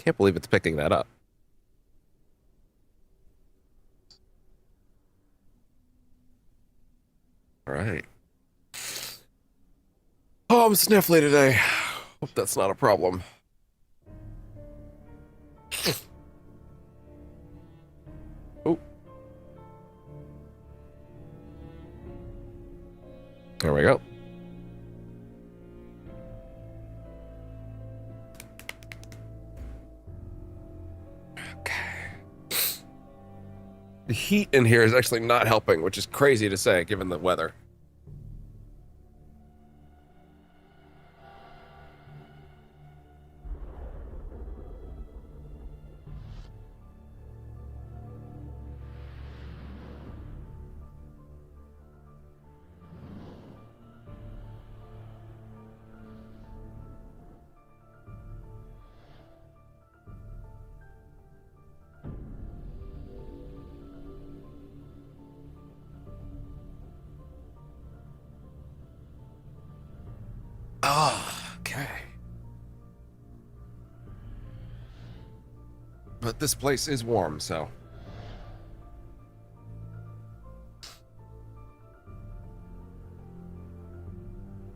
can't believe it's picking that up. All right. Oh, I'm sniffly today. Hope that's not a problem. Oh. There we go. Okay. The heat in here is actually not helping, which is crazy to say given the weather. Okay. But this place is warm, so.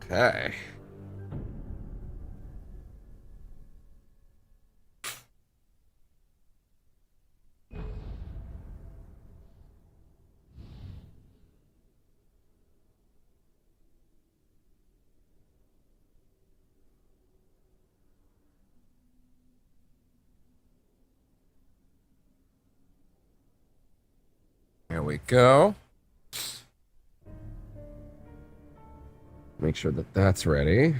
Okay. There we go. Make sure that that's ready.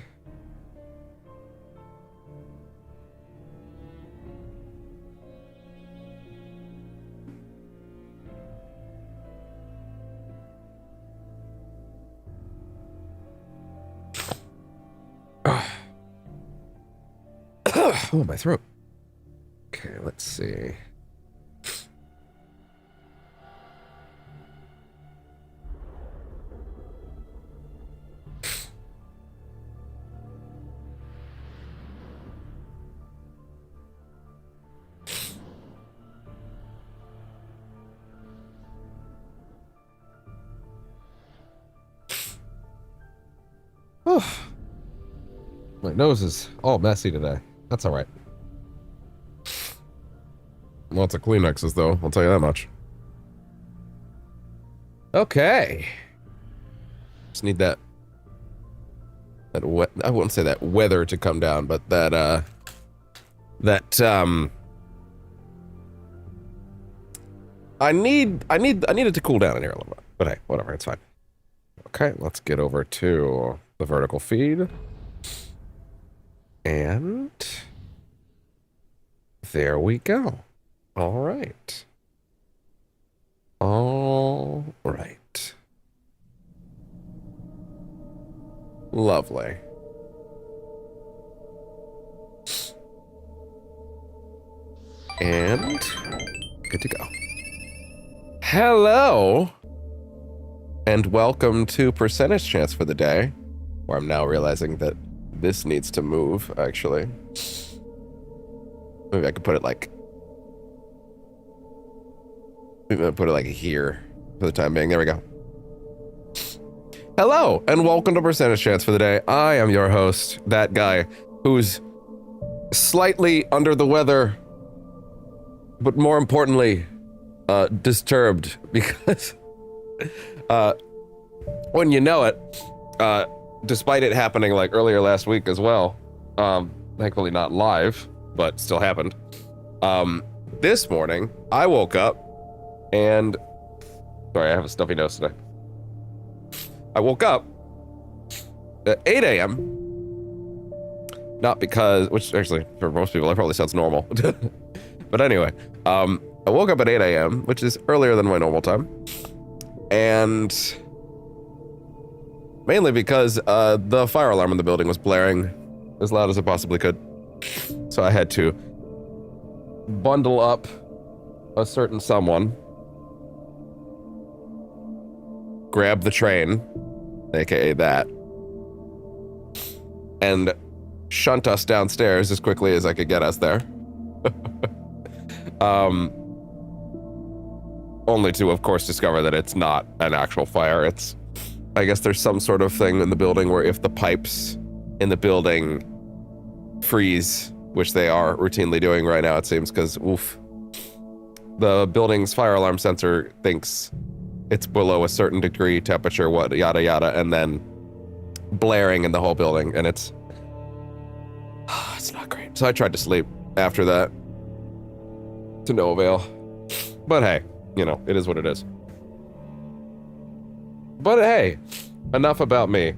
Oh, my throat. Okay, let's see. Oh, my nose is all messy today. That's all right. Lots of Kleenexes, though. I'll tell you that much. Okay. Just need that wet. I wouldn't say that weather to come down, but that I need it to cool down in here a little bit. But hey, whatever, it's fine. Okay, let's get over to the vertical feed. And there we go. All right. All right. Lovely. And good to go. Hello. And welcome to Percentage Chance for the day, where I'm now realizing that this needs to move, actually. Maybe I could put it like... Maybe I'll put it like here for the time being. There we go. Hello, and welcome to Percentage Chance for the day. I am your host, that guy who's slightly under the weather, but more importantly, disturbed, because when you know it, despite it happening like earlier last week as well, thankfully not live, but still happened. This morning, I woke up and, sorry, I have a stuffy nose today. I woke up at 8 a.m. Not because, which actually, for most people, that probably sounds normal. But anyway, I woke up at 8 a.m., which is earlier than my normal time. And mainly because the fire alarm in the building was blaring as loud as it possibly could. So I had to bundle up a certain someone, grab the train, aka that, and shunt us downstairs as quickly as I could get us there. Only to, of course, discover that it's not an actual fire. It's, I guess there's some sort of thing in the building where if the pipes in the building freeze, which they are routinely doing right now, it seems, because, oof, the building's fire alarm sensor thinks it's below a certain degree temperature, what, yada, yada, and then blaring in the whole building, and it's not great. So I tried to sleep after that, to no avail. But hey, you know, it is what it is. But hey, enough about me.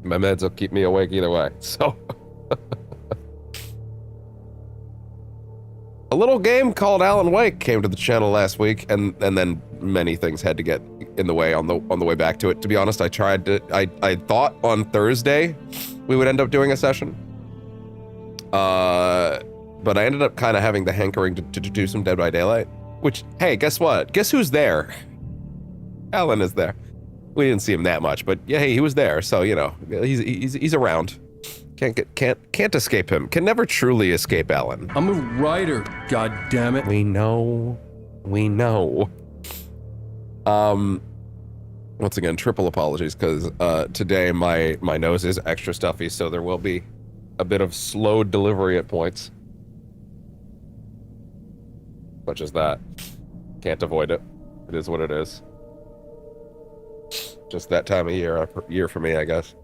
My meds will keep me awake either way, so. A little game called Alan Wake came to the channel last week, and then many things had to get in the way on the way back to it. To be honest, I thought on Thursday we would end up doing a session. But I ended up kind of having the hankering to do some Dead by Daylight, which, hey, guess what? Guess who's there? Alan is there. We didn't see him that much, but yeah, hey, he was there, so, you know, he's around. Can't escape him. Can never truly escape Alan. I'm a writer, goddammit. We know. Once again, triple apologies, because today my nose is extra stuffy, so there will be a bit of slow delivery at points. Such as that. Can't avoid it. It is what it is. Just that time of year for me, I guess.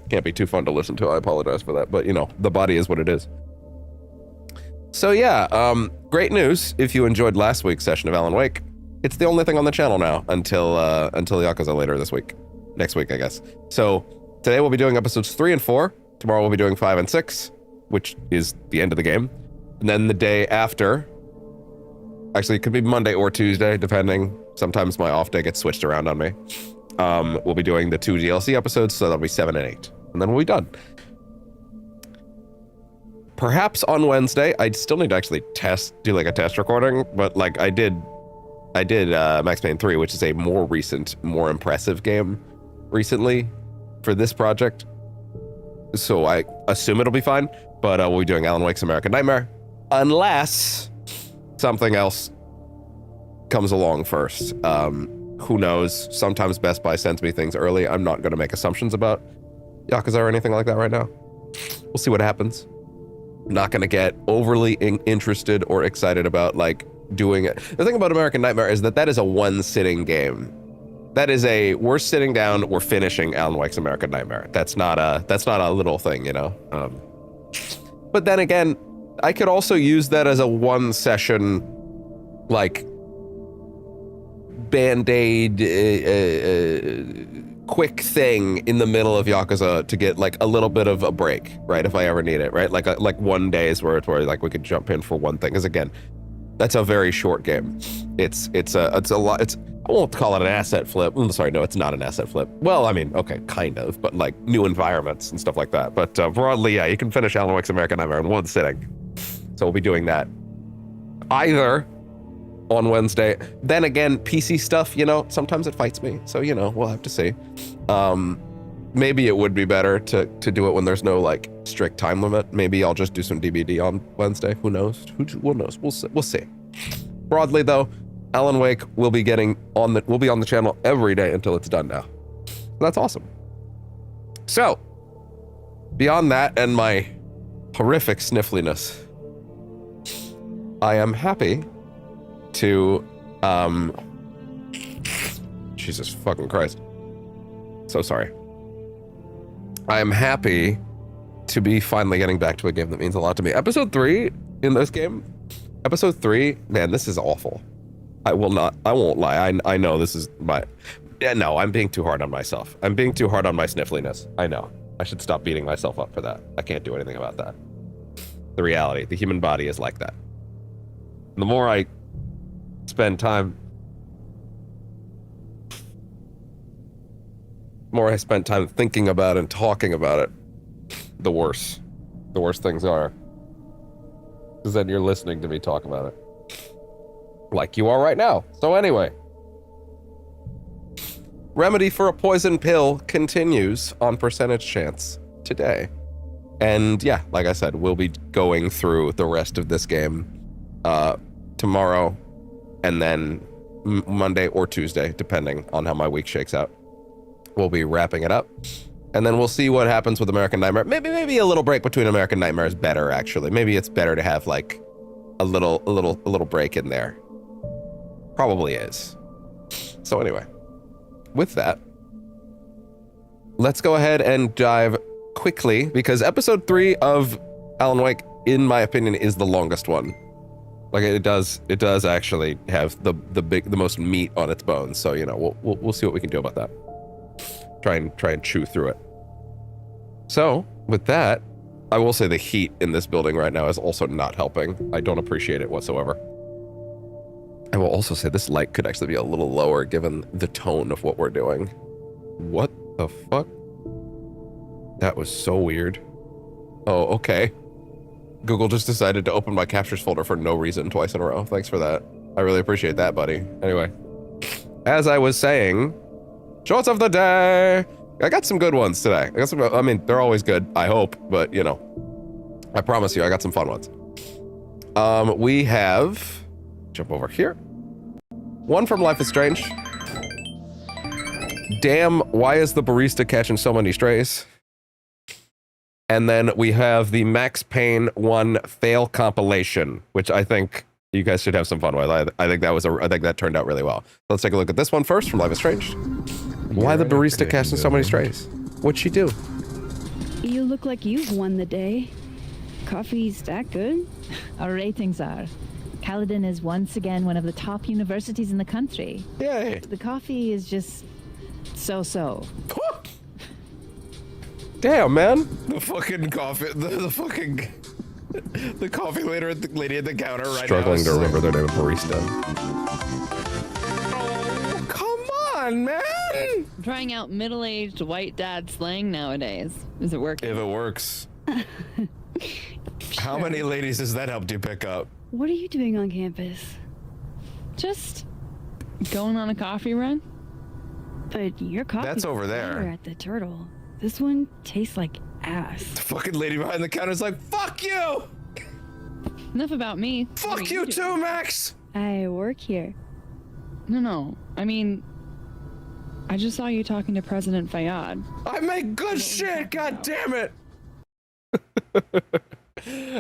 Can't be too fun to listen to. I apologize for that, but you know, the body is what it is. So yeah, great news if you enjoyed last week's session of Alan Wake. It's the only thing on the channel now until Yakuza later this week. Next week, I guess. So today we'll be doing episodes 3 and 4. Tomorrow we'll be doing 5 and 6, which is the end of the game. And then the day after, actually it could be Monday or Tuesday, depending. Sometimes my off day gets switched around on me. We'll be doing the 2 DLC episodes, so that'll be 7 and 8. And then we'll be done. Perhaps on Wednesday, I still need to actually do like a test recording, but like I did Max Payne 3, which is a more recent, more impressive game recently for this project. So I assume it'll be fine, but we'll be doing Alan Wake's American Nightmare, unless something else comes along first. Who knows? Sometimes Best Buy sends me things early. I'm not going to make assumptions about Yakuza or anything like that right now. We'll see what happens. I'm not going to get overly interested or excited about like doing it. The thing about American Nightmare is that is a one-sitting game. That is we're sitting down, we're finishing Alan Wake's American Nightmare. That's not a little thing, you know? But then again, I could also use that as a one-session, like, Band-Aid, quick thing in the middle of Yakuza to get like a little bit of a break, right? If I ever need it, right? Like one day's worth where like we could jump in for one thing. Because again, that's a very short game. It's a lot. I won't call it an asset flip. I'm sorry, no, it's not an asset flip. Well, I mean, okay, kind of, but like new environments and stuff like that. But broadly, yeah, you can finish Alan Wake's American Nightmare in one sitting. So we'll be doing that either on Wednesday. Then again, PC stuff, you know, sometimes it fights me. So, you know, we'll have to see. Maybe it would be better to do it when there's no like strict time limit. Maybe I'll just do some DBD on Wednesday. Who knows? Who knows? We'll see. Broadly though, Alan Wake will be on the channel every day until it's done now. That's awesome. So, beyond that and my horrific sniffliness, I am happy to, Jesus fucking Christ. So sorry. I am happy to be finally getting back to a game that means a lot to me. Episode 3 in this game, episode 3, man, this is awful. I won't lie. I know this is no, I'm being too hard on myself. I'm being too hard on my sniffliness. I know. I should stop beating myself up for that. I can't do anything about that. The reality, the human body is like that. The more I spend time thinking about and talking about it, the worse things are. Because then you're listening to me talk about it. Like you are right now. So anyway. Remedy for a Poison Pill continues on Percentage Chance today. And yeah, like I said, we'll be going through the rest of this game tomorrow, and then Monday or Tuesday, depending on how my week shakes out. We'll be wrapping it up, and then we'll see what happens with American Nightmare. Maybe a little break between American Nightmare is better, actually. Maybe it's better to have like a little break in there. Probably is. So anyway, with that, let's go ahead and dive quickly, because episode 3 of Alan Wake, in my opinion, is the longest one. Like it does actually have the most meat on its bones. So you know, we'll see what we can do about that. Try and chew through it. So with that, I will say the heat in this building right now is also not helping. I don't appreciate it whatsoever. I will also say this light could actually be a little lower given the tone of what we're doing. What the fuck? That was so weird. Oh, okay. Google just decided to open my captures folder for no reason twice in a row. Thanks for that. I really appreciate that, buddy. Anyway, as I was saying, shorts of the day. I got some good ones today. I mean, they're always good, I hope, but you know, I promise you, I got some fun ones. We have, jump over here. One from Life is Strange. Damn, why is the barista catching so many strays? And then we have the Max Payne 1 fail compilation, which I think you guys should have some fun with. I think that turned out really well. Let's take a look at this one first from Life is Strange. Why the barista catching so many strays? What'd she do? You look like you've won the day. Coffee's that good? Our ratings are. Caledon is once again one of the top universities in the country. Yay. The coffee is just so-so. Damn, man. The fucking coffee, the coffee lady at the counter right now. Struggling to remember their name, barista. Oh, come on, man. I'm trying out middle-aged white dad slang nowadays. Is it working? If it works. How many ladies has that helped you pick up? What are you doing on campus? Just going on a coffee run. But your coffee. That's over there. At the Turtle. This one tastes like ass. The fucking lady behind the counter is like, fuck you! Enough about me. Fuck you too, Max! I work here. No. I mean, I just saw you talking to President Fayyad. I make good shit, god damn it!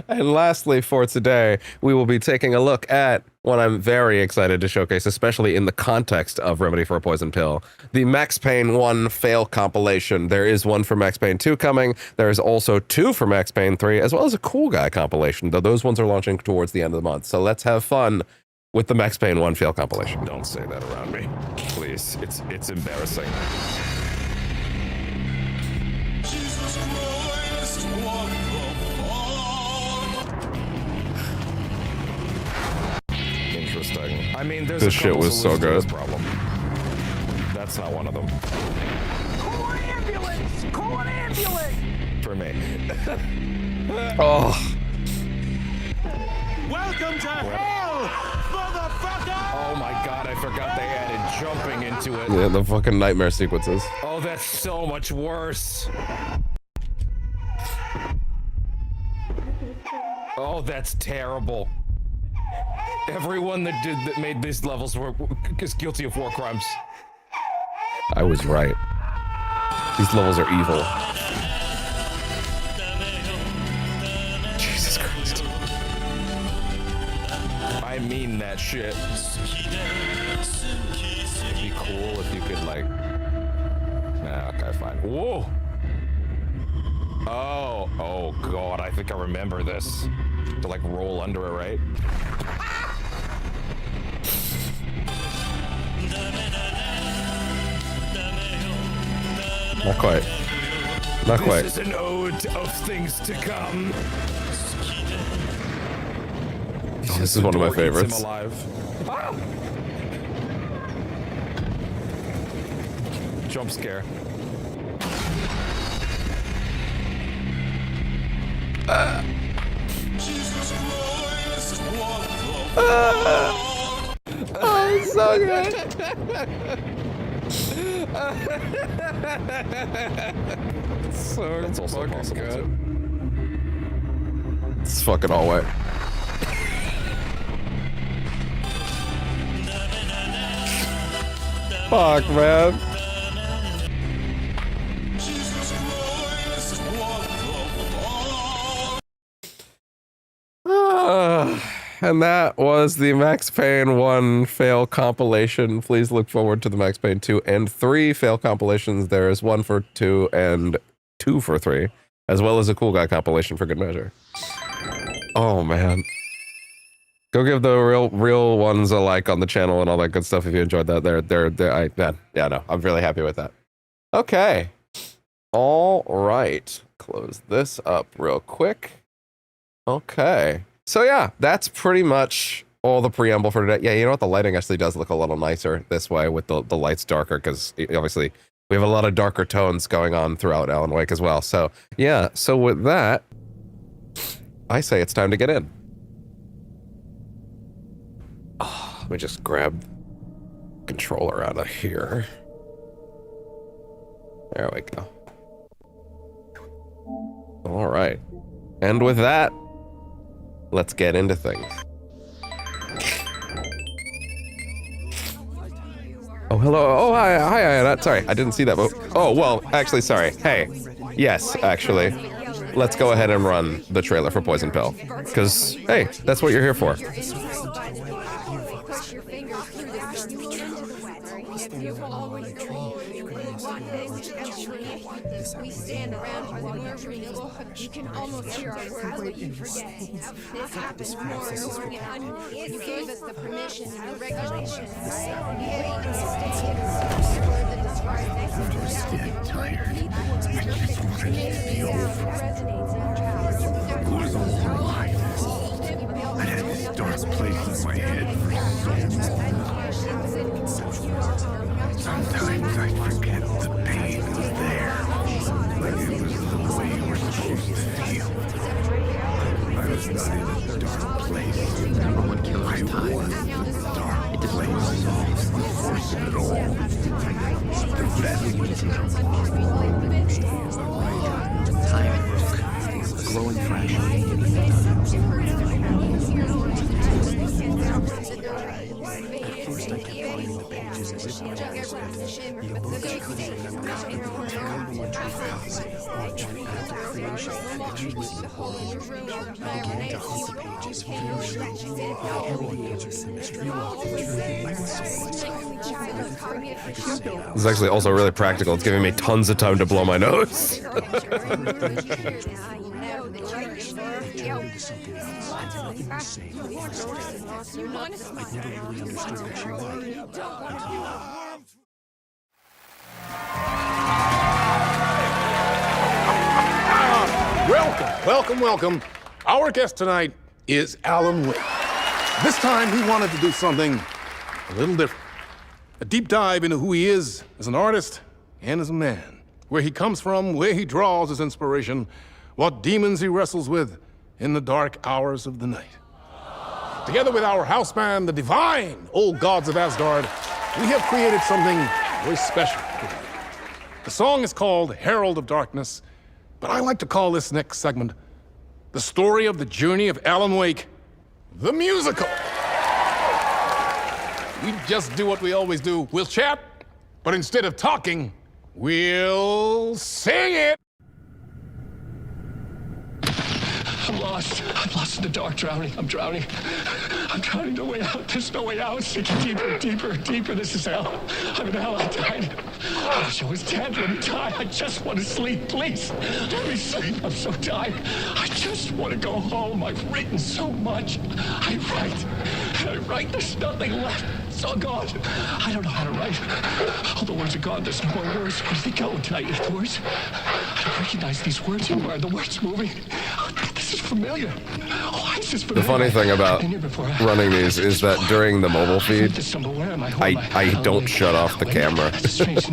And lastly for today, we will be taking a look at what I'm very excited to showcase, especially in the context of Remedy for a Poison Pill, the Max Payne 1 fail compilation. There is one for Max Payne 2 coming. There is also 2 for Max Payne 3, as well as a Cool Guy compilation, though those ones are launching towards the end of the month. So let's have fun with the Max Payne 1 fail compilation. Don't say that around me, please. It's embarrassing. Jesus Christ, what the fuck? Interesting. I mean, there's this shit was so good. Problem. That's not one of them. Call an ambulance! Call an ambulance! For me. Oh. Welcome to hell, motherfucker! Oh my god, I forgot they added jumping into it. Yeah, the fucking nightmare sequences. Oh, that's so much worse. Oh, that's terrible. Everyone that made these levels is guilty of war crimes. I was right. These levels are evil. Jesus Christ. I mean that shit. It'd be cool if you could like... Nah, okay, fine. Whoa! Oh god, I think I remember this. To like roll under it, right? Not quite. Not quite. This is an ode of things to come. Oh, this is one of my favorites. Him alive. Ah! Jump scare. Jesus Christ, what the fuck? Oh, it's so good. That's also fucking good. This fucking hallway. Fuck, man. Jesus Christ, what the fuck? And that was the Max Payne 1 fail compilation. Please look forward to the Max Payne 2 and 3 fail compilations. There is 1 for 2 and 2 for 3, as well as a Cool Guy compilation for good measure. Oh, man. Go give the real ones a like on the channel and all that good stuff if you enjoyed that. I'm really happy with that. Okay. All right. Close this up real quick. Okay. So yeah, that's pretty much all the preamble for today. Yeah, you know what? The lighting actually does look a little nicer this way with the lights darker, because obviously we have a lot of darker tones going on throughout Alan Wake as well. So yeah, so with that, I say it's time to get in. Oh, let me just grab controller out of here. There we go. All right. And with that, let's get into things. Oh, hello. Oh, hi. Sorry, I didn't see that. Oh, well, actually, sorry. Hey, yes, actually. Let's go ahead and run the trailer for Poison Pill. Because, hey, that's what you're here for. We stand around for the murmuring. You can almost hear our words, but you forget. This happens more and more. You gave us the permission and the regulations. Getting tired. I just wanted it to be over. It was all alive. I had this dark place in my head for so long. Sometimes I forget the pain was there. Like it was the way you were supposed to feel. I was not in a dark place. Number one killer is time. I was in a dark place. The force of it all. The best we need to know. Time broke. Glowing fresh. At first I kept finding the pages as if I was asleep. The book truly remembers me from a terrible atrocities. Watch me after creation. Introduced the horror. I began to hunt the pages very slowly. Now all the answers to the mystery walked through the This is actually also really practical. It's giving me tons of time to blow my nose. Welcome. Our guest tonight is Alan Wake. This time he wanted to do something a little different. A deep dive into who he is as an artist and as a man. Where he comes from, where he draws his inspiration, what demons he wrestles with in the dark hours of the night. Together with our house band, the divine Old Gods of Asgard, we have created something very special for you. The song is called Herald of Darkness, but I like to call this next segment the story of the journey of Alan Wake, the musical. We just do what we always do. We'll chat, but instead of talking, we'll sing it. I'm lost. I'm lost in the dark, drowning. I'm drowning. I'm drowning. No way out. There's no way out. Sinking deeper. This is hell. I'm in hell. I died. I wish I was dead. Let me die. I just want to sleep. Please. Let me sleep. I'm so tired. I just want to go home. I've written so much. I write. There's nothing left. It's all gone. I don't know how to write. All the words are gone. There's no more words. Where do they go? Did I eat the words? I don't recognize these words anymore. The words moving. This is familiar. Why is this familiar? The funny thing about running these is that during the mobile feed, I don't shut off the camera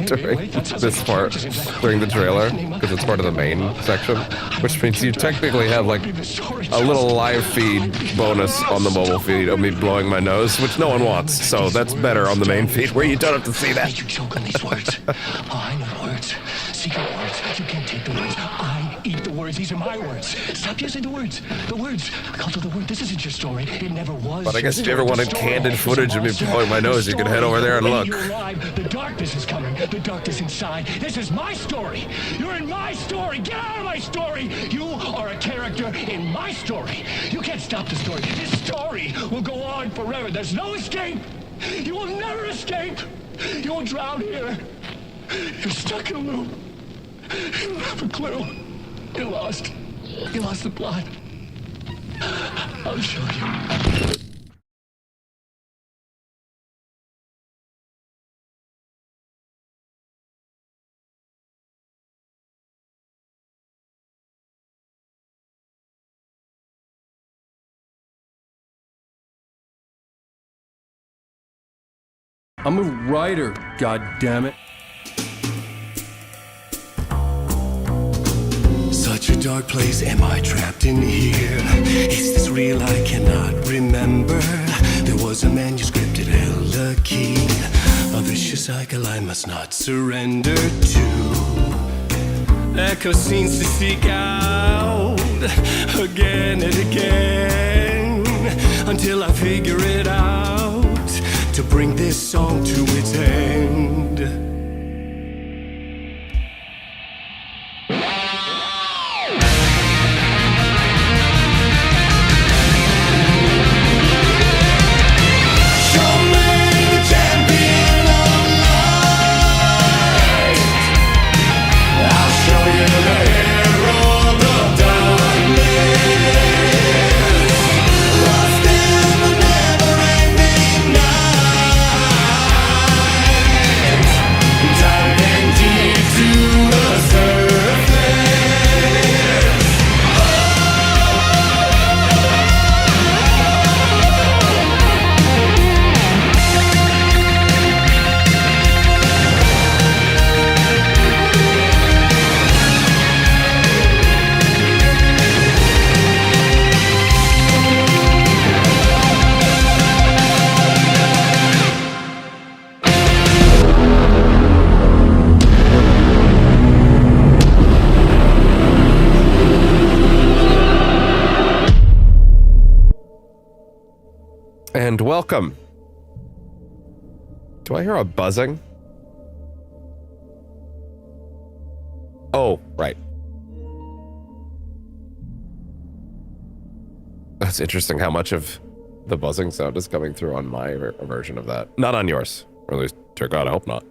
during this part, during the trailer, because it's part of the main section, which means you technically have like a little live feed bonus on the mobile feed of me blowing my nose, which no one wants, so that's better on the main feed where you don't have to see that. You choke on these words. Oh, I know the words. Secret words. You can't take the words. I eat the words. words. These are my words. Stop using the words. The words. Call to the word. This isn't your story. It never was. But I guess if you ever wanted candid footage of me blowing my nose, you could head over there and look. You're alive. The darkness is coming. The darkness inside. This is my story. You're in my story. Get out of my story. You are a character in my story. You can't stop the story. This story will go on forever. There's no escape. You will never escape. You will drown here. You're stuck in a loop. You don't have a clue. You're lost. You lost the plot. I'll show you. I'm a writer, goddammit. Such a dark place, am I trapped in here? Is this real? I cannot remember. There was a manuscript, it held a key. A vicious cycle I must not surrender to. Echo scenes to seek out again and again until I figure it out to bring this song to its end. And welcome. Do I hear a buzzing? Oh, right. That's interesting how much of the buzzing sound is coming through on my version of that. Not on yours. Or at least, dear God, I hope not.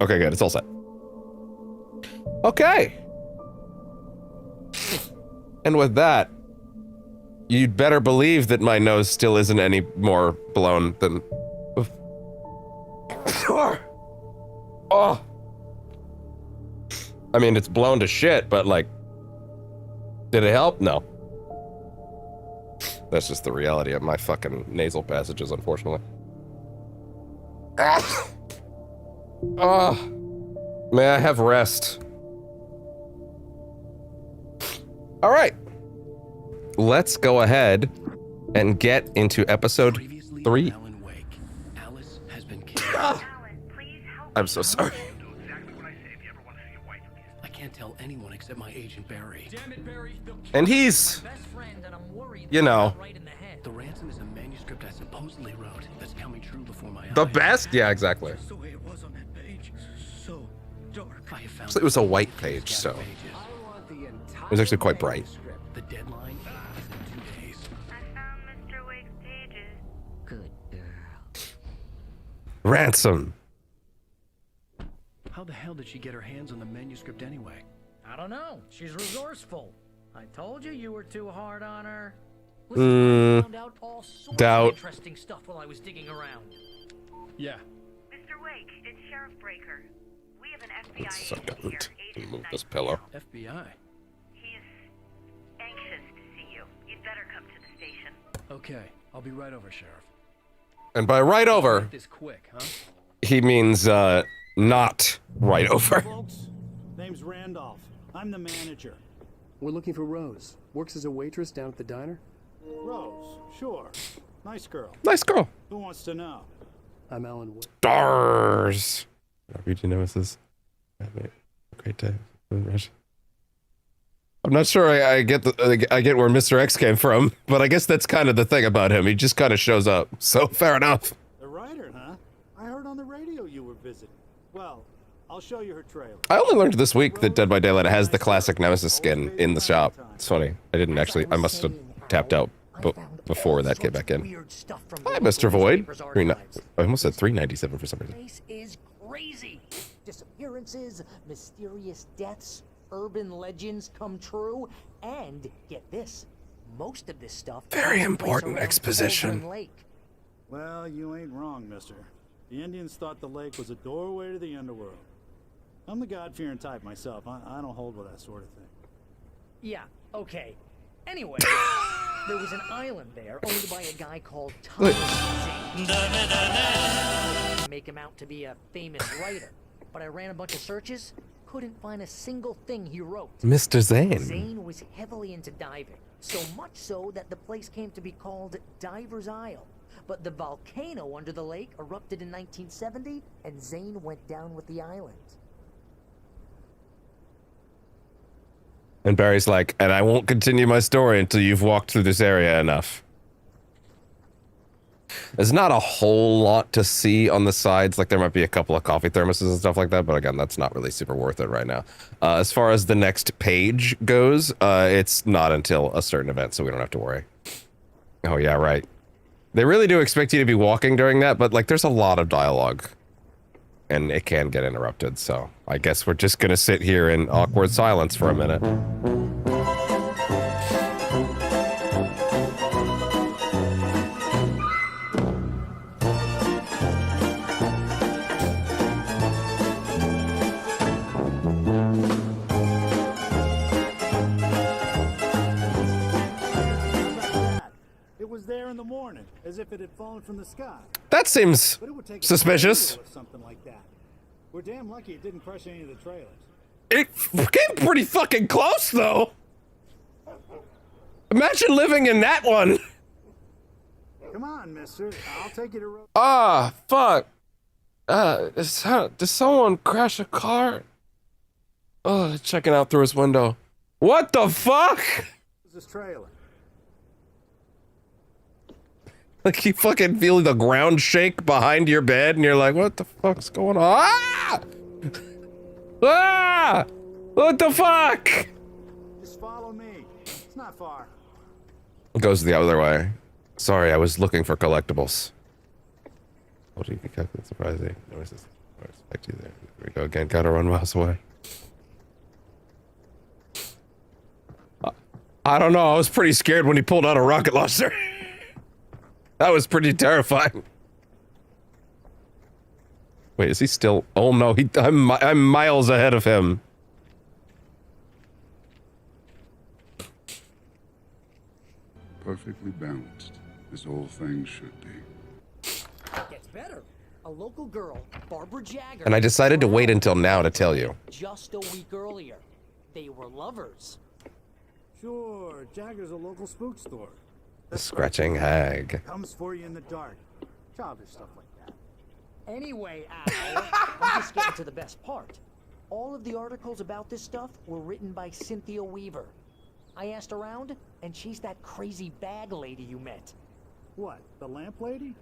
Okay, good. It's all set. Okay. And with that, you'd better believe that my nose still isn't any more blown than... Oh! I mean, it's blown to shit, but like... Did it help? No. That's just the reality of my fucking nasal passages, unfortunately. Oh, may I have rest? All right, let's go ahead and get into episode 3. I'm so sorry. I can't tell anyone except my agent Barry. And he's, you know, the ransom is a manuscript I supposedly wrote that's coming true before my eyes. the best. Yeah, exactly. The way it was on that page, so dark. I have found So it was a white page, so it was actually quite bright. The deadline is in 2 days. I found Mr. Wake's pages. Good girl. Ransom. How the hell did she get her hands on the manuscript anyway? I don't know. She's resourceful. I told you were too hard on her. Listen, I found out all sorts doubt. of interesting stuff while I was digging around. Yeah. Mr. Wake, it's Sheriff Breaker. We have an FBI So agent here, Agent move this pillow. FBI. He's anxious to see you. You'd better come to the station. Okay, I'll be right over, Sheriff. And by right over, This quick, huh? he means not right over. Folks, name's Randolph. I'm the manager. We're looking for Rose. Works as a waitress down at the diner. Rose, sure. Nice girl. Nice girl. Who wants to know? I'm Alan Wake. Stars. RPG Nemesis. Great day. I'm not sure I get where Mr. X came from, but I guess that's kind of the thing about him. He just kind of shows up. So fair enough. The writer, huh? I heard on the radio you were visiting. Well, I'll show you her trailer. I only learned this week that Dead by Daylight has the classic Nemesis skin in the shop. It's funny. I didn't actually. I must have tapped out before that came back in. Hi, Mr. Void. I almost said 397 for some reason. This is crazy. Disappearances, mysterious deaths, urban legends come true, and get this, most of this stuff. Very important exposition. Well, you ain't wrong, mister. The Indians thought the lake was a doorway to the underworld. I'm the God-fearing type myself. I don't hold with that sort of thing. Yeah, okay. Anyway, there was an island there owned by a guy called Thomas Zane. Make him out to be a famous writer, but I ran a bunch of searches, couldn't find a single thing he wrote. Mr. Zane. Zane was heavily into diving, so much so that the place came to be called Diver's Isle. But the volcano under the lake erupted in 1970, and Zane went down with the island. And Barry's like, and I won't continue my story until you've walked through this area enough. There's not a whole lot to see on the sides. Like, there might be a couple of coffee thermoses and stuff like that, but again, that's not really super worth it right now. As far as the next page goes, it's not until a certain event, so we don't have to worry. Oh, yeah, right. They really do expect you to be walking during that, but, like, there's a lot of dialogue. And it can get interrupted, so I guess we're just gonna sit here in awkward silence for a minute. It was there in the morning, as if it had fallen from the sky. That seems But it would take suspicious. something like that. We're damn lucky it didn't crush any of the trailers. It came pretty fucking close, though. Imagine living in that one. Come on, mister. I'll take you to road. Ah, fuck. Did someone crash a car? Oh, checking out through his window. What the fuck? This trailer. Like, you fucking feel the ground shake behind your bed, and you're like, what the fuck's going on? Ah! Ah! What the fuck? Just follow me. It's not far. It goes the other way. Sorry, I was looking for collectibles. What do you think? That's surprising. No, I expect you there. Here we go again. Gotta run miles away. I don't know. I was pretty scared when he pulled out a rocket launcher. That was pretty terrifying. Wait, is he still? Oh no, I'm miles ahead of him. Perfectly balanced, as all things should be. Gets better. A local girl, Barbara Jagger. And I decided to wait until now to tell you. Just a week earlier, they were lovers. Sure, Jagger's a local spook store. The scratching hag. Comes for you in the dark. Childish stuff like that. Anyway, Al, I'm just getting to the best part. All of the articles about this stuff were written by Cynthia Weaver. I asked around, and she's that crazy bag lady you met. What, the lamp lady?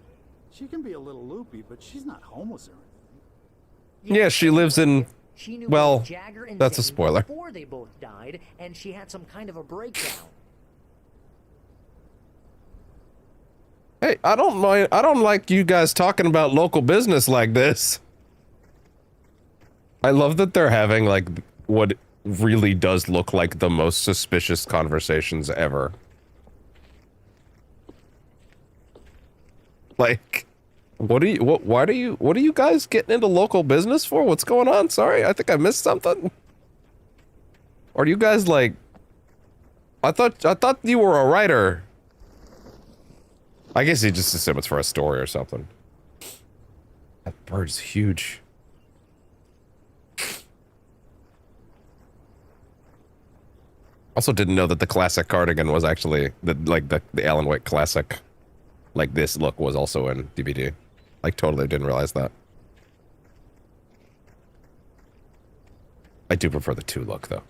She can be a little loopy, but she's not homeless or anything. Yeah, she lives in. She knew Well, Jagger and that's a Zane spoiler. before they both died, and she had some kind of a breakdown. Hey, I don't mind. I don't like you guys talking about local business like this. I love that they're having, like, what really does look like the most suspicious conversations ever. Like, what are you guys getting into local business for? What's going on? Sorry, I think I missed something. Or are you guys like, I thought you were a writer. I guess you just assume it's for a story or something. That bird's huge. Also didn't know that the classic cardigan was actually the Alan Wake classic. Like this look was also in DVD. Like, totally didn't realize that. I do prefer the 2 look, though.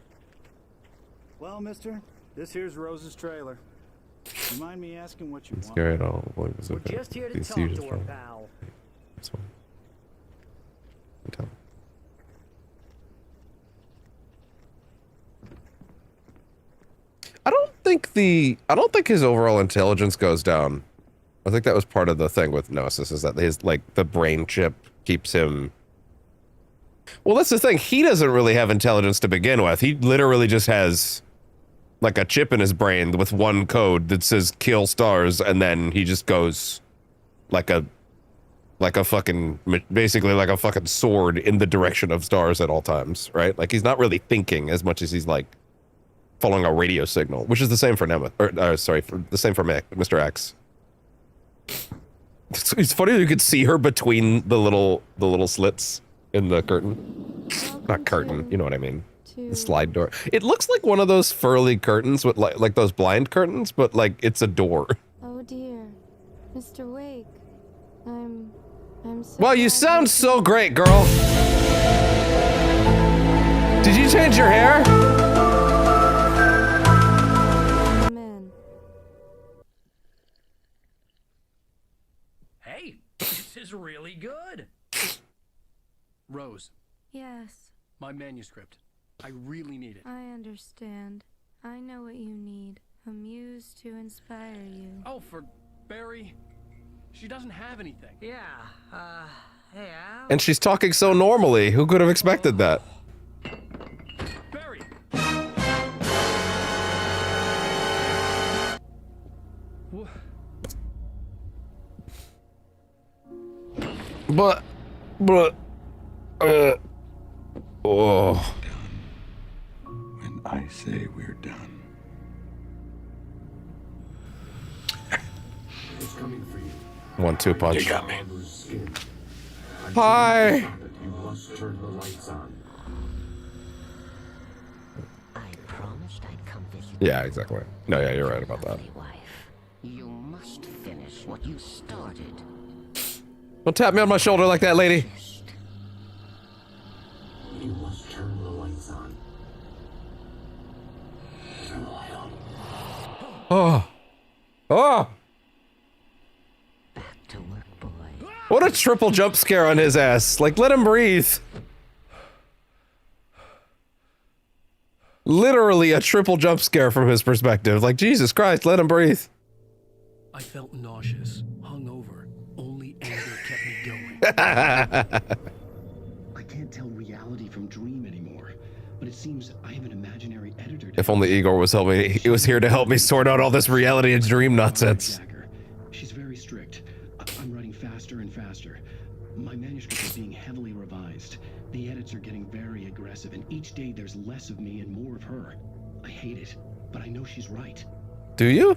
Well, mister, this here's Rose's trailer. You mind me asking what you want? Scary at all. We're just here to talk to her, pal. This one. Tell me. I don't think his overall intelligence goes down. I think that was part of the thing with Gnosis, is that his, like, the brain chip keeps him... Well, that's the thing. He doesn't really have intelligence to begin with. He literally just has, like, a chip in his brain with one code that says kill stars, and then he just goes like a fucking, basically like a fucking sword in the direction of stars at all times, right? Like, he's not really thinking as much as he's, like, following a radio signal, which is the same for Nemeth, or sorry, the same for Mr. X. It's funny that you could see her between the little slits in the curtain. Not curtain, you know what I mean. The slide door. It looks like one of those furly curtains with like those blind curtains, but like it's a door. Oh dear, Mr. Wake, I'm so. Well, you sound so great, girl. Did you change your hair? Hey, this is really good. Rose, Yes, my manuscript. I really need it. I understand. I know what you need. A muse to inspire you. Oh, for Barry? She doesn't have anything. Yeah, hey, Al? And she's talking so normally. Who could have expected that? Barry! But, oh. When I say we're done. It's coming for you. 1-2 punch. You got me. Hi. You must turn the lights on. I promised I'd come visit. Yeah, exactly. No, yeah, you're right about that. You must finish what you started. Don't tap me on my shoulder like that, lady. You must turn the lights on. Turn the light on. Oh. Oh. Back to work, boy. What a triple jump scare on his ass. Like, let him breathe. Literally a triple jump scare from his perspective. Like, Jesus Christ, let him breathe. I felt nauseous, hungover. Only anger kept me going. I can't tell reality from dream anymore, but it seems I have an imaginary editor. If only Igor was helping. He was here to help me sort out all this reality and dream nonsense. She's very strict. I'm writing faster and faster. My manuscript is being heavily revised. The edits are getting very aggressive, and each day there's less of me and more of her. I hate it, but I know she's right. Do you?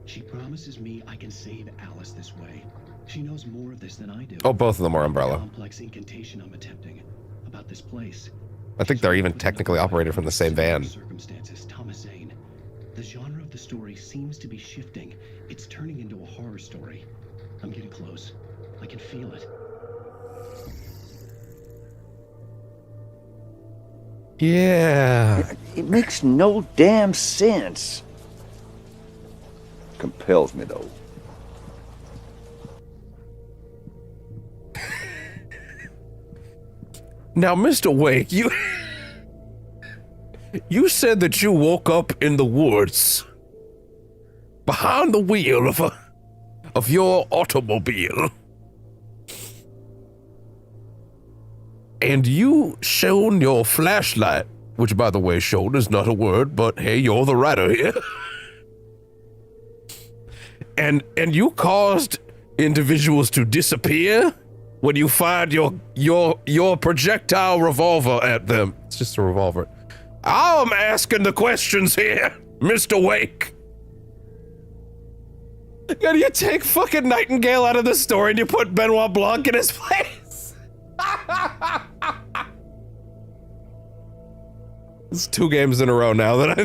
She promises me I can save Alice this way. She knows more of this than I do. Oh, both of them are Umbrella. Complex incantation I'm attempting about this place. I think they're even technically operated from the same van. Circumstances, Thomas Zane. The genre of the story seems to be shifting. It's turning into a horror story. I'm getting close. I can feel it. Yeah. It makes no damn sense. Compels me, though. Now, Mr. Wake, you said that you woke up in the woods behind the wheel of your automobile. And you shone your flashlight, which, by the way, shone is not a word, but hey, you're the writer here. And you caused individuals to disappear when you fired your projectile revolver at them. It's just a revolver. I'm asking the questions here, Mr. Wake. And you take fucking Nightingale out of the story and you put Benoit Blanc in his place. It's 2 games in a row now that I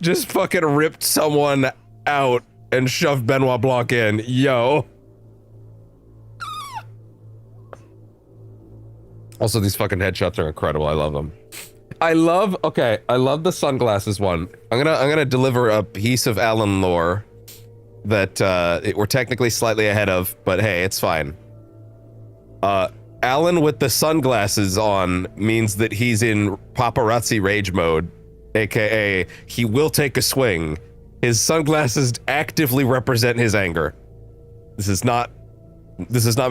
just fucking ripped someone out and shoved Benoit Blanc in. Yo. Also, these fucking headshots are incredible. I love them. I love the sunglasses one. I'm gonna deliver a piece of Alan lore that we're technically slightly ahead of, but hey, it's fine. Alan with the sunglasses on means that he's in paparazzi rage mode, aka he will take a swing. His sunglasses actively represent his anger. This is not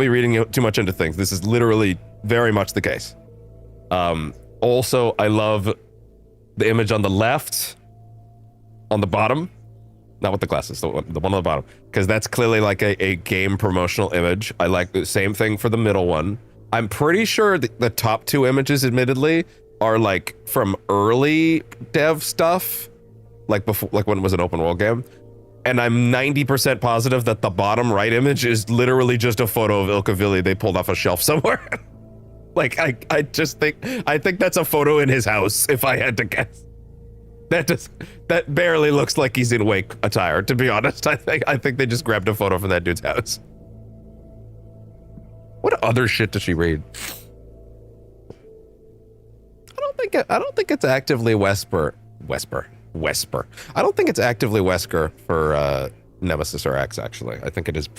me reading too much into things. This is literally very much the case. Also, I love the image on the left, on the bottom, not with the glasses, the one on the bottom, because that's clearly like a game promotional image. I like the same thing for the middle one. I'm pretty sure the top two images, admittedly, are like from early dev stuff, like before, like when it was an open world game. And I'm 90% positive that the bottom right image is literally just a photo of Ilka Villi they pulled off a shelf somewhere. Like, I think that's a photo in his house, if I had to guess. That barely looks like he's in Wake attire, to be honest. I think they just grabbed a photo from that dude's house. What other shit does she read? I don't think it's actively Wesper. I don't think it's actively Wesker for Nemesis or X, actually. I think it is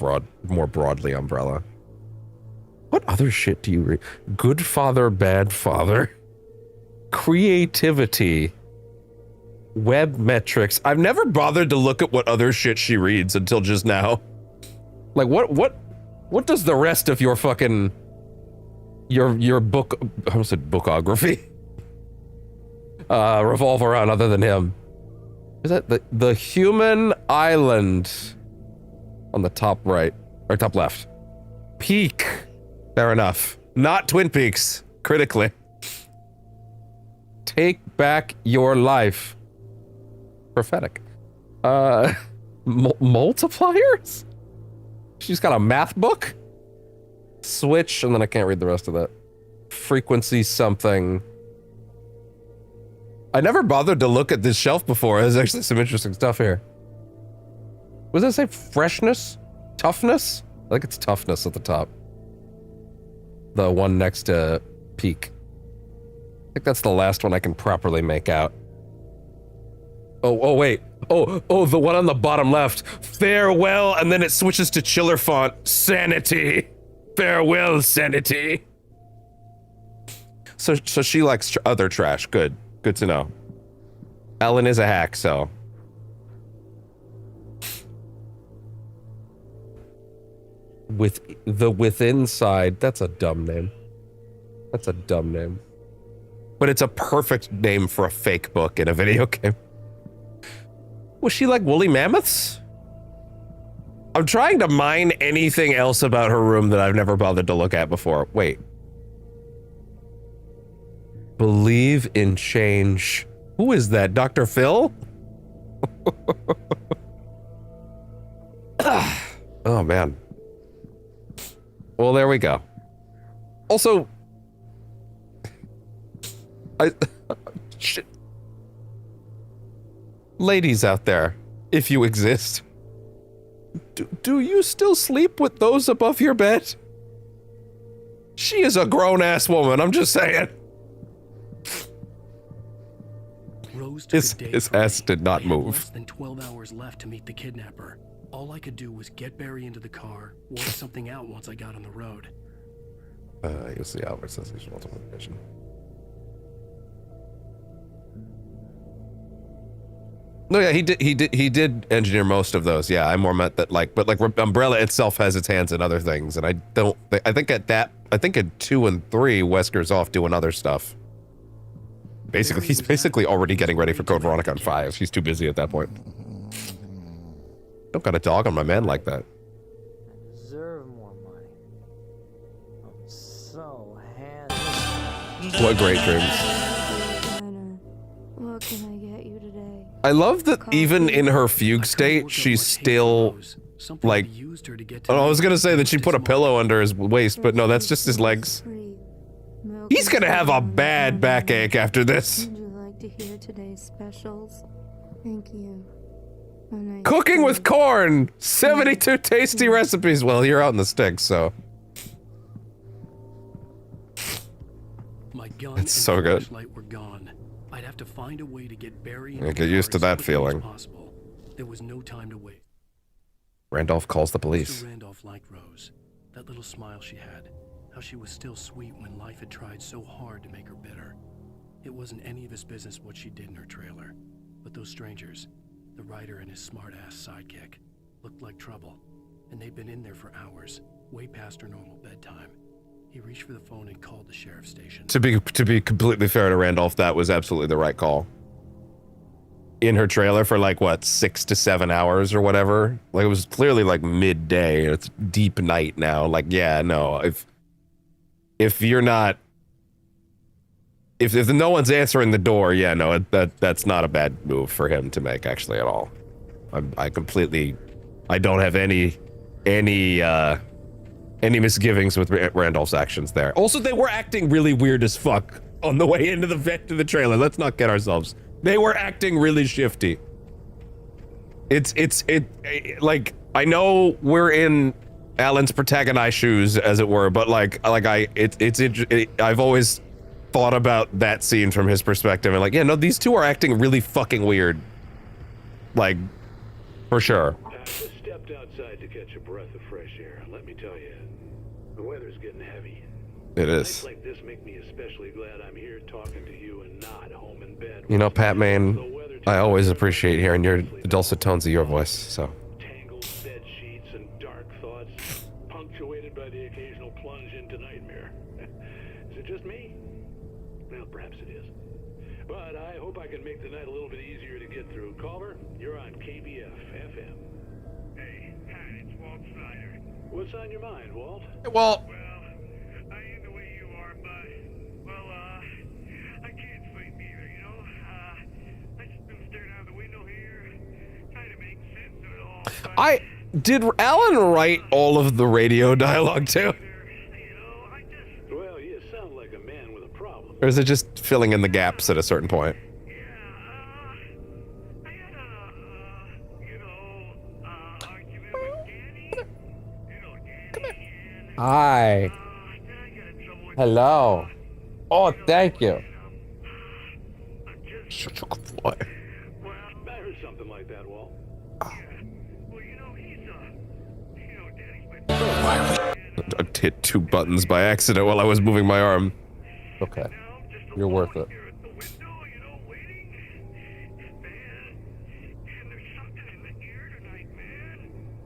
more broadly Umbrella. What other shit do you read? Good Father, Bad Father. Creativity. Web metrics. I've never bothered to look at what other shit she reads until just now. Like, what does the rest of your fucking... your book... I almost said bookography. Revolve around other than him? Is that the Human Island on the top right, or top left? Peak. Fair enough. Not Twin Peaks, critically. Take back your life. Prophetic. Multipliers? She's got a math book? Switch, and then I can't read the rest of that. Frequency something. I never bothered to look at this shelf before. There's actually some interesting stuff here. What does that say? Freshness? Toughness? I think it's toughness at the top. The one next to peak. I think that's the last one I can properly make out. Oh, wait. Oh, the one on the bottom left. Farewell, and then it switches to chiller font. Sanity. Farewell, sanity. So she likes other trash. Good to know. Ellen is a hack, so. With the within side, that's a dumb name. That's a dumb name. But it's a perfect name for a fake book in a video game. Was she like woolly mammoths? I'm trying to mine anything else about her room that I've never bothered to look at before. Wait. Believe in change. Who is that? Dr. Phil? Oh, man. Well, there we go. Also, shit. Ladies out there, if you exist, do you still sleep with those above your bed? She is a grown-ass woman, I'm just saying. His ass did not move. Less than 12 hours left to meet the kidnapper. All I could do was get Barry into the car, work something out once I got on the road. You'll see Albert says he's multiplication. No, yeah, he did engineer most of those. Yeah, I more meant that but Umbrella itself has its hands in other things, and I think at 2 and 3, Wesker's off doing other stuff. Basically, he's basically already getting ready for Code Veronica on 5. He's too busy at that point. Don't got a dog on my man like that. Deserve more money. I'm so handsome. What great dreams. What can I get you today? I love that even in her fugue state, she's still like. Oh, I was gonna say that she put a pillow under his waist, but no, that's just his legs. He's gonna have a bad backache after this. Would you like to hear today's specials? Thank you. Cooking with corn! 72 tasty recipes. Well, you're out in the sticks, so. gun It's and so good. flashlight were gone. I'd have to find a way to get Barry I get used to that feeling. possible. There was no time to wait. Randolph calls the police. Mr. Randolph liked Rose. That little smile she had. How she was still sweet when life had tried so hard to make her bitter. It wasn't any of his business what she did in her trailer. But those strangers, the writer and his smart-ass sidekick, looked like trouble. And they'd been in there for hours, way past her normal bedtime. He reached for the phone and called the sheriff's station. To be completely fair to Randolph, that was absolutely the right call. In her trailer for like what, 6 to 7 hours or whatever. Like it was clearly like midday. It's deep night now. Like yeah, no. If you're not, if no one's answering the door, yeah, no, that's not a bad move for him to make actually at all. I don't have any misgivings with Randolph's actions there. Also, they were acting really weird as fuck on the way into the trailer. Let's not get ourselves. They were acting really shifty. Like I know we're in Alan's protagonist shoes, as it were, but I've always thought about that scene from his perspective, and like, yeah, no, these two are acting really fucking weird. Like, for sure. I just stepped outside to catch a breath of fresh air. Let me tell you, the weather's getting heavy. It is. Nights like this make me especially glad I'm here talking to you and not home in bed. You know, Pat Maine, I always appreciate hearing the dulcet tones of your voice, so. Tangled bed sheets and dark thoughts, punctuated by the occasional plunge into nightmare. Is it just me? Well, perhaps it is. But I hope I can make the night a little bit easier to get through. Caller, you're on KBF FM. Hey, hi, it's Walt Snyder. What's on your mind, Walt? Walt. Well, I ain't the way you are, but, I can't sleep either, you know? I just been staring out the window here, trying to make sense of it all. Did Alan write all of the radio dialogue too? Well, you sound like a man with a problem. Or is it just filling in the gaps at a certain point? Hi. Hello. Oh, thank you. Such a good boy. I heard something like that, Walt. I hit 2 buttons by accident while I was moving my arm. Okay. You're worth it.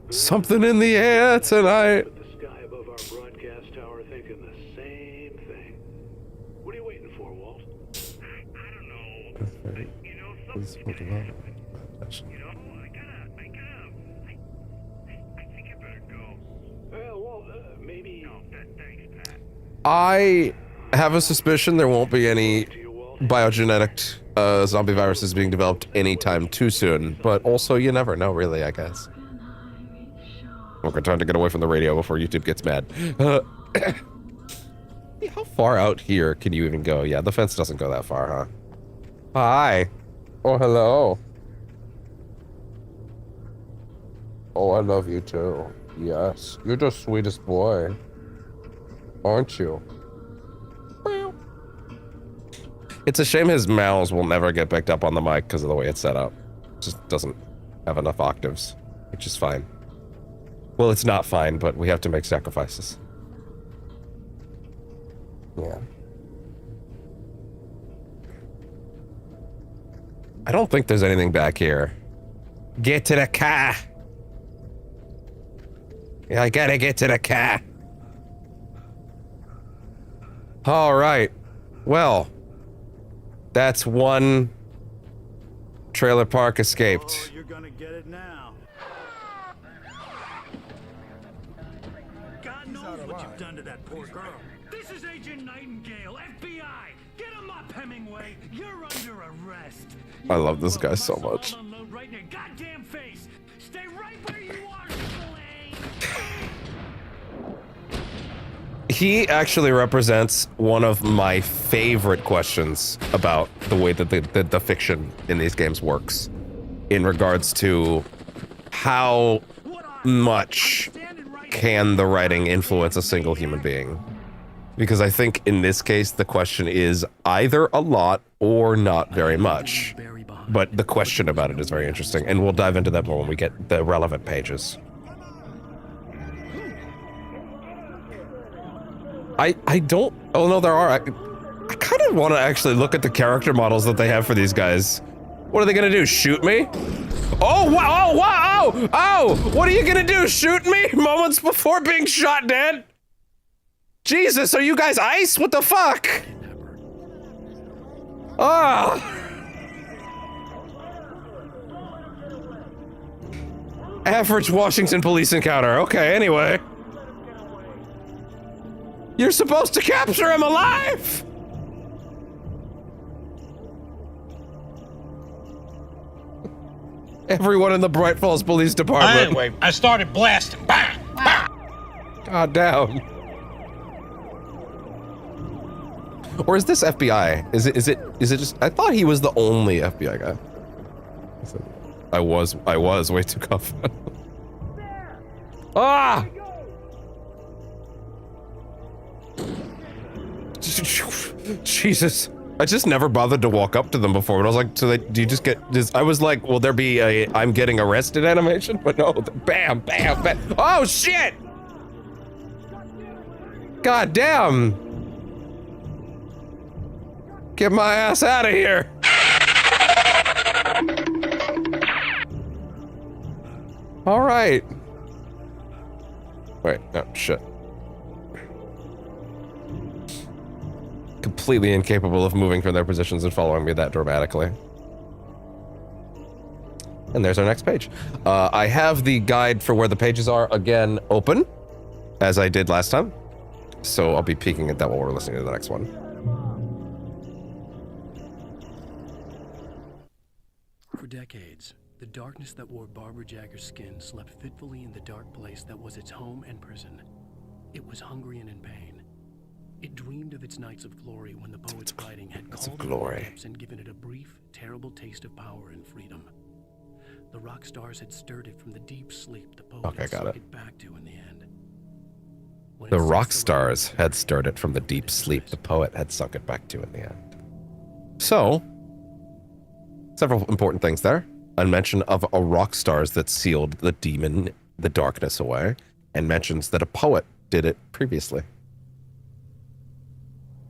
Something in the air tonight. The sky above our broadcast tower thinking the same thing. What are you waiting for, Walt? I don't know. Well, Walt, maybe. No, thanks, Pat. I have a suspicion there won't be any biogenetic zombie viruses being developed anytime too soon, but also you never know, really, I guess. Okay, time to get away from the radio before YouTube gets mad. How far out here can you even go? Yeah, the fence doesn't go that far, huh? Hi. Oh, hello. Oh, I love you too. Yes, you're the sweetest boy. Aren't you? It's a shame his mouths will never get picked up on the mic because of the way it's set up. It just doesn't have enough octaves, which is fine. Well, it's not fine, but we have to make sacrifices. Yeah. I don't think there's anything back here. Get to the car! Yeah, I gotta get to the car. Alright. Well, that's one trailer park escaped. Oh, you're gonna get it now. God knows what you've done to that poor girl. This is Agent Nightingale, FBI. Get him up, Hemingway. You're under arrest. I love this guy so much. Right in your goddamn face. Stay right where you are, He actually represents one of my favorite questions about the way that the fiction in these games works in regards to how much can the writing influence a single human being. Because I think in this case, the question is either a lot or not very much. But the question about it is very interesting, and we'll dive into that more when we get the relevant pages. I don't... Oh, no, there are... I kind of want to actually look at the character models that they have for these guys. What are they gonna do, shoot me? Oh, wow, oh, wow, oh, oh! What are you gonna do, shoot me? Moments before being shot dead? Jesus, are you guys ice? What the fuck? Ah! Average Washington police encounter. Okay, anyway. You're supposed to capture him alive! Everyone in the Bright Falls Police Department. Anyway, I started blasting. Bang! Bang! God damn. Or is this FBI? Is it just... I thought he was the only FBI guy. I was way too confident. Ah! Jesus. I just never bothered to walk up to them before, but I was like, so do you just get this? I was like, will there be a I'm getting arrested animation? But no, bam, bam, bam. Oh shit! God damn! Get my ass out of here! All right. Wait, no, shit. Completely incapable of moving from their positions and following me that dramatically. And there's our next page. I have the guide for where the pages are again open, as I did last time. So I'll be peeking at that while we're listening to the next one. For decades, the darkness that wore Barbara Jagger's skin slept fitfully in the dark place that was its home and prison. It was hungry and in pain. It dreamed of its nights of glory when the poet's writing had called it lips and given it a brief, terrible taste of power and freedom. The rock stars had stirred it from the deep sleep the poet had sunk it back to in the end. The rock stars had stirred it from the deep sleep the poet had sunk it back to in the end. So, several important things there. A mention of a rock stars that sealed the demon, the darkness away, and mentions that a poet did it previously.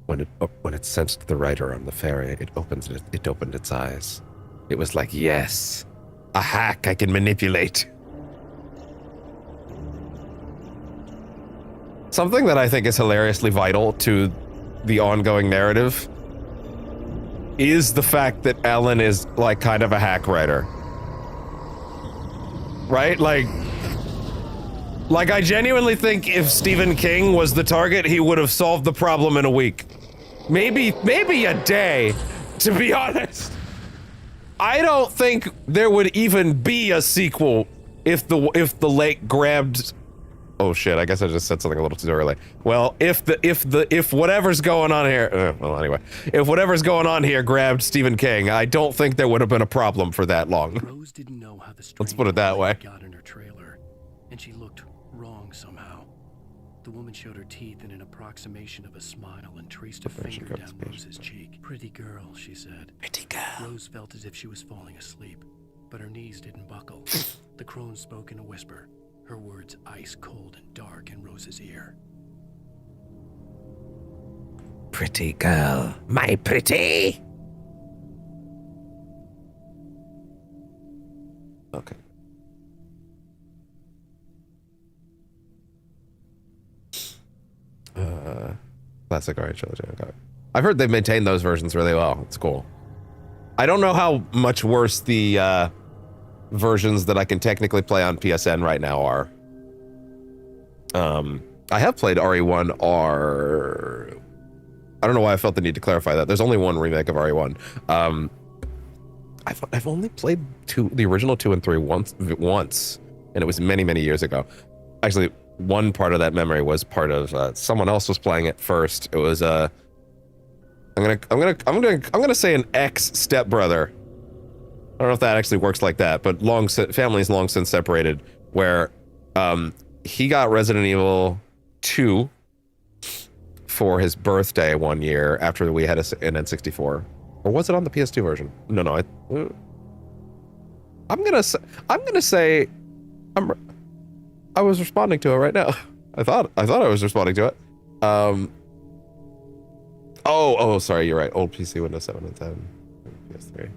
When it sensed the writer on the ferry, it opened its eyes. It was like, yes, a hack I can manipulate. Something that I think is hilariously vital to the ongoing narrative is the fact that Ellen is like kind of a hack writer. Right? Like I genuinely think if Stephen King was the target, he would have solved the problem in a week. Maybe a day, to be honest. I don't think there would even be a sequel if the lake grabbed... Oh shit, I guess I just said something a little too early. Well, if whatever's going on here... well, anyway. If whatever's going on here grabbed Stephen King, I don't think there would have been a problem for that long. Rose didn't know how the Let's put it that way. got in her trailer, and she looked wrong somehow. The woman showed her teeth in an approximation of a smile and traced a finger down Rose's cheek. Pretty girl, she said. Pretty girl. Rose felt as if she was falling asleep, but her knees didn't buckle. The crone spoke in a whisper, her words ice cold and dark in Rose's ear. Pretty girl, my pretty. Okay. Classic RCU Trilogy. Okay. I've heard they've maintained those versions really well. It's cool. I don't know how much worse the versions that I can technically play on PSN right now are. I have played RE1R. I don't know why I felt the need to clarify that. There's only one remake of RE1. I've only played the original 2 and 3 once, and it was many years ago. Actually, one part of that memory was part of someone else was playing it first. It was I'm gonna say an ex-stepbrother. I don't know if that actually works like that, but families long since separated. Where he got Resident Evil 2 for his birthday one year after we had an N64. Or was it on the PS2 version? No, I'm gonna say I was responding to it right now. I thought I was responding to it. Oh, sorry, you're right. Old PC, Windows 7 and 10, PS3.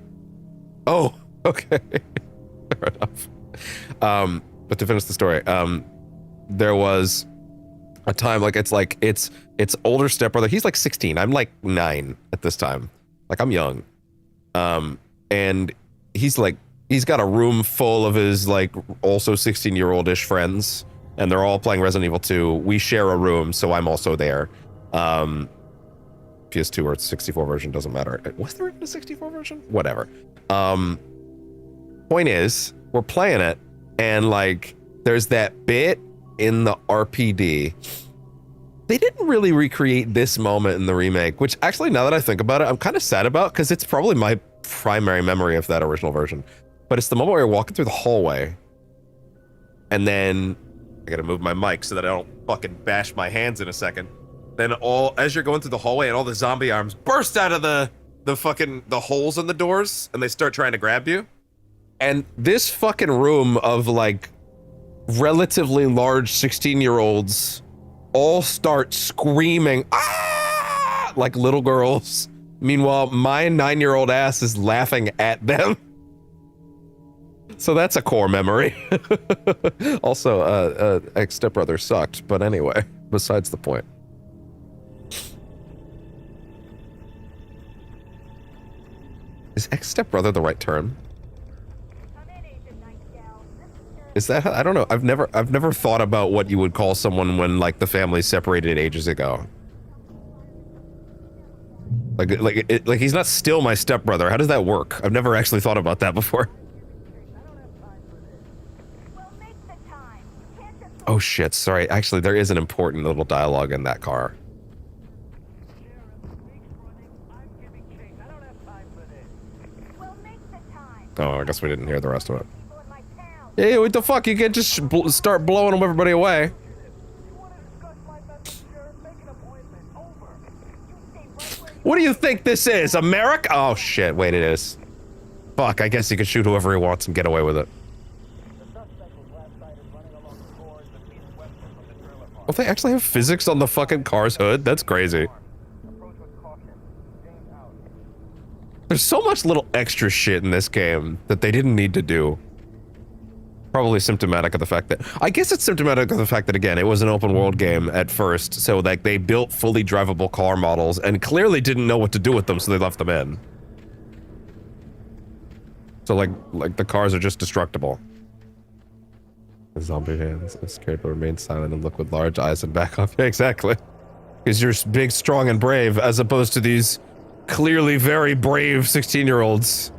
Oh, okay. Fair enough. But to finish the story, there was a time it's older stepbrother. He's like 16. I'm like 9 at this time. Like I'm young. And he's got a room full of his like also 16-year-old-ish friends, and they're all playing Resident Evil 2. We share a room, so I'm also there. PS2 or 64 version, doesn't matter. Was there even a 64 version? Whatever. Point is, we're playing it, and like there's that bit in the RPD. They didn't really recreate this moment in the remake, which actually, now that I think about it, I'm kind of sad about, because it's probably my primary memory of that original version. But it's the moment where you're walking through the hallway, and then I gotta move my mic so that I don't fucking bash my hands in a second. Then as you're going through the hallway, and all the zombie arms burst out of the holes in the doors, and they start trying to grab you. And this fucking room of like relatively large 16-year-olds all start screaming, ah, like little girls. Meanwhile, my 9-year-old ass is laughing at them. So that's a core memory. Also, ex-stepbrother sucked, but anyway, besides the point. Is ex-stepbrother the right term? Is that, I don't know. I've never thought about what you would call someone when like the family separated ages ago. Like he's not still my stepbrother. How does that work? I've never actually thought about that before. Oh shit, sorry. Actually, there is an important little dialogue in that car. Oh, I guess we didn't hear the rest of it. Hey, what the fuck? You can't just start blowing everybody away. What do you think this is, America? Oh shit, wait, it is. Fuck, I guess he can shoot whoever he wants and get away with it. Oh, they actually have physics on the fucking car's hood? That's crazy. There's so much little extra shit in this game that they didn't need to do. Probably symptomatic of the fact that... I guess it's symptomatic of the fact that, again, it was an open world game at first, so like they built fully drivable car models and clearly didn't know what to do with them, so they left them in. So like the cars are just destructible. The zombie hands are scared but remain silent and look with large eyes and back off. Yeah, exactly. Because you're big, strong, and brave, as opposed to these clearly very brave 16-year-olds.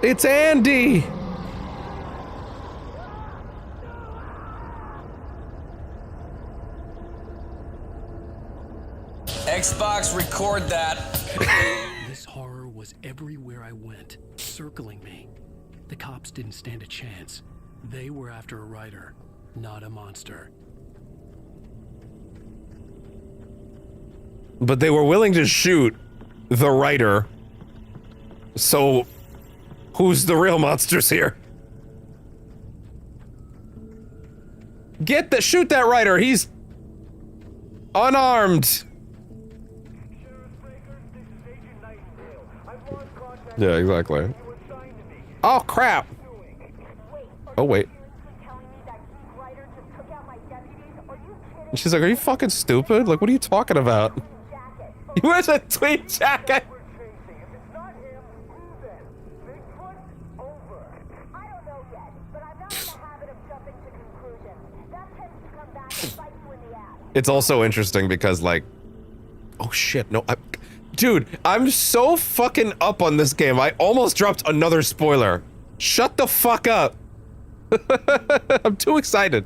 It's Andy! Xbox, record that. This horror was everywhere I went, circling me. The cops didn't stand a chance. They were after a writer, not a monster. But they were willing to shoot the writer. So, who's the real monsters here? Shoot that writer, he's unarmed. Yeah, exactly. Oh, crap. Oh, wait. And she's like, are you fucking stupid? Like, what are you talking about? He wears a tweed jacket. It's also interesting because, like, oh shit, no, dude, I'm so fucking up on this game. I almost dropped another spoiler. Shut the fuck up. I'm too excited.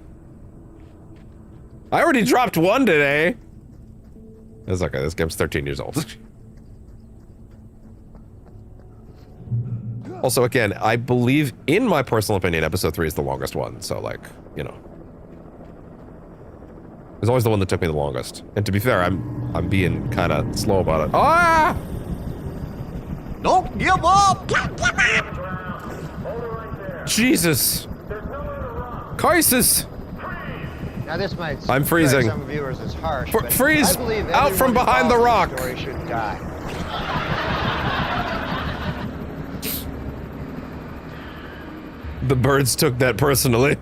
I already dropped one today. It's okay, this game's 13 years old. Also, again, I believe, in my personal opinion, episode 3 is the longest one, so, like, you know. It's always the one that took me the longest. And to be fair, I'm being kind of slow about it. Ah! Don't give up! Jesus! Crisis! Now this might I'm freezing. strike some viewers as harsh, but freeze! I believe Out from everyone behind the involved in rock! story should die. The birds took that personally.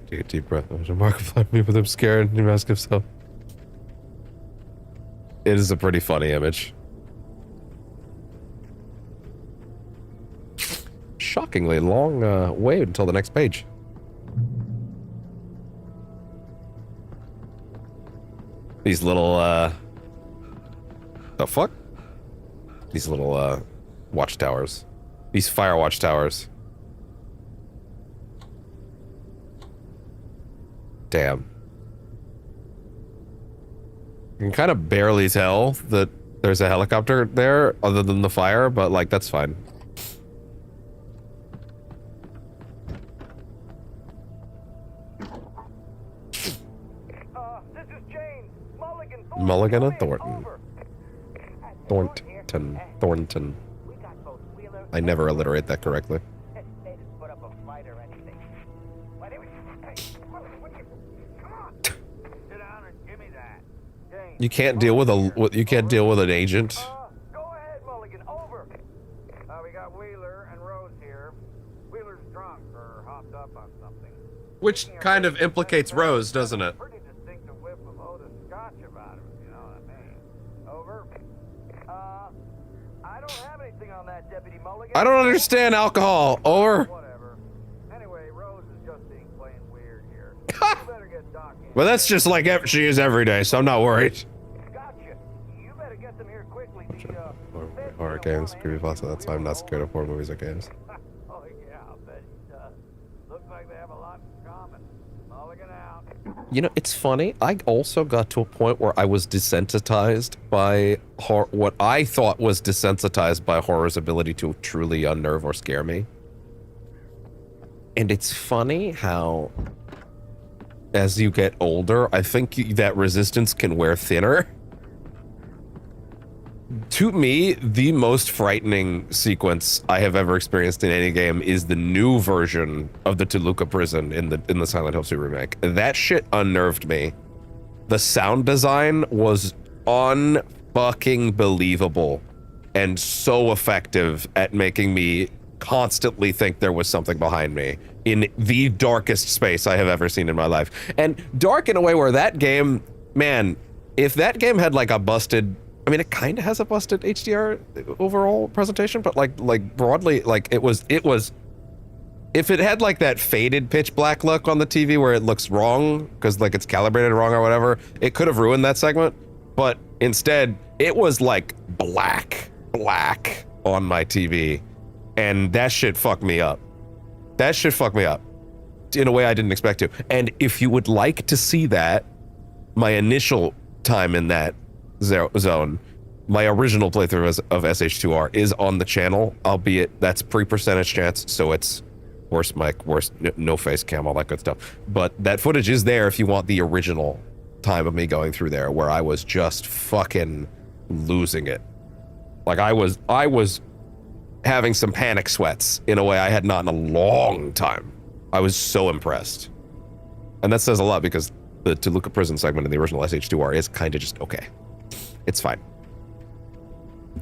Take a deep breath. Markiplier me with him scared and he masks himself. It is a pretty funny image. Shockingly long wait until the next page. These little the fuck? These little watchtowers. These fire watchtowers. Damn. You can kind of barely tell that there's a helicopter there other than the fire, but like that's fine. Mulligan and Thornton. Thornton. I never alliterate that correctly. You can't deal with an agent. Go ahead, Mulligan. Over. We got Wheeler and Rose here. Wheeler's drunk or hopped up on something. Which kind of implicates Rose, doesn't it? Pretty distinctive whiff of Otis Scotch about him, if you know what I mean. Over. I don't have anything on that, Deputy Mulligan. I don't understand alcohol. Over. Whatever. Anyway, Rose is just being plain weird here. You better get Doc in. Well, that's just like she is every day, so I'm not worried. Gotcha. You better get them here quickly. Horror games, creepypasta, that's why I'm not scared of horror movies or games. Oh yeah, I'll bet he does. Looks like they have a lot in common. Mulligan out. You know, it's funny. I also got to a point where I was desensitized by what I thought was desensitized by horror's ability to truly unnerve or scare me. And it's funny how, as you get older, I think that resistance can wear thinner. To me, the most frightening sequence I have ever experienced in any game is the new version of the Toluca prison in the Silent Hill 2 remake. That shit unnerved me. The sound design was unfucking believable and so effective at making me constantly think there was something behind me in the darkest space I have ever seen in my life. And dark in a way where that game, man, if that game had like a busted, I mean, it kind of has a busted HDR overall presentation, but like broadly, like it was, if it had like that faded pitch black look on the TV where it looks wrong, because like it's calibrated wrong or whatever, it could have ruined that segment. But instead, it was like black on my TV. And that shit fucked me up. That shit fucked me up in a way I didn't expect to. And if you would like to see that, my initial time in that zone, my original playthrough of SH2R is on the channel, albeit that's pre-percentage chance, so it's worse mic, worse no face cam, all that good stuff. But that footage is there if you want the original time of me going through there, where I was just fucking losing it. Like I was having some panic sweats in a way I had not in a long time. I was so impressed. And that says a lot because the Toluca prison segment in the original SH2R is kind of just okay. It's fine.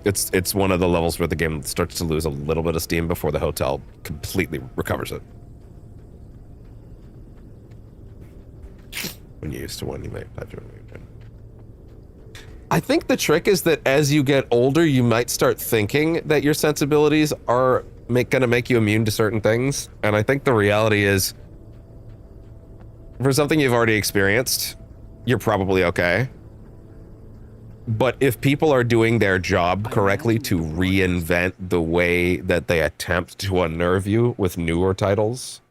It's one of the levels where the game starts to lose a little bit of steam before the hotel completely recovers it. When you used to one, you may have to. I think the trick is that as you get older, you might start thinking that your sensibilities are gonna make you immune to certain things. And I think the reality is, for something you've already experienced, you're probably okay. But if people are doing their job correctly to reinvent the way that they attempt to unnerve you with newer titles,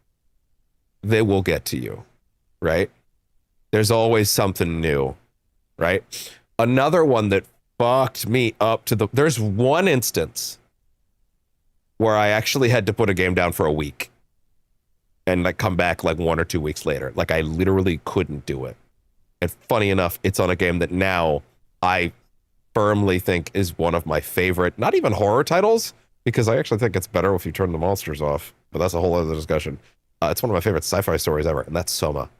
they will get to you, right? There's always something new, right? Another one that fucked me up to the... There's one instance where I actually had to put a game down for a week and like come back like 1 or 2 weeks later. Like I literally couldn't do it. And funny enough, it's on a game that now I firmly think is one of my favorite, not even horror titles, because I actually think it's better if you turn the monsters off, but that's a whole other discussion. It's one of my favorite sci-fi stories ever, and that's Soma.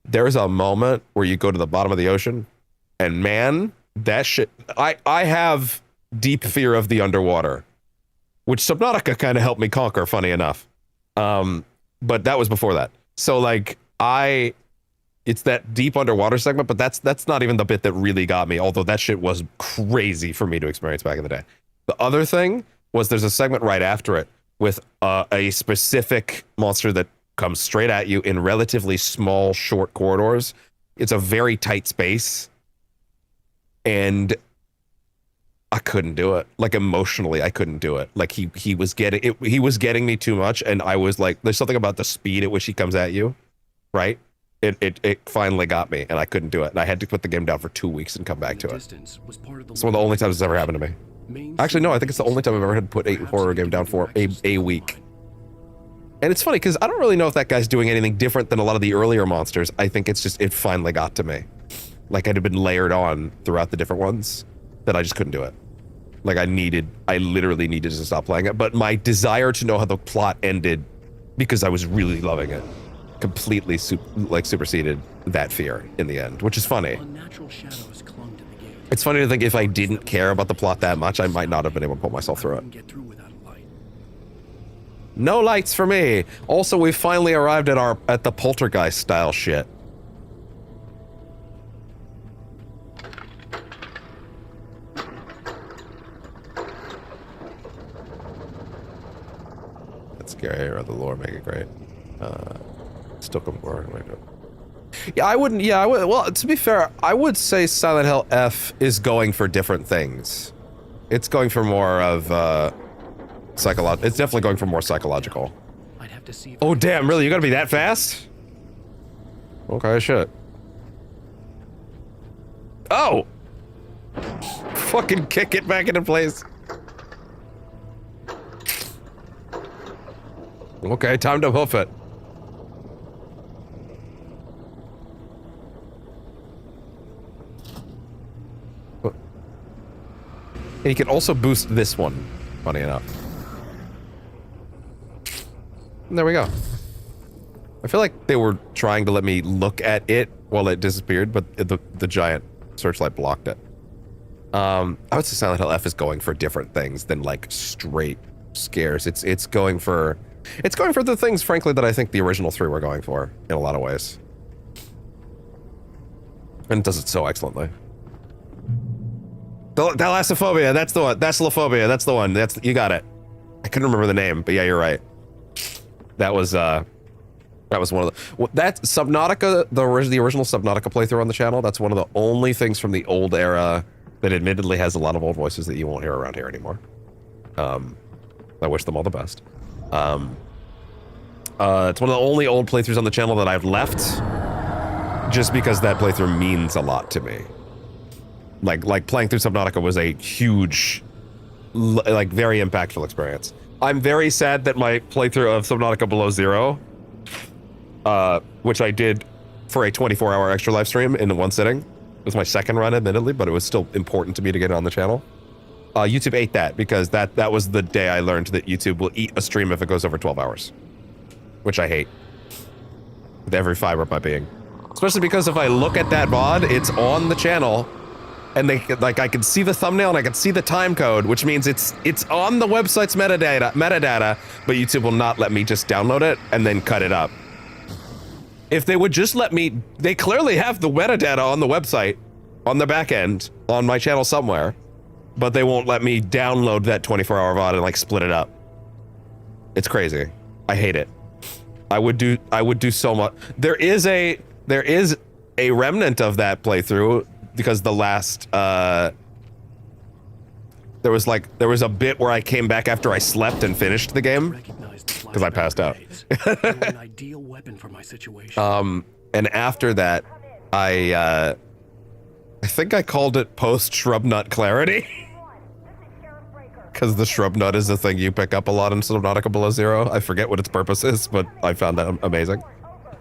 There's a moment where you go to the bottom of the ocean, and man, that shit, I have deep fear of the underwater, which Subnautica kind of helped me conquer, funny enough. But that was before that. So like, it's that deep underwater segment, but that's not even the bit that really got me, although that shit was crazy for me to experience back in the day. The other thing was there's a segment right after it with a specific monster that comes straight at you in relatively small, short corridors. It's a very tight space, and I couldn't do it. Like emotionally, I couldn't do it. Like he was getting me too much, and I was like, there's something about the speed at which he comes at you, right? It finally got me, and I couldn't do it. And I had to put the game down for 2 weeks and come back to it. It's one of the only times it's ever happened to me. Actually, no, I think it's the only time I've ever had to put a horror game down for a week. And it's funny, because I don't really know if that guy's doing anything different than a lot of the earlier monsters. I think it's just, it finally got to me. Like, it had been layered on throughout the different ones, that I just couldn't do it. Like, I literally needed to stop playing it. But my desire to know how the plot ended, because I was really loving it, completely superseded that fear in the end, which is funny. It's funny to think if I didn't care about the plot that much, I might not have been able to pull myself through it. No lights for me. Also, we finally arrived at the poltergeist style shit. That's scary, or the lore make it great. Still come forward. Yeah, I wouldn't. Yeah, I would. Well, to be fair, I would say Silent Hill F is going for different things. It's going for more of psychological. It's definitely going for more psychological. I'd have to see. Oh damn! Really? You gotta be that fast? Okay, shit. Oh! Fucking kick it back into place. Okay, time to hoof it. And you can also boost this one, funny enough. And there we go. I feel like they were trying to let me look at it while it disappeared, but the giant searchlight blocked it. I would say Silent Hill F is going for different things than like straight scares. It's going for the things, frankly, that I think the original 3 were going for in a lot of ways. And it does it so excellently. Thalassophobia, that's the one. Thalassophobia, that's the one. You got it. I couldn't remember the name, but yeah, you're right. That was one of the... Well, that Subnautica, the original Subnautica playthrough on the channel, that's one of the only things from the old era that admittedly has a lot of old voices that you won't hear around here anymore. I wish them all the best. It's one of the only old playthroughs on the channel that I've left just because that playthrough means a lot to me. Like playing through Subnautica was a huge, like very impactful experience. I'm very sad that my playthrough of Subnautica Below Zero, which I did for a 24-hour extra live stream in one sitting. It was my second run, admittedly, but it was still important to me to get it on the channel. YouTube ate that because that was the day I learned that YouTube will eat a stream if it goes over 12 hours. Which I hate. With every fiber of my being. Especially because if I look at that VOD, it's on the channel, and I can see the thumbnail and I can see the time code, which means it's on the website's metadata, but YouTube will not let me just download it and then cut it up. If they would just let me, they clearly have the metadata on the website. on the back end on my channel somewhere, but they won't let me download that 24-hour VOD and like split it up. It's crazy. I hate it. I would do so much. There is a remnant of that playthrough because the last there was a bit where I came back after I slept and finished the game because I passed out. An ideal weapon for my situation. And after that, I think I called it post shrub nut clarity. Because the shrub nut is the thing you pick up a lot in Subnautica Below Zero. I forget what its purpose is, but I found that amazing.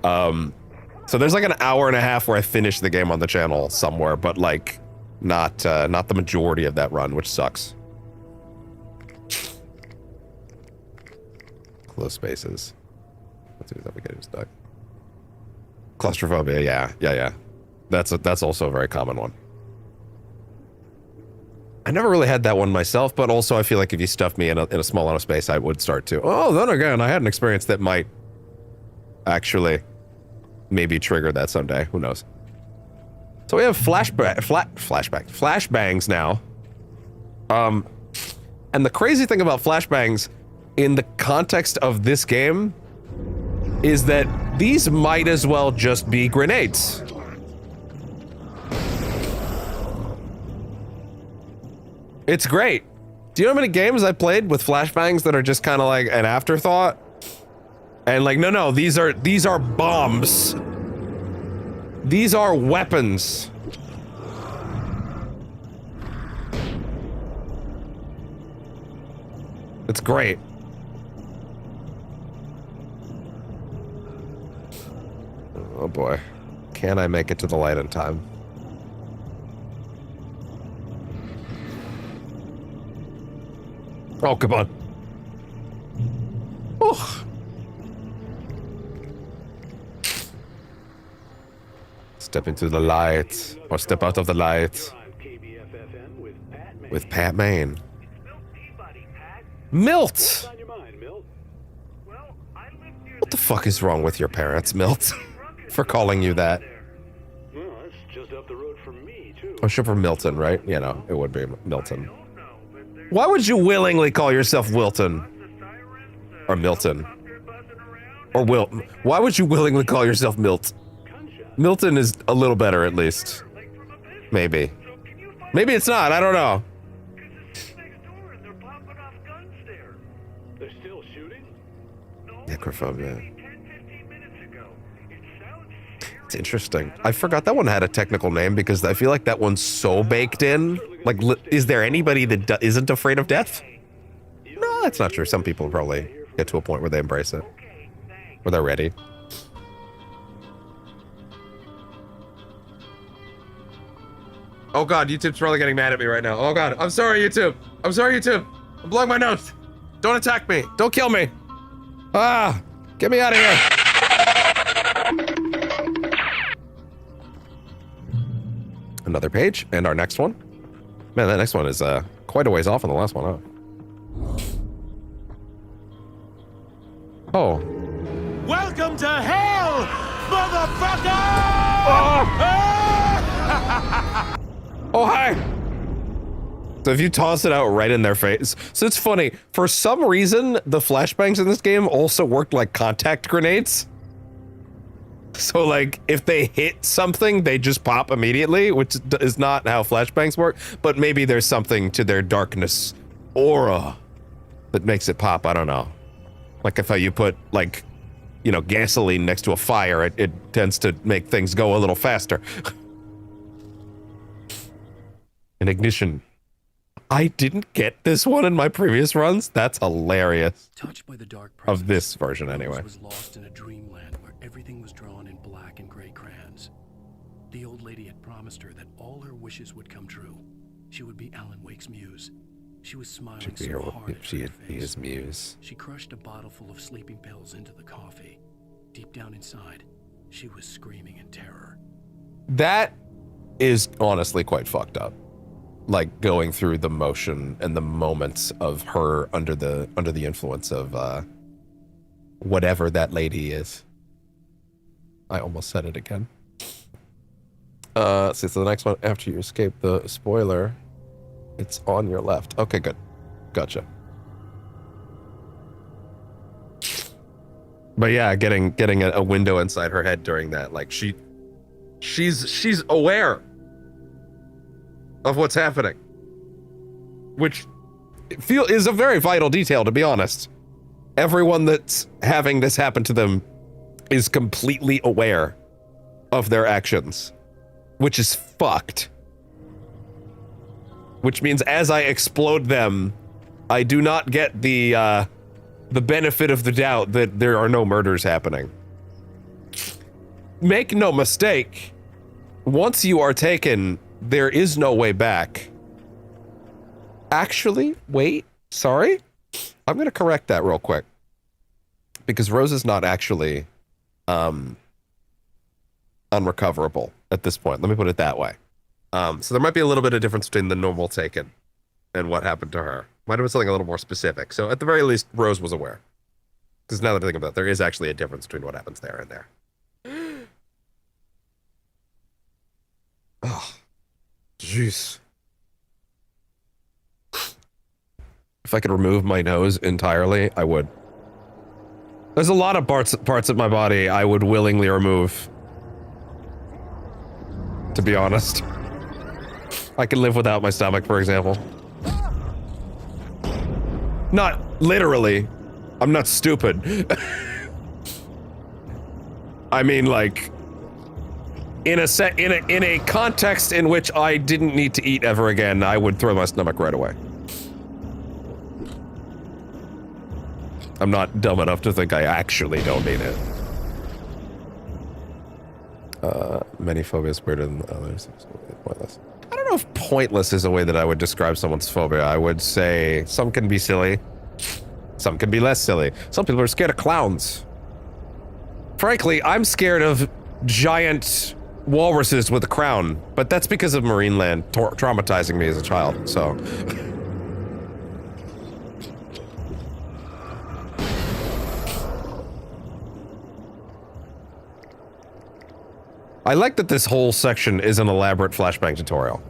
So there's like an hour and a half where I finished the game on the channel somewhere, but like not the majority of that run, which sucks. Close spaces. Let's see if we get stuck. Claustrophobia, yeah. That's also a very common one. I never really had that one myself, but also I feel like if you stuffed me in a small amount of space, I would start to. Oh, then again, I had an experience that might actually maybe trigger that someday. Who knows? So we have flashbangs now. And the crazy thing about flashbangs in the context of this game is that these might as well just be grenades. It's great. Do you know how many games I played with flashbangs that are just kind of like an afterthought? And like, no, these are bombs. These are weapons. It's great. Oh boy. Can I make it to the light in time? Oh, come on. Oh. Step into the light, or step out of the light. With Pat Maine. Milt! What the fuck is wrong with your parents, Milt? For calling you that? Oh, sure, for Milton, right? You know, it would be Milton. Why would you willingly call yourself Wilton? Or Milton? Or why would you willingly call yourself Milt? Milton is a little better, at least. Maybe. Maybe it's not, I don't know. Necrophobia. It's interesting. I forgot that one had a technical name because I feel like that one's so baked in. Like, is there anybody that isn't afraid of death? No, that's not true. Some people probably get to a point where they embrace it. Where they're ready. Oh god, YouTube's probably getting mad at me right now. Oh god, I'm sorry, YouTube. I'm sorry, YouTube. I'm blowing my nose. Don't attack me. Don't kill me. Ah, get me out of here. Another page, and our next one. Man, that next one is quite a ways off on the last one, huh? Oh. Welcome to hell, motherfucker! Oh, hi! So if you toss it out right in their face. So it's funny, for some reason, the flashbangs in this game also worked like contact grenades. So like, if they hit something, they just pop immediately, which is not how flashbangs work, but maybe there's something to their darkness aura that makes it pop, I don't know. Like if you put like, you know, gasoline next to a fire, it tends to make things go a little faster. An ignition. I didn't get this one in my previous runs. That's hilarious. Touched by the dark of this version, anyway. Was lost in a dreamland where everything was drawn in black and gray crayons. The old lady had promised her that all her wishes would come true. She would be Alan Wake's muse. She was smiling so hard at her face. His muse. She crushed a bottle full of sleeping pills into the coffee. Deep down inside, she was screaming in terror. That is honestly quite fucked up. Like going through the motion and the moments of her under the influence of whatever that lady is. I almost said it again. See, so the next one, after you escape the spoiler, it's on your left. Okay, good. Gotcha. But yeah, getting a window inside her head during that, like she's aware of what's happening, which is a very vital detail, to be honest. Everyone that's having this happen to them is completely aware of their actions, which is fucked. Which means as I explode them, I do not get the benefit of the doubt that there are no murders happening. Make no mistake, once you are taken, there is no way back. Actually, wait, sorry? I'm gonna correct that real quick. Because Rose is not actually unrecoverable at this point. Let me put it that way. So there might be a little bit of difference between the normal taken and what happened to her. Might have been something a little more specific. So at the very least, Rose was aware. Because now that I think about it, there is actually a difference between what happens there and there. Oh, jeez. If I could remove my nose entirely, I would. There's a lot of parts of my body I would willingly remove. To be honest. I can live without my stomach, for example. Not literally. I'm not stupid. I mean, like, in a context in which I didn't need to eat ever again, I would throw my stomach right away. I'm not dumb enough to think I actually don't need it. Many phobias weirder than others. Pointless. I don't know if pointless is a way that I would describe someone's phobia. I would say some can be silly. Some can be less silly. Some people are scared of clowns. Frankly, I'm scared of giant walruses with a crown, but that's because of Marineland traumatizing me as a child, so. I like that this whole section is an elaborate flashbang tutorial.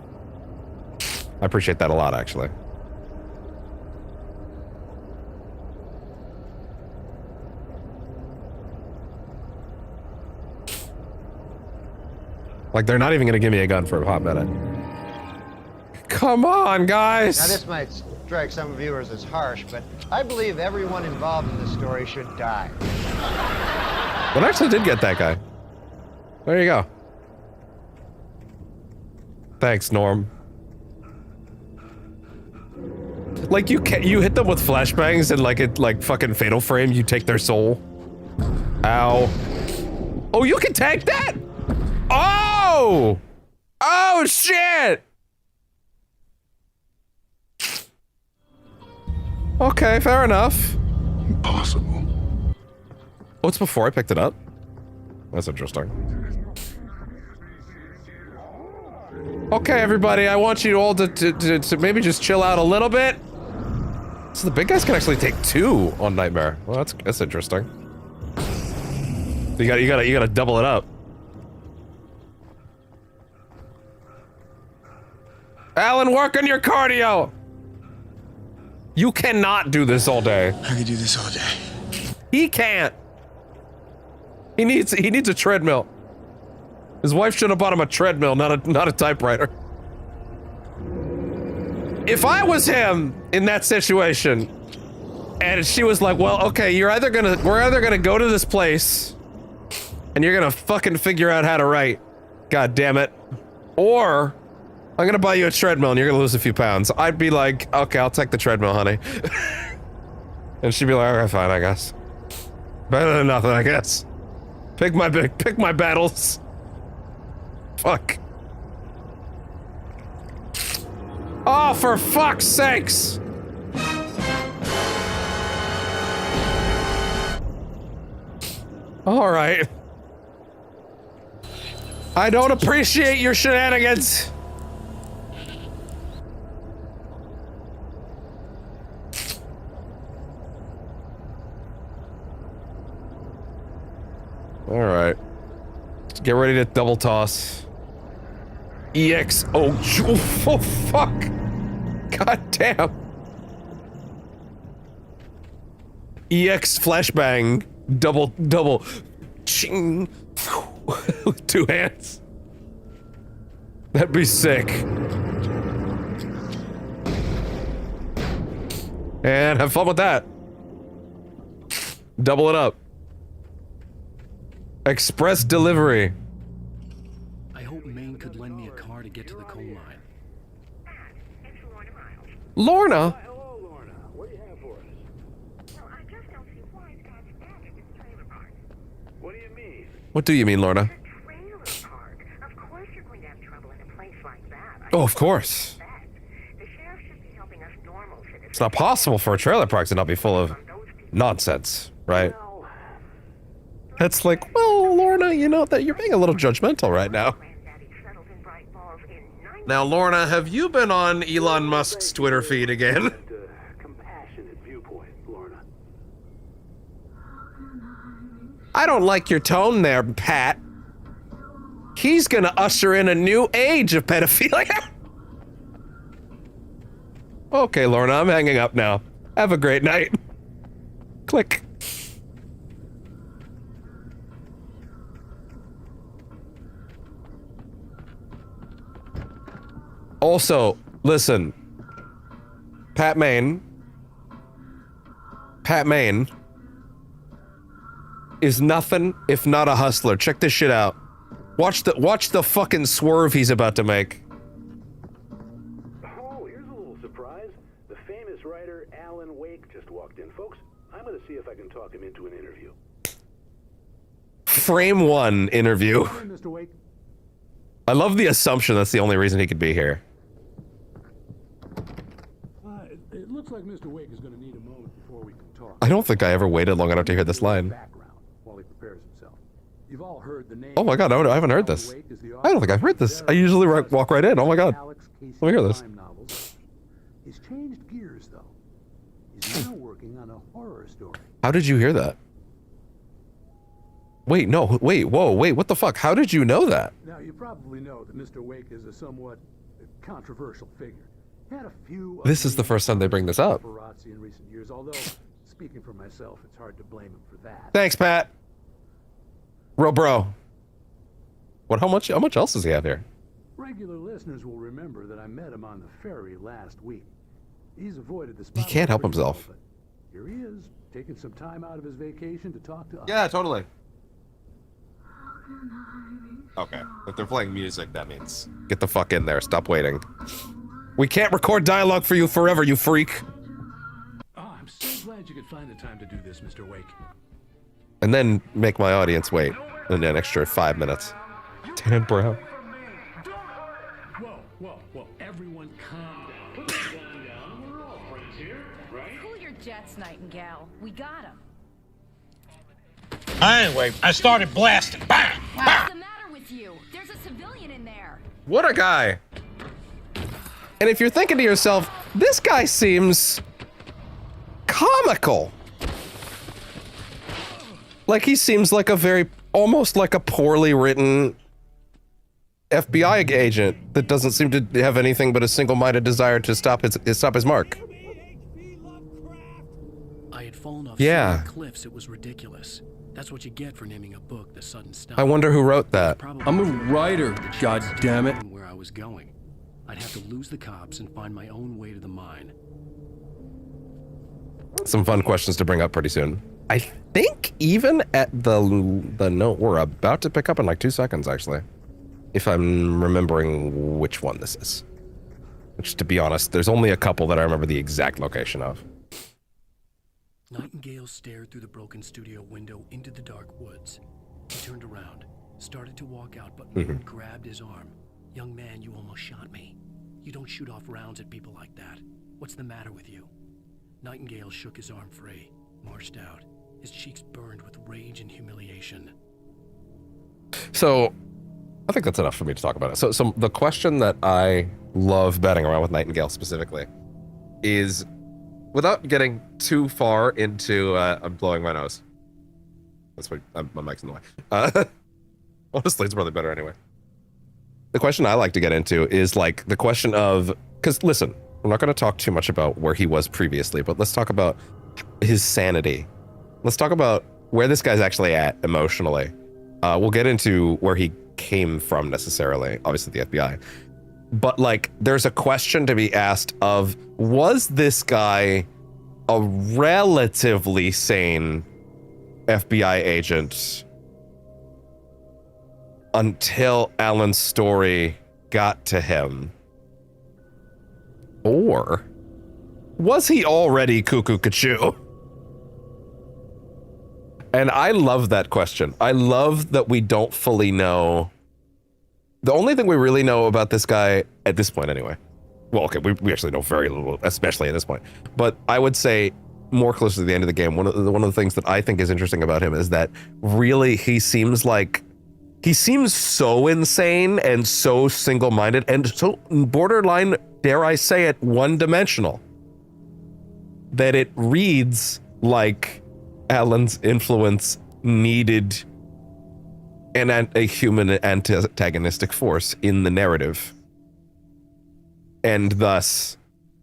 I appreciate that a lot, actually. Like, they're not even gonna give me a gun for a hot minute. Come on, guys! Now, this might strike some viewers as harsh, but I believe everyone involved in this story should die. But I actually did get that guy. There you go. Thanks, Norm. Like, you hit them with flashbangs and like fucking Fatal Frame, you take their soul. Ow. Oh, you can take that? Oh! Oh, shit! Okay, fair enough. Impossible. Oh, it's before I picked it up? That's interesting. Okay, everybody, I want you all to maybe just chill out a little bit. So the big guys can actually take 2 on Nightmare. Well, that's interesting. You gotta double it up. Alan, work on your cardio! You cannot do this all day. I could do this all day. He can't. He needs a treadmill. His wife should have bought him a treadmill, not a typewriter. If I was him in that situation, and she was like, well, okay, we're either gonna go to this place, and you're gonna fucking figure out how to write, god damn it, or I'm gonna buy you a treadmill and you're gonna lose a few pounds. I'd be like, okay, I'll take the treadmill, honey. And she'd be like, okay, fine, I guess. Better than nothing, I guess. Pick my battles. Fuck. Oh, for fuck's sakes! All right. I don't appreciate your shenanigans. All right. Get ready to double toss. EX. Oh, fuck. God damn. EX flashbang. Double. Ching. With 2 hands. That'd be sick. And have fun with that. Double it up. Express delivery. I hope Maine could lend me a car to get to the coal mine. Lorna? Hello, Lorna. What do you have for us? Well, I just don't see why it's got back at this trailer park. What do you mean? What do you mean, Lorna? Trailer park? Of course you're going to have trouble in a place like that. Oh, of course. The sheriff should be helping us normal citizens. It's not possible for a trailer park to not be full of nonsense, right? It's like, well, Lorna, you know that you're being a little judgmental right now. Now, Lorna, have you been on Elon Musk's Twitter feed again? Compassionate viewpoint, Lorna. I don't like your tone there, Pat. He's gonna usher in a new age of pedophilia. Okay, Lorna, I'm hanging up now. Have a great night. Click. Also, listen. Pat Maine is nothing if not a hustler. Check this shit out. Watch the fucking swerve he's about to make. Oh, here's a little surprise. The famous writer Alan Wake just walked in. Folks, I'm going to see if I can talk him into an interview. Frame 1 interview. Hey, Mr. Wake. I love the assumption that's the only reason he could be here. It looks like Mr. Wake is going to need a moment before we can talk. I don't think I ever waited long enough to hear this line. While he prepares himself. You've all heard the name. Oh my god, no, I haven't heard this. I don't think I've heard this. I usually walk right in. Oh my god. Let me hear this. He's changed gears, though. He's now working on a horror story. How did you hear that? Wait, no, wait, whoa, wait, what the fuck? How did you know that? Now, you probably know that Mr. Wake is a somewhat controversial figure. Had a few This is the first time they bring this up. paparazzi in recent years, although, speaking for myself, it's hard to blame him for that. Thanks, Pat. Bro. How much else does he have here? Regular listeners will remember that I met him on the ferry last week. He's avoided the spotlight. He can't help pretty well, himself. but here he is, taking some time out of his vacation to talk to us. Yeah, totally. Okay, if they're playing music, that means get the fuck in there. Stop waiting. We can't record dialogue for you forever, you freak. Oh, I'm so glad you could find the time to do this, Mr. Wake. And then make my audience wait an extra 5 minutes. Dan Brown. Whoa, everyone calm down. Put that gun down. We're all friends here, right? Cool your jets, Nightingale. We got him. Anyway, I started blasting. Bang! What's the matter with you? There's a civilian in there. What a guy. And if you're thinking to yourself, this guy seems comical. Like he seems like almost like a poorly written FBI agent that doesn't seem to have anything but a single-minded desire to stop his mark. I had fallen off Yeah. so many cliffs it was ridiculous. That's what you get for naming a book The Sudden Stop. I wonder who wrote that. I'm a writer, goddammit. Where I was going. I'd have to lose the cops and find my own way to the mine. Some fun questions to bring up pretty soon. I think even at the note we're about to pick up in like 2 seconds, actually. If I'm remembering which one this is. Which, to be honest, there's only a couple that I remember the exact location of. Nightingale stared through the broken studio window into the dark woods. He turned around, started to walk out, but Maine grabbed his arm. Young man, you almost shot me. You don't shoot off rounds at people like that. What's the matter with you? Nightingale shook his arm free, marched out. His cheeks burned with rage and humiliation. So, I think that's enough for me to talk about it. So the question that I love batting around with Nightingale specifically is, without getting too far into, I'm blowing my nose. That's why my mic's in the way. Honestly, it's probably better anyway. the question I like to get into is like the question of, because listen, we're not going to talk too much about where he was previously, but let's talk about his sanity. Let's talk about where this guy's actually at emotionally. We'll get into where he came from necessarily, obviously the FBI. But like, there's a question to be asked of, was this guy a relatively sane FBI agent until Alan's story got to him? Or was he already cuckoo cuckoo? And I love that question. I love that we don't fully know. The only thing we really know about this guy at this point anyway. Well, okay, we actually know very little, especially at this point. But I would say more close to the end of the game, one of the things that I think is interesting about him is that really he seems so insane and so single-minded and so borderline, dare I say it, one-dimensional, that it reads like Alan's influence needed a human antagonistic force in the narrative, and thus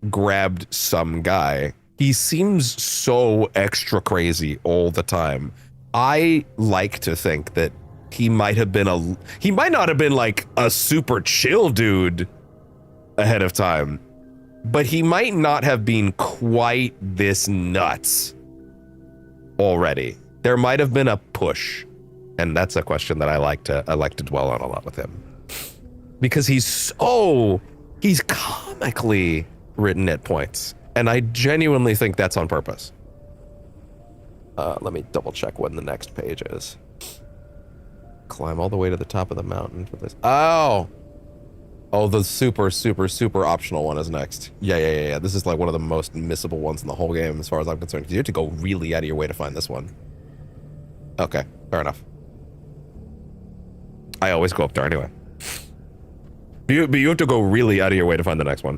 grabbed some guy. He seems so extra crazy all the time. I like to think that he might not have been like a super chill dude ahead of time, but he might not have been quite this nuts already. There might have been a push, and that's a question that I like to dwell on a lot with him, because he's comically written at points, and I genuinely think that's on purpose. Let me double check when the next page is. Climb all the way to the top of the mountain for this. Oh, the super optional one is next. Yeah. This is like one of the most missable ones in the whole game as far as I'm concerned, because you have to go really out of your way to find this one. Okay, fair enough. I always go up there anyway. But you have to go really out of your way to find the next one.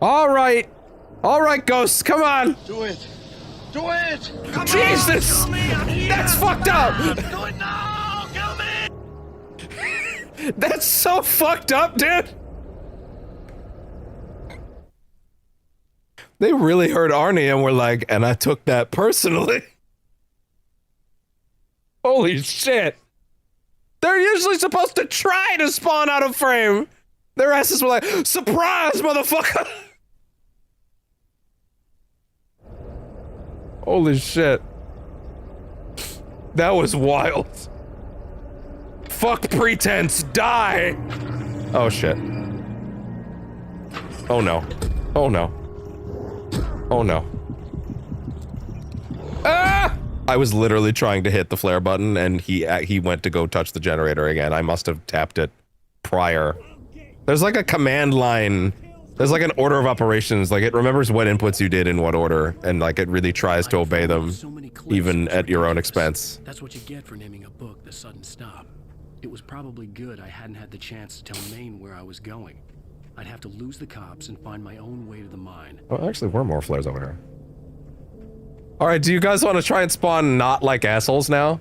All right, ghosts, come on. Do it. Do it. Come Jesus, on, kill me. That's fucked up. Do it now. Kill me. That's so fucked up, dude. They really heard Arnie and were like, and I took that personally. Holy shit. They're usually supposed to try to spawn out of frame. Their asses were like, surprise, motherfucker. Holy shit. That was wild. Fuck pretense, die. Oh shit. Oh no. Oh no. Oh no. Ah! I was literally trying to hit the flare button and he went to go touch the generator again. I must have tapped it prior. There's like a command line. There's like an order of operations. Like it remembers what inputs you did in what order, and like it really tries to obey them, even at your own expense. That's what you get for naming a book The Sudden Stop. It was probably good I hadn't had the chance to tell Maine where I was going. I'd have to lose the cops and find my own way to the mine. Oh, actually, we're more flares over here. All right, do you guys want to try and spawn not like assholes now?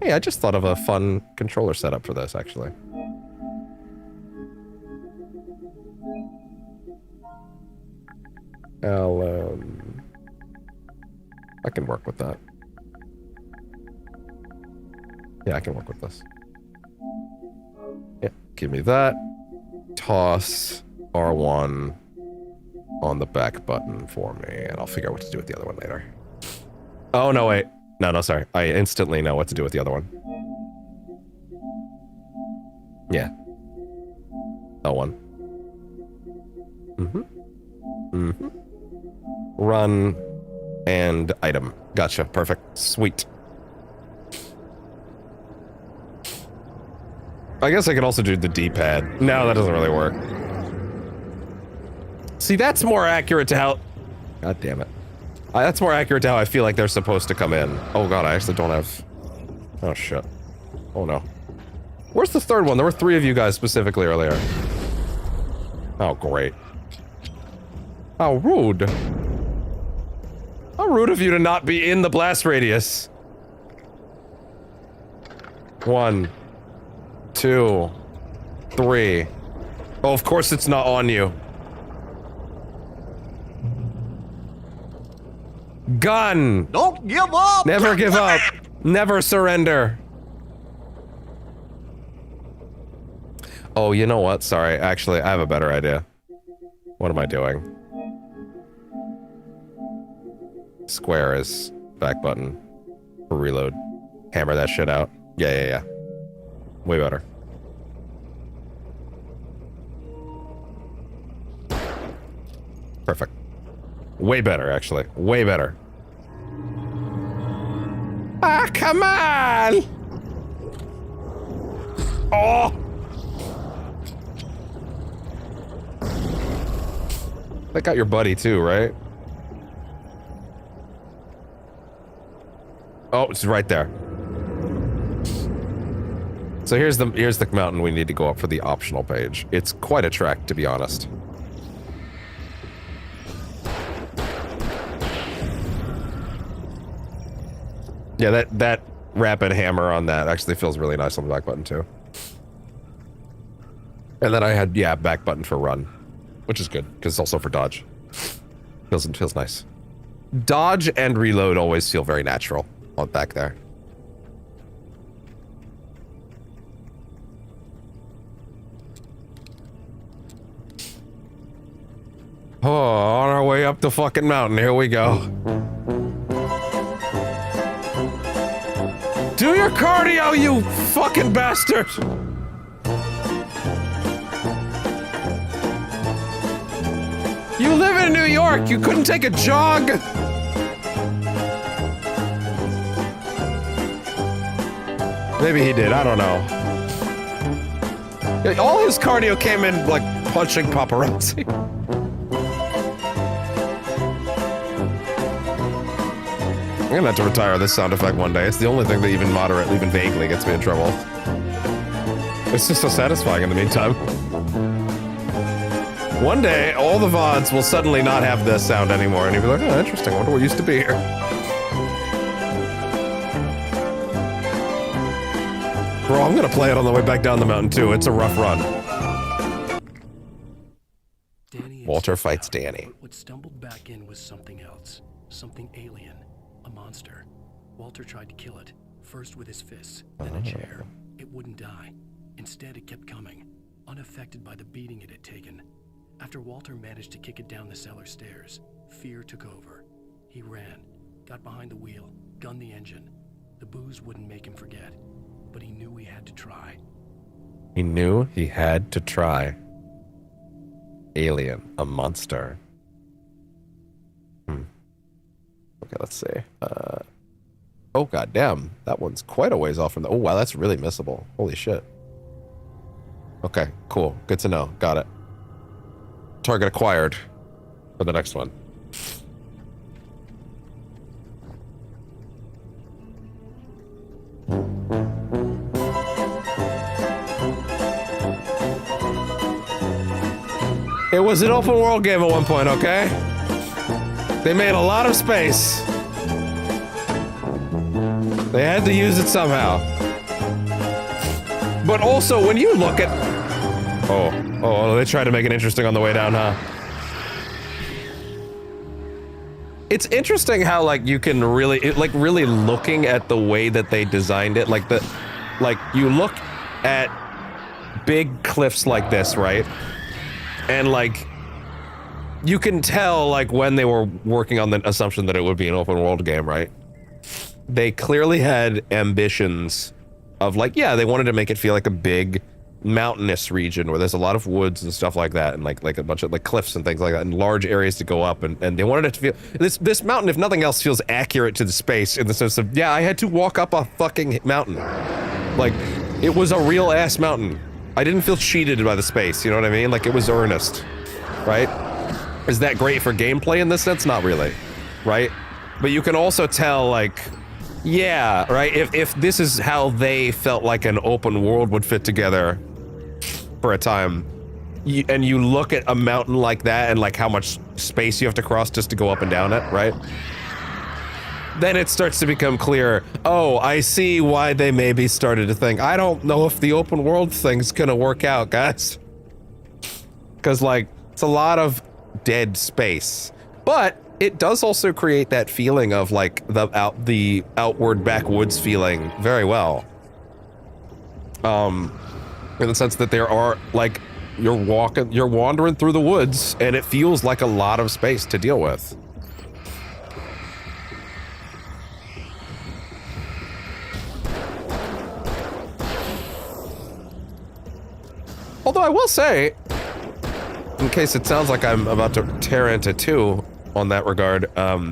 Hey, I just thought of a fun controller setup for this, actually. I can work with that. Yeah, I can work with this. Yeah, give me that. Toss R1 on the back button for me, and I'll figure out what to do with the other one later. Oh, no, wait. No, sorry. I instantly know what to do with the other one. Yeah. L1. Run and item. Gotcha. Perfect. Sweet. I guess I could also do the D-pad. No, that doesn't really work. See, that's more accurate to how... God damn it. That's more accurate to how I feel like they're supposed to come in. Oh god, I actually don't have... Oh shit. Oh no. Where's the third one? There were 3 of you guys specifically earlier. Oh, great. How rude. How rude of you to not be in the blast radius. 1, 2, 3. Oh, of course it's not on you. Gun! Don't give up! Never give up. Never surrender. Oh, you know what? Sorry. Actually, I have a better idea. What am I doing? Square is back button for reload. Hammer that shit out. Yeah. Way better. Perfect. Way better, actually. Way better. Ah, come on! Oh! That got your buddy too, right? Oh, it's right there. So here's the mountain we need to go up for the optional page. It's quite a trek, to be honest. Yeah, that rapid hammer on that actually feels really nice on the back button too. And then I had, yeah, back button for run, which is good because it's also for dodge. Feels nice. Dodge and reload always feel very natural on back there. Oh, on our way up the fucking mountain. Here we go. Do your cardio, you fucking bastard! You live in New York, you couldn't take a jog? Maybe he did, I don't know. All his cardio came in, like, punching paparazzi. I'm gonna have to retire this sound effect one day. It's the only thing that even moderately, even vaguely gets me in trouble. It's just so satisfying in the meantime. One day, all the VODs will suddenly not have this sound anymore, and you'll be like, oh, interesting, I wonder what used to be here. Bro, I'm gonna play it on the way back down the mountain too. It's a rough run. Walter fights Danny. What stumbled back in was something else. Something alien. A monster. Walter tried to kill it, first with his fists, then a chair. It wouldn't die. Instead, it kept coming, unaffected by the beating it had taken. After Walter managed to kick it down the cellar stairs, fear took over. He ran, got behind the wheel, gunned the engine. The booze wouldn't make him forget, but he knew he had to try. He knew he had to try. Alien, a monster. Okay, let's see. Oh, goddamn. That one's quite a ways off from the... Oh, wow, that's really missable. Holy shit. Okay, cool. Good to know. Got it. Target acquired for the next one. It was an open world game at one point, okay? They made a lot of space. They had to use it somehow. But also, when you look at... Oh, they tried to make it interesting on the way down, huh? It's interesting how, like, you can really... really looking at the way that they designed it, like, you look at big cliffs like this, right? And, like... You can tell, like, when they were working on the assumption that it would be an open world game, right? They clearly had ambitions of, like, yeah, they wanted to make it feel like a big mountainous region where there's a lot of woods and stuff like that, and like a bunch of, like, cliffs and things like that, and large areas to go up, and they wanted it to feel... This mountain, if nothing else, feels accurate to the space in the sense of, yeah, I had to walk up a fucking mountain. Like, it was a real-ass mountain. I didn't feel cheated by the space, you know what I mean? Like, it was earnest, right? Is that great for gameplay in this sense? Not really, right? But you can also tell, like, yeah, right? If this is how they felt like an open world would fit together for a time, and you look at a mountain like that and, like, how much space you have to cross just to go up and down it, right? then it starts to become clear, oh, I see why they maybe started to think, I don't know if the open world thing's gonna work out, guys. Because, like, it's a lot of dead space. But it does also create that feeling of, like, the outward backwoods feeling very well. In the sense that there are, like, you're wandering through the woods, and it feels like a lot of space to deal with. Although I will say, in case it sounds like I'm about to tear into 2 on that regard,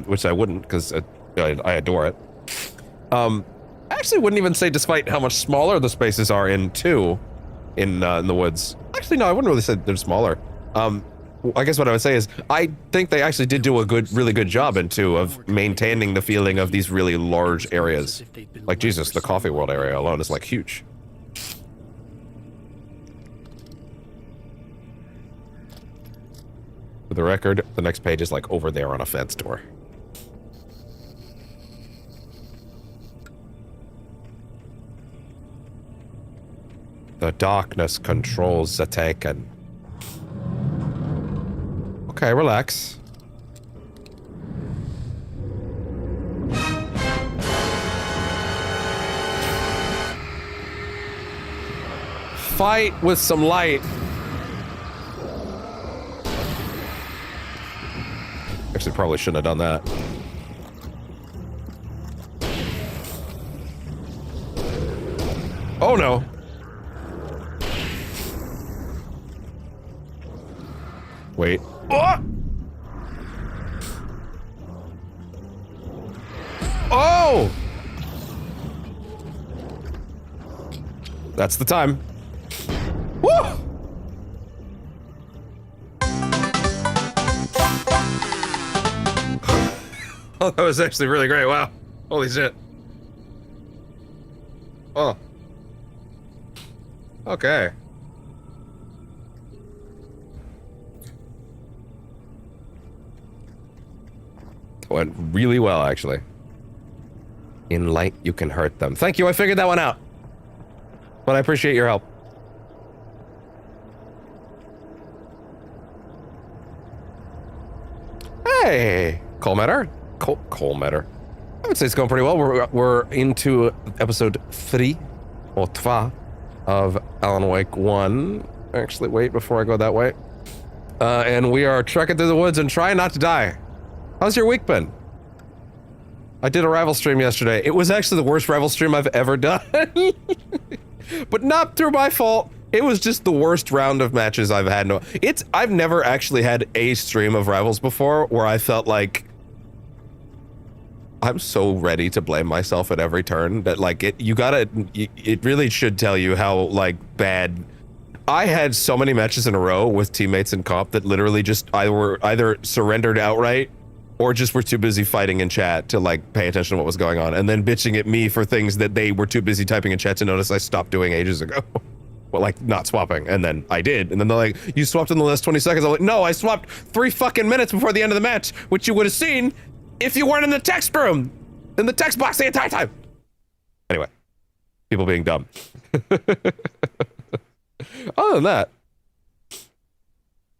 which I wouldn't, because I adore it. I actually wouldn't even say, despite how much smaller the spaces are in 2, in the woods. Actually, no, I wouldn't really say they're smaller. I guess what I would say is, I think they actually did do a really good job in 2 of maintaining the feeling of these really large areas. Like, Jesus, the Coffee World area alone is, like, huge. For the record, the next page is, like, over there on a fence door. The darkness controls the Taken. Okay, relax. Fight with some light. Actually, probably shouldn't have done that. Oh no. Wait. Oh! Oh! That's the time. Woo! Oh, that was actually really great. Wow. Holy shit. Oh. Okay. Went really well, actually. In light, you can hurt them. Thank you, I figured that one out. But I appreciate your help. Hey, Colmeter. Colmeter. I would say it's going pretty well. We're into episode 3, or 3, of Alan Wake 1. Actually, wait, before I go that way. And we are trekking through the woods and trying not to die. How's your week been? I did a rival stream yesterday. It was actually the worst rival stream I've ever done. But not through my fault. It was just the worst round of matches I've had. I've never actually had a stream of rivals before where I felt like I'm so ready to blame myself at every turn that, like, it really should tell you how, like, bad. I had so many matches in a row with teammates in comp that literally just either surrendered outright or just were too busy fighting in chat to, like, pay attention to what was going on, and then bitching at me for things that they were too busy typing in chat to notice I stopped doing ages ago. Well, like, not swapping, and then I did, and then they're like, you swapped in the last 20 seconds. I'm like, no, I swapped 3 fucking minutes before the end of the match, which you would have seen if you weren't in the text room, in the text box the entire time. Anyway, people being dumb. Other than that,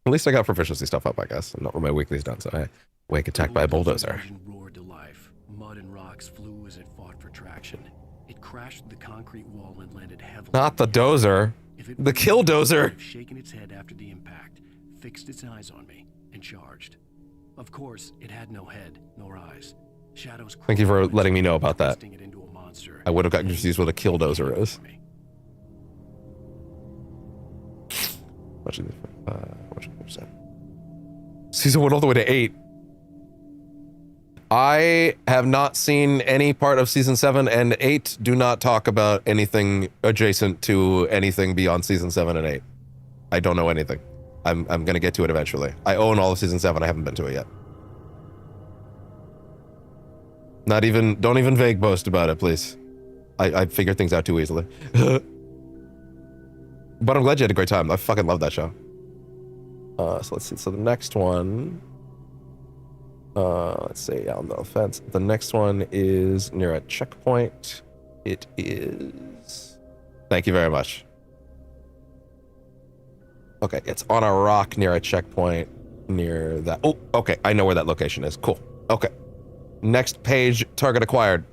at least I got proficiency stuff up, I guess. And not my weekly's done, so I wake attacked by a bulldozer. Roared to life. Mud and rocks flew as it fought for traction. It crashed through the concrete wall and landed heavily. Not the dozer. The kill dozer. Shaken its head after the impact, fixed its eyes on me, and charged. Of course, it had no head, nor eyes. Shadows. Thank you for letting me know about that. I would have gotten confused what a kill dozer is. What is it? Season 1 all the way to 8. I have not seen any part of Season 7, and 8 do not talk about anything adjacent to anything beyond Season 7 and 8. I don't know anything. I'm gonna get to it eventually. I own all of Season 7, I haven't been to it yet. Don't even vague boast about it, please. I figure things out too easily. But I'm glad you had a great time. I fucking love that show. So let's see. So the next one. Let's see, on the fence. The next one is near a checkpoint. It is... Thank you very much. Okay, it's on a rock near a checkpoint near that. Oh, okay, I know where that location is. Cool. Okay. Next page, target acquired.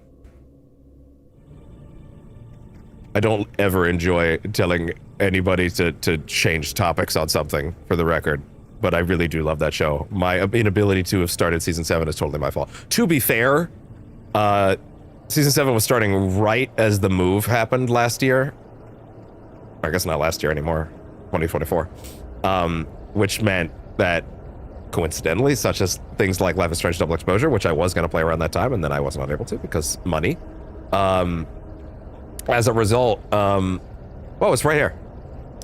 I don't ever enjoy telling anybody to change topics on something, for the record. But I really do love that show. My inability to have started season 7 is totally my fault. To be fair, season 7 was starting right as the move happened last year. I guess not last year anymore, 2024. Which meant that, coincidentally, such as things like Life is Strange Double Exposure, which I was going to play around that time, and then I was not able to because money. As a result, well, it's right here.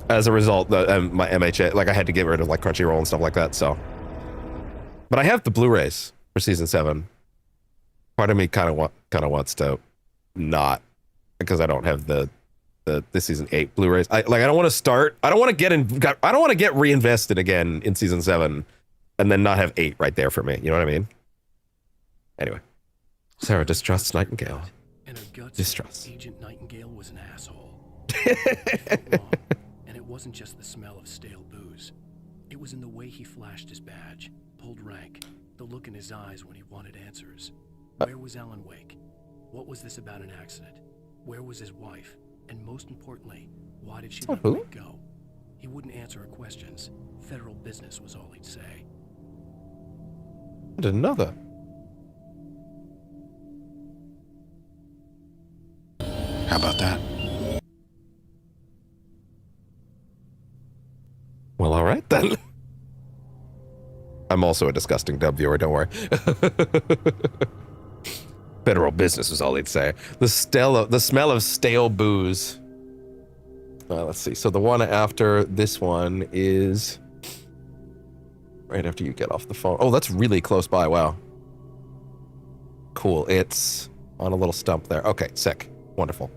As a result, my MHA, like I had to get rid of like Crunchyroll and stuff like that, so. But I have the Blu-rays for season 7. Part of me kind of wants to not, because I don't have the season 8 Blu-rays. I don't want to start. I don't want to get reinvested again in season 7, and then not have 8 right there for me. You know what I mean? Anyway, Sarah distrusts Nightingale. And her guts Distrust. Agent Nightingale was an asshole. And it wasn't just the smell of stale booze. It was in the way he flashed his badge, pulled rank, the look in his eyes when he wanted answers. Where was Alan Wake? What was this about an accident? Where was his wife? And most importantly, why did she let Wake go? He wouldn't answer her questions. Federal business was all he'd say. I didn't know that. How about that? Well, all right then. I'm also a disgusting dub viewer, don't worry. Federal business is all he'd say. The smell of stale booze. Let's see. So the one after this one is right after you get off the phone. Oh, that's really close by. Wow. Cool. It's on a little stump there. Okay, sick. Wonderful.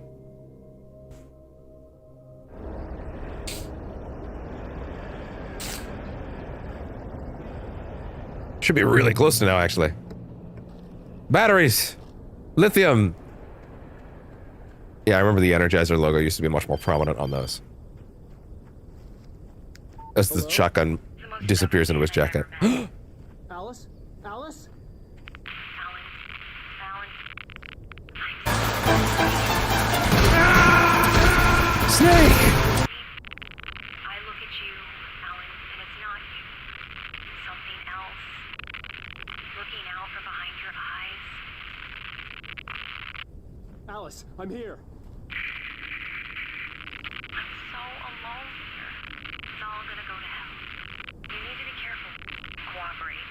Should be really close to now, actually. Batteries! Lithium! Yeah, I remember the Energizer logo used to be much more prominent on those. As the shotgun disappears into his jacket. Alice? Alice? Snake! I look at you, Alan, and it's not you. Something else. Looking out from behind your eyes. Alice, I'm here. I'm so alone here. It's all gonna go to hell. You need to be careful. Cooperate.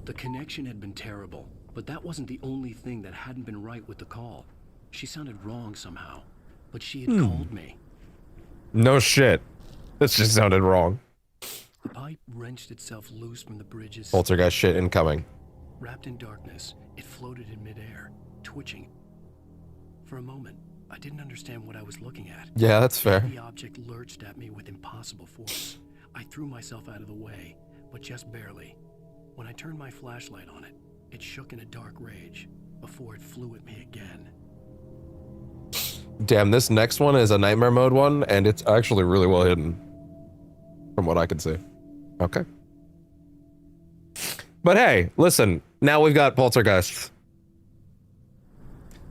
The connection had been terrible, but that wasn't the only thing that hadn't been right with the call. She sounded wrong somehow, but she had called me. No shit. This just sounded wrong. The pipe wrenched itself loose from the bridge's... Poltergeist shit incoming. Wrapped in darkness, it floated in midair, twitching. For a moment, I didn't understand what I was looking at. Yeah, that's fair. The object lurched at me with impossible force. I threw myself out of the way, but just barely. When I turned my flashlight on it, it shook in a dark rage before it flew at me again. Damn, this next one is a nightmare mode one, and it's actually really well hidden. From what I can see. Okay. But hey, listen, now we've got Poltergeist.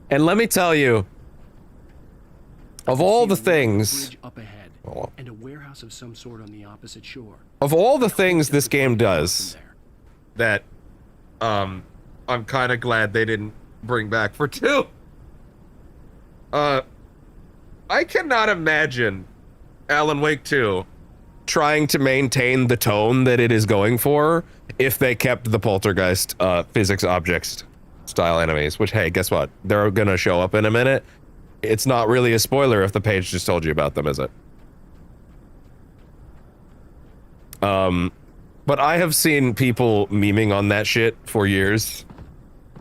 And let me tell you, of all the things... Up ahead, and a warehouse of some sort on the opposite shore. Of all the things this game does, that, I'm kind of glad they didn't bring back for 2. I cannot imagine Alan Wake 2 trying to maintain the tone that it is going for if they kept the Poltergeist physics objects style enemies, which, hey, guess what? They're gonna show up in a minute. It's not really a spoiler if the page just told you about them, is it? But I have seen people memeing on that shit for years.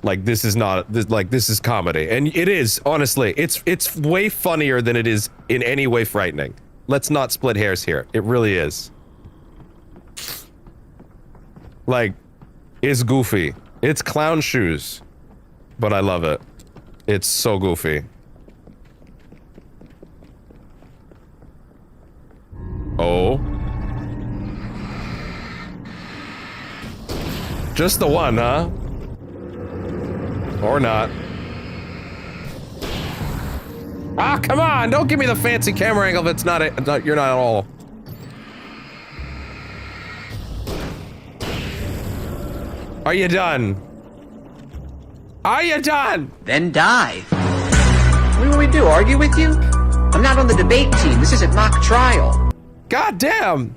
Like, this is not, this is comedy. And it is, honestly, it's way funnier than it is in any way frightening. Let's not split hairs here. It really is. like, is goofy. It's clown shoes, but I love it. It's so goofy. Oh. Just the one, huh? Or not. Ah, come on! Don't give me the fancy camera angle if it's not, you're not at all. Are you done? Are you done? Then die. What do you want me to do, argue with you? I'm not on the debate team. This isn't mock trial. God damn!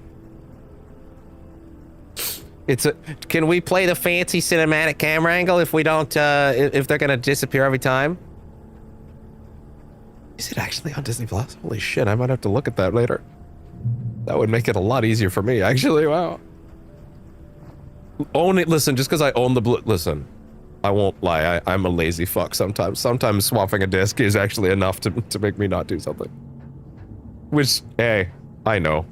It's a. Can we play the fancy cinematic camera angle if we don't, if they're gonna disappear every time? Is it actually on Disney Plus? Holy shit, I might have to look at that later. That would make it a lot easier for me, actually, wow. Own it, listen, just because I own the listen, I won't lie, I'm a lazy fuck sometimes. Sometimes swapping a disc is actually enough to make me not do something. Which, hey, I know.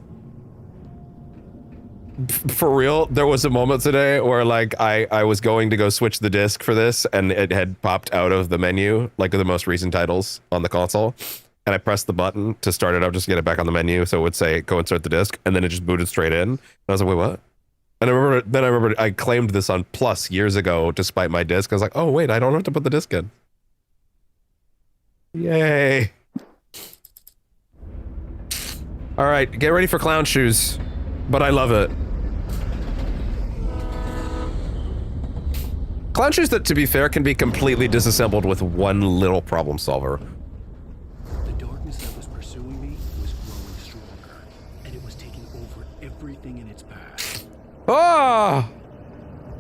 For real, there was a moment today where, like, I was going to go switch the disc for this, and it had popped out of the menu, like the most recent titles on the console, and I pressed the button to start it up just to get it back on the menu, so it would say, go insert the disc, and then it just booted straight in. And I was like, wait, what? And I remember I claimed this on Plus years ago, despite my disc. I was like, oh, wait, I don't have to put the disc in. Yay. All right, get ready for clown shoes, but I love it. Clown shoes that, to be fair, can be completely disassembled with one little problem solver. The darkness that was pursuing me was growing stronger, and it was taking over everything in its path. Ah!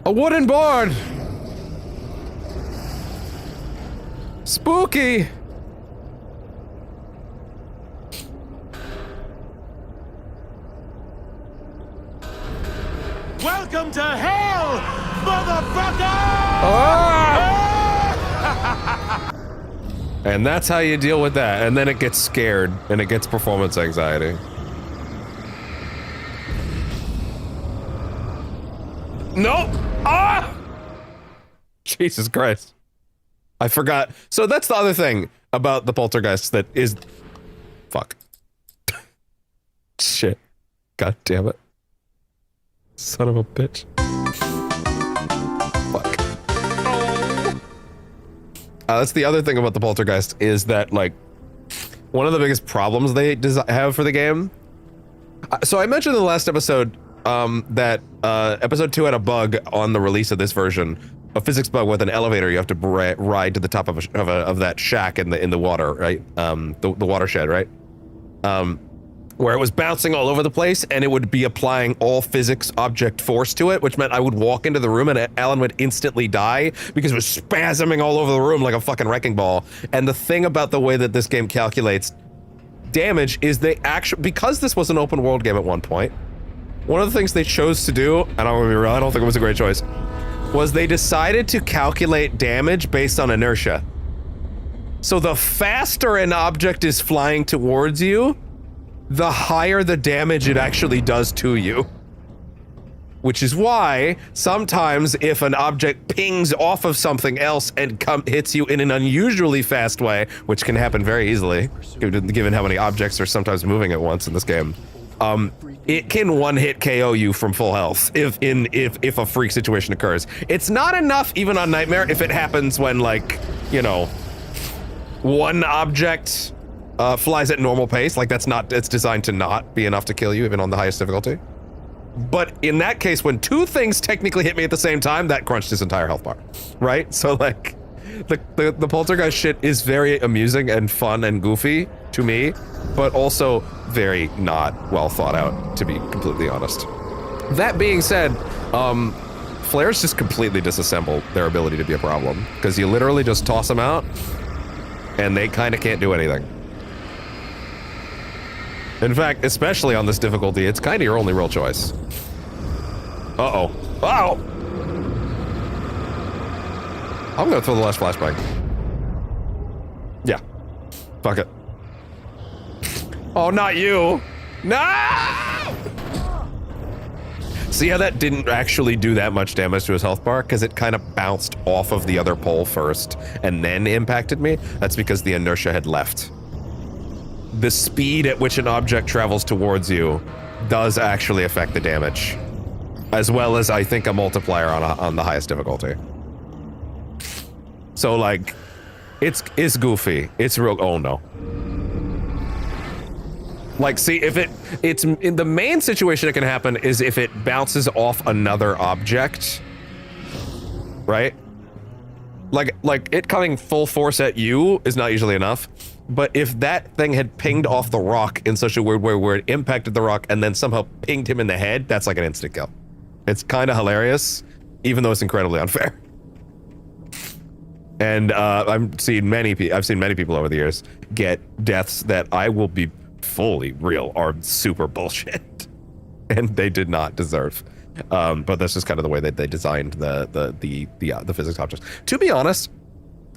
A wooden board! Spooky! Welcome to hell, motherfucker! And that's how you deal with that, and then it gets scared, and it gets performance anxiety. No! Ah! Jesus Christ. I forgot. So that's the other thing about the poltergeist that is... Fuck. Shit. God damn it. Son of a bitch. Fuck. That's the other thing about the poltergeist is that, like, one of the biggest problems they have for the game. So I mentioned in the last episode that episode 2 had a bug on the release of this version, a physics bug with an elevator. You have to ride to the top of that shack in the water, right? The watershed, right? Where it was bouncing all over the place, and it would be applying all physics object force to it, which meant I would walk into the room and Alan would instantly die because it was spasming all over the room like a fucking wrecking ball. And the thing about the way that this game calculates damage is they actually, because this was an open world game at one point, one of the things they chose to do, and I'm gonna be real, I don't think it was a great choice, was they decided to calculate damage based on inertia. So the faster an object is flying towards you, the higher the damage it actually does to you. Which is why, sometimes if an object pings off of something else and hits you in an unusually fast way, which can happen very easily, given how many objects are sometimes moving at once in this game, it can one-hit KO you from full health if a freak situation occurs. It's not enough even on Nightmare if it happens when, like, you know, one object flies at normal pace. Like, it's designed to not be enough to kill you even on the highest difficulty. But in that case, when two things technically hit me at the same time, that crunched his entire health bar, right? So, like, the poltergeist shit is very amusing and fun and goofy to me, but also very not well thought out, to be completely honest. That being said, flares just completely disassemble their ability to be a problem, because you literally just toss them out, and they kind of can't do anything. In fact, especially on this difficulty, it's kind of your only real choice. Uh-oh. Uh-oh! I'm gonna throw the last flashbang. Yeah. Fuck it. Oh, not you! No! See how that didn't actually do that much damage to his health bar? Because it kind of bounced off of the other pole first and then impacted me? That's because the inertia had left. The speed at which an object travels towards you does actually affect the damage. As well as, I think, a multiplier on the highest difficulty. So, like, it's goofy. It's real, oh no. Like, see, if it's in the main situation that can happen is if it bounces off another object, right? Like it coming full force at you is not usually enough, but if that thing had pinged off the rock in such a weird way where it impacted the rock and then somehow pinged him in the head, that's like an instant kill. It's kind of hilarious, even though it's incredibly unfair. And I've seen many people over the years get deaths that I will be fully real are super bullshit, and they did not deserve. But that's just kind of the way that they designed the physics objects. To be honest,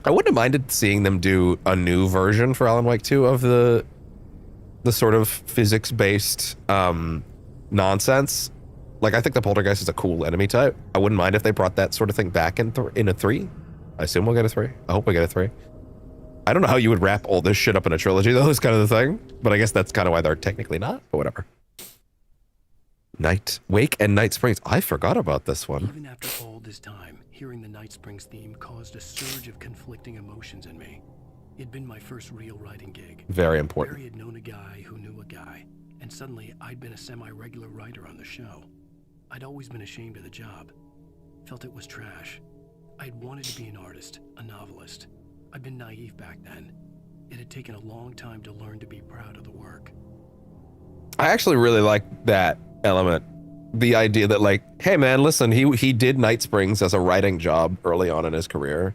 I wouldn't have minded seeing them do a new version for Alan Wake 2 of the sort of physics-based nonsense. Like, I think the Poltergeist is a cool enemy type. I wouldn't mind if they brought that sort of thing back in a 3. I assume we'll get a 3. I hope we get a 3. I don't know how you would wrap all this shit up in a trilogy, though, is kind of the thing. But I guess that's kind of why they're technically not, but whatever. Night Wake and Night Springs. I forgot about this one. Even after all this time, hearing the Night Springs theme caused a surge of conflicting emotions in me. It'd been my first real writing gig. Very important. Barry had known a guy who knew a guy, and suddenly I'd been a semi-regular writer on the show. I'd always been ashamed of the job. Felt it was trash. I'd wanted to be an artist, a novelist. I'd been naive back then. It had taken a long time to learn to be proud of the work. I actually really like that element. The idea that, like, hey man, listen, he did Night Springs as a writing job early on in his career.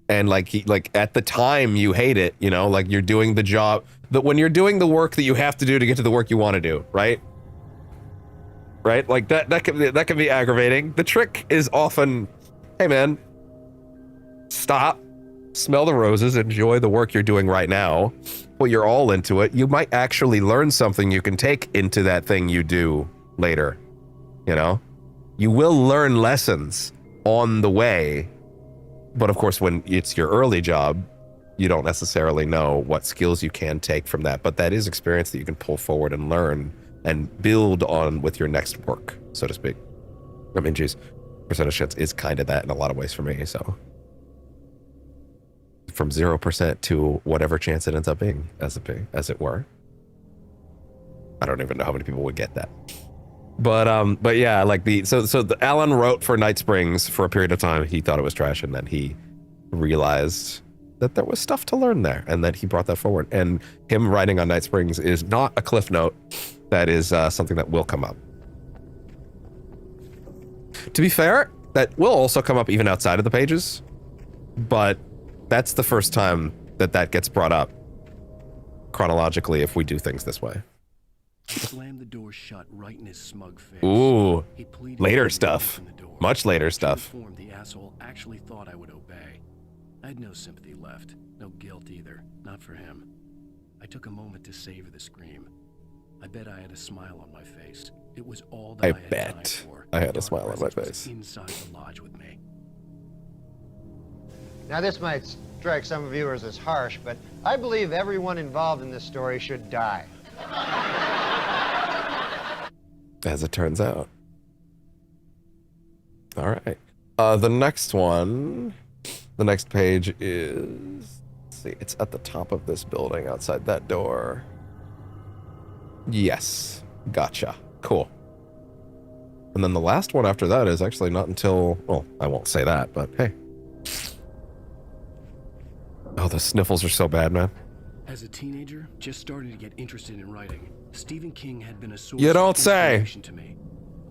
And like at the time you hate it, you know, like you're doing the job that when you're doing the work that you have to do to get to the work you want to do, right? Right? Like that can be aggravating. The trick is often, hey man, stop, smell the roses, enjoy the work you're doing right now. Well, you're all into it. You might actually learn something you can take into that thing you do later. You know, you will learn lessons on the way. But of course, when it's your early job, you don't necessarily know what skills you can take from that. But that is experience that you can pull forward and learn and build on with your next work, so to speak. I mean, geez, percentage chance is kind of that in a lot of ways for me. So from 0% to whatever chance it ends up being, as it were. I don't even know how many people would get that. But yeah, like so the Alan wrote for Night Springs for a period of time. He thought it was trash, and then he realized that there was stuff to learn there, and that he brought that forward. And him writing on Night Springs is not a cliff note. That is something that will come up. To be fair, that will also come up even outside of the pages, but that's the first time that gets brought up chronologically if we do things this way. He slammed the door shut right in his smug face. Ooh, later stuff. Much later stuff. The asshole actually thought I would obey. I had no sympathy left, no guilt either, not for him. I took a moment to savor the scream. I bet I had a smile on my face. It was all that I had time for. I had a smile on my face. Inside the lodge with me. Now, this might strike some viewers as harsh, but I believe everyone involved in this story should die. As it turns out. All right. The next one, the next page is, let's see, it's at the top of this building outside that door. Yes. Gotcha. Cool. And then the last one after that is actually not until, well, I won't say that, but hey. Oh, the sniffles are so bad, man. As a teenager, just starting to get interested in writing, Stephen King had been a source You don't of say. inspiration to me.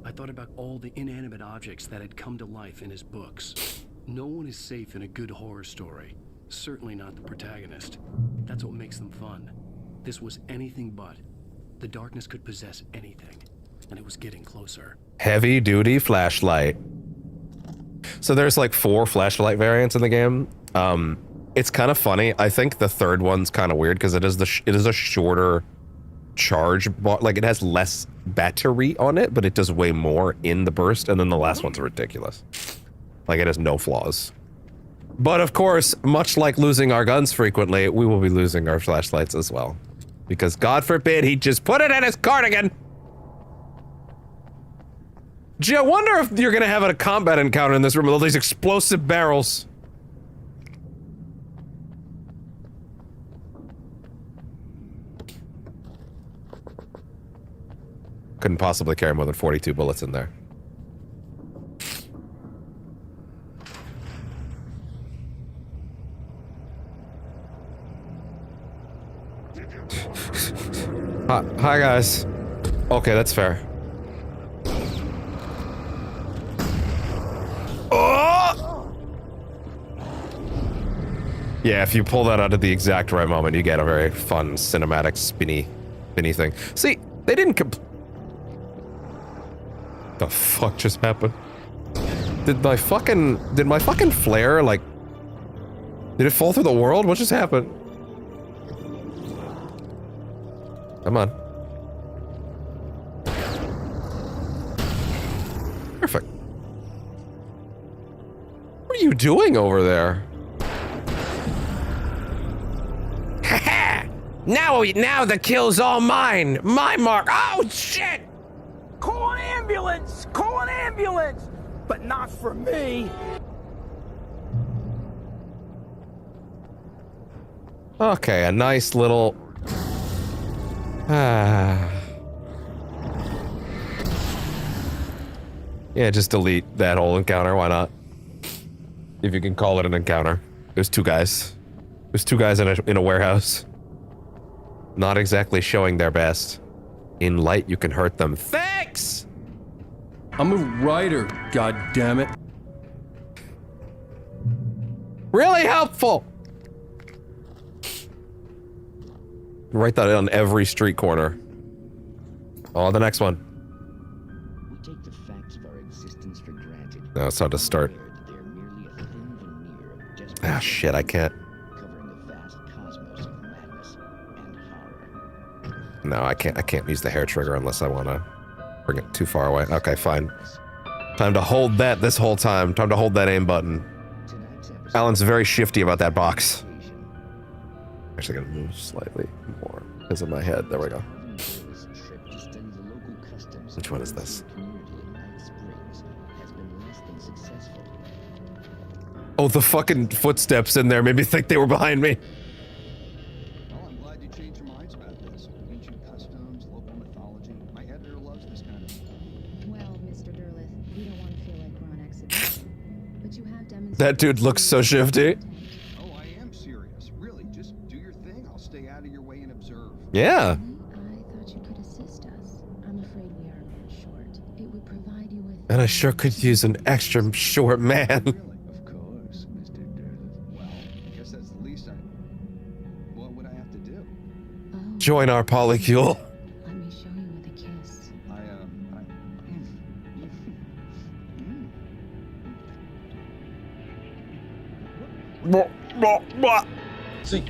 I thought about all the inanimate objects that had come to life in his books. No one is safe in a good horror story. Certainly not the protagonist. That's what makes them fun. This was anything but. The darkness could possess anything, and it was getting closer. Heavy duty flashlight. So there's like 4 flashlight variants in the game. It's kind of funny. I think the third one's kind of weird because it is a shorter charge, like it has less battery on it, but it does way more in the burst, and then the last one's ridiculous. Like it has no flaws. But of course, much like losing our guns frequently, we will be losing our flashlights as well. Because God forbid he just put it in his cardigan! Gee, I wonder if you're gonna have a combat encounter in this room with all these explosive barrels. Couldn't possibly carry more than 42 bullets in there. Hi guys. Okay, that's fair. Oh! Yeah, if you pull that out at the exact right moment, you get a very fun cinematic spinny thing. See, they didn't the fuck just happened? Did my fucking flare, like, did it fall through the world? What just happened? Come on. Perfect. What are you doing over there? Ha! Now the kill's all mine. My mark. Oh shit! Call an ambulance! Call an ambulance! But not for me! Okay, a nice little... Yeah, just delete that whole encounter, why not? If you can call it an encounter. There's two guys. There's two guys in a warehouse. Not exactly showing their best. In light, you can hurt them. Thanks! I'm a writer, goddammit. Really helpful! Write that on every street corner. Oh, the next one. We take the facts of our existence for granted. No, it's not to start. They're merely a thin veneer of desperate Ah, shit, I can't. covering the vast cosmos of madness and horror. No, I can't use the hair trigger unless I want to bring it too far away. Okay, fine. Time to hold that this whole time. Time to hold that aim button. Alan's very shifty about that box. Actually gonna move slightly more because of my head. There we go. Which one is this? Oh, the fucking footsteps in there made me think they were behind me. Well, I'm glad you changed your minds about this. Ancient customs, local mythology. My editor loves this kind of stuff. Well, Mr. Derleth, we don't want to feel like we're on exhibition, but you have demonstrated... That dude looks so shifty. Oh, I am serious. Really, just do your thing. I'll stay out of your way and observe. Yeah. I thought you could assist us. I'm afraid we are a man short. It would provide you with... And I sure could use an extra short man. Of course, Mr. Derleth. Well, I guess that's the least what would I have to do? Join our polycule. Let me show you with a kiss. See,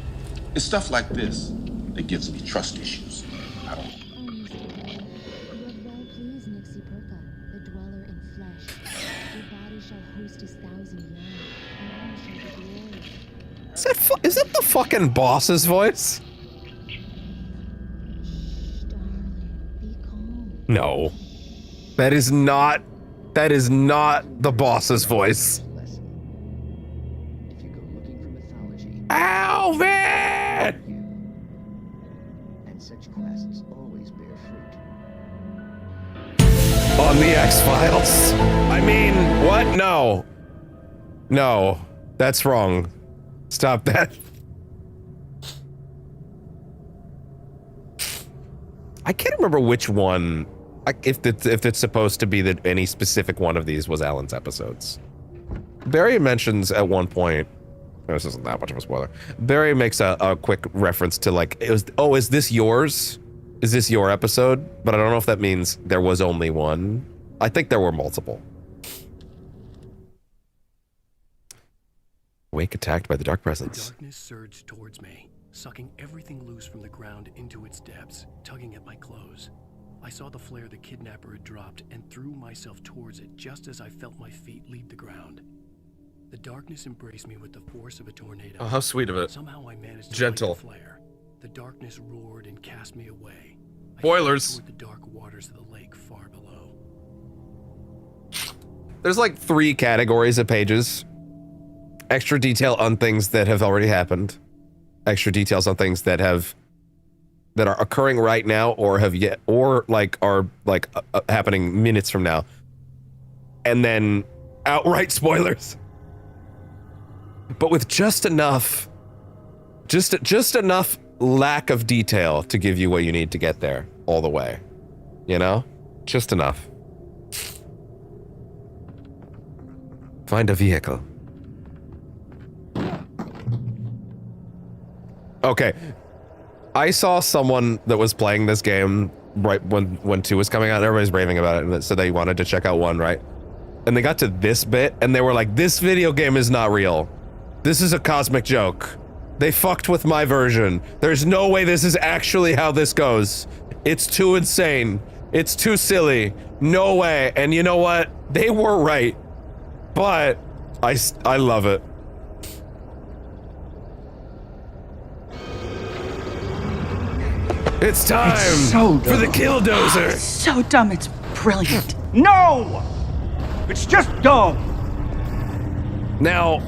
it's stuff like this that gives me trust issues. I don't. Is that the fucking boss's voice? No. That is not the boss's voice. Alvin! And such quests always bear fruit. On the X-Files. I mean, what? No. No. That's wrong. Stop that. I can't remember which one, if it's supposed to be that any specific one of these was Alan's episodes. Barry mentions at one point, this isn't that much of a spoiler, Barry makes a quick reference to like, is this yours? Is this your episode? But I don't know if that means there was only one. I think there were multiple. Wake attacked by the dark presence. The darkness surged towards me, sucking everything loose from the ground into its depths, tugging at my clothes. I saw the flare the kidnapper had dropped and threw myself towards it just as I felt my feet leave the ground. The darkness embraced me with the force of a tornado. Oh, how sweet of it. Somehow I managed to Gentle. light the flare. The darkness roared and cast me away. Spoilers. Toward the dark waters of the lake far below. There's like 3 categories of pages. Extra detail on things that have already happened. Extra details on things that are occurring right now or have yet, or like are like happening minutes from now. And then outright spoilers. But with just enough lack of detail to give you what you need to get there all the way. You know? Just enough. Find a vehicle. Okay. I saw someone that was playing this game right when 2 was coming out. Everybody's raving about it and said they wanted to check out 1, right? And they got to this bit and they were like, this video game is not real. This is a cosmic joke. They fucked with my version. There's no way this is actually how this goes. It's too insane. It's too silly. No way. And you know what? They were right. But I love it. It's time for the killdozer. It's so dumb, it's brilliant. No! It's just dumb. Now,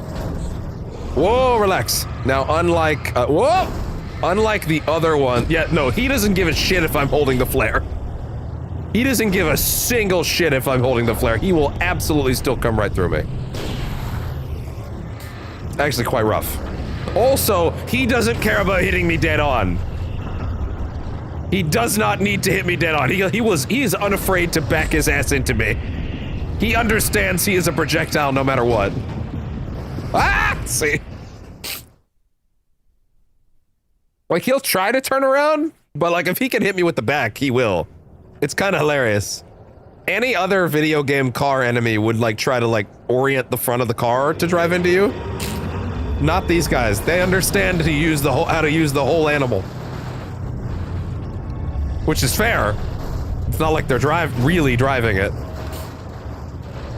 whoa, relax. Now, unlike the other one, yeah, no, he doesn't give a shit if I'm holding the flare. He doesn't give a single shit if I'm holding the flare. He will absolutely still come right through me. Actually, quite rough. Also, he doesn't care about hitting me dead on. He does not need to hit me dead on. He is unafraid to back his ass into me. He understands he is a projectile no matter what. Ah! See? Like, he'll try to turn around, but like, if he can hit me with the back, he will. It's kind of hilarious. Any other video game car enemy would like try to like orient the front of the car to drive into you. Not these guys. They understand how to use the whole animal. Which is fair. It's not like they're really driving it.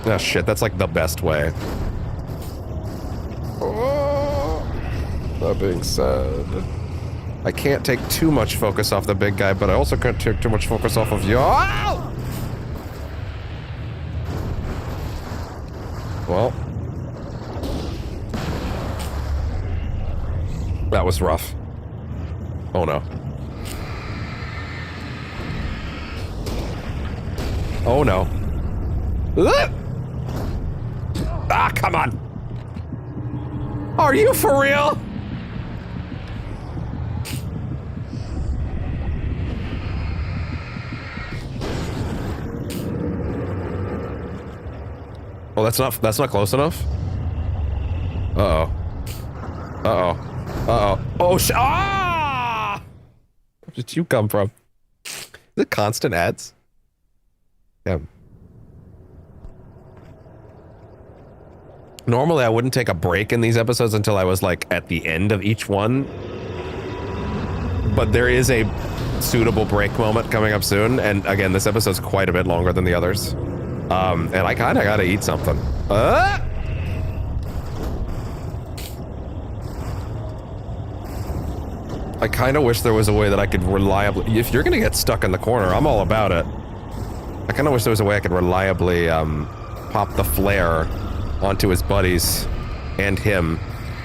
Oh shit, that's like the best way. Oh, that being said, I can't take too much focus off the big guy, but I also can't take too much focus off of you. Oh! Well. That was rough. Oh no. Oh no. Ah, come on. Are you for real? Oh, that's not close enough? Uh-oh. Uh-oh. Uh-oh. Oh, ah! Where did you come from? Is it constant ads? Yeah. Normally, I wouldn't take a break in these episodes until I was like at the end of each one. But there is a suitable break moment coming up soon. And again, this episode's quite a bit longer than the others. And I kind of gotta eat something. I kind of wish there was a way that I could reliably... If you're gonna get stuck in the corner, I'm all about it. I kind of wish there was a way I could reliably pop the flare onto his buddies and him.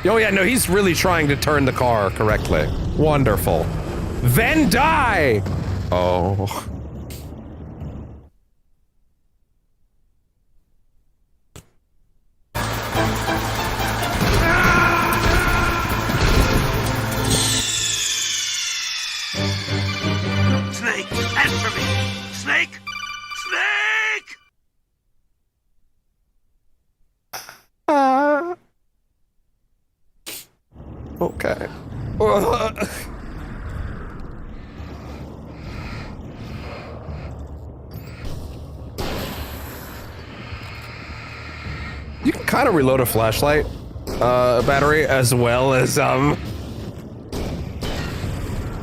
Oh yeah, no, he's really trying to turn the car correctly. Wonderful. Then die! Oh. Snake, answer me! Snake! Snake! Okay. You can kind of reload a flashlight battery as well as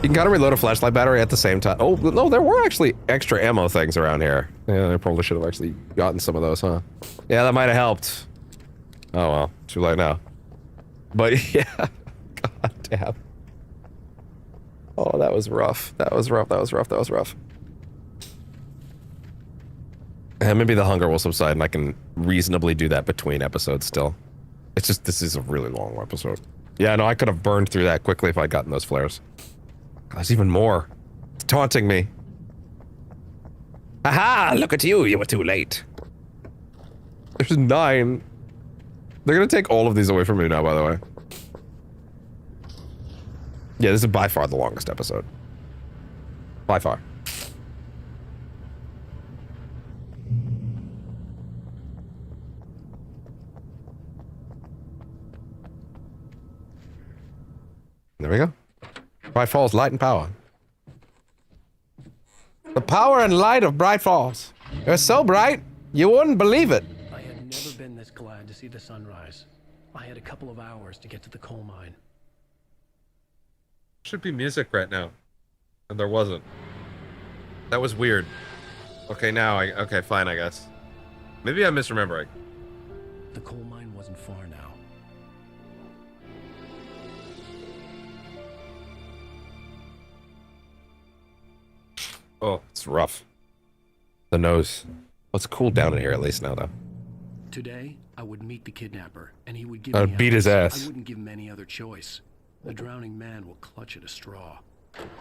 You can kind of reload a flashlight battery at the same time. Oh, no, there were actually extra ammo things around here. Yeah, I probably should have actually gotten some of those, huh? Yeah, that might have helped. Oh, well, too late now. But yeah, god damn. Oh, that was rough. That was rough, that was rough, that was rough. And maybe the hunger will subside and I can reasonably do that between episodes still. It's just, this is a really long episode. Yeah, no, I could have burned through that quickly if I'd gotten those flares. There's even more. It's taunting me. Aha! Look at you, you were too late. There's 9. They're gonna take all of these away from me now, by the way. Yeah, this is by far the longest episode. By far. There we go. Bright Falls, light and power. The power and light of Bright Falls. It was so bright, you wouldn't believe it. I had never been this glad to see the sunrise. I had a couple of hours to get to the coal mine. Should be music right now. And there wasn't. That was weird. Okay, now okay, fine, I guess. Maybe I'm misremembering. The coal mine wasn't far now. Oh, it's rough. The nose. Let's cool down in here at least now, though. Today, I would meet the kidnapper, and he would give I'd me beat his ass. I wouldn't give him any other choice. The drowning man will clutch at a straw.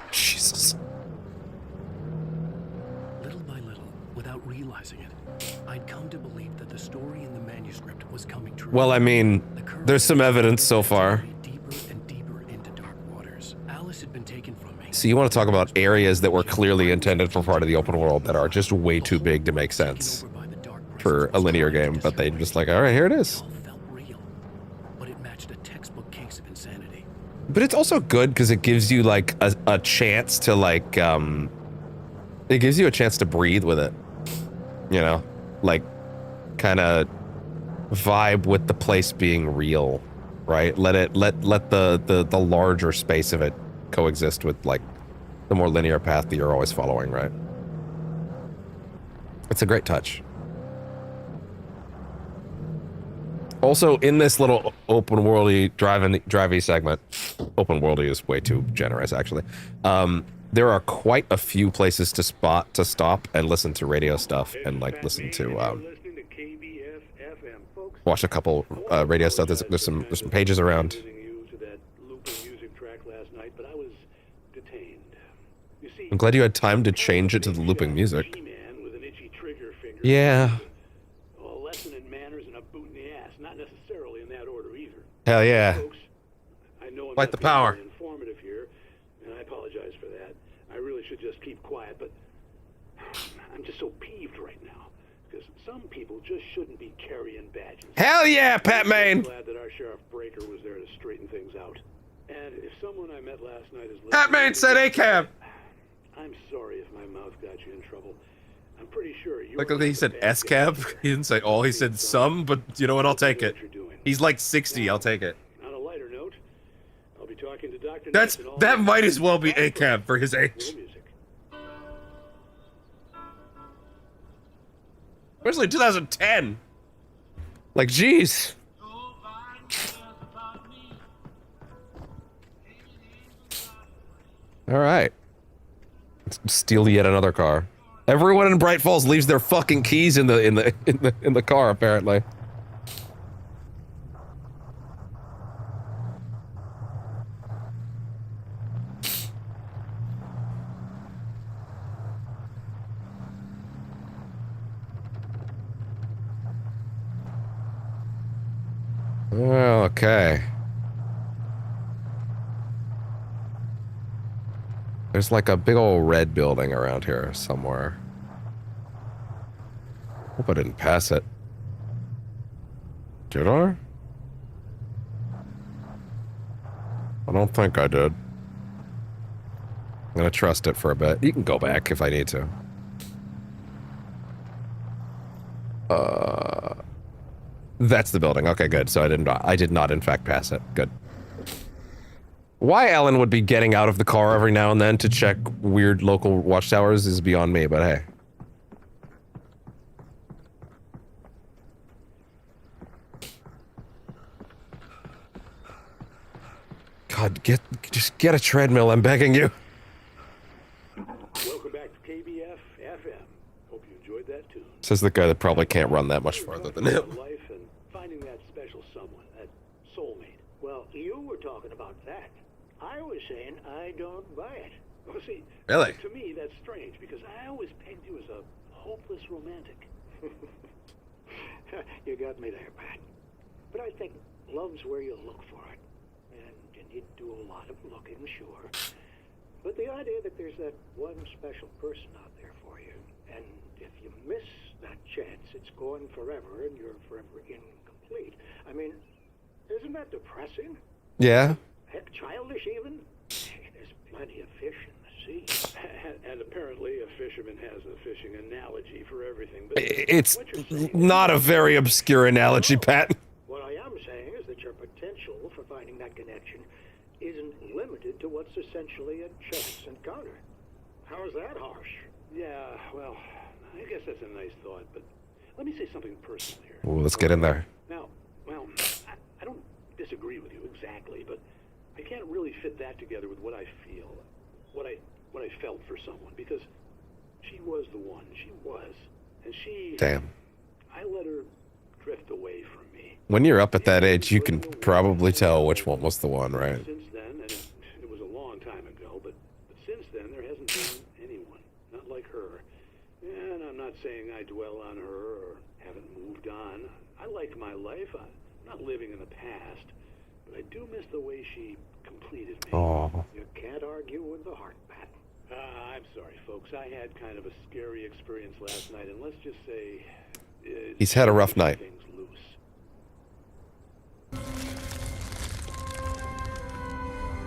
Jesus. Little by little, without realizing it, I'd come to believe that the story in the manuscript was coming true. Well, I mean, there's some evidence so far. Deeper and deeper into dark waters. Alice had been taken from me. So you want to talk about areas that were clearly intended for part of the open world that are just way too big to make sense for a linear game, but they just like, all right, here it is. But it matched a textbook case of insanity. But it's also good because it gives you like a chance to like, it gives you a chance to breathe with it. You know, like kind of vibe with the place being real, right? Let the larger space of it coexist with like the more linear path that you're always following, right? It's a great touch. Also, in this little open worldy drivey segment, open worldy is way too generous actually. There are quite a few places to stop and listen to radio stuff and like listen to watch a couple radio stuff. There's some pages around. I'm glad you had time to change it to the looping music. Yeah. Hell yeah. Fight the power. Informative here, and I apologize for that. I really should just keep quiet, but I'm just so peeved right now because some people just shouldn't be carrying badges. Hell yeah, Pat Main. I'm glad that our Sheriff Breaker was there to straighten things out. And if someone I met last night is listening, Pat Main said ACAB. I'm sorry if my mouth got you in trouble. I'm pretty sure you. Like he said S-cab. He didn't say all. He said some, but you know what? I'll take it. He's like 60. I'll take it. On a lighter note, I'll be talking to Dr. That might as well be ACAB for his age. Especially 2010. Like, jeez. All right. Let's steal yet another car. Everyone in Bright Falls leaves their fucking keys in the car, apparently. Okay. There's like a big old red building around here somewhere. Hope I didn't pass it. Did I? I don't think I did. I'm gonna trust it for a bit. You can go back if I need to. That's the building. Okay, good. So I did not in fact pass it. Good. Why Ellen would be getting out of the car every now and then to check weird local watchtowers is beyond me, but hey. God, just get a treadmill, I'm begging you. Welcome back to KBF FM. Hope you enjoyed that too. Says the guy that probably can't run that much farther than him. Life and finding that special someone, that soulmate. Well, you were talking about that. I was saying I don't buy it. Well, see, really? To me, that's strange because I always pegged you as a hopeless romantic. You got me there, Pat. But I think love's where you look for it. And you need to do a lot of looking, sure. But the idea that there's that one special person out there for you, and if you miss that chance, it's gone forever, and you're forever incomplete. I mean, isn't that depressing? Yeah. Heck, childish even? There's plenty of fish in the sea. And apparently a fisherman has a fishing analogy for everything. But It's not a very obscure analogy, Pat. What I am saying is that your potential for finding that connection isn't limited to what's essentially a chance encounter. How is that harsh? Yeah, well, I guess that's a nice thought, but let me say something personal here. Ooh, let's get in there. Now, well, I don't disagree with you exactly, but I can't really fit that together with what I feel, what I felt for someone, because she was the one. She was. And she... Damn. I let her drift away from me. When you're up at that age, you can probably tell which one was the one, right? Since then, and it was a long time ago, but since then, there hasn't been anyone, not like her. And I'm not saying I dwell on her or haven't moved on. I like my life. I'm not living in the past, but I do miss the way she completed me. Oh. You can't argue with the heart, Pat. I'm sorry, folks. I had kind of a scary experience last night, and let's just say... He's had a rough night. Things loose.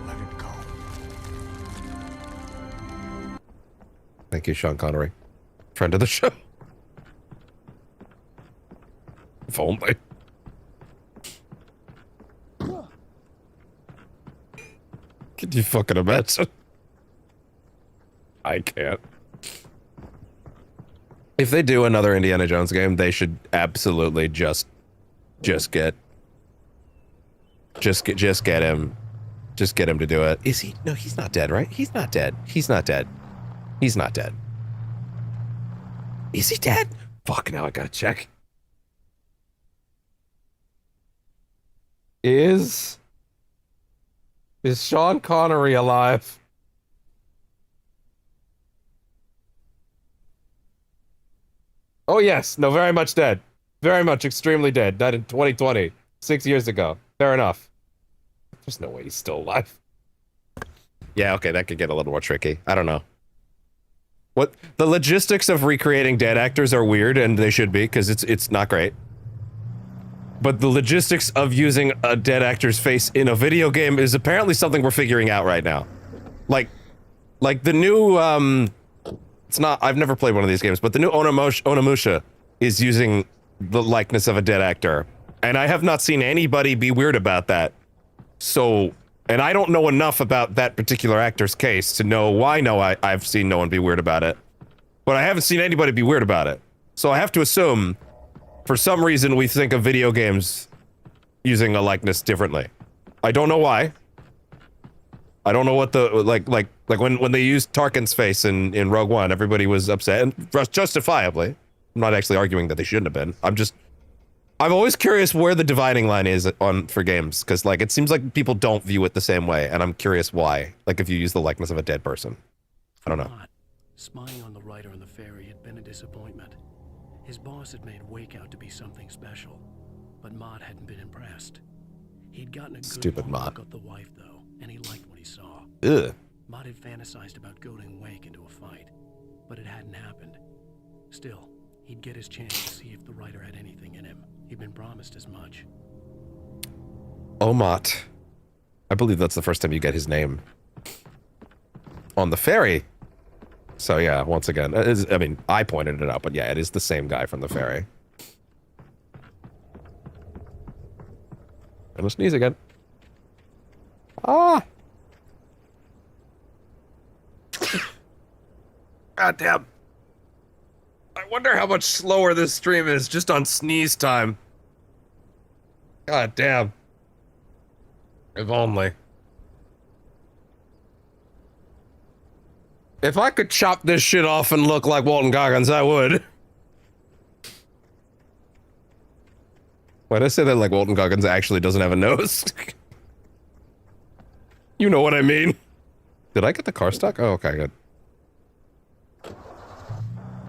Let it go. Thank you, Sean Connery. Friend of the show. If only. Can you fucking imagine? I can't. If they do another Indiana Jones game, they should absolutely just get him. Just get him to do it. Is he? No, he's not dead, right? He's not dead. He's not dead. He's not dead. Is he dead? Fuck, now I gotta check. Is Sean Connery alive? Oh yes, no, very much dead. Very much extremely dead. Died in 2020, 6 years ago. Fair enough. There's no way he's still alive. Yeah, okay, that could get a little more tricky. I don't know. What the logistics of recreating dead actors are weird, and they should be, because it's not great. But the logistics of using a dead actor's face in a video game is apparently something we're figuring out right now. Like the new, it's not, I've never played one of these games, but the new Onimusha is using the likeness of a dead actor. And I have not seen anybody be weird about that. So, and I don't know enough about that particular actor's case to know why I've seen no one be weird about it. But I haven't seen anybody be weird about it. So I have to assume, for some reason, we think of video games using a likeness differently. I don't know why. I don't know what the, like when they used Tarkin's face in Rogue One, everybody was upset, and justifiably. I'm not actually arguing that they shouldn't have been. I'm always curious where the dividing line is for games, because like it seems like people don't view it the same way, and I'm curious why. Like if you use the likeness of a dead person, I don't know. Spying on the writer on the ferry had been a disappointment. His boss had made Wake out to be something special, but Mott hadn't been impressed. He'd gotten a good look at the wife though, and he liked what he saw. Ugh. Mott had fantasized about goading Wake into a fight, but it hadn't happened. Still, he'd get his chance to see if the writer had anything in him. He'd been promised as much. Omot. I believe that's the first time you get his name. On the ferry. So yeah, once again, I mean, I pointed it out, but yeah, it is the same guy from the ferry. I'm gonna sneeze again. Ah! God damn. I wonder how much slower this stream is just on sneeze time. God damn. If only. If I could chop this shit off and look like Walton Goggins, I would. Why'd I say that like Walton Goggins actually doesn't have a nose? You know what I mean. Did I get the car stuck? Oh, okay, good.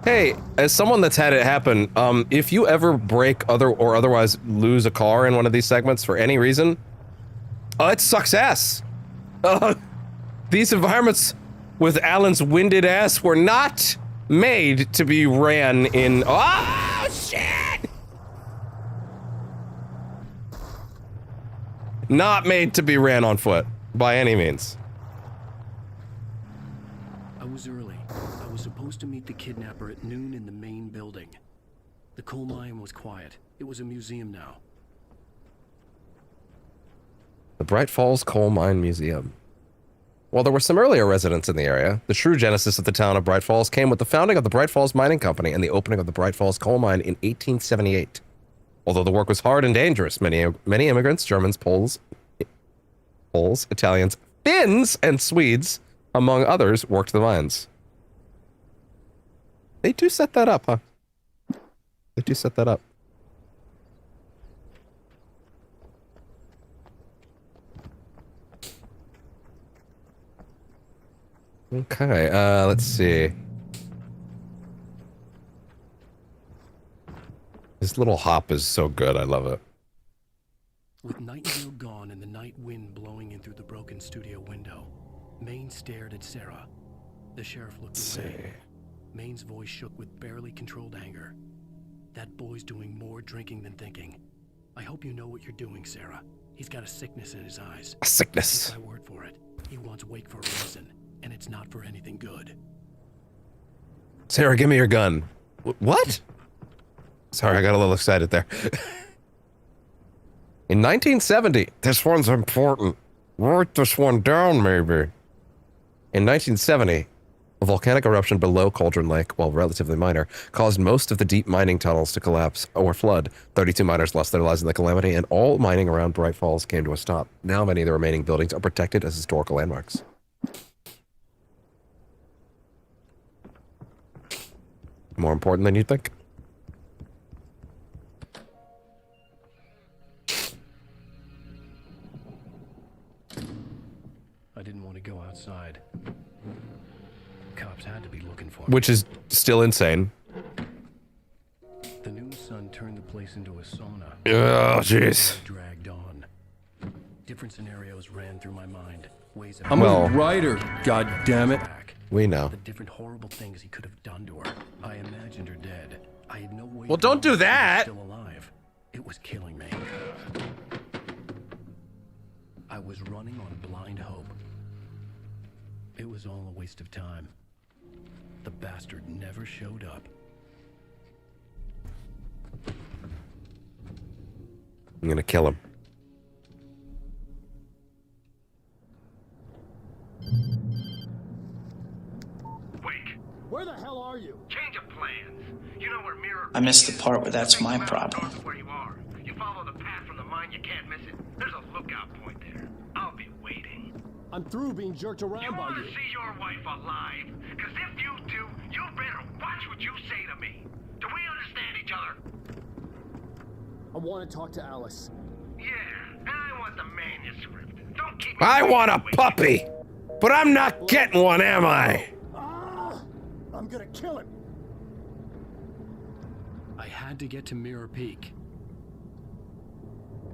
Hey, as someone that's had it happen, if you ever break or otherwise lose a car in one of these segments for any reason, it sucks ass. These environments with Alan's winded ass were not made to be ran in. Oh shit! Not made to be ran on foot by any means. I was early. I was supposed to meet the kidnapper at noon in the main building. The coal mine was quiet. It was a museum now. The Bright Falls Coal Mine Museum. While there were some earlier residents in the area, the true genesis of the town of Bright Falls came with the founding of the Bright Falls Mining Company and the opening of the Bright Falls Coal Mine in 1878. Although the work was hard and dangerous, many immigrants, Germans, Poles, Italians, Finns, and Swedes, among others, worked the mines. They do set that up, huh? They do set that up. Okay, let's see. This little hop is so good, I love it. With Nightingale gone and the night wind blowing in through the broken studio window, Maine stared at Sarah. The sheriff looked away. Maine's voice shook with barely controlled anger. That boy's doing more drinking than thinking. I hope you know what you're doing, Sarah. He's got a sickness in his eyes. A sickness. Take my word for it. He wants Wake for a reason, and it's not for anything good. Sarah, give me your gun. What? Sorry, I got a little excited there. In 1970, this one's important. Write this one down, maybe. In 1970, a volcanic eruption below Cauldron Lake, while relatively minor, caused most of the deep mining tunnels to collapse or flood. 32 miners lost their lives in the calamity, and all mining around Bright Falls came to a stop. Now many of the remaining buildings are protected as historical landmarks. More important than you'd think. I didn't want to go outside. Cops had to be looking for me. Which is still insane. The noon sun turned the place into a sauna. Oh, jeez. Dragged on. Different scenarios ran through my mind. Ways I'm a writer, goddammit. We know. The different horrible things he could have done to her. I imagined her dead. I had no way. Well, don't do that. Still alive. It was killing me. I was running on blind hope. It was all a waste of time. The bastard never showed up. I'm gonna kill him. Where the hell are you? Change of plans. You know where Mirror... I missed the part where that's my problem. Where you are. You follow the path from the mine, you can't miss it. There's a lookout point there. I'll be waiting. I'm through being jerked around by You you. want to see your wife alive? Because if you do, you better watch what you say to me. Do we understand each other? I want to talk to Alice. Yeah, and I want the manuscript. Don't keep... I want a puppy, but I'm not getting one, am I? I'm gonna kill him. I had to get to Mirror Peak.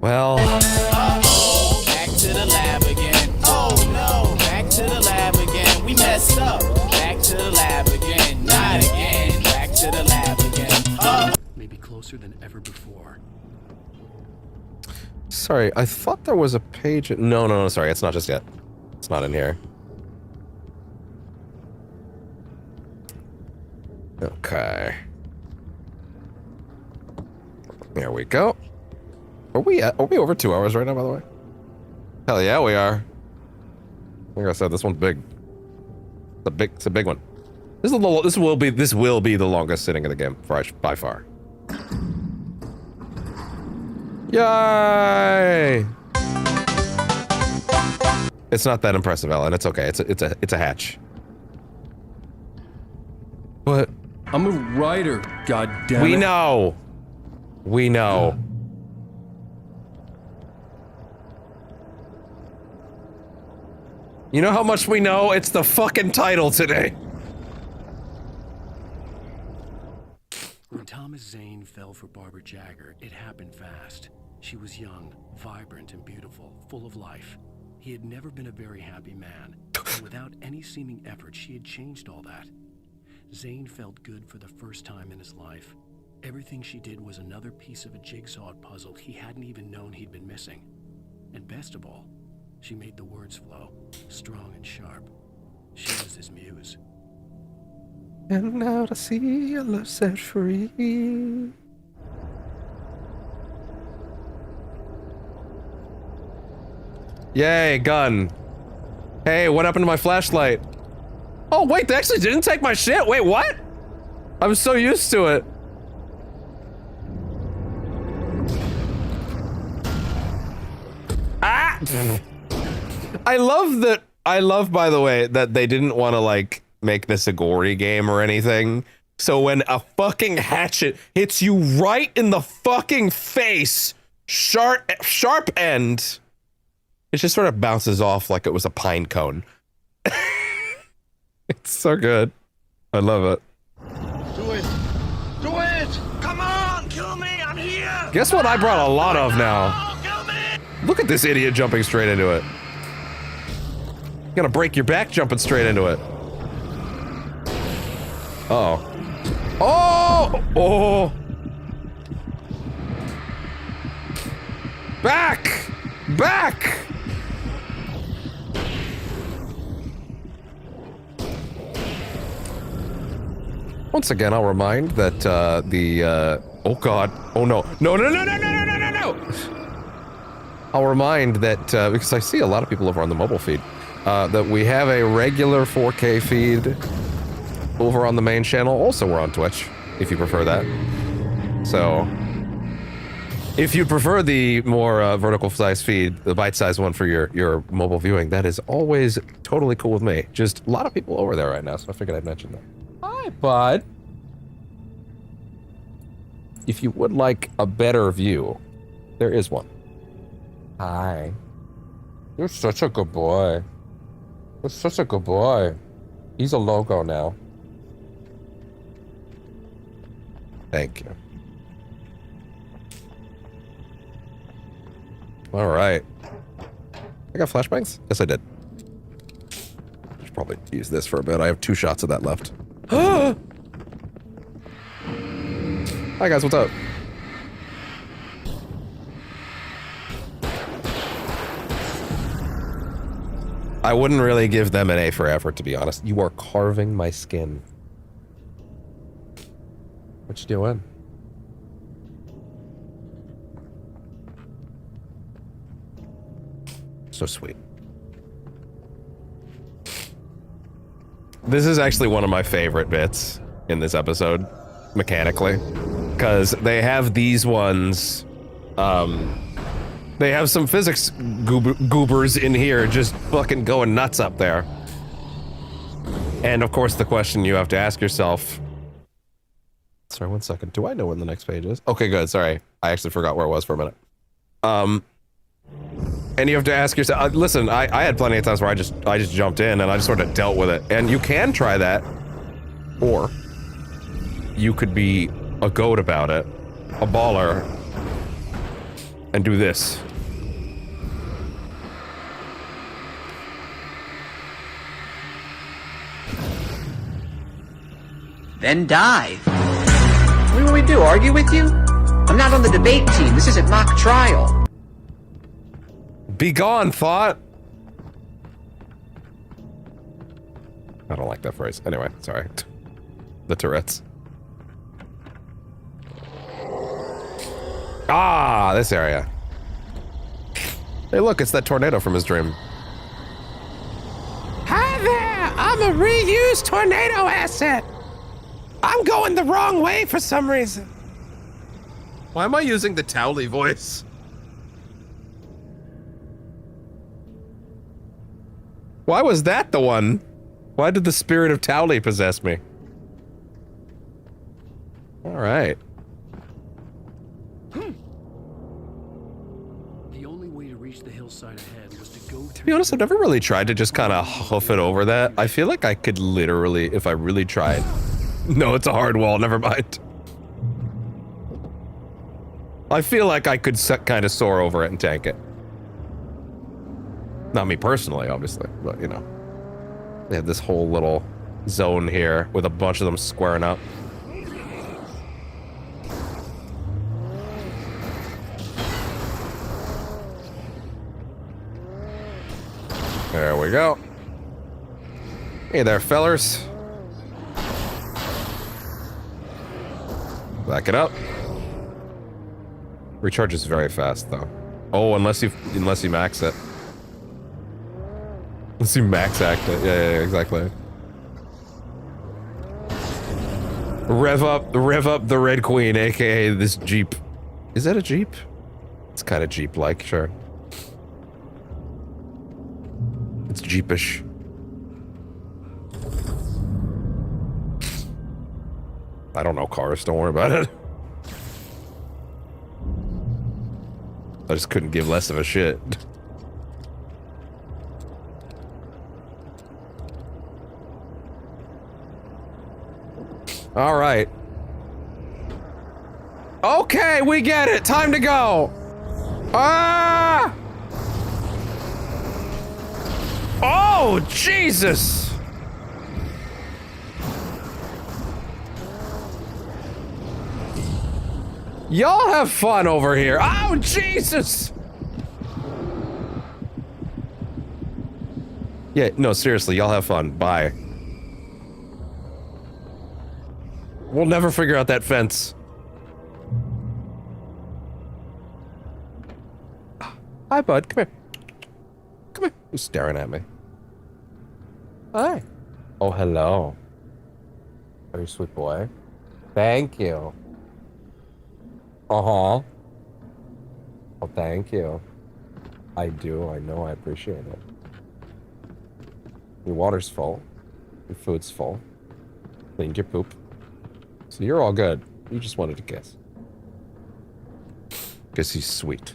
Well... Uh-oh, back to the lab again. Oh no, back to the lab again. We messed up. Back to the lab again. Not again. Back to the lab again. Maybe closer than ever before. Sorry, I thought there was a page... No, sorry, it's not just yet. It's not in here. Okay. There we go. Are we over 2 hours right now, by the way? Hell yeah, we are. Like I said, this one's big. It's a big one. This will be the longest sitting of the game by far. Yay! It's not that impressive, Alan. It's okay. It's a hatch. What? I'm a writer, goddammit. We know. We know. You know how much we know? It's the fucking title today. When Thomas Zane fell for Barbara Jagger, it happened fast. She was young, vibrant, and beautiful, full of life. He had never been a very happy man, and without any seeming effort, she had changed all that. Zane felt good for the first time in his life. Everything she did was another piece of a jigsaw puzzle he hadn't even known he'd been missing. And best of all, she made the words flow, strong and sharp. She was his muse. And now to see your love set free. Yay, gun. Hey, what happened to my flashlight? Oh, wait, they actually didn't take my shit. Wait, what? I'm so used to it. Ah! I love, by the way, that they didn't want to, like, make this a gory game or anything. So when a fucking hatchet hits you right in the fucking face, sharp end, it just sort of bounces off like it was a pine cone. It's so good. I love it. Do it! Do it! Come on, kill me! I'm here! Guess what I brought a lot of now? Look at this idiot jumping straight into it. You're gonna break your back jumping straight into it. Uh-oh. Oh! Oh! Back! Back! Once again, I'll remind that oh god. Oh no. No, no, no, no, no, no, no, no, no! I'll remind that, because I see a lot of people over on the mobile feed, that we have a regular 4K feed over on the main channel. Also, we're on Twitch, if you prefer that. So, if you prefer the more vertical size feed, the bite-sized one for your mobile viewing, that is always totally cool with me. Just a lot of people over there right now, so I figured I'd mention that. Hi, bud. If you would like a better view, there is one. Hi. You're such a good boy. You're such a good boy. He's a logo now. Thank you. All right. I got flashbangs? Yes, I did. Should probably use this for a bit. I have 2 shots of that left. Hi guys, what's up? I wouldn't really give them an A for effort, to be honest. You are carving my skin. What you doing? So sweet. This is actually one of my favorite bits in this episode, mechanically, because they have these ones, they have some physics goobers in here just fucking going nuts up there. And of course the question you have to ask yourself, sorry, 1 second, do I know when the next page is? Okay, good, sorry. I actually forgot where it was for a minute. And you have to ask yourself, listen, I had plenty of times where I just jumped in and I just sort of dealt with it. And you can try that, or you could be a goat about it, a baller, and do this. Then die. What do we do, argue with you? I'm not on the debate team. This isn't mock trial. Be gone, thought. I don't like that phrase. Anyway, sorry. The Tourette's. Ah, this area. Hey, look, it's that tornado from his dream. Hi there! I'm a reused tornado asset. I'm going the wrong way for some reason. Why am I using the Towley voice? Why was that the one? Why did the spirit of Towley possess me? All right. The only way to reach the hillside ahead was to go To be honest, I've never really tried to just kind of hoof it over that. I feel like I could literally, if I really tried. No, it's a hard wall, never mind. I feel like I could kind of soar over it and tank it. Not me personally, obviously, but you know. They have this whole little zone here with a bunch of them squaring up. There we go. Hey there, fellers. Back it up. Recharges very fast, though. Oh, unless you max it. Unless you max act it. Yeah, exactly. Rev up the Red Queen, aka this Jeep. Is that a Jeep? It's kind of Jeep-like, sure. It's Jeepish. I don't know cars, don't worry about it. I just couldn't give less of a shit. All right. Okay, we get it. Time to go. Ah! Oh, Jesus! Y'all have fun over here. Oh, Jesus! Yeah, no, seriously, y'all have fun. Bye. We'll never figure out that fence. Hi, bud. Come here. Come here. You're staring at me. Hi. Oh, hello. Are you a sweet boy? Thank you. Uh-huh. Oh, thank you. I do. I know. I appreciate it. Your water's full. Your food's full. Cleaned your poop. So you're all good. You just wanted to kiss. Because he's sweet.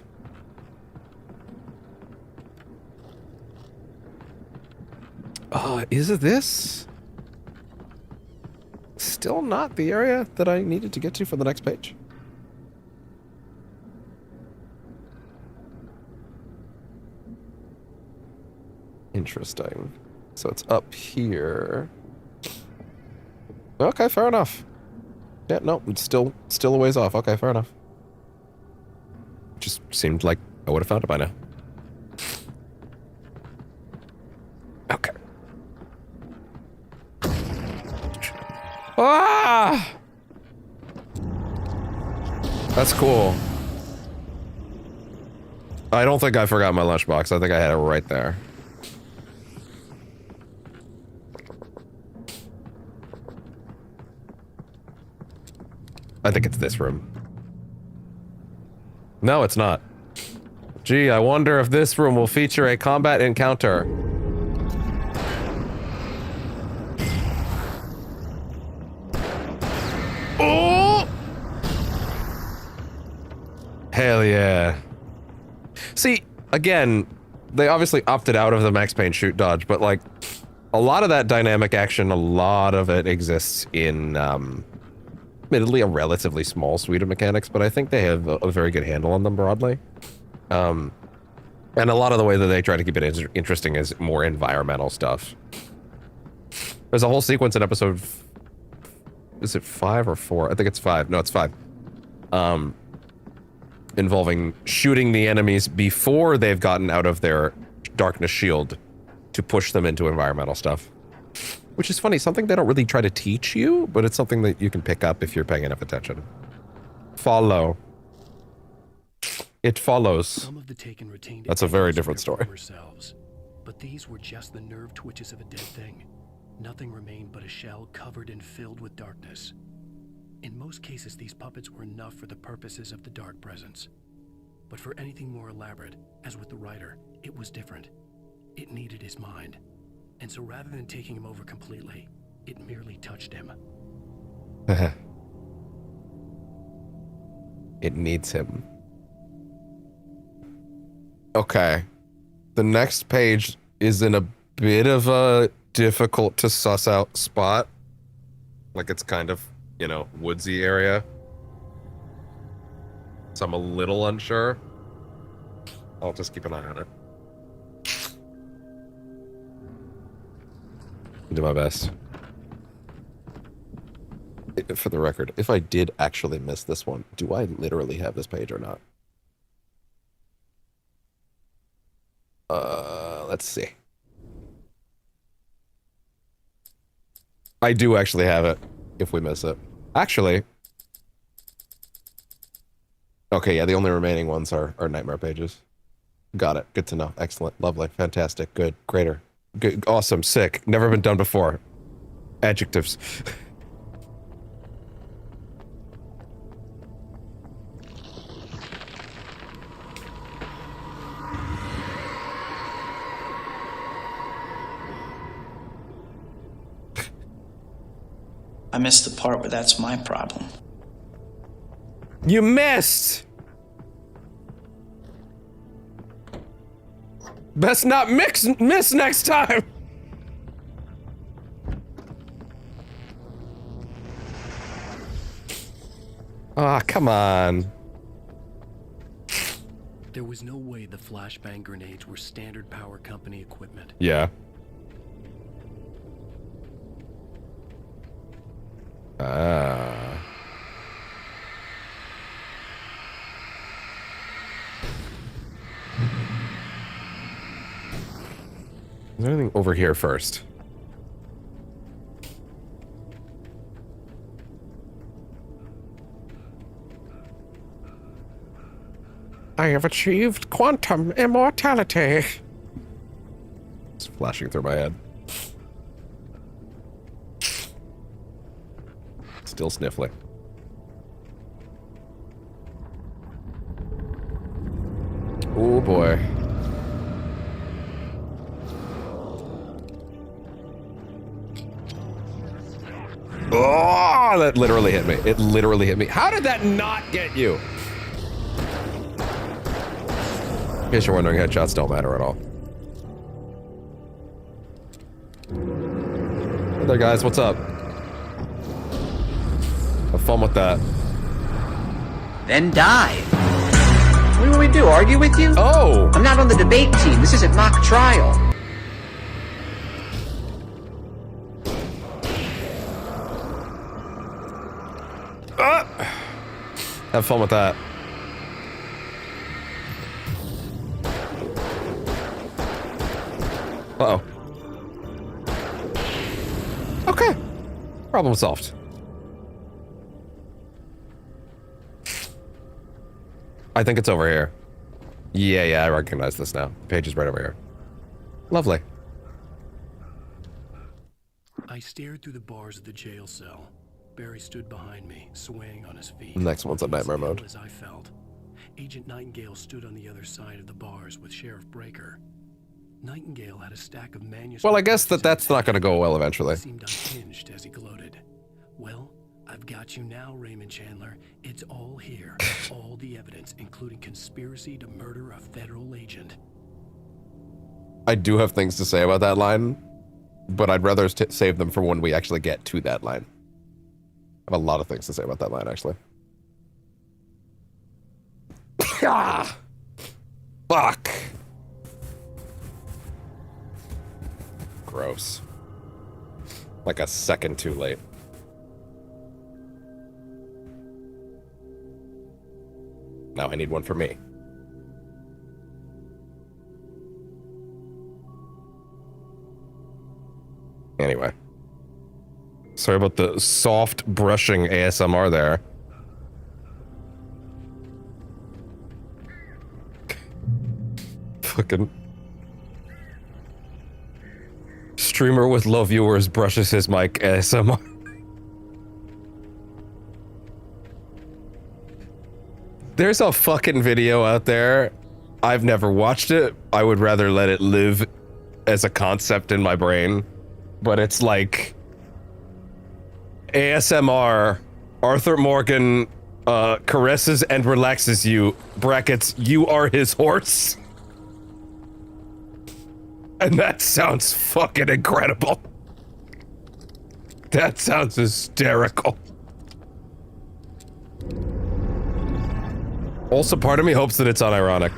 Is it this? Still not the area that I needed to get to for the next page? Interesting. So it's up here. Okay, fair enough. Yeah, no, it's still a ways off. Okay, fair enough. Just seemed like I would have found it by now. Okay. Ah! That's cool. I don't think I forgot my lunchbox. I think I had it right there. I think it's this room. No, it's not. Gee, I wonder if this room will feature a combat encounter. Oh! Hell yeah. See, again, they obviously opted out of the Max Payne shoot dodge, but like, a lot of that dynamic action, a lot of it exists in, admittedly a relatively small suite of mechanics, but I think they have a very good handle on them broadly. And a lot of the way that they try to keep it interesting is more environmental stuff. There's a whole sequence in episode... Is it 5 or 4? I think it's 5. No, it's 5. Involving shooting the enemies before they've gotten out of their darkness shield to push them into environmental stuff. Which is funny, something they don't really try to teach you, but it's something that you can pick up if you're paying enough attention. Follow. It follows. Some of the Taken retained That's a very different story. But these were just the nerve twitches of a dead thing. Nothing remained but a shell covered and filled with darkness. In most cases, these puppets were enough for the purposes of the dark presence. But for anything more elaborate, as with the writer, it was different. It needed his mind. And so rather than taking him over completely, it merely touched him. It needs him. Okay. The next page is in a bit of a difficult to suss out spot. Like it's kind of, you know, woodsy area. So I'm a little unsure. I'll just keep an eye on it. Do my best. For the record, if I did actually miss this one, do I literally have this page or not? Let's see. I do actually have it, if we miss it. Actually... Okay, yeah, the only remaining ones are nightmare pages. Got it. Good to know. Excellent. Lovely. Fantastic. Good. Greater. Good. Awesome. Sick. Never been done before. Adjectives. I missed the part where that's my problem. You missed! Best not miss next time! Ah, come on. There was no way the flashbang grenades were standard power company equipment. Yeah. Is there anything over here first? I have achieved quantum immortality. It's flashing through my head. Still sniffling. Oh boy. Oh, that literally hit me. It literally hit me. How did that not get you? In case you're wondering, headshots don't matter at all. Hey there, guys. What's up? Have fun with that. Then die. What do we do, argue with you? Oh! I'm not on the debate team. This isn't mock trial. Have fun with that. Uh-oh. Okay. Problem solved. I think it's over here. Yeah, I recognize this now. The page is right over here. Lovely. I stared through the bars of the jail cell. Barry stood behind me, swaying on his feet. Next one's on nightmare mode. As I felt. Agent Nightingale stood on the other side of the bars with Sheriff Breaker. Nightingale had a stack of manuscripts. Well, I guess that's not going to go well eventually. He seemed unhinged as he gloated. Well, I've got you now, Raymond Chandler. It's all here. All the evidence, including conspiracy to murder a federal agent. I do have things to say about that line, but I'd rather save them for when we actually get to that line. I have a lot of things to say about that line, actually. Ah! Fuck. Gross. Like a second too late. Now I need one for me. Anyway. Sorry about the soft brushing ASMR there. Fucking Streamer with low viewers brushes his mic ASMR. There's a fucking video out there. I've never watched it. I would rather let it live as a concept in my brain. But it's like ASMR, Arthur Morgan caresses and relaxes you, brackets, you are his horse. And that sounds fucking incredible. That sounds hysterical. Also, part of me hopes that it's unironic.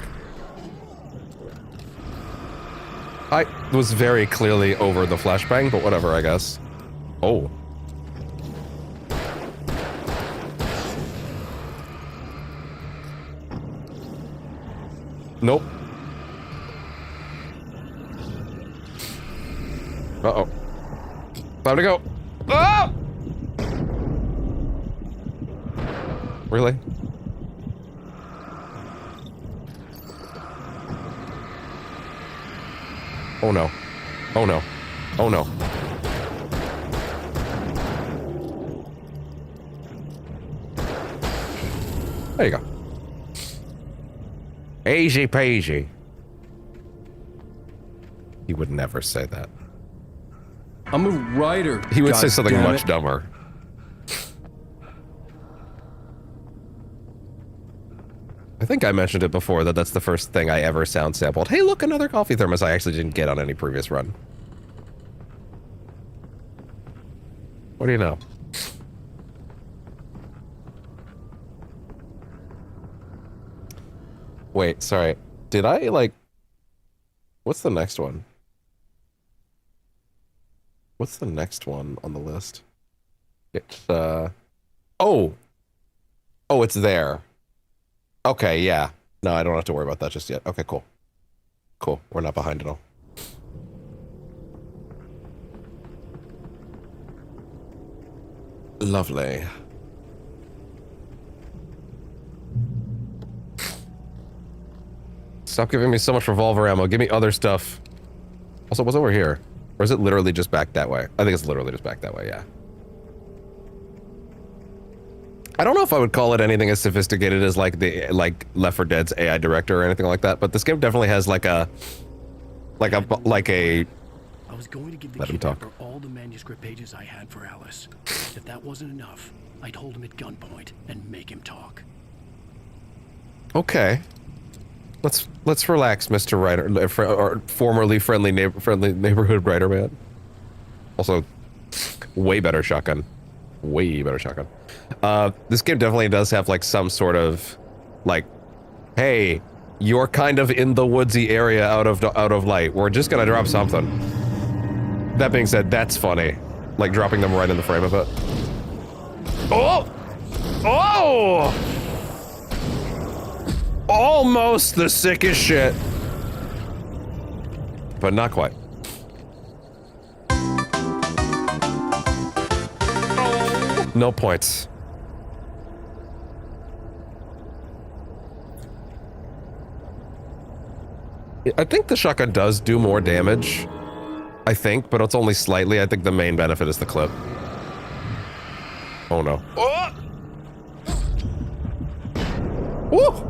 I was very clearly over the flashbang, but whatever, I guess. Oh. Nope. Uh-oh. Time to go. Ah! Really? Oh no. Oh no. Oh no. There you go. Easy peasy. He would never say that. I'm a writer. He would say something goddammit. much dumber. I think I mentioned it before that that's the first thing I ever sound sampled. Hey, look, another coffee thermos I actually didn't get on any previous run. What do you know? Wait, sorry. Did I, like... What's the next one? What's the next one on the list? It's, Oh! Oh, it's there. Okay, yeah. No, I don't have to worry about that just yet. Okay, cool. Cool. We're not behind at all. Lovely. Stop giving me so much revolver ammo. Give me other stuff. Also, what's over here? Or is it literally just back that way? I think it's literally just back that way, yeah. I don't know if I would call it anything as sophisticated as like Left 4 Dead's AI director or anything like that, but this game definitely has like a I was going to give the kidnapper all the manuscript pages I had for Alice. If that wasn't enough, I'd hold him at gunpoint and make him talk. Okay. Let's relax, Mr. Writer, or formerly friendly neighborhood writer man. Also, way better shotgun. Way better shotgun. This game definitely does have like some sort of like, hey, you're kind of in the woodsy area out of light. We're just gonna drop something. That being said, that's funny. Like dropping them right in the frame of it. Oh! Oh! Almost the sickest shit. But not quite. No points. I think the shotgun does do more damage. I think, but it's only slightly. I think the main benefit is the clip. Oh no. Oh! Woo!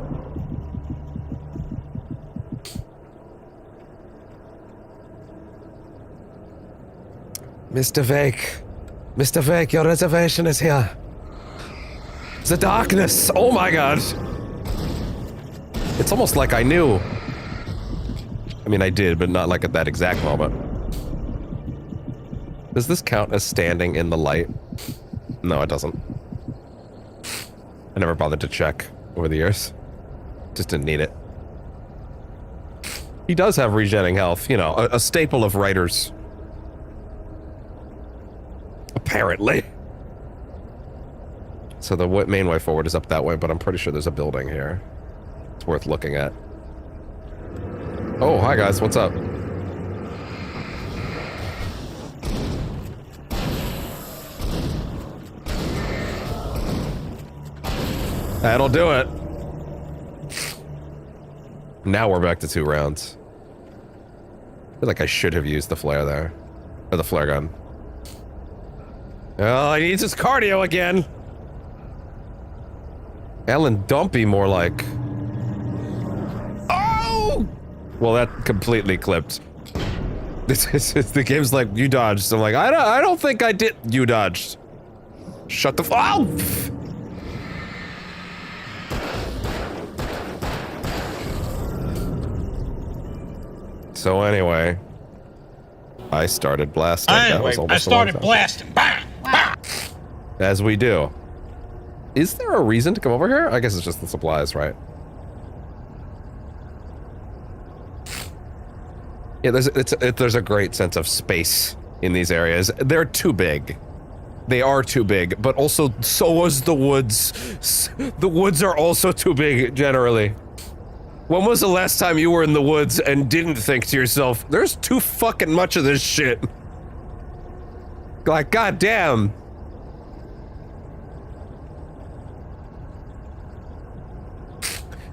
Mr. Vake. Mr. Vake, your reservation is here. The darkness! Oh my god! It's almost like I knew. I mean, I did, but not like at that exact moment. Does this count as standing in the light? No, it doesn't. I never bothered to check over the years. Just didn't need it. He does have regenerating health, you know, a staple of writers. Apparently. So the main way forward is up that way, but I'm pretty sure there's a building here. It's worth looking at. Oh, hi guys, what's up? That'll do it. Now we're back to 2 rounds. I feel like I should have used the flare there. Or the flare gun. Oh, he needs his cardio again. Alan Dumpy, more like. Oh! Well, that completely clipped. The game's like, you dodged. So I'm like, I don't think I did. You dodged. Shut the oh! So anyway, I started blasting. Anyway, I started blasting. Bang! Bang! As we do. Is there a reason to come over here? I guess it's just the supplies, right? Yeah, there's a great sense of space in these areas. They're too big. They are too big, but also so is the woods. The woods are also too big, generally. When was the last time you were in the woods and didn't think to yourself, there's too fucking much of this shit? Like, goddamn.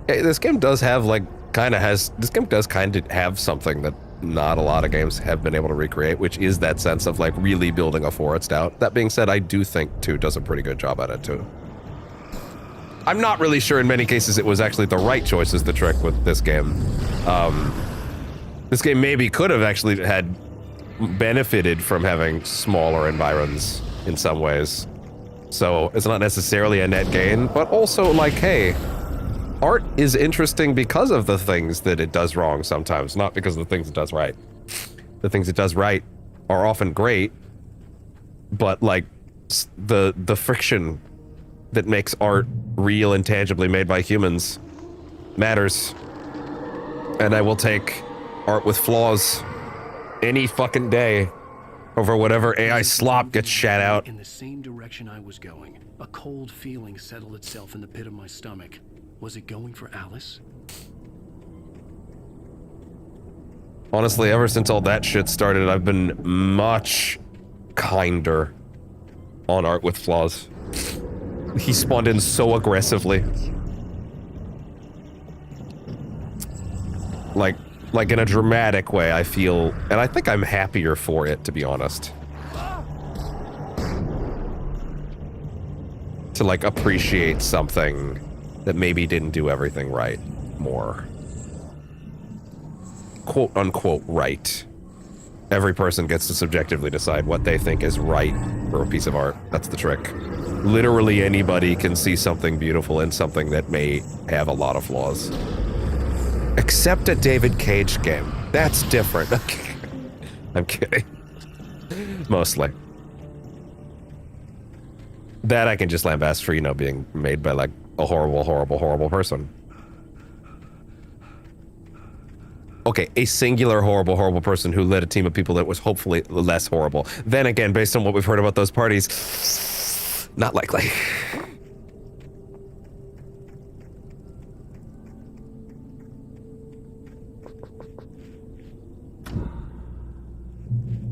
Hey, this game does have, like, this game does kind of have something that not a lot of games have been able to recreate, which is that sense of, like, really building a forest out. That being said, I do think 2 does a pretty good job at it, too. I'm not really sure in many cases it was actually the right choice is the trick with this game. This game maybe could have actually had benefited from having smaller environs in some ways. So it's not necessarily a net gain, but also like, hey, art is interesting because of the things that it does wrong sometimes, not because of the things it does right. The things it does right are often great, but like the friction that makes art real and tangibly made by humans matters. And I will take art with flaws any fucking day over whatever AI slop gets shat out. In the same direction I was going, a cold feeling settled itself in the pit of my stomach. Was it going for Alice? Honestly, ever since all that shit started, I've been much kinder on art with flaws. He spawned in so aggressively. Like in a dramatic way, I feel, and I think I'm happier for it, to be honest. To like appreciate something that maybe didn't do everything right more. Quote unquote right. Every person gets to subjectively decide what they think is right for a piece of art. That's the trick. Literally anybody can see something beautiful in something that may have a lot of flaws. Except a David Cage game. That's different. I'm kidding. Mostly. That I can just lambast for, you know, being made by like a horrible, horrible, horrible person. Okay, a singular horrible, horrible person who led a team of people that was hopefully less horrible. Then again, based on what we've heard about those parties, not likely.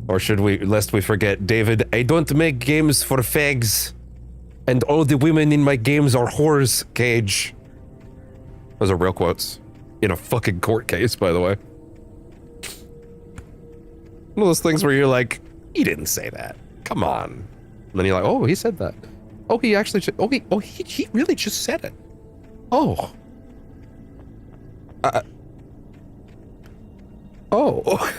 Or should we, lest we forget, David, I don't make games for fags. And all the women in my games are whores, Cage. Those are real quotes. In a fucking court case, by the way. One of those things where you're like, he didn't say that. Come on. And then you're like, oh, he said that. Oh, he actually, he really just said it. Oh. Oh.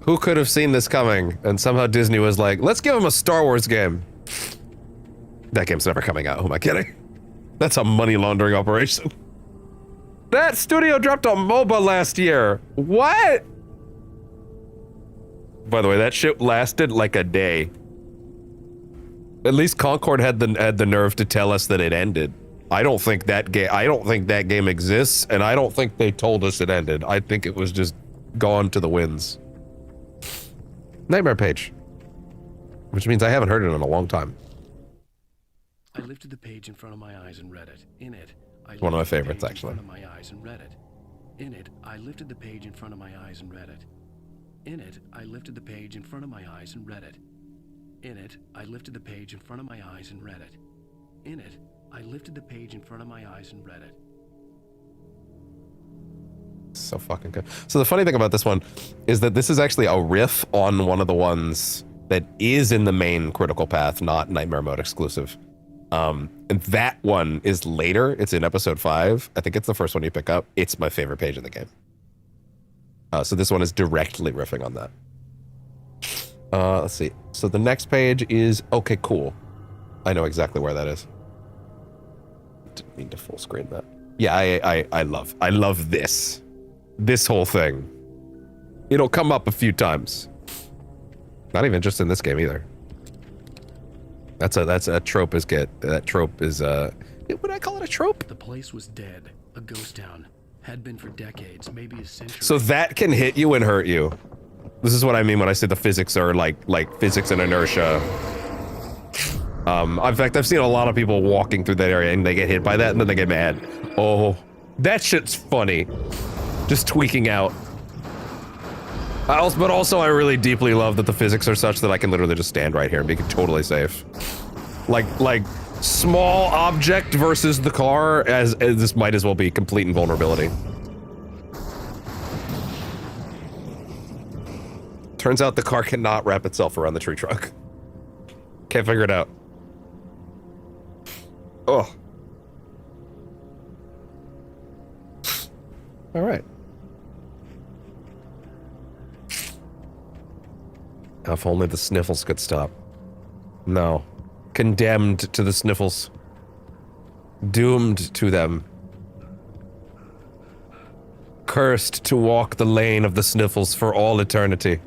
Who could have seen this coming? And somehow Disney was like, let's give him a Star Wars game. That game's never coming out. Who am I kidding? That's a money laundering operation. That studio dropped on MOBA last year. What? By the way, that shit lasted like a day. At least Concord had the nerve to tell us that it ended. I don't think that game exists, and I don't think they told us it ended. I think it was just gone to the winds. Nightmare page. Which means I haven't heard it in a long time. I lifted the page in front of my eyes and read it. In it, I one of my favorites, actually. In front of my eyes and read it. In it, I lifted the page in front of my eyes and read it. In it, I lifted the page in front of my eyes and read it. In it, I lifted the page in front of my eyes and read it. In it, I lifted the page in front of my eyes and read it. So fucking good. So the funny thing about this one is that this is actually a riff on one of the ones that is in the main critical path, not Nightmare Mode exclusive. And that one is later. It's in episode 5. I think it's the first one you pick up. It's my favorite page in the game. So this one is directly riffing on that. Let's see. So the next page is, okay, cool. I know exactly where that is. Didn't mean to full screen that. Yeah, I love this. This whole thing. It'll come up a few times. Not even just in this game either. That's a trope is that trope is would I call it a trope? The place was dead, a ghost town. Had been for decades, maybe a century. So that can hit you and hurt you. This is what I mean when I say the physics are like physics and inertia. In fact, I've seen a lot of people walking through that area and they get hit by that and then they get mad. Oh, that shit's funny. Just tweaking out. But also, I really deeply love that the physics are such that I can literally just stand right here and be totally safe. Like small object versus the car, as this might as well be complete invulnerability. Turns out the car cannot wrap itself around the tree trunk. Can't figure it out. Oh. All right. If only the sniffles could stop. No. Condemned to the sniffles. Doomed to them. Cursed to walk the lane of the sniffles for all eternity.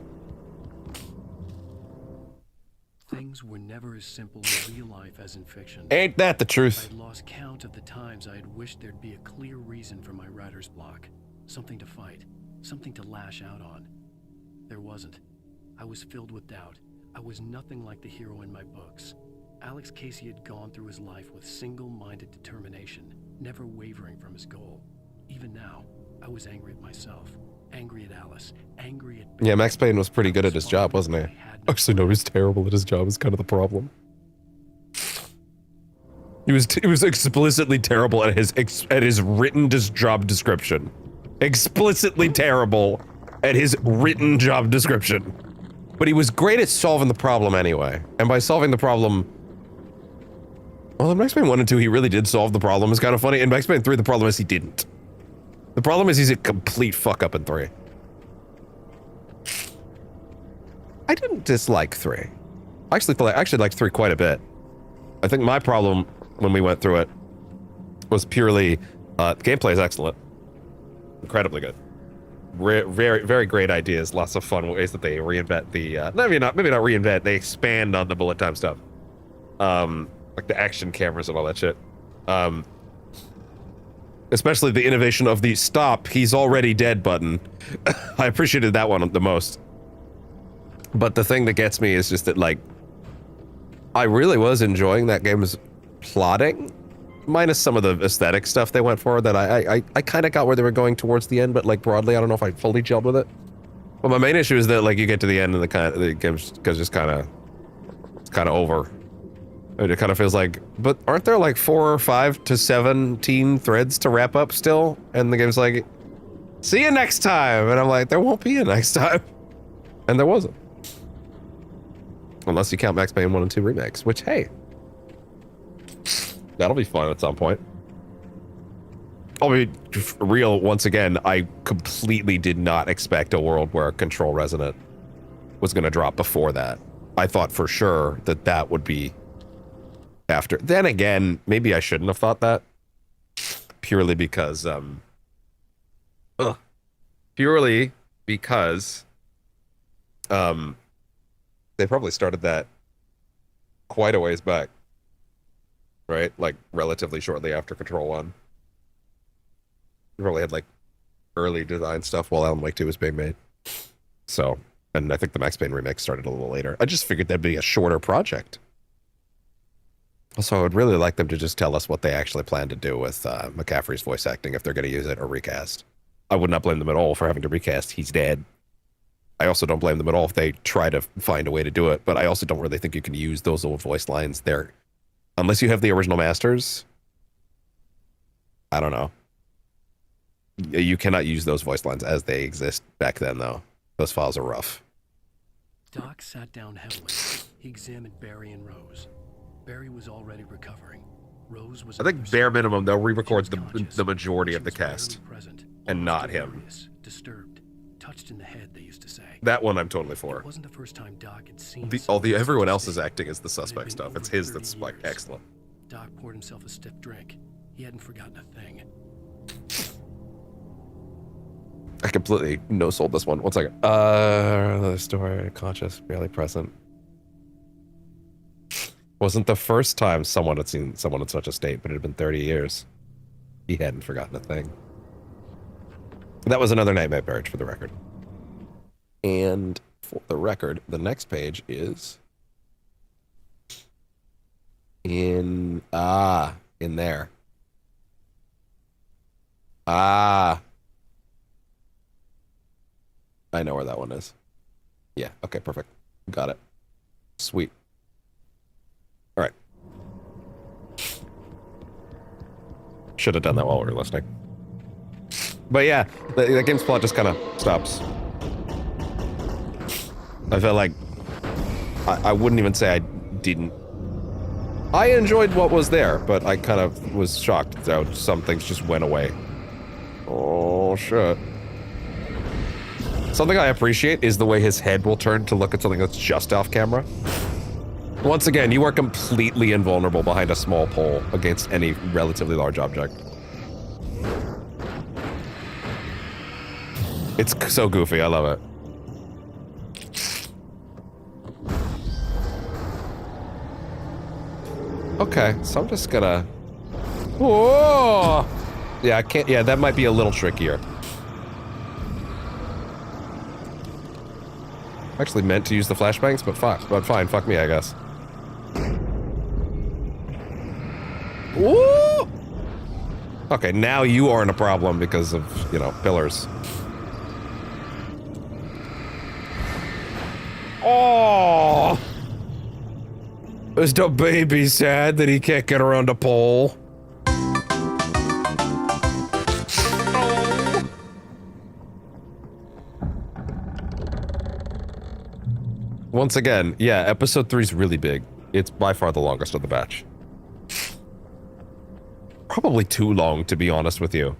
Things were never as simple in real life as in fiction. Ain't that the truth? I'd lost count of the times I had wished there'd be a clear reason for my writer's block. Something to fight. Something to lash out on. There wasn't. I was filled with doubt. I was nothing like the hero in my books. Alex Casey had gone through his life with single-minded determination, never wavering from his goal. Even now, I was angry at myself, angry at Alice, angry at... Yeah, Max Payne was pretty good at his job, wasn't he? Actually, no, he's terrible at his job is kind of the problem. He was explicitly terrible at his written job description. Explicitly terrible at his written job description. But he was great at solving the problem anyway. And by solving the problem... Well, in Max Payne 1 and 2, he really did solve the problem. It's kind of funny. In Max Payne 3, the problem is he didn't. The problem is he's a complete fuck-up in 3. I didn't dislike 3. I actually liked 3 quite a bit. I think my problem when we went through it was purely... the gameplay is excellent. Incredibly good. Very, very great ideas. Lots of fun ways that they reinvent the... maybe not reinvent, they expand on the bullet time stuff. Like the action cameras and all that shit. Especially the innovation of the stop, he's already dead button. I appreciated that one the most. But the thing that gets me is just that, like, I really was enjoying that game's plotting, minus some of the aesthetic stuff they went for that I kind of got where they were going towards the end, but like broadly, I don't know if I fully gelled with it. But my main issue is that like you get to the end and the game's just kind of over. It kind of feels like, but aren't there like 4 or 5 to 17 threads to wrap up still? And the game's like, see you next time. And I'm like, there won't be a next time. And there wasn't. Unless you count Max Payne 1 and 2 remakes, which, hey, that'll be fun at some point. I'll be real once again, I completely did not expect a world where Control Resonant was going to drop before that. I thought for sure that that would be after. Then again, maybe I shouldn't have thought that. Purely because, they probably started that quite a ways back. Right? Like, relatively shortly after Control 1. We probably had, like, early design stuff while Alan Wake 2 was being made. So, and I think the Max Payne remake started a little later. I just figured that'd be a shorter project. Also, I would really like them to just tell us what they actually plan to do with McCaffrey's voice acting, if they're going to use it or recast. I would not blame them at all for having to recast. He's dead. I also don't blame them at all if they try to find a way to do it, but I also don't really think you can use those old voice lines there. Unless you have the original masters. I don't know. You cannot use those voice lines as they exist back then, though. Those files are rough. Doc sat down heavily. He examined Barry and Rose. Barry was already recovering. Rose was. I think bare minimum though re-records the majority of the cast, and not him. Disturbed, touched in the head, they used to say. That one I'm totally for. It wasn't the first time Doc had seen. Everyone else's acting is the suspect stuff. It's his that's like excellent. Doc poured himself a stiff drink. He hadn't forgotten a thing. I completely no-sold this one. 1 second. Another story, conscious, barely present. Wasn't the first time someone had seen someone in such a state, but it had been 30 years. He hadn't forgotten a thing. That was another nightmare marriage, for the record. And for the record, the next page is in there. I know where that one is. Yeah, okay, perfect. Got it. Sweet. All right. Should have done that while we were listening. But yeah, the game's plot just kind of stops. I felt like I wouldn't even say I didn't. I enjoyed what was there, but I kind of was shocked that some things just went away. Oh, shit. Something I appreciate is the way his head will turn to look at something that's just off camera. Once again, you are completely invulnerable behind a small pole against any relatively large object. It's so goofy, I love it. Okay, so I'm just gonna... Whoa! Yeah, I can't... Yeah, that might be a little trickier. Actually meant to use the flashbangs, but fine, fuck me, I guess. Woo! Okay, now you aren't a problem because of, you know, pillars. Oh! Is the baby sad that he can't get around a pole? Once again, yeah, episode 3 is really big. It's by far the longest of the batch. Probably too long, to be honest with you.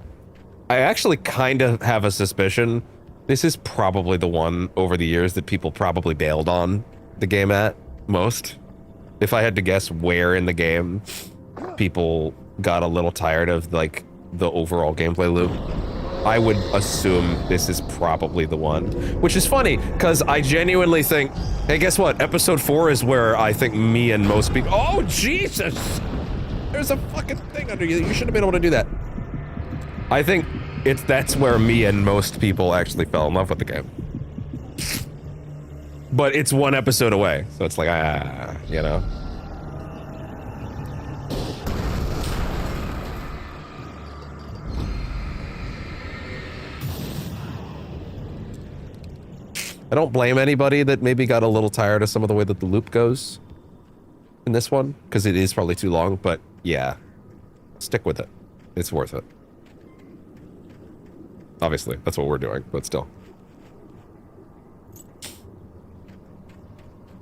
I actually kind of have a suspicion this is probably the one over the years that people probably bailed on the game at most. If I had to guess where in the game people got a little tired of, like, the overall gameplay loop, I would assume this is probably the one. Which is funny, because I genuinely think... Hey, guess what? Episode 4 is where I think me and most people... Oh, Jesus! There's a fucking thing under you. You should have been able to do that. I think that's where me and most people actually fell in love with the game. But it's one episode away, so it's like, you know. I don't blame anybody that maybe got a little tired of some of the way that the loop goes in this one, because it is probably too long, but yeah, stick with it. It's worth it. Obviously, that's what we're doing, but still.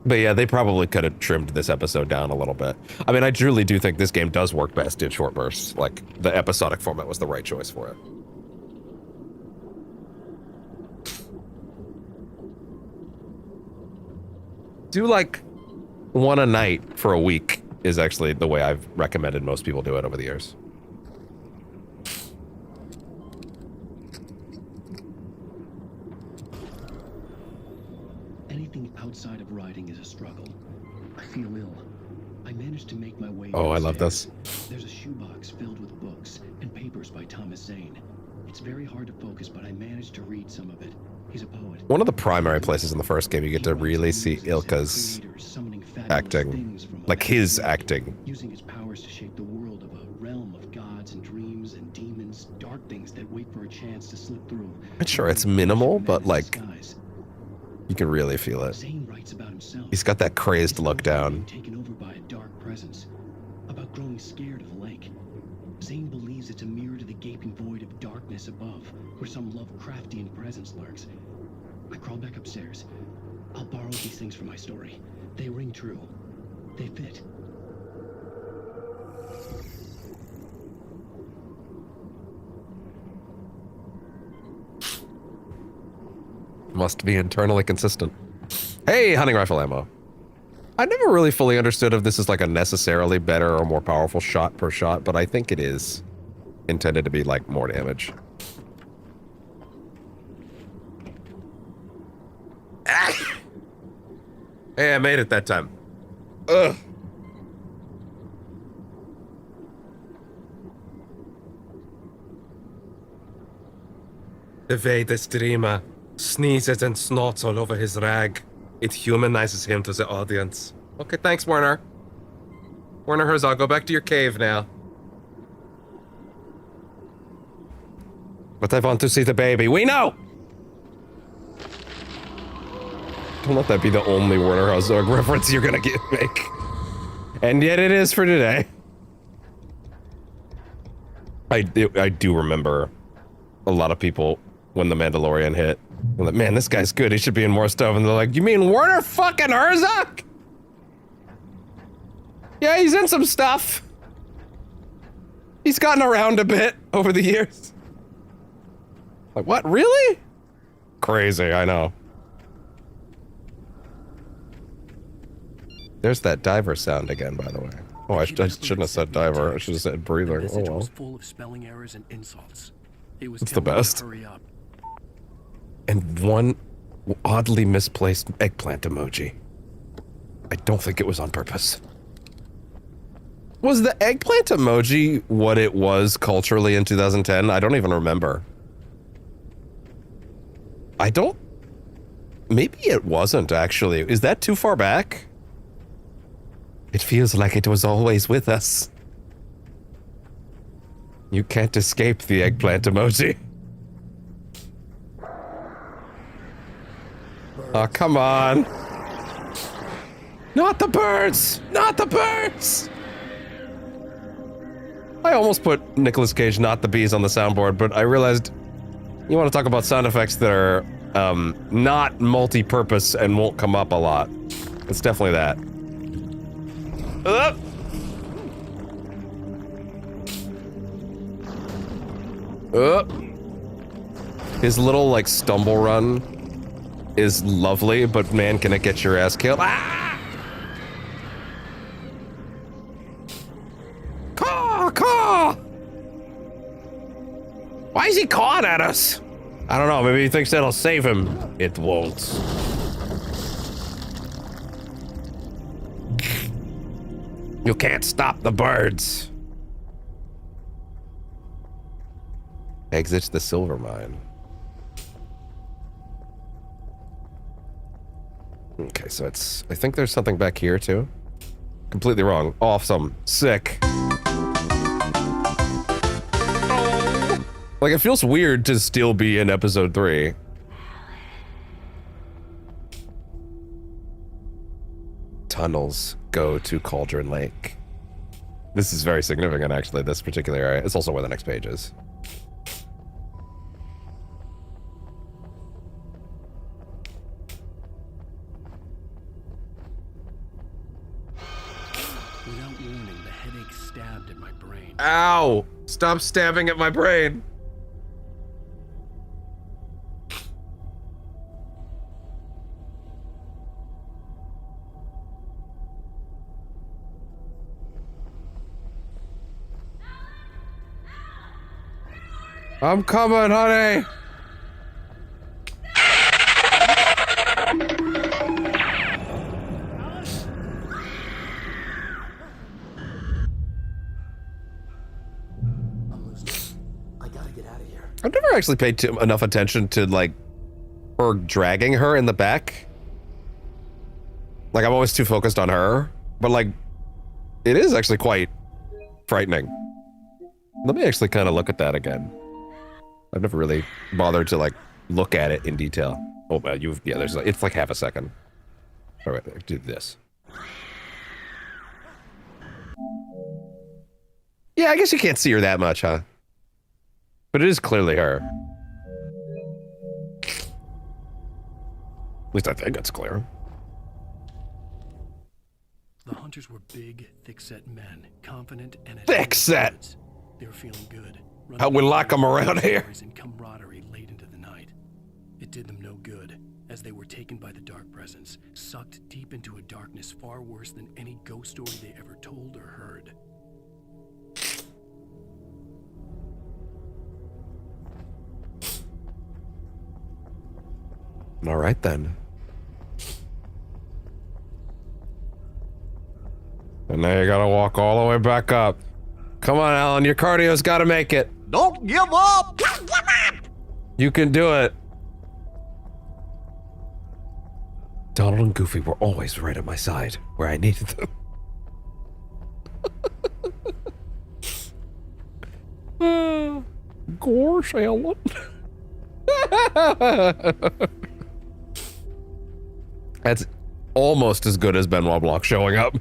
But yeah, they probably could have trimmed this episode down a little bit. I mean, I truly do think this game does work best in short bursts. Like, the episodic format was the right choice for it. Do like one a night for a week is actually the way I've recommended most people do it over the years. Anything outside of writing is a struggle. I feel ill. I managed to make my way. Oh, I love this. There's a shoebox filled with books and papers by Thomas Zane. It's very hard to focus, but I managed to read some of it. He's a poet. One of the primary places in the first game you get to really see Ilka's acting, like his acting. Using his powers to shape the world of a realm of gods and dreams and demons, dark things that wait for a chance to slip through. I'm sure it's minimal, but like you can really feel it. Zane writes about himself. He's got that crazed look down. Taken over by a dark presence, about growing scared of the lake. Zane believes it's a mirror to the gaping void of darkness above, where some Lovecraftian presence lurks. I crawled back upstairs. I'll borrow these things for my story. They ring true. They fit. Must be internally consistent. Hey, hunting rifle ammo. I never really fully understood if this is like a necessarily better or more powerful shot per shot, but I think it is intended to be like more damage. Ah! Hey, I made it that time. Ugh. The way the streamer sneezes and snorts all over his rag. It humanizes him to the audience. Okay, thanks, Werner. Werner Herzog, go back to your cave now. But I want to see the baby. We know! Don't let that be the only Werner Herzog reference you're gonna make. And yet it is for today. I do remember a lot of people when The Mandalorian hit. I'm like, man, this guy's good. He should be in more stuff. And they're like, you mean Werner fucking Herzog? Yeah, he's in some stuff. He's gotten around a bit over the years. Like, what? Really? Crazy, I know. There's that diver sound again, by the way. Oh, I shouldn't have said diver. I should have said breather. Oh, well. Was full of spelling errors and insults. It was it's the best. Hurry up. And one oddly misplaced eggplant emoji. I don't think it was on purpose. Was the eggplant emoji what it was culturally in 2010? I don't even remember. I don't... Maybe it wasn't, actually. Is that too far back? It feels like it was always with us. You can't escape the eggplant emoji. Oh, come on. Not the birds! Not the birds! I almost put Nicolas Cage, not the bees on the soundboard, but I realized you want to talk about sound effects that are not multi-purpose and won't come up a lot. It's definitely that. His little, like, stumble run is lovely, but man, can it get your ass killed. Ah! Caw! Caw! Why is he cawing at us? I don't know, maybe he thinks that'll save him. It won't. You can't stop the birds. Exit the silver mine. Okay, so it's... I think there's something back here, too. Completely wrong. Awesome. Sick. Like, it feels weird to still be in episode 3. Tunnels go to Cauldron Lake. This is very significant, actually, this particular area. It's also where the next page is. Without warning, the headache stabbed at my brain. Ow! Stop stabbing at my brain! I'm coming, honey! I gotta get out of here. I've never actually paid enough attention to, like, her dragging her in the back. Like, I'm always too focused on her. But, like, it is actually quite frightening. Let me actually kind of look at that again. I've never really bothered to, like, look at it in detail. Oh, yeah, there's, it's like half a second. All right, do this. Yeah, I guess you can't see her that much, huh? But it is clearly her. At least I think it's clear. The hunters were big, thick-set men, confident and thick-set. They were feeling good. How we like them around here. And camaraderie late into the night. It did them no good, as they were taken by the dark presence, sucked deep into a darkness far worse than any ghost story they ever told or heard. All right then. And now you gotta walk all the way back up. Come on, Alan, your cardio's gotta make it. Don't give up! You can do it. Donald and Goofy were always right at my side, where I needed them. Gosh, Alan. That's almost as good as Benoit Blanc showing up.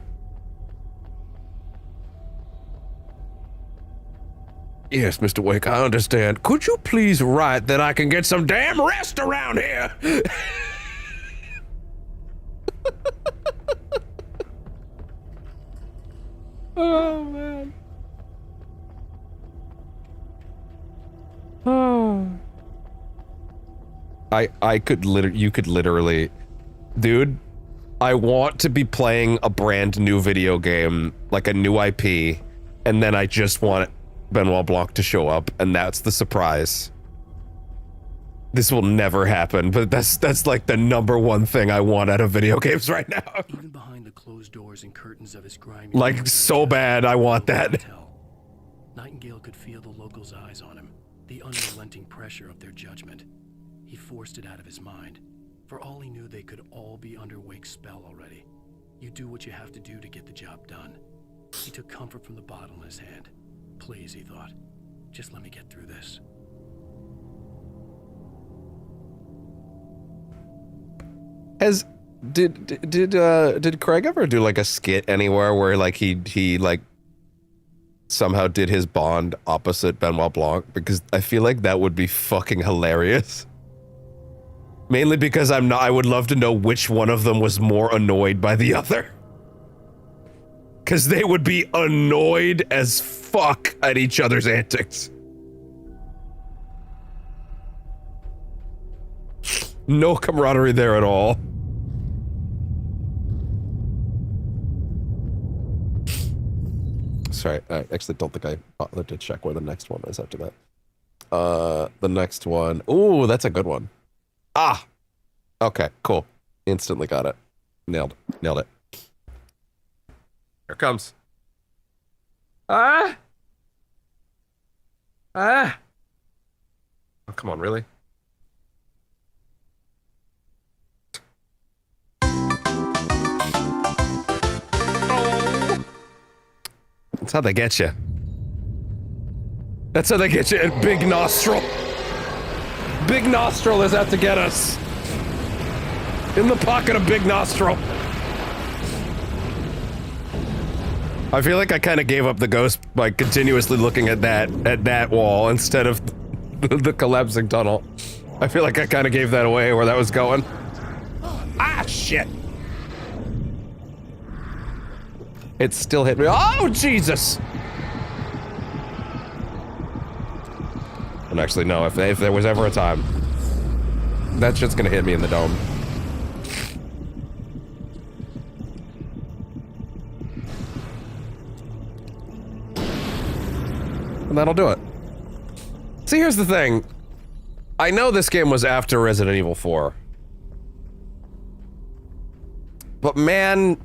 Yes, Mr. Wake, I understand. Could you please write that I can get some damn rest around here? Oh, man. Oh. I could you could literally, dude, I want to be playing a brand new video game, like a new IP, and then I just want Benoit Blanc to show up, and that's the surprise. This will never happen, but that's like the #1 thing I want out of video games right now. Even behind the closed doors and curtains of his grimy, like, so bad, I want that. Nightingale could feel the locals' eyes on him, the unrelenting pressure of their judgment. He forced it out of his mind. For all he knew, they could all be under Wake's spell already. You do what you have to do to get the job done. He took comfort from the bottle in his hand. Please, he thought, just let me get through this. Did Craig ever do like a skit anywhere where like he like somehow did his Bond opposite Benoit Blanc? Because I feel like that would be fucking hilarious. Mainly because I would love to know which one of them was more annoyed by the other. Because they would be annoyed as fuck at each other's antics. No camaraderie there at all. Sorry, I actually don't think I bothered to check where the next one is after that. The next one. Ooh, that's a good one. Ah! Okay, cool. Instantly got it. Nailed it. Here it comes. Ah! Ah! Oh, come on, really? That's how they get you. That's how they get you at Big Nostril. Big Nostril is out to get us. In the pocket of Big Nostril. I feel like I kind of gave up the ghost by continuously looking at that wall instead of the collapsing tunnel. I feel like I kind of gave that away where that was going. Ah, shit. It still hit me. Oh, Jesus! And actually, no, if there was ever a time, that shit's gonna hit me in the dome. And that'll do it. See, here's the thing. I know this game was after Resident Evil 4. But man...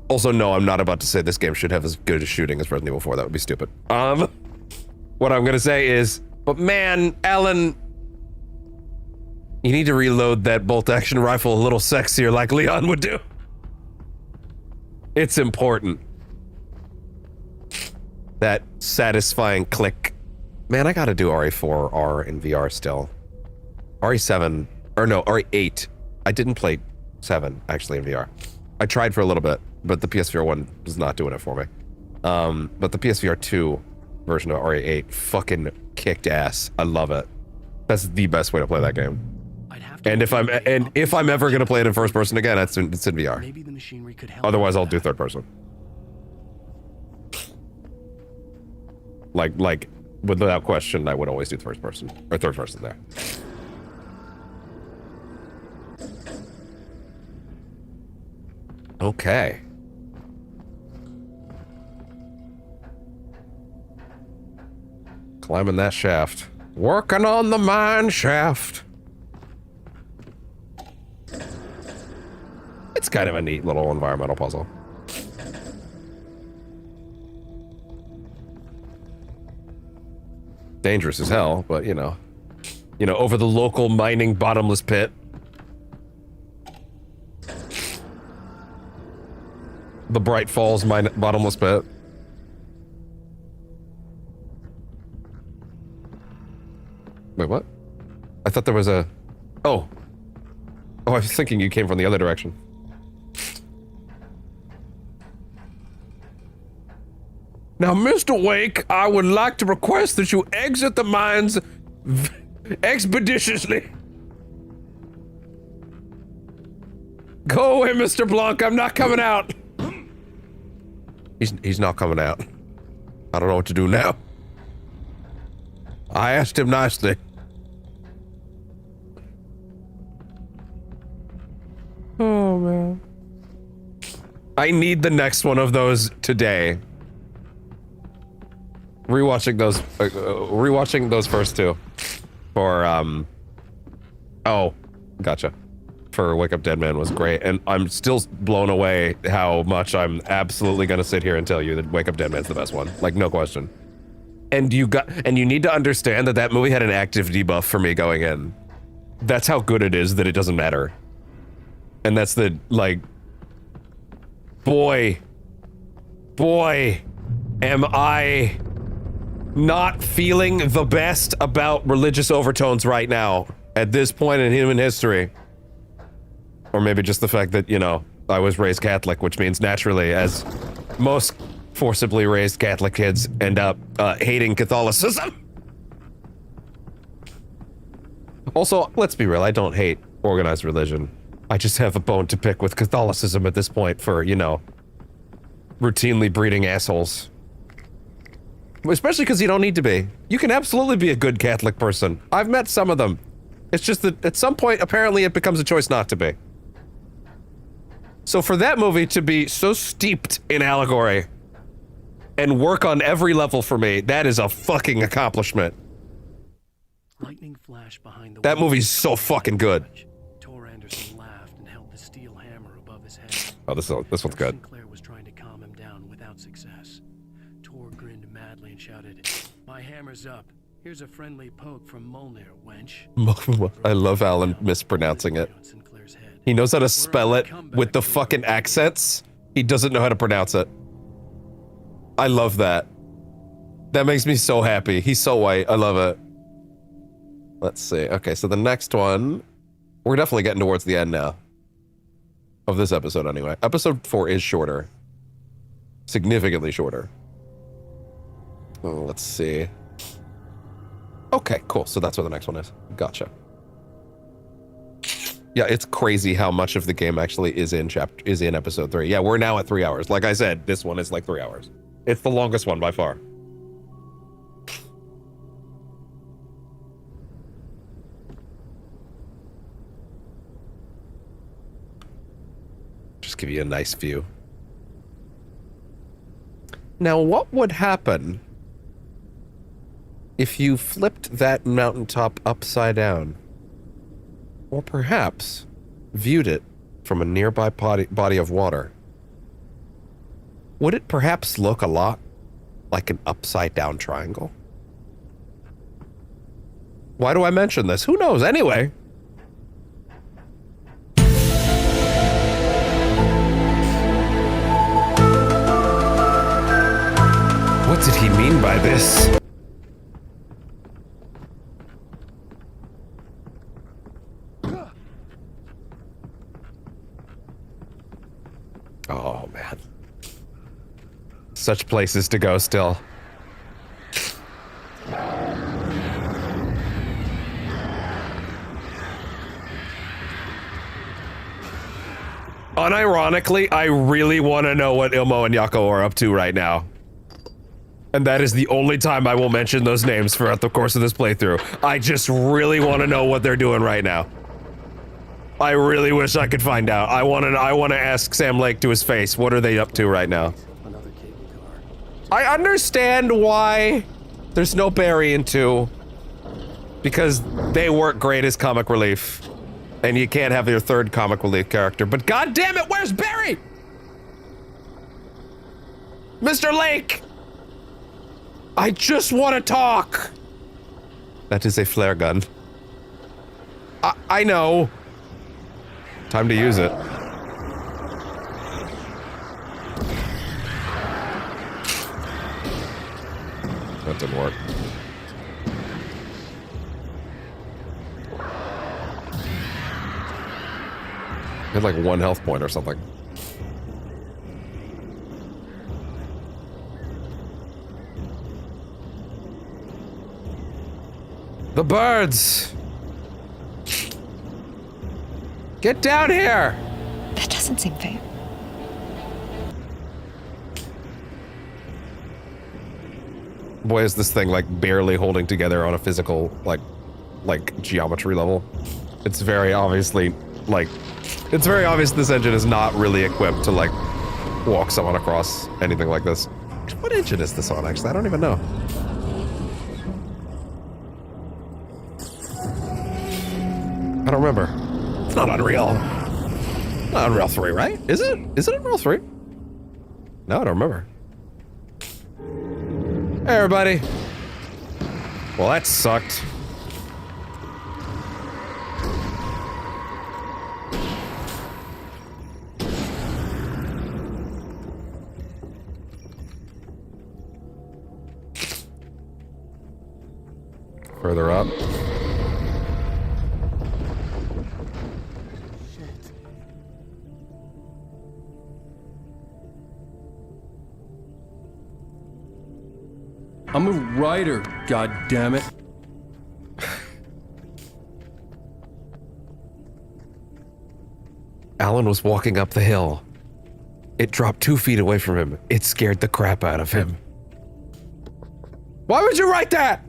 Also, no, I'm not about to say this game should have as good a shooting as Resident Evil 4. That would be stupid. What I'm gonna say is... But man, Alan... You need to reload that bolt-action rifle a little sexier like Leon would do. It's important. That satisfying click. Man, I gotta do RE4R in VR still. RE7, or no, RE8. I didn't play 7, actually, in VR. I tried for a little bit, but the PS4 one was not doing it for me. But the PSVR 2 version of RE8 fucking kicked ass. I love it. That's the best way to play that game. And if I'm ever gonna play it in first person again, it's in VR. Maybe the machinery could help. Otherwise, I'll do third person. Like, without question, I would always do first person or third person there. Okay. Climbing that shaft. Working on the mine shaft. It's kind of a neat little environmental puzzle. Dangerous as hell, but you know, over the local mining bottomless pit. The Bright Falls bottomless pit. Wait, what? I thought there was a... Oh, I was thinking you came from the other direction. Now, Mr. Wake, I would like to request that you exit the mines expeditiously. Go away, Mr. Blanc. I'm not coming out. He's not coming out. I don't know what to do now. I asked him nicely. Oh, man. I need the next one of those today. Rewatching those first two for oh, gotcha, for Wake Up Dead Man was great, and I'm still blown away how much I'm absolutely gonna sit here and tell you that Wake Up Dead Man's the best one, like no question. And you need to understand that that movie had an active debuff for me going in. That's how good it is that it doesn't matter. And that's the, like, boy, am I not feeling the best about religious overtones right now at this point in human history. Or maybe just the fact that, you know, I was raised Catholic, which means naturally, as most forcibly raised Catholic kids end up hating Catholicism. Also, let's be real, I don't hate organized religion. I just have a bone to pick with Catholicism at this point for, you know, routinely breeding assholes. Especially because you don't need to be. You can absolutely be a good Catholic person. I've met some of them. It's just that at some point, apparently, it becomes a choice not to be. So for that movie to be so steeped in allegory and work on every level for me, that is a fucking accomplishment. Lightning flash behind the that movie's so fucking good. Tor Anderson laughed and held the steel hammer above his head. Oh, this one's good. Sinclair was trying to calm him down without success. Tor grinned madly and shouted, "My hammer's up. Here's a friendly poke from Molnir, wench." I love Alan mispronouncing it. He knows how to spell it with the fucking accents. He doesn't know how to pronounce it. I love that. That makes me so happy. He's so white. I love it. Let's see. Okay, so the next one, we're definitely getting towards the end now. Of this episode, anyway. Episode 4 is shorter. Significantly shorter. Oh, let's see. Okay, cool. So that's what the next one is. Gotcha. Yeah, it's crazy how much of the game actually is in episode 3. Yeah, we're now at 3 hours. Like I said, this one is like 3 hours. It's the longest one by far. Just give you a nice view. Now, what would happen if you flipped that mountaintop upside down? Or perhaps viewed it from a nearby body of water? Would it perhaps look a lot like an upside down triangle? Why do I mention this? Who knows? Anyway. What did he mean by this? such places to go still. Unironically, I really want to know what Ilmo and Yako are up to right now. And that is the only time I will mention those names throughout the course of this playthrough. I just really want to know what they're doing right now. I really wish I could find out. I want to ask Sam Lake to his face, what are they up to right now? I understand why there's no Barry in 2. Because they work great as comic relief. And you can't have your third comic relief character. But god damn it, where's Barry? Mr. Lake! I just want to talk! That is a flare gun. I know. Time to use it. That didn't work. He had like 1 health point or something. The birds! Get down here! That doesn't seem fair. Boy, is this thing like barely holding together on a physical, like geometry level. It's very obviously, it's very obvious this engine is not really equipped to like walk someone across anything like this. What engine is this on, actually? I don't even know. I don't remember. It's not Unreal. Not Unreal 3, right? Is it? Is it Unreal 3? No, I don't remember. Hey, everybody. Well, that sucked. Further up. I'm a writer, goddammit. Alan was walking up the hill. It dropped 2 feet away from him. It scared the crap out of him. Why would you write that?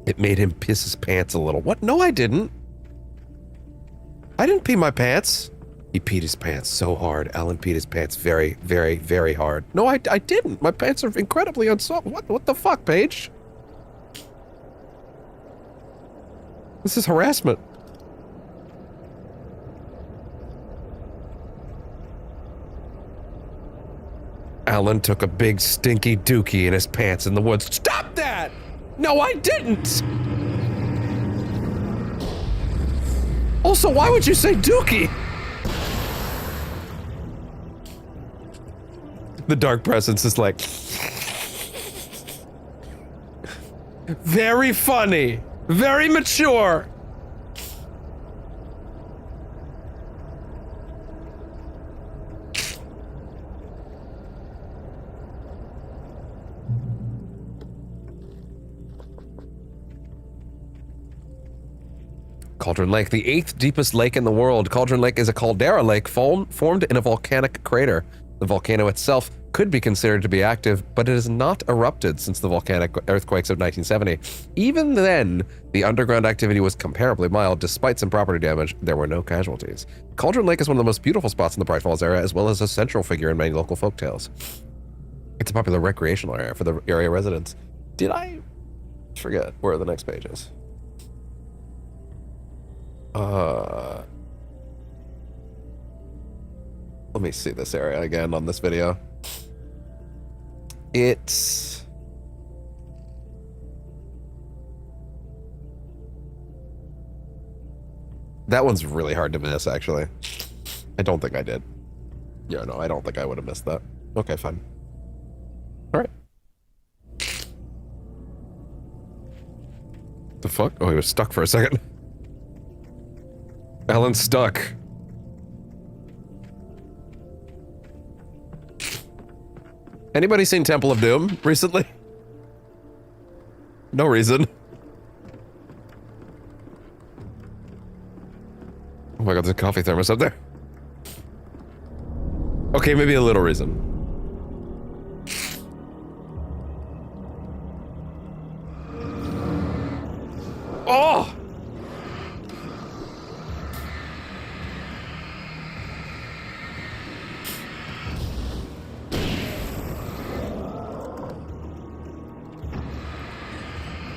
It made him piss his pants a little. What? No, I didn't. I didn't pee my pants. He peed his pants so hard. Alan peed his pants very, very, very hard. No, I didn't. My pants are incredibly unsoft. What the fuck, Paige? This is harassment. Alan took a big stinky dookie in his pants in the woods. Stop that! No, I didn't! Also, why would you say dookie? The dark presence is like... very funny. Very mature. Cauldron Lake, the 8th deepest lake in the world. Cauldron Lake is a caldera lake formed in a volcanic crater. The volcano itself could be considered to be active, but it has not erupted since the volcanic earthquakes of 1970. Even then, the underground activity was comparably mild. Despite some property damage, there were no casualties. Cauldron Lake is one of the most beautiful spots in the Bright Falls area, as well as a central figure in many local folktales. It's a popular recreational area for the area residents. Did I forget where the next page is? Let me see this area again on this video. It's... that one's really hard to miss, actually. I don't think I did. Yeah, no, I don't think I would have missed that. Okay, fine. Alright. The fuck? Oh, he was stuck for a second. Alan's stuck. Anybody seen Temple of Doom recently? No reason. Oh my god, there's a coffee thermos up there. Okay, maybe a little reason. Oh!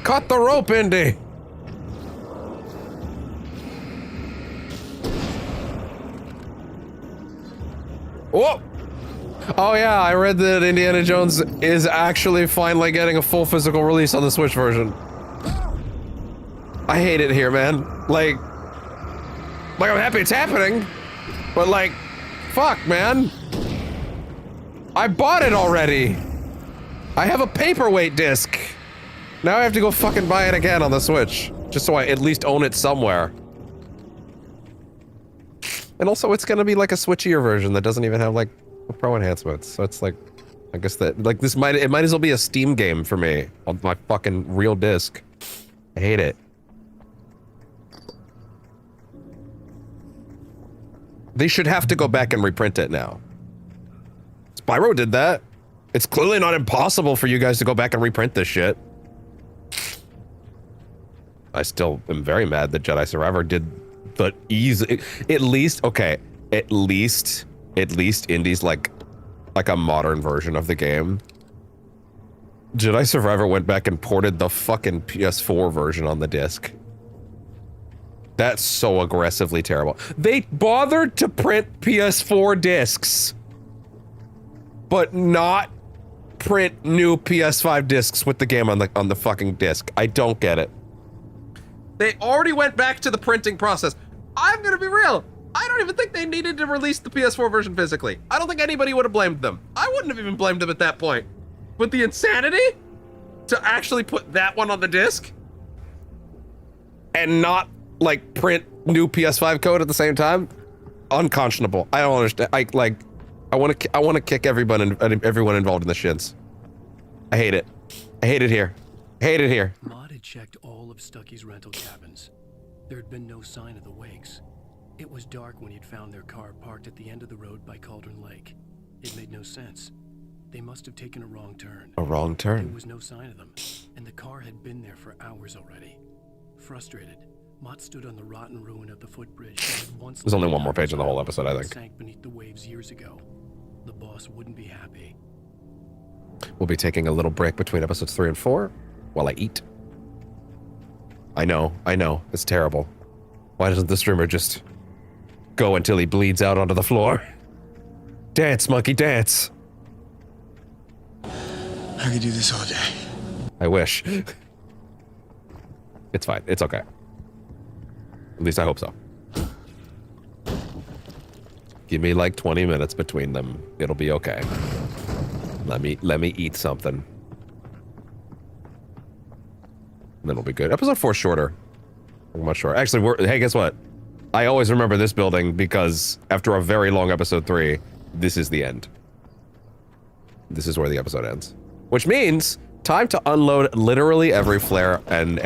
Cut the rope, Indy! Whoa! Oh yeah, I read that Indiana Jones is actually finally getting a full physical release on the Switch version. I hate it here, man. Like I'm happy it's happening, but like, fuck, man. I bought it already. I have a paperweight disc. Now I have to go fucking buy it again on the Switch, just so I at least own it somewhere. And also, it's gonna be like a switchier version that doesn't even have like pro enhancements. So it's like, I guess that like it might as well be a Steam game for me on my fucking real disc. I hate it. They should have to go back and reprint it now. Spyro did that. It's clearly not impossible for you guys to go back and reprint this shit. I still am very mad that Jedi Survivor did the easy. At least, okay, at least Indy's like a modern version of the game. Jedi Survivor went back and ported the fucking PS4 version on the disc. That's so aggressively terrible. They bothered to print PS4 discs, but not print new PS5 discs with the game on the fucking disc. I don't get it. They already went back to the printing process. I'm gonna be real. I don't even think they needed to release the PS4 version physically. I don't think anybody would have blamed them. I wouldn't have even blamed them at that point. But the insanity to actually put that one on the disc and not like print new PS5 code at the same time, unconscionable. I don't understand. I want to kick everyone involved in the shins. I hate it. I hate it here. I hate it here. Maud had checked all of Stucky's rental cabins. There had been no sign of the wakes. It was dark when he'd found their car parked at the end of the road by Cauldron Lake. It made no sense. They must have taken a wrong turn. A wrong turn? There was no sign of them, and the car had been there for hours already. Frustrated, Mott stood on the rotten ruin of the footbridge that had once There's only one more page in the whole episode, I think. Sank beneath the waves years ago. The boss wouldn't be happy. We'll be taking a little break between episodes 3 and 4 while I eat. I know, it's terrible. Why doesn't the streamer just go until he bleeds out onto the floor? Dance, monkey, dance. I could do this all day. I wish. It's fine, it's okay. At least I hope so. Give me like 20 minutes between them. It'll be okay. Let me eat something. Then it'll be good. Episode 4 shorter. Much shorter. Actually, hey, guess what? I always remember this building because after a very long episode 3, this is the end. This is where the episode ends. Which means time to unload literally every flare and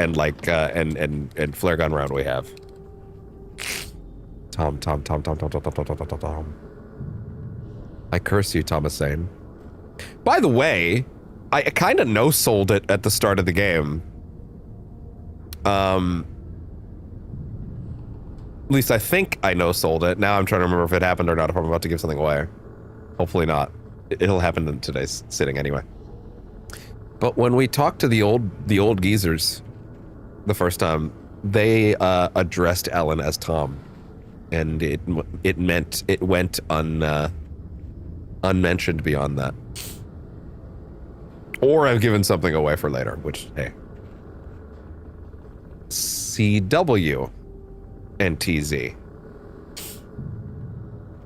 flare gun round we have. Tom. I curse you, Thomas Zane. By the way, I kind of no-sold it at the start of the game. At least I think I no-sold it. Now I'm trying to remember if it happened or not, if I'm about to give something away. Hopefully not. It'll happen in today's sitting anyway. But when we talked to the old geezers the first time, they addressed Ellen as Tom. And it went unmentioned beyond that. Or I've given something away for later, which, hey. CW and TZ.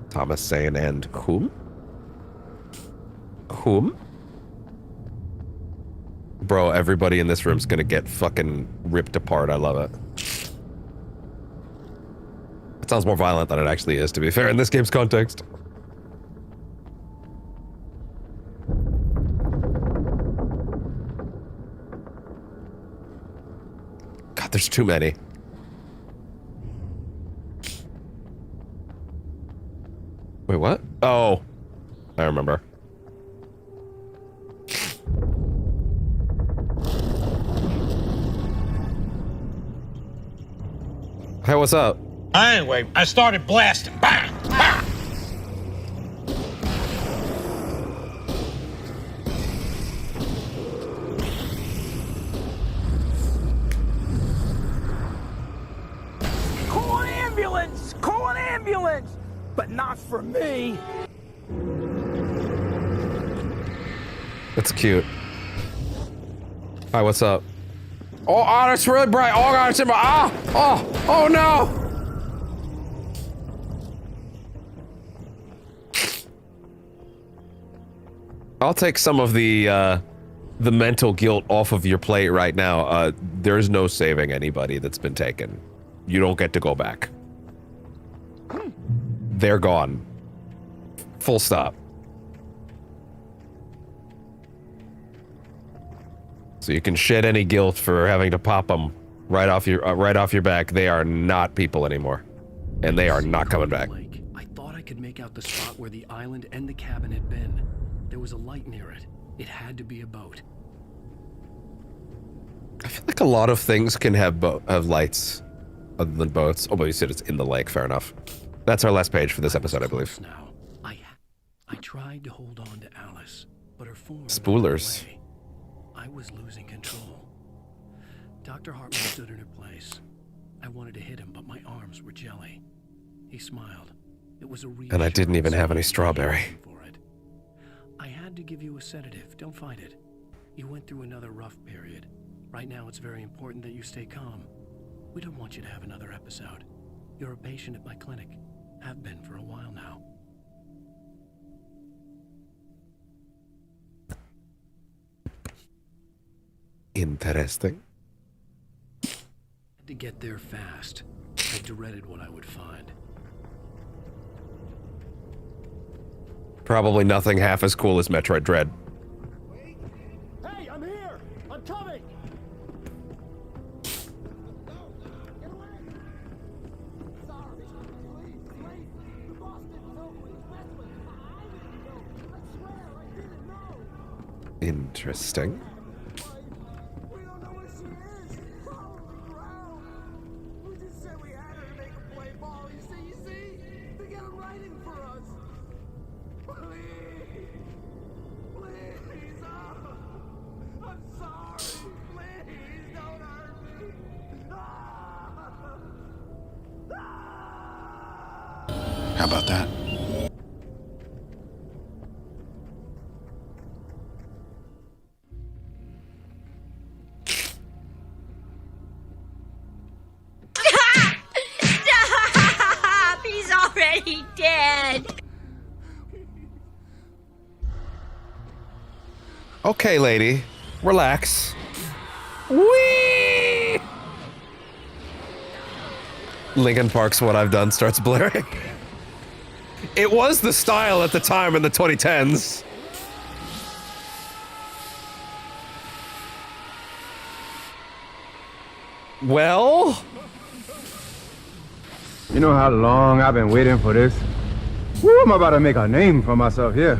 Thomas Zane and whom? Whom? Bro, everybody in this room's gonna get fucking ripped apart. I love it. It sounds more violent than it actually is, to be fair, in this game's context. There's too many. Wait, what? Oh, I remember. Hey, what's up? Anyway, I started blasting. Bang! Bang! Call an ambulance! Call an ambulance! But not for me! That's cute. Hi, what's up? Oh, that's really bright. Oh, God, it's in my... Oh, no! I'll take some of the mental guilt off of your plate right now. There's no saving anybody that's been taken. You don't get to go back. They're gone. Full stop. So you can shed any guilt for having to pop them right off your back. They are not people anymore, and they are not coming back. I thought I could make out the spot where the island and the cabin had been. There was a light near it. It had to be a boat. I feel like a lot of things can have lights other than boats. Oh, but you said it's in the lake. Fair enough. That's our last page for this episode, I believe. Now, I tried to hold on to Alice, but her form Spoolers. I was losing control. Dr. Hartman stood in her place. I wanted to hit him, but my arms were jelly. He smiled. It was a reassurance. And I didn't even have any strawberry. I had to give you a sedative. Don't fight it. You went through another rough period. Right now, it's very important that you stay calm. We don't want you to have another episode. You're a patient at my clinic. Have been for a while now. Interesting. Had to get there fast. I dreaded what I would find. Probably nothing half as cool as Metroid Dread. Hey, I'm here! I'm coming! Interesting. How about that? Stop! He's already dead! Okay, lady. Relax. Whee! Linkin Park's What I've Done starts blaring. It was the style at the time in the 2010s. Well? You know how long I've been waiting for this? Woo, I'm about to make a name for myself here.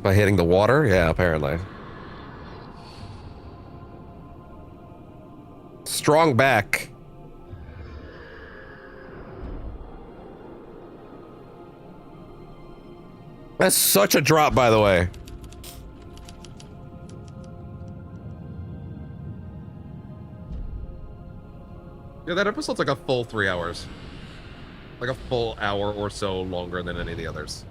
By hitting the water? Yeah, apparently. Strong back. That's such a drop, by the way. Yeah, that episode's like a full 3 hours. Like a full hour or so longer than any of the others.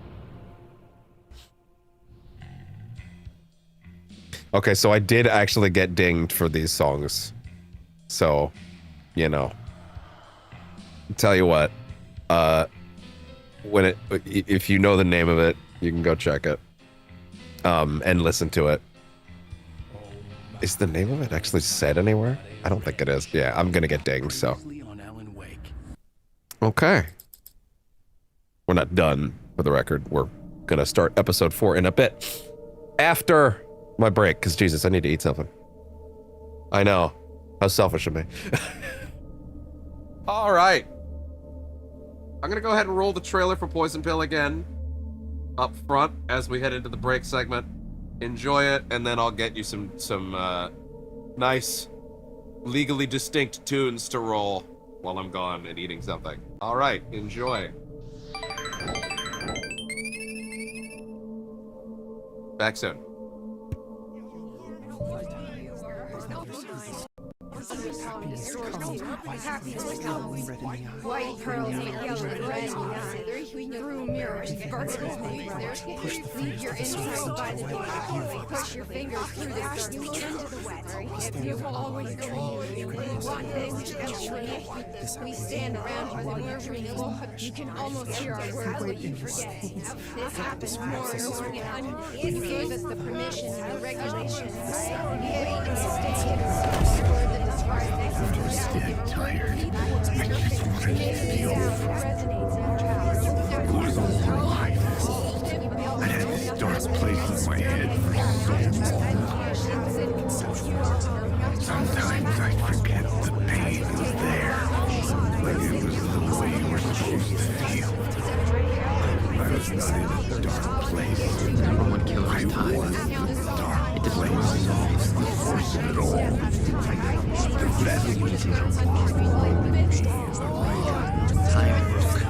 Okay, so I did actually get dinged for these songs. So, you know. Tell you what, if you know the name of it, you can go check it. And listen to it. Is the name of it actually said anywhere? I don't think it is. Yeah, I'm gonna get dinged, so. Okay. We're not done, for the record. We're gonna start episode 4 in a bit. After my break, because Jesus, I need to eat something. I know. How selfish of me. All right. I'm going to go ahead and roll the trailer for Poison Pill again up front as we head into the break segment. Enjoy it, and then I'll get you some nice, legally distinct tunes to roll while I'm gone and eating something. All right, enjoy. Back soon. White pearls make yellow and red through mirrors, sparkles make red. Leave your intro by the door. Push your fingers through the dirt into the wet. If you always believe one thing eventually, we stand around while we're real. You can almost hear our words, but you forget. This happens more and more. You gave us the permission and the regulations. Wait and stay here. I'm just dead tired. I just want it to be over. It was all like this. I had this dark place in my head for so long. Sometimes I forget the pain was there. Like it was the way you were supposed to feel. I was not in a dark place. Number one killer's time. It defines the force of it all. The best time and broke.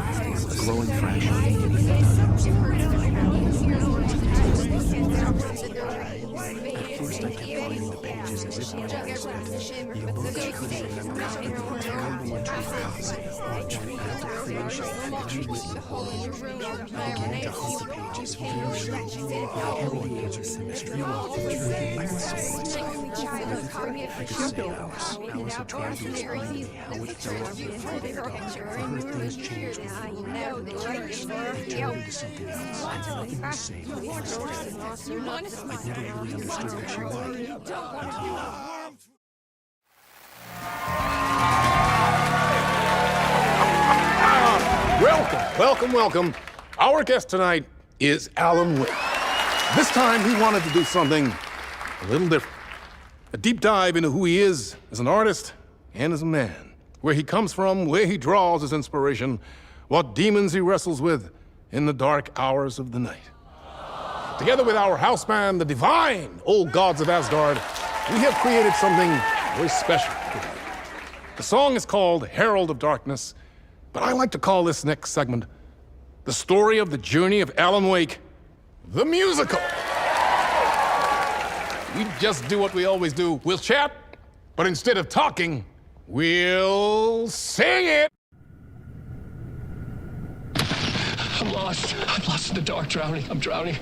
A glowing flash. At first I kept reading the pages as if I was dead. You books you couldn't remember. The terrible atrocities which after creation had achieved the horror. I began to hunt the pages for their truth. My herald answered the mystery walked the truth. I could say I could say hours of trying to explain to me how it felt to be a father. For her things changed with me. They turned into something else. Nothing was safe. I'd never really understood what she was. Welcome. Our guest tonight is Alan Wake. This time he wanted to do something a little different. A deep dive into who he is as an artist and as a man. Where he comes from, where he draws his inspiration, what demons he wrestles with in the dark hours of the night. Together with our house band, the divine Old Gods of Asgard, we have created something very special. The song is called Herald of Darkness, but I like to call this next segment the story of the journey of Alan Wake, the musical. We just do what we always do. We'll chat, but instead of talking, we'll sing it. I'm lost. I'm lost in the dark, drowning. I'm drowning.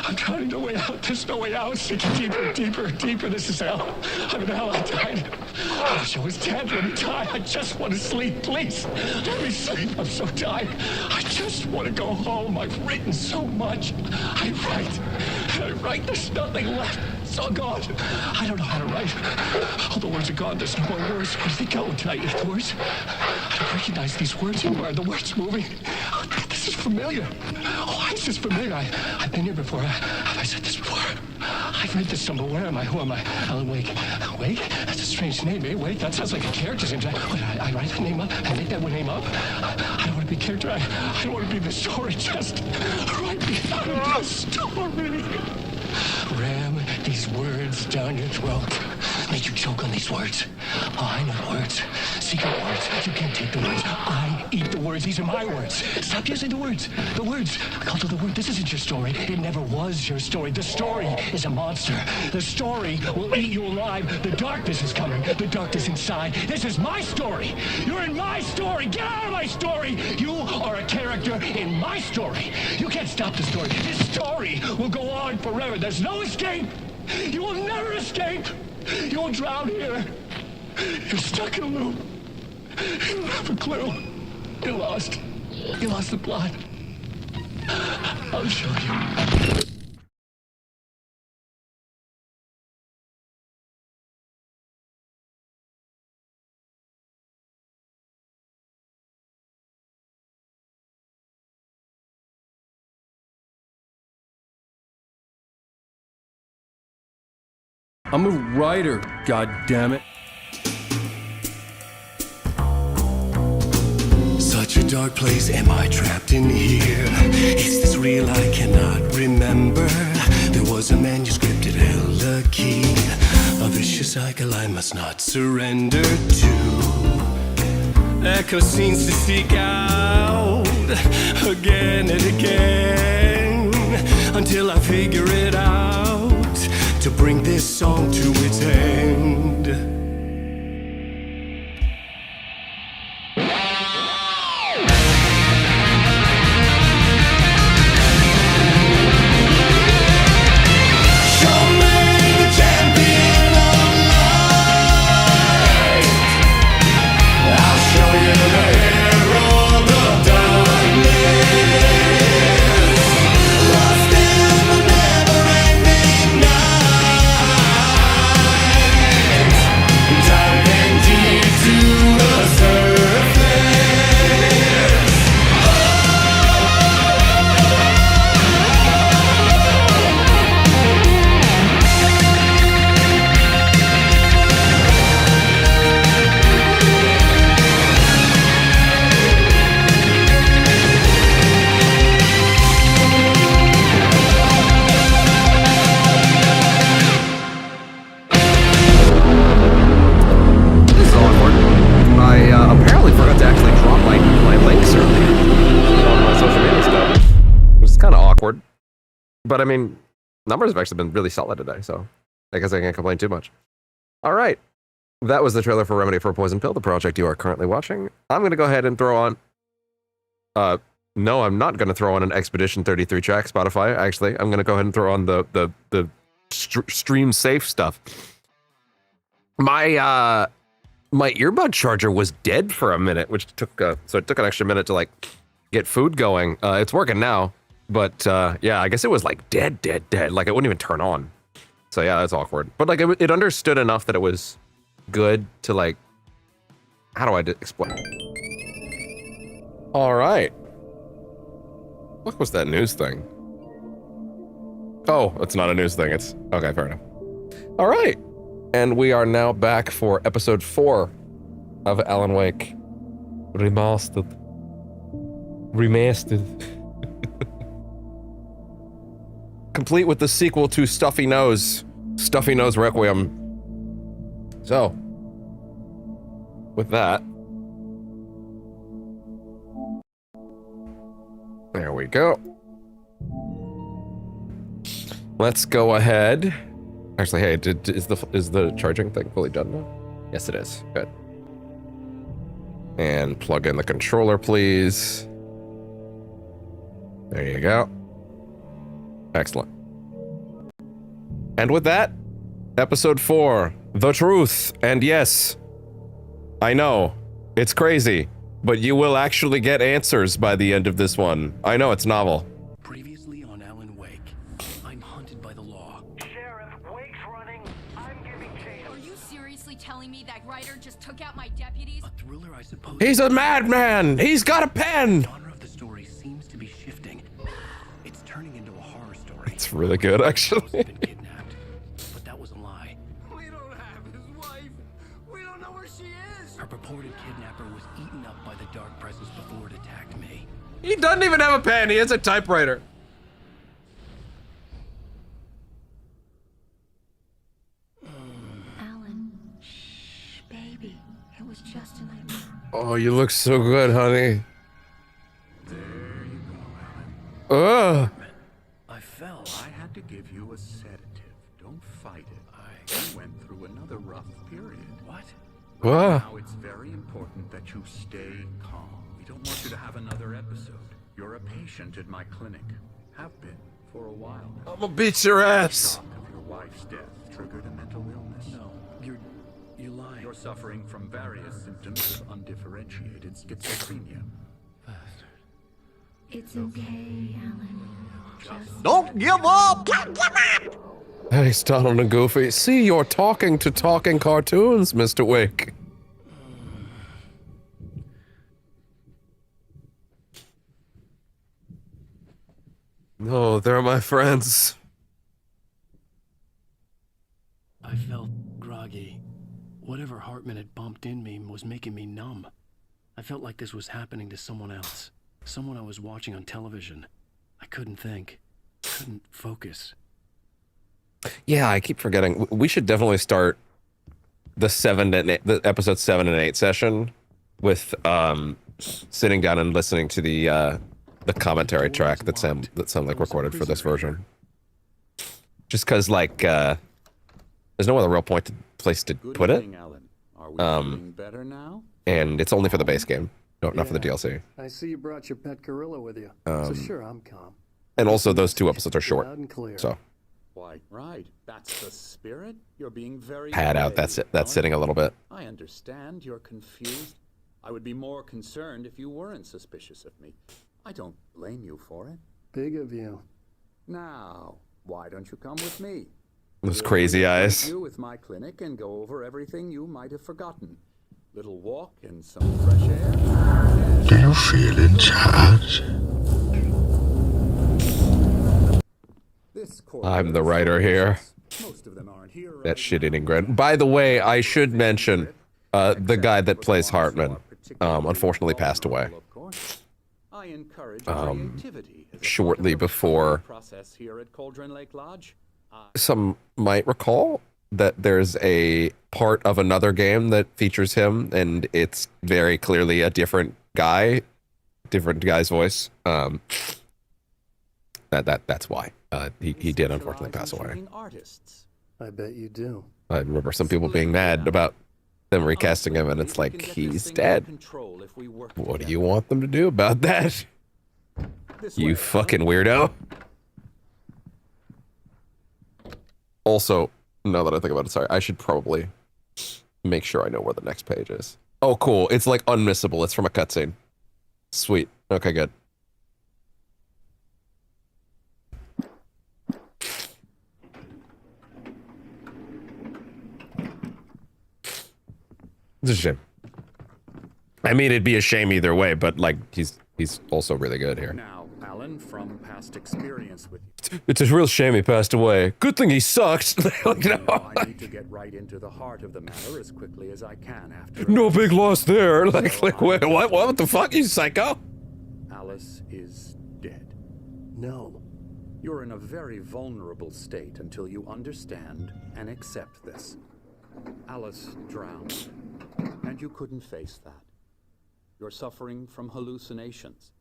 I'm drowning. No way out. There's no way out. Sinking deeper. This is hell. I'm in hell. I died. I wish I was dead. Let me die. I just want to sleep. Please. Let me sleep. I'm so tired. I just want to go home. I've written so much. I write. There's nothing left. It's all gone. I don't know how to write. All the words are gone. There's no more words. Where do they go? Did I eat the words? I don't recognize these words anymore. Are the words moving? This is familiar. Why is this familiar? I've been here before. Have I said this before? I've read this somewhere. Where am I? Who am I? Alan Wake. Wake? That's a strange name, eh? Wake? That sounds like a character's name. I write the name up? I make that name up? I don't want to be a character. I don't want to be the story. Just write me out of the story. Ram these words down your throat. Make you choke on these words. Oh, I know the words. Secret words. You can't take the words. I eat the words. These are my words. Stop using the words. The words. I called it the word. This isn't your story. It never was your story. The story is a monster. The story will eat you alive. The darkness is coming. The darkness inside. This is my story. You're in my story. Get out of my story. You are a character in my story. You can't stop the story. This story will go on forever. There's no escape. You will never escape. You will drown here. You're stuck in a loop. You don't have a clue. You're lost. You lost the plot. I'll show you. I'm a writer, goddammit. dark place am I trapped in here? Is this real? I cannot remember. There was a manuscript, it held a key. A vicious cycle I must not surrender to. Echo scenes to seek out again and again until I figure it out to bring this song to its end. But I mean, numbers have actually been really solid today, so I guess I can't complain too much. All right. That was the trailer for Remedy for Poison Pill, the project you are currently watching. I'm going to go ahead and throw on... no, I'm not going to throw on an Expedition 33 track, Spotify, actually. I'm going to go ahead and throw on the stream safe stuff. My earbud charger was dead for a minute, which took... so it took an extra minute to, like, get food going. It's working now. But, yeah, I guess it was, like, dead. Like, it wouldn't even turn on. So, yeah, that's awkward. But, like, it understood enough that it was good to, like... How do I explain? All right. What was that news thing? Oh, it's not a news thing. It's... Okay, fair enough. All right. And we are now back for episode 4 of Alan Wake. Remastered. Complete with the sequel to Stuffy Nose Requiem. So, with that, there we go. Let's go ahead. Actually, hey, is the charging thing fully done now? Yes, it is. Good. And plug in the controller, please. There you go. Excellent. And with that, episode 4, The Truth. And yes, I know, it's crazy, but you will actually get answers by the end of this one. I know it's novel. Previously on Alan Wake, I'm hunted by the law. Sheriff, Wake's running. I'm giving chase. Are you seriously telling me that Ryder just took out my deputies? A thriller, I suppose. He's a madman! He's got a pen! The genre of the story seems to be shifting. It's turning into a horror story. It's really good, actually. Been kidnapped, but that was a lie. We don't have his wife. We don't know where she is. Her purported kidnapper was eaten up by the dark presence before it attacked me. He doesn't even have a pen, he has a typewriter. Alan, shh, baby. It was just a nightmare. Oh, you look so good, honey. There you go, Alan. Ugh. I fell. I had to give you a sedative. Don't fight it. You went through another rough period. What? Now it's very important that you stay calm. We don't want you to have another episode. You're a patient at my clinic. Have been for a while now. I'm gonna beat your ass. Shock of your wife's death triggered a mental illness. No, you're lying. You're suffering from various symptoms of undifferentiated schizophrenia. It's okay, Alan. Just Don't give up. Hey, Donald and Goofy. See, you're talking to talking cartoons, Mr. Wake. No, they're my friends. I felt groggy. Whatever Hartman had bumped in me was making me numb. I felt like this was happening to someone else. Someone I was watching on television. I couldn't think. Couldn't focus. Yeah, I keep forgetting. We should definitely start the episode 7 and 8 session with sitting down and listening to the commentary track that sound like recorded for this version. Just because like there's no other real place to put it. Better now? And it's only for the base game, not for the DLC. I see you brought your pet gorilla with you. So sure, I'm calm. And also those 2 episodes are short, Loud and clear. so Why, right. That's the spirit. You're being very pad out. That's it. That's sitting a little bit. I understand you're confused. I would be more concerned if you weren't suspicious of me. I don't blame you for it. Big of you. Now, why don't you come with me? Those crazy eyes. You with my clinic and go over everything you might have forgotten. Little walk and some fresh air. Do you feel in charge? I'm the writer here. That shit-eating grin. By the way, I should mention the guy that plays Hartman unfortunately passed away. Shortly before. Some might recall that there's a part of another game that features him, and it's very clearly a different guy's voice. That's why he did unfortunately pass away. I bet you do. I remember some people being mad about them recasting him, and it's like, he's dead. What do you want them to do about that? You fucking weirdo. Also, now that I think about it, sorry, I should probably make sure I know where the next page is. Oh, cool. It's like unmissable. It's from a cutscene. Sweet. Okay, good. It's a shame. I mean, it'd be a shame either way, but like, he's also really good here. Now, Alan, from past experience with you. It's a real shame he passed away. Good thing he sucked. Like, no. I need to get right into the heart of the matter as quickly as I can after. No big loss there. Like, wait, what the fuck, you psycho? Alice is dead. No. You're in a very vulnerable state until you understand and accept this. Alice drowned, and you couldn't face that. You're suffering from hallucinations,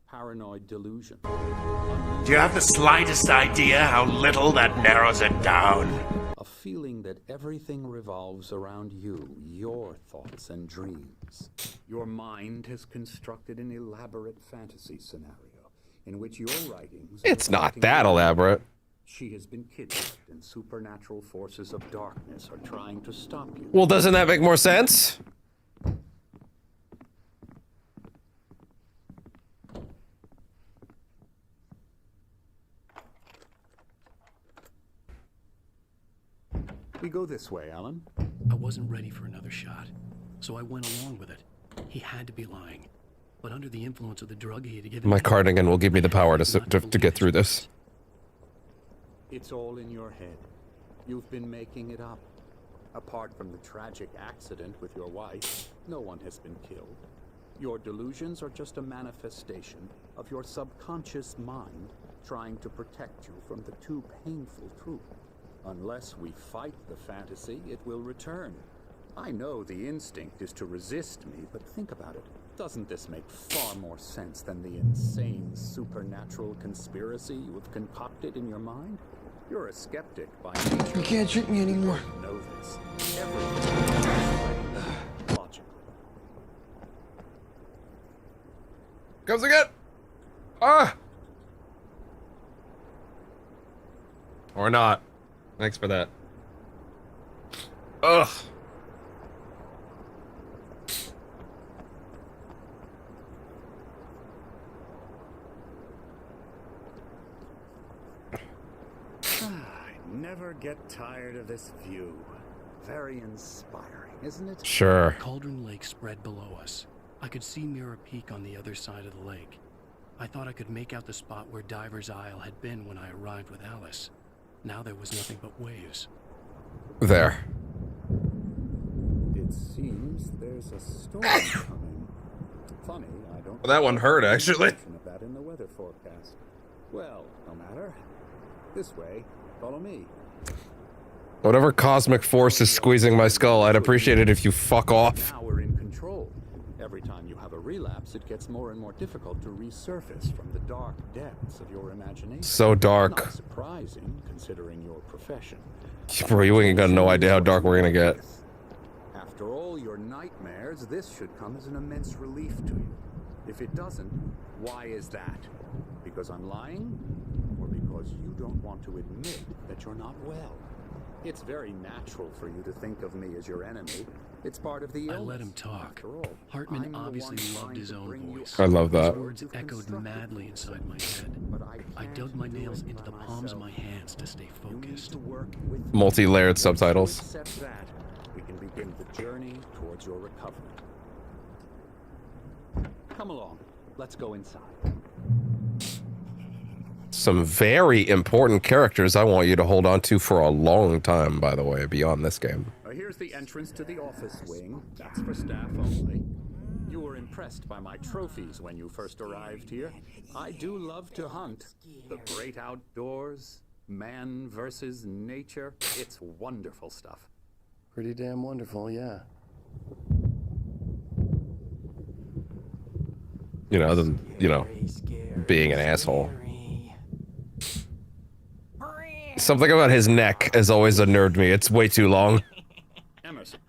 paranoid delusion. Do you have the slightest idea how little that narrows it down? A feeling that everything revolves around you, your thoughts and dreams. Your mind has constructed an elaborate fantasy scenario in which your writings... It's not that elaborate. She has been kidnapped, and supernatural forces of darkness are trying to stop you. Well, doesn't that make more sense? We go this way, Alan. I wasn't ready for another shot, so I went along with it. He had to be lying. But under the influence of the drug he had given My cardigan will give me the power to get through this. It's all in your head. You've been making it up. Apart from the tragic accident with your wife, no one has been killed. Your delusions are just a manifestation of your subconscious mind trying to protect you from the too painful truth. Unless we fight the fantasy, it will return. I know the instinct is to resist me, but think about it. Doesn't this make far more sense than the insane supernatural conspiracy you have concocted in your mind? You're a skeptic by nature. You can't trick me anymore. You know this. Everything is logically. Comes again. Ah. Or not. Thanks for that. Ugh. Never get tired of this view. Very inspiring, isn't it? Sure. Cauldron Lake spread below us. I could see Mirror Peak on the other side of the lake. I thought I could make out the spot where Diver's Isle had been when I arrived with Alice. Now there was nothing but waves. There. It seems there's a storm coming. funny, I don't. Well, that one hurt, actually. Of that in the weather forecast. Well, no matter. This way, follow me. Whatever cosmic force is squeezing my skull, I'd appreciate it if you fuck off. Now we're in control. Every time you have a relapse, it gets more and more difficult to resurface from the dark depths of your imagination. So dark. Not surprising, considering your profession. Bro, you ain't got no idea how dark we're gonna get. After all your nightmares, this should come as an immense relief to you. If it doesn't, why is that? Because I'm lying? Or because you don't want to admit that you're not well? It's very natural for you to think of me as your enemy. It's part of the illness. I let him talk. Hartman obviously loved his own voice. I love that. His words echoed madly inside my head. I dug my nails into the palms of my hands to stay focused. Multi-layered subtitles. Accept that. We can begin the journey towards your recovery. Come along. Let's go inside. Some very important characters I want you to hold on to for a long time, by the way, beyond this game. Here's the entrance to the office wing. That's for staff only. You were impressed by my trophies when you first arrived here. I do love to hunt. The great outdoors, man versus nature. It's wonderful stuff. Pretty damn wonderful, yeah. You know, other than, you know, being an asshole. Something about his neck has always unnerved me. It's way too long. Emerson.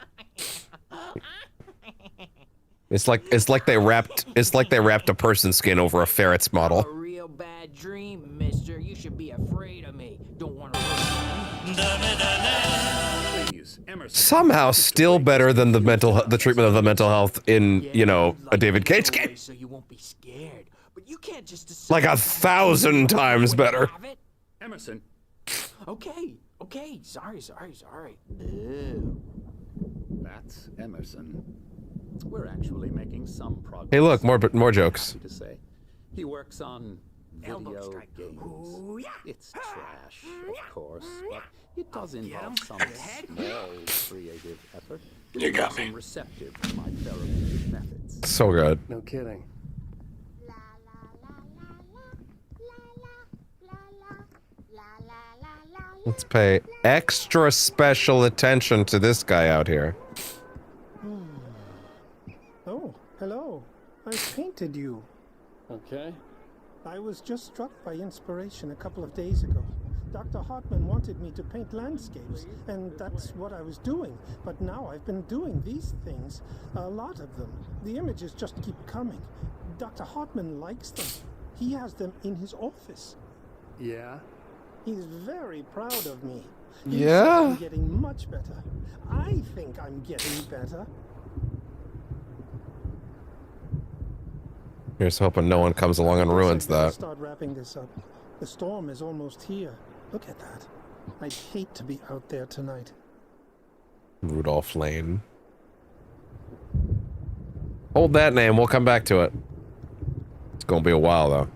It's like they wrapped a person's skin over a ferret's model. A real bad dream, mister. You should be afraid of me. Don't want to. Please, Emerson. Somehow still better than the treatment of the mental health in, you know, a David Cage game. So you won't be scared. But you can't just Like 1,000 times better. Emerson. Okay. Sorry. Ew. That's Emerson. We're actually making some progress. Hey, look, more jokes. Happy to say. He works on video games. Ooh, yeah. It's trash, of course, but it does involve some small creative effort. You got me. Receptive to my therapeutic methods. So good. No kidding. Let's pay extra special attention to this guy out here. Oh, hello. I painted you. Okay. I was just struck by inspiration a couple of days ago. Dr. Hartman wanted me to paint landscapes, and that's what I was doing. But now I've been doing these things, a lot of them. The images just keep coming. Dr. Hartman likes them. He has them in his office. Yeah? He's very proud of me. Yeah? I'm getting much better. I think I'm getting better. Here's hoping no one comes along and ruins that. Start wrapping this up. The storm is almost here. Look at that. I'd hate to be out there tonight. Rudolph Lane. Hold that name, we'll come back to it. It's gonna be a while, though.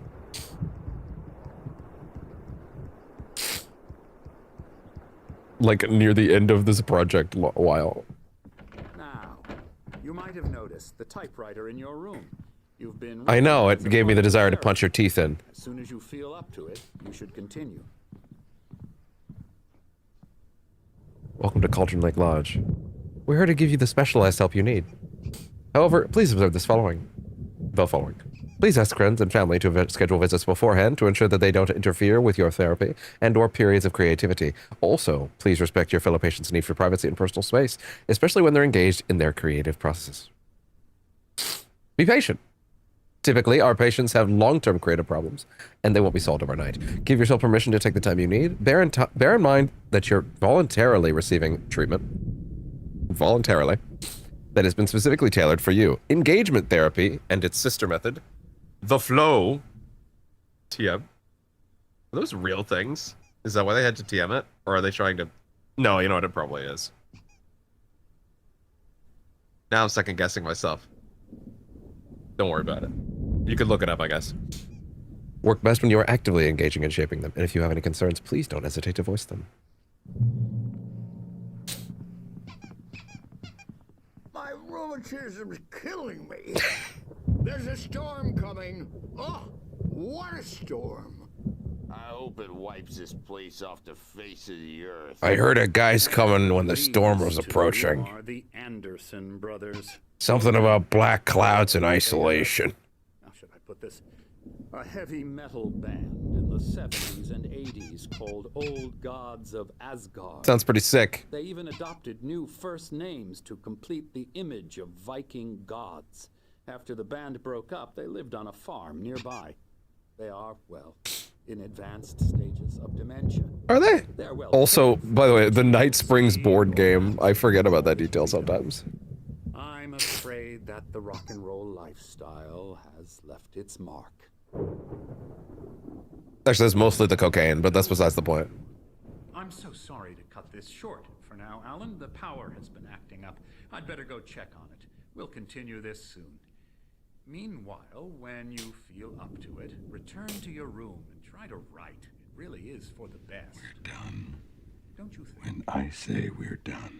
Like, near the end of this project while. Now, you might have noticed the typewriter in your room. You've been. I know, it gave me the desire to punch your teeth in. As soon as you feel up to it, you should continue. Welcome to Cauldron Lake Lodge. We're here to give you the specialized help you need. However, please observe the following. Please ask friends and family to schedule visits beforehand to ensure that they don't interfere with your therapy and/or periods of creativity. Also, please respect your fellow patients' need for privacy and personal space, especially when they're engaged in their creative processes. Be patient. Typically, our patients have long-term creative problems, and they won't be solved overnight. Give yourself permission to take the time you need. Bear in mind that you're voluntarily receiving treatment. Voluntarily. That has been specifically tailored for you. Engagement therapy and its sister method, the flow. TM. Are those real things? Is that why they had to TM it? Or are they trying to... No, you know what, it probably is. Now I'm second guessing myself. Don't worry about it. You could look it up, I guess. Work best when you are actively engaging and shaping them. And if you have any concerns, please don't hesitate to voice them. My rheumatism is killing me. There's a storm coming. Oh, what a storm. I hope it wipes this place off the face of the earth. I heard a guy's coming when the storm was approaching. Are the Anderson brothers. Something about black clouds and isolation. How should I put this? A heavy metal band in the 70s and 80s called Old Gods of Asgard. Sounds pretty sick. They even adopted new first names to complete the image of Viking gods. After the band broke up, they lived on a farm nearby. They are, well, in advanced stages of dementia. Are they? They're well. Also, by the way, the Night Springs board game, I forget about that detail sometimes. I'm afraid that the rock and roll lifestyle has left its mark. Actually, that's mostly the cocaine, but that's besides the point. I'm so sorry to cut this short for now, Alan. The power has been acting up. I'd better go check on it. We'll continue this soon. Meanwhile, when you feel up to it, return to your room and try to write. It really is for the best. We're done. Don't you think? When I say we're done.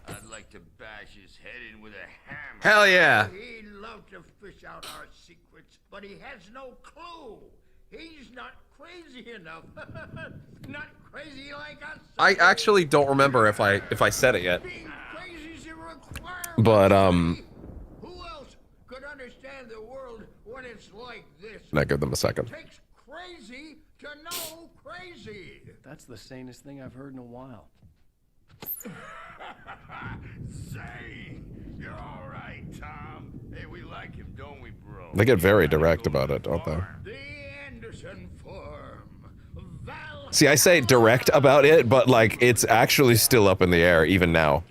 I'd like to bash his head in with a hammer. Hell yeah. He'd love to fish out our secrets, but he has no clue. He's not crazy enough. Not crazy like us. I actually don't remember if I said it yet. Being crazy's a requirement. But Who else could understand the world when it's like this? I give them a second. It takes crazy to know crazy. That's the sanest thing I've heard in a while. Zane, you're all right, Tom. Hey, we like him, don't we, bro? They get very direct about it, don't they? The Anderson Farm. See, I say direct about it, but like it's actually still up in the air even now.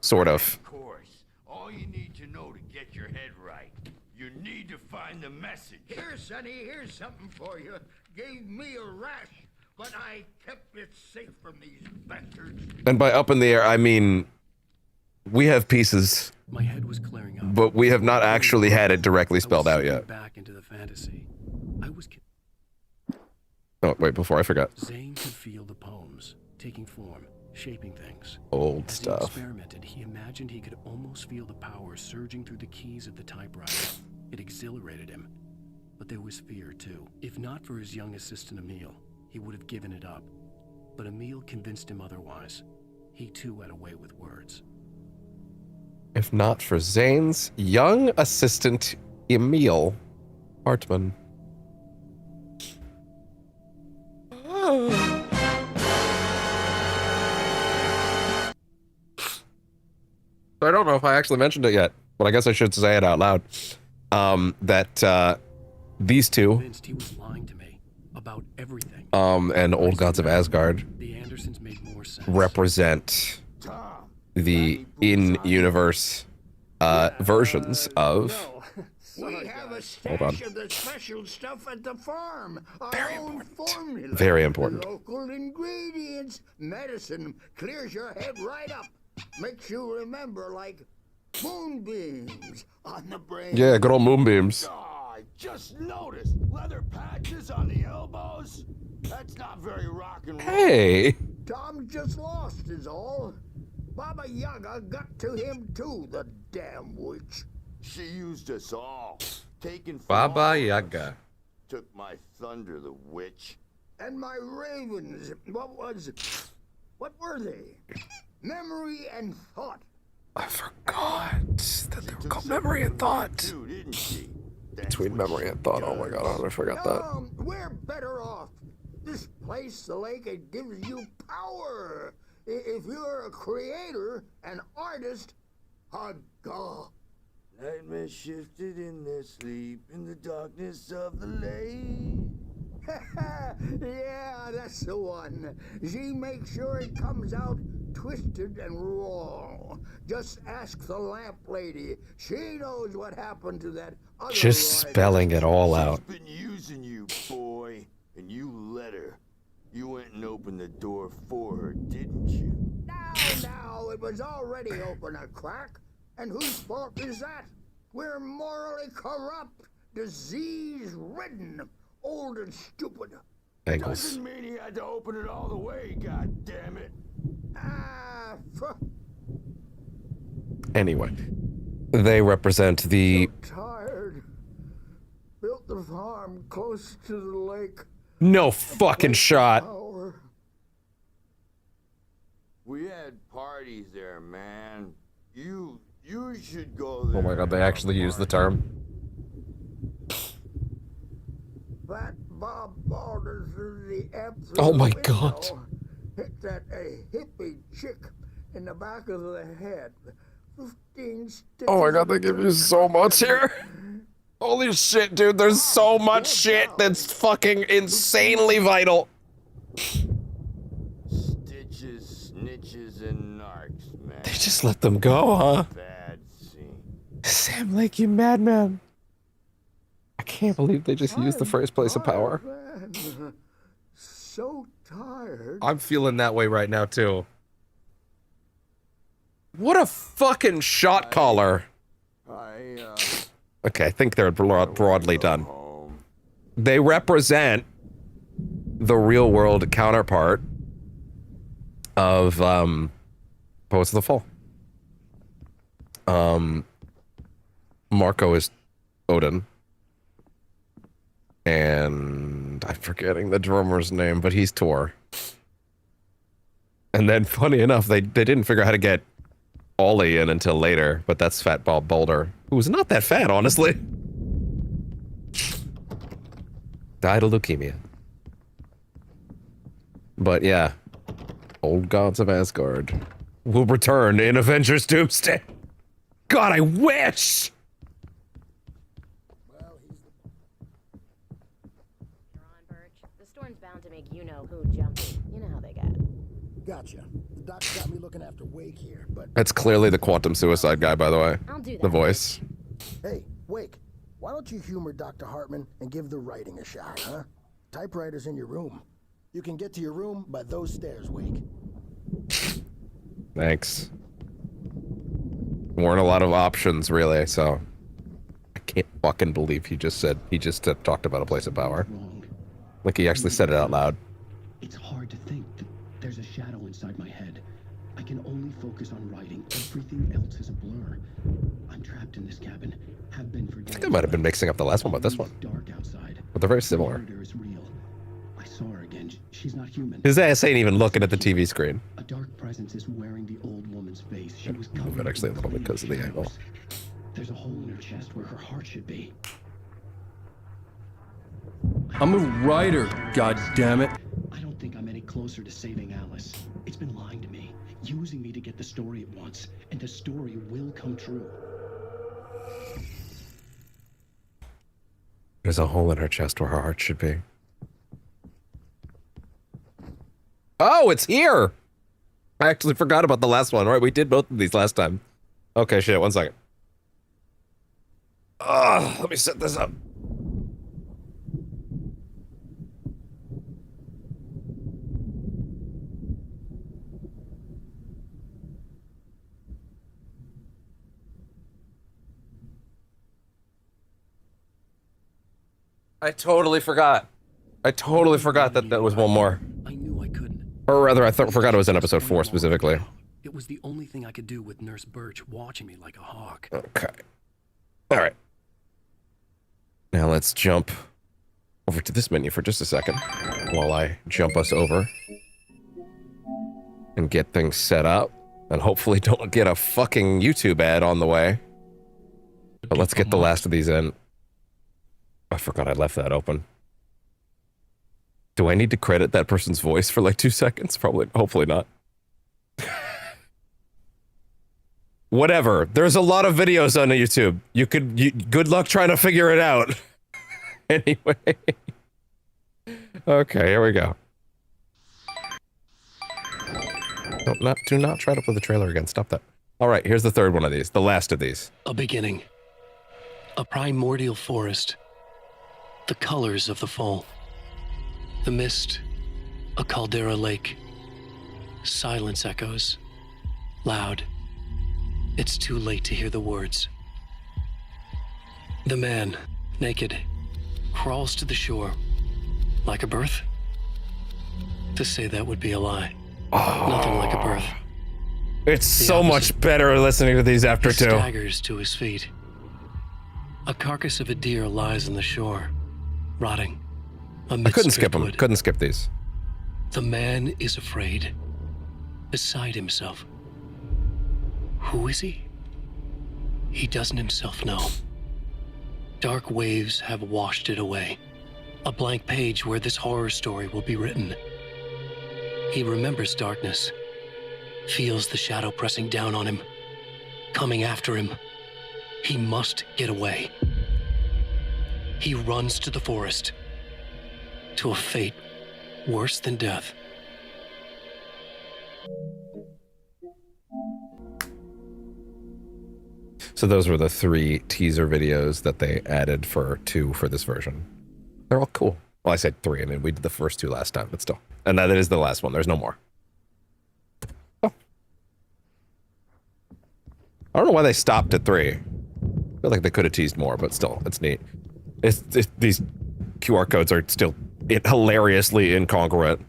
Sort of. Of course. All you need to know to get your head right. You need to find the message. Here, Sonny, here's something for you. Gave me a rash, but I kept it safe from these bastards. And by up in the air, I mean we have pieces. My head was clearing up. But we have not actually had it directly spelled out yet. Back into the fantasy. Oh, wait, before I forget. Zane could feel the poems taking form, shaping things. Old As stuff. He experimented, he imagined he could almost feel the power surging through the keys of the typewriter. It exhilarated him. But there was fear, too. If not for his young assistant Emil, he would have given it up. But Emil convinced him otherwise. He, too, had a way with words. If not for Zane's young assistant, Emil Hartman. I don't know if I actually mentioned it yet, but I guess I should say it out loud. That these two, Convinced he was lying to me about everything. and Old Gods of Asgard The Andersons made more sense. represent the in-universe versions of. We have a Hold on. stash of the special stuff at the farm. Our own formula. Very important. Local ingredients. Medicine clears your head right up. Makes you remember like moonbeams on the brain. Yeah, good old moonbeams. Oh, I just noticed leather patches on the elbows. That's not very rock and roll. Hey. Tom just lost is all. Baba Yaga got to him too, the damn witch. She used us all. Taken from Baba all of us. Yaga. Took my thunder, the witch. And my ravens, what were they? Memory and thought. I forgot that they were called Memory and Thought. Too, didn't she? Between Memory and Thought. Oh my god, I forgot that. We're better off. This place, the lake, it gives you power. If you're a creator, an artist, a god. Nightmare shifted in their sleep in the darkness of the lake. Yeah, that's the one. She makes sure it comes out twisted and raw. Just ask the lamp lady. She knows what happened to that other Just rider. spelling it all out. She's been using you, boy, and you let her. You went and opened the door for her, didn't you? Now, it was already open a crack. And whose fault is that? We're morally corrupt, disease-ridden, old and stupid. Angles. Doesn't mean he had to open it all the way, god damn it. Anyway. They represent the... Tired. Built the farm close to the lake. No fucking shot. We had parties there, man. You should go there. Oh my god, they actually use the term. Fat Bob Balders through the F. Oh my god. Hit that hippie chick in the back of the head. 15 stitches. Oh my god, they give you so much here. Holy shit, dude, there's so much shit that's fucking insanely vital. Stitches, snitches, and narcs, man. They just let them go, huh? Bad scene. Sam Lake, you madman. I can't believe they just used the phrase place of power. Man. So tired. I'm feeling that way right now, too. What a fucking shot caller. Okay, I think they're broadly done. They represent the real world counterpart of Poets of the Fall. Marco is Odin. And I'm forgetting the drummer's name, but he's Tor. And then, funny enough, they didn't figure out how to get Ollie in until later, but that's Fat Bob Boulder, who was not that fat, honestly. Died of leukemia. But yeah, old gods of Asgard will return in Avengers Doomsday. God, I wish! The storm's bound to make you-know-who jumpy. You know how they get. Gotcha. The doc's got me looking after Wake here, but... That's clearly the quantum suicide guy, by the way. I'll do that. The voice. Hey, Wake, why don't you humor Dr. Hartman and give the writing a shot, huh? Typewriter's in your room. You can get to your room by those stairs, Wake. Thanks. Weren't a lot of options, really, so... I can't fucking believe he just talked about a place of power. Like he actually said it out loud. It's hard to think that there's a shadow inside my head. I can only focus on writing. Everything else is a blur. I'm trapped in this cabin. Have been for days. I think I might have been mixing up the last one with this one. Dark outside. But they're very similar. The murder is real. I saw her again. She's not human. His ass ain't even looking at the TV screen. A dark presence is wearing the old woman's face. She was Move it actually a little bit because of the angle. There's a hole in her chest where her heart should be. I'm a writer, goddammit. I don't think I'm any closer to saving Alice. It's been lying to me, using me to get the story it wants, and the story will come true. There's a hole in her chest where her heart should be. Oh, it's here! I actually forgot about the last one. Right, we did both of these last time. Okay, shit, 1 second. Let me set this up. I totally forgot. I totally forgot that there was one more. I knew I couldn't. Or rather, I forgot it was in episode 4 specifically. It was the only thing I could do with Nurse Birch watching me like a hawk. Okay. Alright. Now let's jump over to this menu for just a second while I jump us over and get things set up and hopefully don't get a fucking YouTube ad on the way. But let's get the last of these in. I forgot I left that open. Do I need to credit that person's voice for like 2 seconds? Probably, hopefully not. Whatever. There's a lot of videos on YouTube. Good luck trying to figure it out. Anyway. Okay, here we go. Do not try to play the trailer again. Stop that. All right, here's the third one of these. The last of these. A beginning. A primordial forest. The colors of the fall. The mist. A caldera lake. Silence echoes. Loud. It's too late to hear the words. The man, naked, crawls to the shore. Like a birth? To say that would be a lie. Nothing like a birth. It's so much better listening to these after He two. staggers to his feet. A carcass of a deer lies on the shore, rotting. I couldn't skip them. Couldn't skip these. The man is afraid, beside himself. Who is he? He doesn't himself know. Dark waves have washed it away. A blank page where this horror story will be written. He remembers darkness, feels the shadow pressing down on him, coming after him. He must get away. He runs to the forest, to a fate worse than death. So those were the 3 teaser videos that they added for this version. They're all cool. Well, I said 3. I mean, we did the first 2 last time, but still. And that is the last one. There's no more. Oh. I don't know why they stopped at 3. I feel like they could have teased more, but still, it's neat. These QR codes are still hilariously incongruent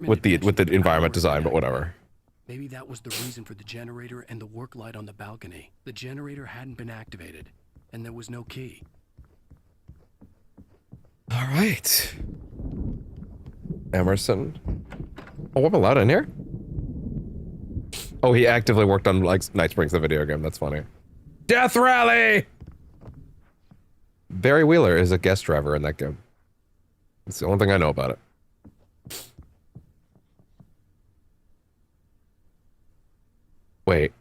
with the environment design, but whatever. Maybe that was the reason for the generator and the work light on the balcony. The generator hadn't been activated, and there was no key. All right. Emerson. Oh, I'm allowed in here? Oh, he actively worked on like Night Springs, the video game. That's funny. Death Rally! Barry Wheeler is a guest driver in that game. It's the only thing I know about it. Wait.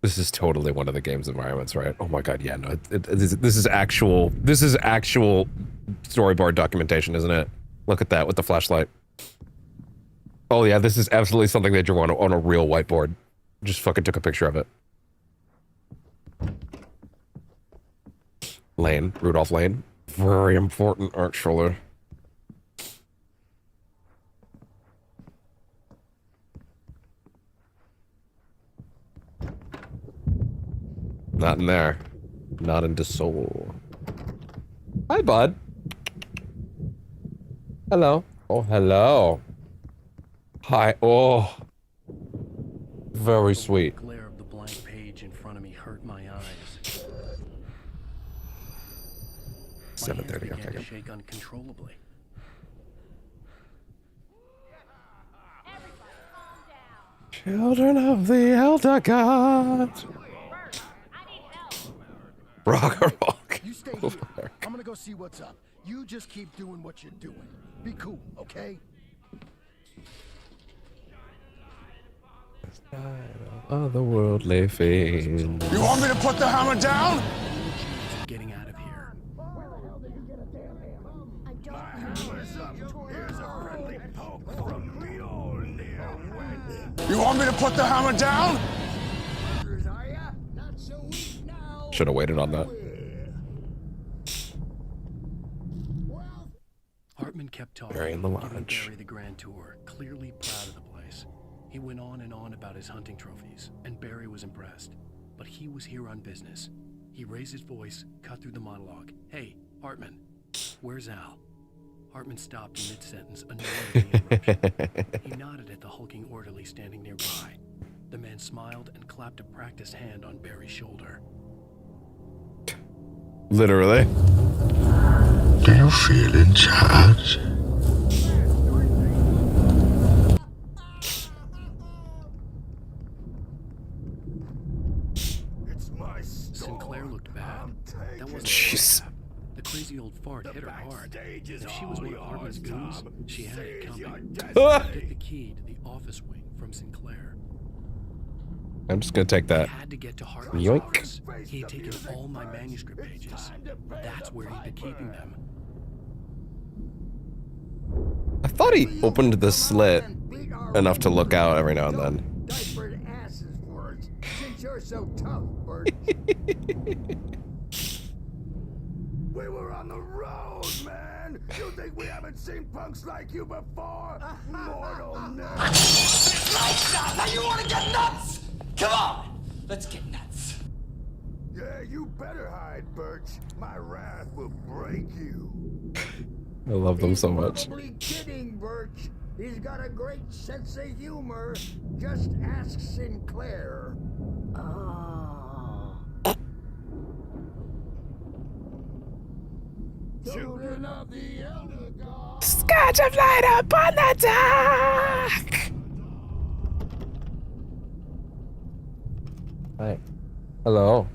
This is totally one of the game's environments, right? Oh my god, yeah, no. This is actual storyboard documentation, isn't it? Look at that with the flashlight. Oh yeah, this is absolutely something they drew on a real whiteboard. Just fucking took a picture of it. Lane, Rudolph Lane. Very important, actually. Not in there. Not into Seoul. Hi, bud. Hello. Oh, hello. Hi. Oh. Very sweet. The glare of the blank page in front of me hurt my eyes. 7:30. Okay. To shake uncontrollably. Children of the Elder God. Rock. You stay here. I'm gonna go see what's up. You just keep doing what you're doing. Be cool, okay? Otherworldly fame. You want me to put the hammer down? Getting out of here. You want me to put the hammer down? Should have waited on that. Hartman kept talking, Barry in the giving lodge. Barry the grand tour, clearly proud of the place. He went on and on about his hunting trophies, and Barry was impressed. But he was here on business. He raised his voice, cut through the monologue. Hey, Hartman, where's Al? Hartman stopped mid-sentence, annoyed at the interruption. He nodded at the hulking orderly standing nearby. The man smiled and clapped a practiced hand on Barry's shoulder. Literally. Do you feel in charge? Sinclair looked bad. That wasn't Jeez. The crazy old fart hit her hard. If she was one of Hartman's goons, she had it coming. Get the key to the office wing from Sinclair. I'm just gonna take that. I had to get to Hartman's Yoink. office. He had taken all my manuscript pages. That's where he'd been keeping them. I thought he opened the slit enough to look out every now and then. Diapered asses for us, since you're so tough, Bert. We were on the road, man. You think we haven't seen punks like you before? Mortal nerds. Now you want to get nuts? Come on, let's get nuts. Yeah, you better hide, Birch. My wrath will break you. I love them so much. Probably kidding, Birch. He's got a great sense of humor. Just ask Sinclair. Children of the Elder God. Scotch of light upon the dark. Hi. Hello.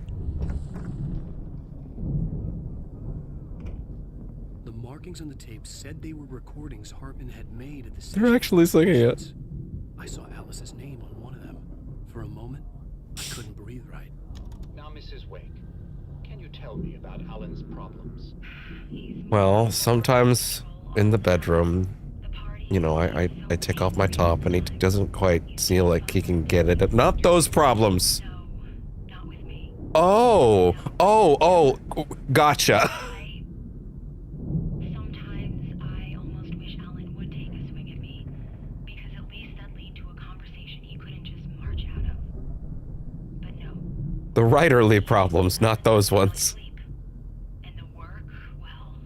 The markings on the tape said they were recordings Hartman had made at the They're actually singing it. I saw Alice's name on one of them. For a moment, I couldn't breathe right. Now, Mrs. Wake, can you tell me about Alan's problems? Well, sometimes in the bedroom, you know, I take off my top and he doesn't quite feel like he can get it. Not those problems. Oh, gotcha. Sometimes I almost wish Alan would take a swing at me, because at least that lead to a conversation he couldn't just march out of. But no. The writerly problems, not those ones. And the work, well,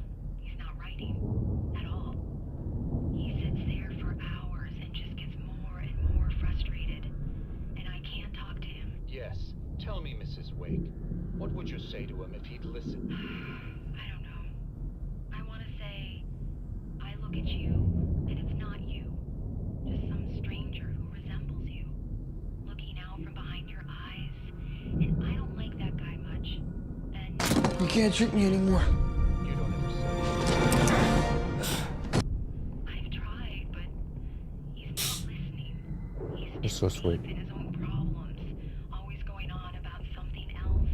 he's not writing at all. He sits there for hours and just gets more and more frustrated. And I can't talk to him. Yes. Tell me, Mrs. Wake, what would you say to him if he'd listen? I don't know. I want to say, I look at you, and it's not you. Just some stranger who resembles you. Looking out from behind your eyes. And I don't like that guy much. And You can't trick me anymore. You don't ever say. I've tried, but he's not listening. You're so sweet. In his own problems, always going on about something else.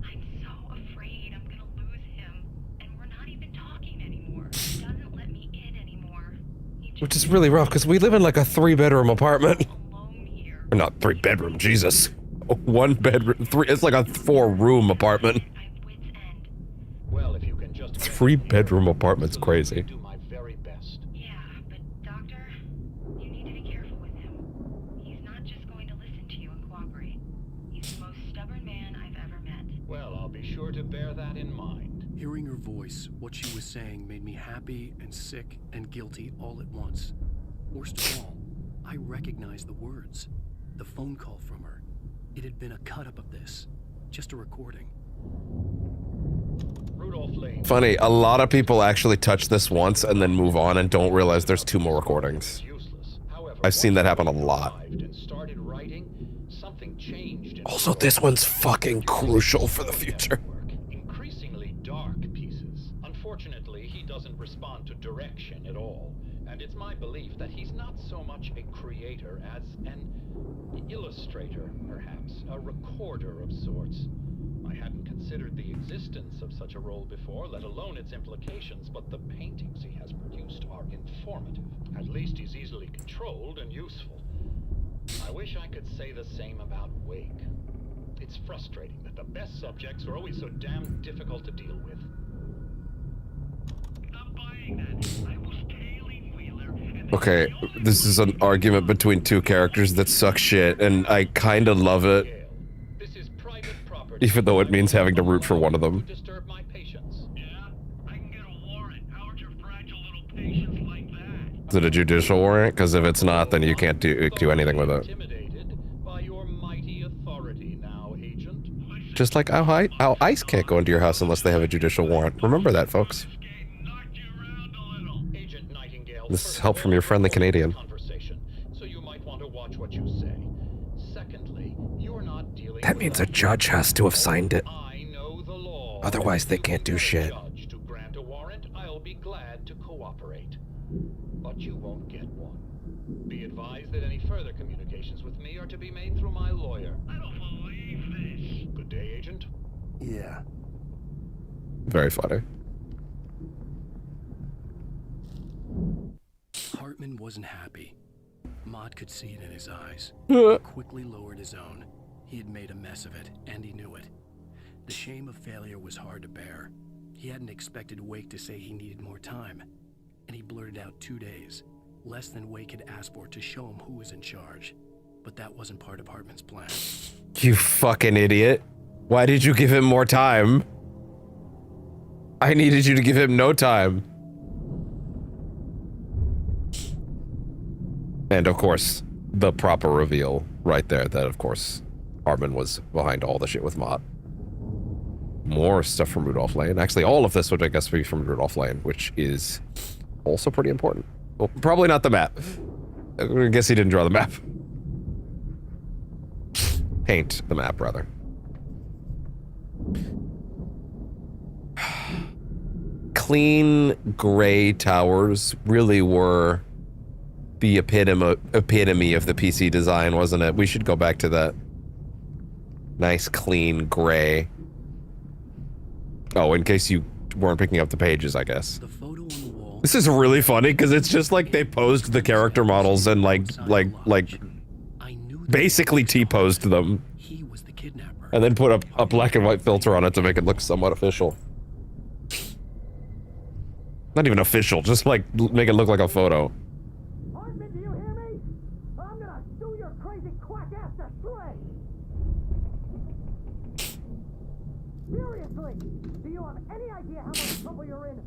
I'm so afraid I'm gonna lose him, and we're not even talking anymore. He doesn't let me in anymore. Which is really rough because we live in like a 3-bedroom apartment. Or not 3-bedroom, Jesus. 1 bedroom, 3. It's like a 4-room apartment. Well, if you can just 3-bedroom apartment's crazy. do my very best. Yeah, but doctor, you need to be careful with him. He's not just going to listen to you and cooperate. He's the most stubborn man I've ever met. Well, I'll be sure to bear that in mind. Hearing her voice, what she was saying made me happy and sick and guilty all at once. Worst of all, I recognized the words. The phone call from her. It had been a cut-up of this. Just a recording. Rudolph Lane. Funny, a lot of people actually touch this once and then move on and don't realize there's 2 more recordings. I've seen that happen a lot. Also, this one's fucking crucial for the future. Increasingly dark pieces. Unfortunately, he doesn't respond to direction at all. And it's my belief that he's not so much a creator as an illustrator, perhaps. A recorder of sorts. I hadn't considered the existence of such a role before, let alone its implications, but the paintings he has produced are informative. At least he's easily controlled and useful. I wish I could say the same about Wake. It's frustrating that the best subjects are always so damn difficult to deal with. Okay, this is an argument between 2 characters that suck shit, and I kinda love it. Even though it means having to root for one of them. Is it a judicial warrant? Because if it's not, then you can't do anything with it. Just like how ICE can't go into your house unless they have a judicial warrant. Remember that, folks. This is help from your friendly Canadian. That means a judge has to have signed it. Otherwise, they can't do shit. But you won't get one. Be advised that any further communications with me are to be made through my lawyer. I don't believe this. Good day, Agent. Yeah. Very funny. Hartman wasn't happy. Maude could see it in his eyes. He quickly lowered his own. He had made a mess of it, and he knew it. The shame of failure was hard to bear. He hadn't expected Wake to say he needed more time. And he blurted out 2 days, less than Wake had asked for, to show him who was in charge. But that wasn't part of Hartman's plan. You fucking idiot. Why did you give him more time? I needed you to give him no time. And of course, the proper reveal right there that, of course, Hartman was behind all the shit with Mott. More stuff from Rudolph Lane. Actually, all of this would, I guess, be from Rudolph Lane, which is also pretty important. Well, probably not the map. I guess he didn't draw the map. Paint the map, rather. Clean gray towers really were the epitome of the PC design, wasn't it? We should go back to that. Nice, clean gray. Oh, in case you weren't picking up the pages, I guess. The photo on the wall. This is really funny because it's just like they posed the character models and like basically T-posed them. He was the kidnapper. And then put a black and white filter on it to make it look somewhat official. Not even official, just like make it look like a photo. Hartman, do you hear me? I'm gonna sue your crazy quack ass to shreds. Seriously, do you have any idea how much trouble you're in?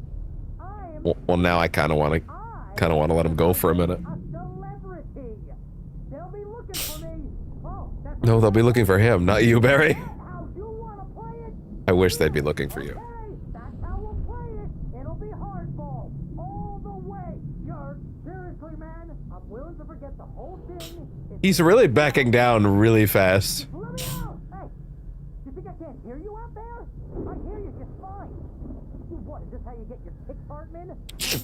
Well, now I kind of want to let him go for a minute. They'll be looking for me. Oh, No, they'll be looking for him, not you, Barry. I wish they'd be looking for you. that's how we'll play it. It'll be hardball all the way, jerk. Seriously, man, I'm willing to forget the whole thing. He's really backing down really fast. Let me out! Hey, you think I can't hear you out there? I hear you just fine. What, is this how you get your kick, Hartman? I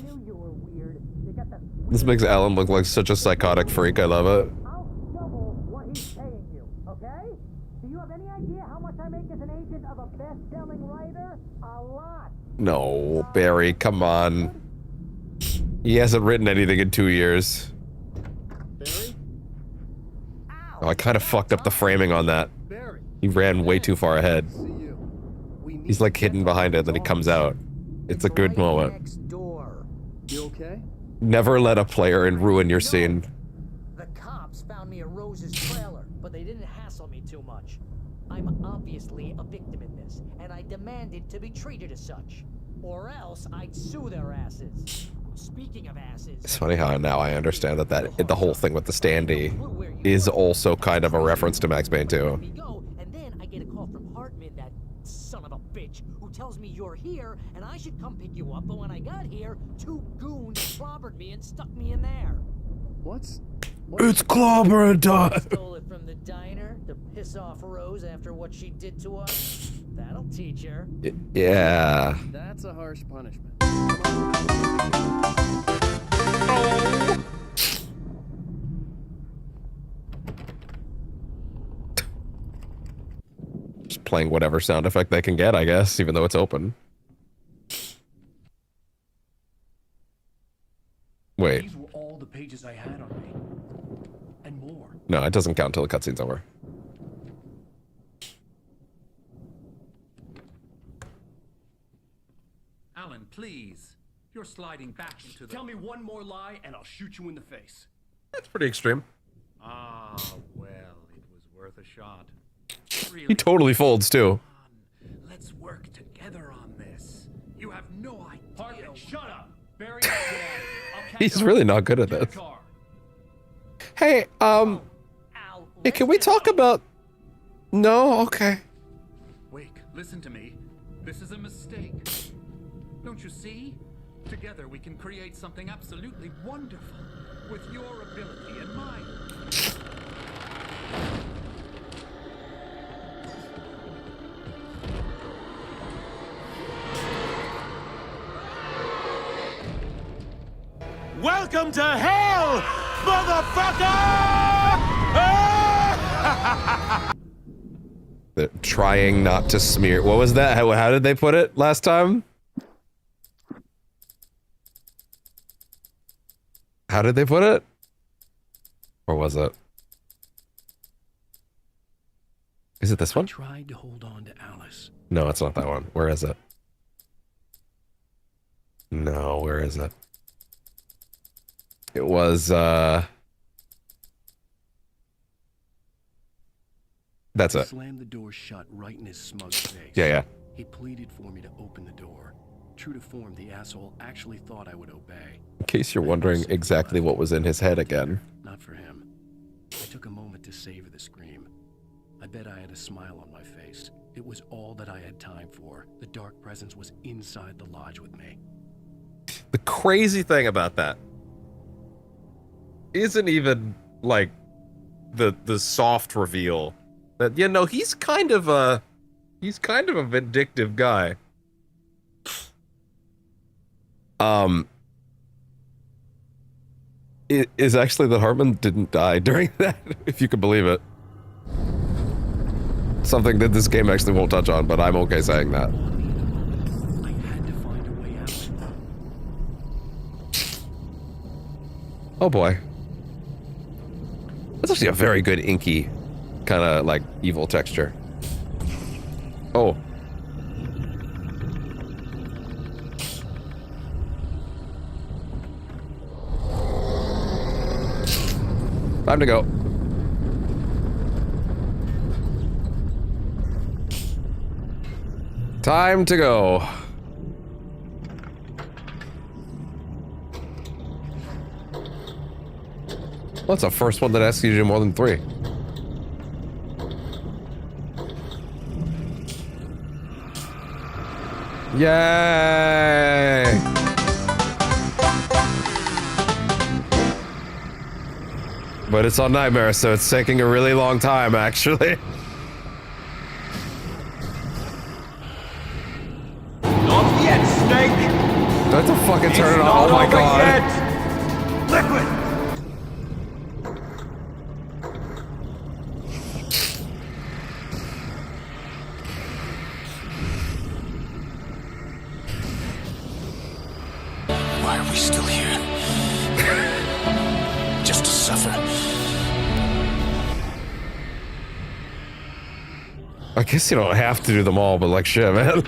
knew you were weird. You got the... This makes Alan look like such a psychotic freak. I love it. I'll double what he's paying you, okay? Do you have any idea how much I make as an agent of a best-selling writer? A lot. No, Barry, come on. He hasn't written anything in 2 years. Oh, I kind of fucked up the framing on that. He ran way too far ahead. He's like hidden behind it, then he comes out. It's a good moment. You okay? Never let a player ruin your scene. The cops found me at Rose's trailer, but they didn't hassle me too much. I'm obviously a victim in this, and I demanded to be treated as such. Or else I'd sue their asses. Speaking of asses... It's funny how now I understand that the whole thing with the standee is also kind of a reference to Max Payne 2. And then I get a call from Hartman, that son of a bitch, who tells me you're here and I should come pick you up, but when I got here, 2 goons clobbered me and stuck me in there. What's It's clobber time. Stole it from the diner to piss off Rose after what she did to us. That'll teach her. Yeah. That's a harsh punishment. Just playing whatever sound effect they can get, I guess, even though it's open. Wait. These were all the pages I had on me. And more. No, it doesn't count until the cutscene's over. Alan, please. You're sliding back into the... Tell me one more lie and I'll shoot you in the face. That's pretty extreme. Ah, well, it was worth a shot. Really? He totally folds, too. Let's work together on this. You have no idea. Hartman, shut up. Barry, He's really not good at this. Hey, hey, can we talk about... No? Okay. Wake, listen to me. This is a mistake. Don't you see? Together we can create something absolutely wonderful. With your ability and mine. Welcome to hell, motherfucker! They're trying not to smear... What was that? How did they put it last time? How did they put it? Or was it? Is it this one? I tried to hold on to Alice. No, it's not that one. Where is it? No, where is it? It was, That's it. Slammed the door shut right in his smug face. Yeah. He pleaded for me to open the door. True to form, the asshole actually thought I would obey. In case you're wondering exactly what was in his head again. savor the scream. I bet I had a smile on my face. It was all that I had time for. The dark presence was inside the lodge with me. The crazy thing about that isn't even like the soft reveal that, you know, he's kind of a vindictive guy. It is actually that Hartman didn't die during that, if you can believe it. Something that this game actually won't touch on, but I'm okay saying that. I had to find a way out. Oh boy. That's actually a very good inky kind of like evil texture. Oh. Time to go. Time to go. What's the first one that asks you to do more than 3? Yay! But it's on Nightmare, so it's taking a really long time, actually. Not yet, Snake! Do I have to fucking turn it on? Oh my god. Yet. Liquid! Why are we still here? Just to suffer. I guess you don't have to do them all, but like shit, man.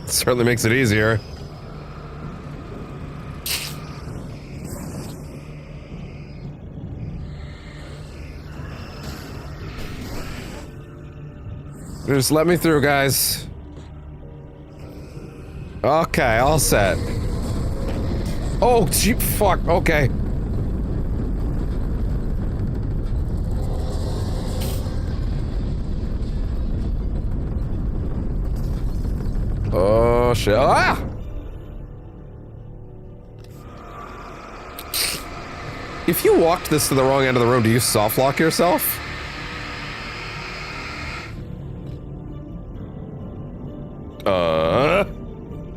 Certainly makes it easier. Just let me through, guys. Okay, all set. Oh, gee, fuck, okay. Oh, shit. Ah! If you walked this to the wrong end of the room, do you soft lock yourself?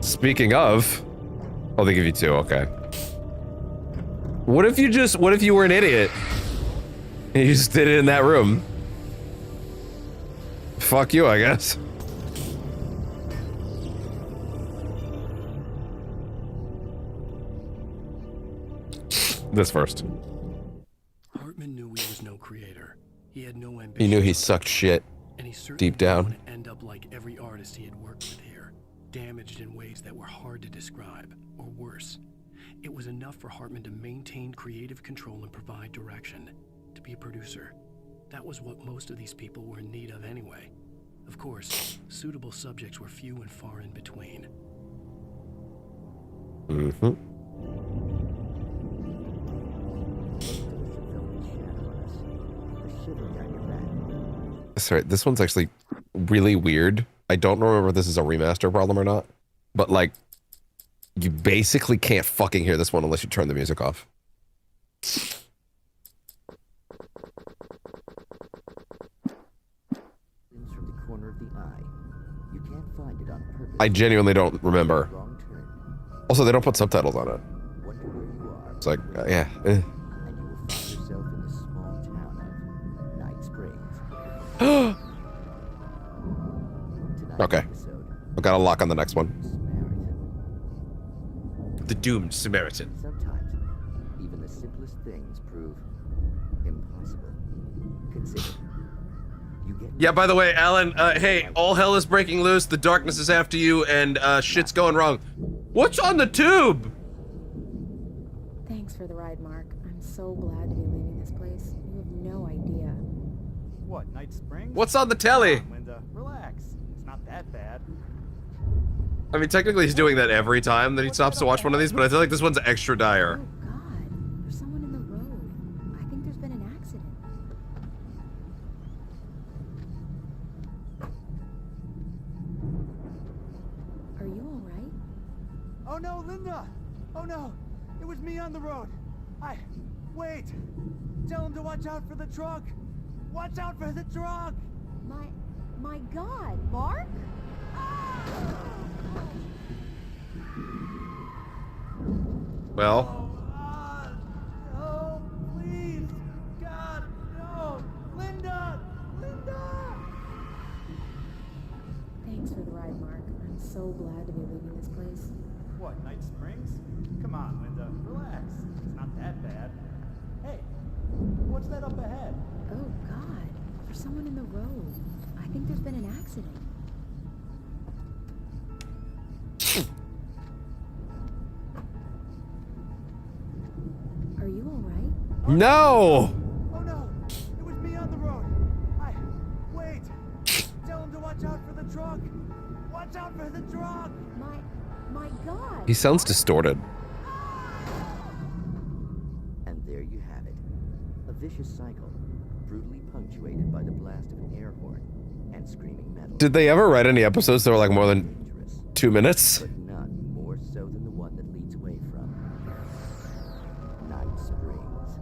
Speaking of... Oh, they give you 2, okay. What if you were an idiot? And you just did it in that room? Fuck you, I guess. This first. Hartman knew he was no creator. He had no ambition. He knew he sucked shit And he certainly deep down. didn't want to end up like every artist he had worked with here, damaged in ways that were hard to describe, or worse. It was enough for Hartman to maintain creative control and provide direction, to be a producer. That was what most of these people were in need of anyway. Of course, suitable subjects were few and far in between. Mm-hmm. Sorry, this one's actually really weird. I don't remember if this is a remaster problem or not, but like, you basically can't fucking hear this one unless you turn the music off. From the corner of the eye. You can't find it on purpose. I genuinely don't remember. Wrong turn. Also, they don't put subtitles on it. Wonder where you are. It's like, yeah. And you will find yourself in the small town of Night Springs. Okay. I've got a lock on the next one. The Doomed Samaritan. Sometimes, even the simplest things prove impossible. Consider. You get Yeah, by the way, Alan, hey, all hell is breaking loose, the darkness is after you, and shit's going wrong. What's on the tube? Thanks for the ride, Mark. I'm so glad to be leaving this place. You have no idea. What, Night Springs? What's on the telly? Linda, relax. It's not that bad. I mean, technically he's doing that every time that he stops to watch one of these, but I feel like this one's extra dire. Linda! Oh no! It was me on the road. Wait! Tell him to watch out for the truck! Watch out for the truck! My God, Mark? Well. Oh, please! God, no! Linda! Thanks for the ride, Mark. I'm so glad to be leaving this place. What, Night Springs? Come on, Linda. Relax. It's not that bad. Hey, what's that up ahead? Oh, God. There's someone in the road. I think there's been an accident. Are you alright? No! Oh no! It was me on the road. Wait! Tell him to watch out for the truck! Watch out for the truck! My God! He sounds distorted. And there you have it. A vicious cycle, brutally punctuated by the blast of an air horn and screaming metal. Did they ever write any episodes that were like more than 2 minutes? But none more so than the one that leads away from Night Springs.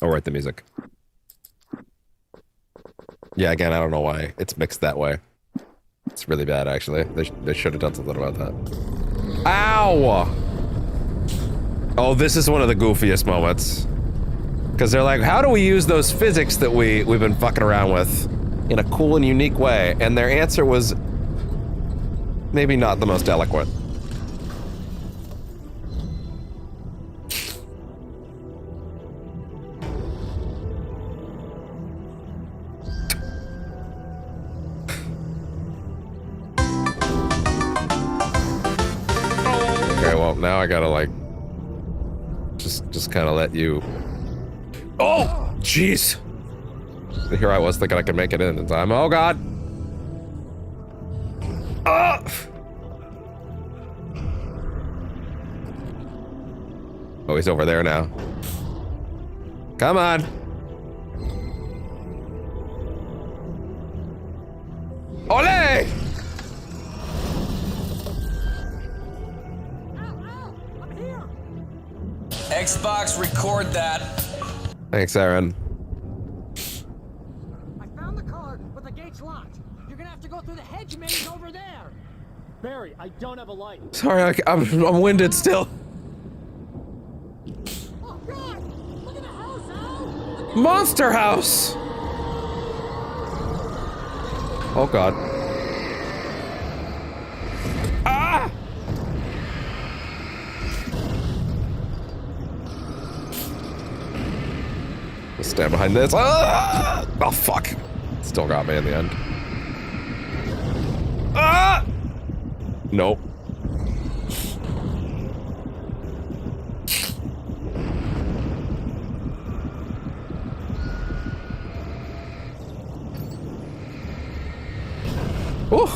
I'll write the music. Yeah, again, I don't know why it's mixed that way. It's really bad, actually. They should have done something about that. Ow! Oh, this is one of the goofiest moments. Because they're like, how do we use those physics that we've been fucking around with in a cool and unique way? And their answer was maybe not the most eloquent. Okay, well, now I gotta, like, just kind of let you... Oh! Jeez! Here I was thinking I could make it in time. Oh, God! Ah! Oh, he's over there now. Come on! Ole! Xbox, record that. Thanks, Aaron. I found the car, but the gate's locked. You're gonna have to go through the hedge maze over there. Barry, I don't have a light. Sorry, I'm winded still. Oh God! Look at the house, Al! Monster House! Oh, God. Ah! Let's stand behind this. Ah! Oh, fuck. Still got me in the end. Ah! Nope. Ooh.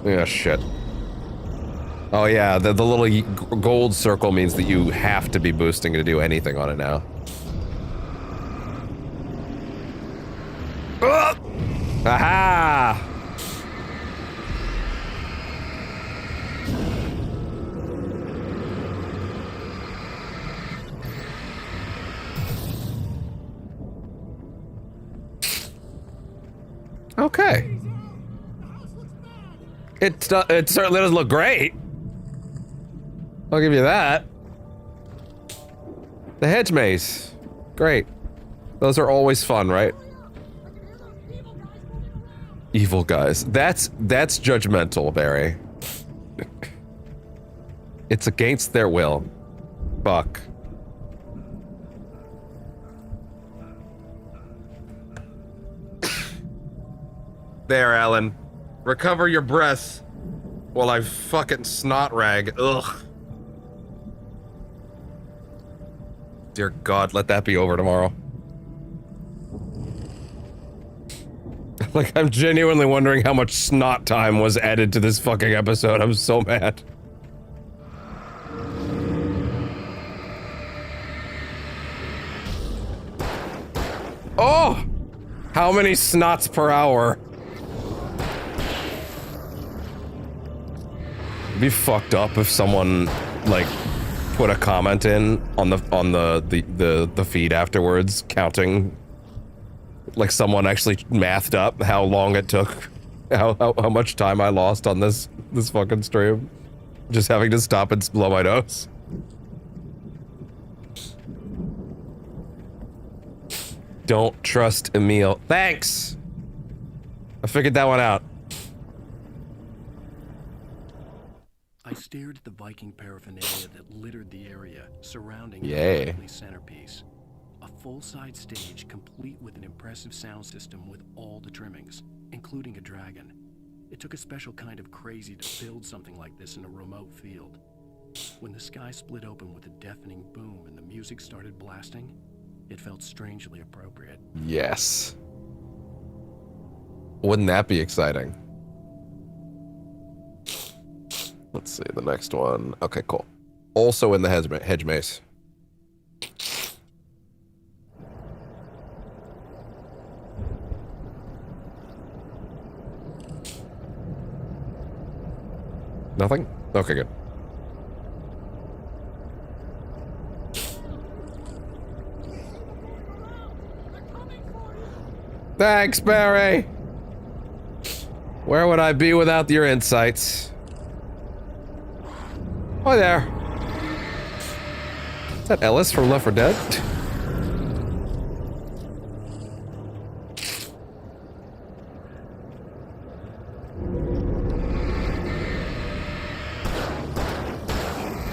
Yeah, shit. Oh yeah, the little gold circle means that you have to be boosting to do anything on it now. Aha! Okay. It certainly doesn't look great. I'll give you that. The hedge maze. Great. Those are always fun, right? Evil guys. That's judgmental, Barry. It's against their will. Fuck. There, Alan. Recover your breath while I fucking snot rag. Ugh. Dear God, let that be over tomorrow. Like, I'm genuinely wondering how much snot time was added to this fucking episode. I'm so mad. Oh! How many snots per hour? It'd be fucked up if someone, like, put a comment in on the feed afterwards, counting, like someone actually mathed up how long it took, how much time I lost on this fucking stream, just having to stop and blow my nose. Don't trust Emil. Thanks! I figured that one out. I stared at the Viking paraphernalia that littered the area surrounding Yay. the centerpiece. A full-size stage complete with an impressive sound system with all the trimmings, including a dragon. It took a special kind of crazy to build something like this in a remote field. When the sky split open with a deafening boom and the music started blasting, it felt strangely appropriate. Yes. Wouldn't that be exciting? Let's see, the next one. Okay, cool. Also in the hedge maze. Nothing? Okay, good. Thanks, Barry! Where would I be without your insights? Hi there. Is that Ellis from Left 4 Dead?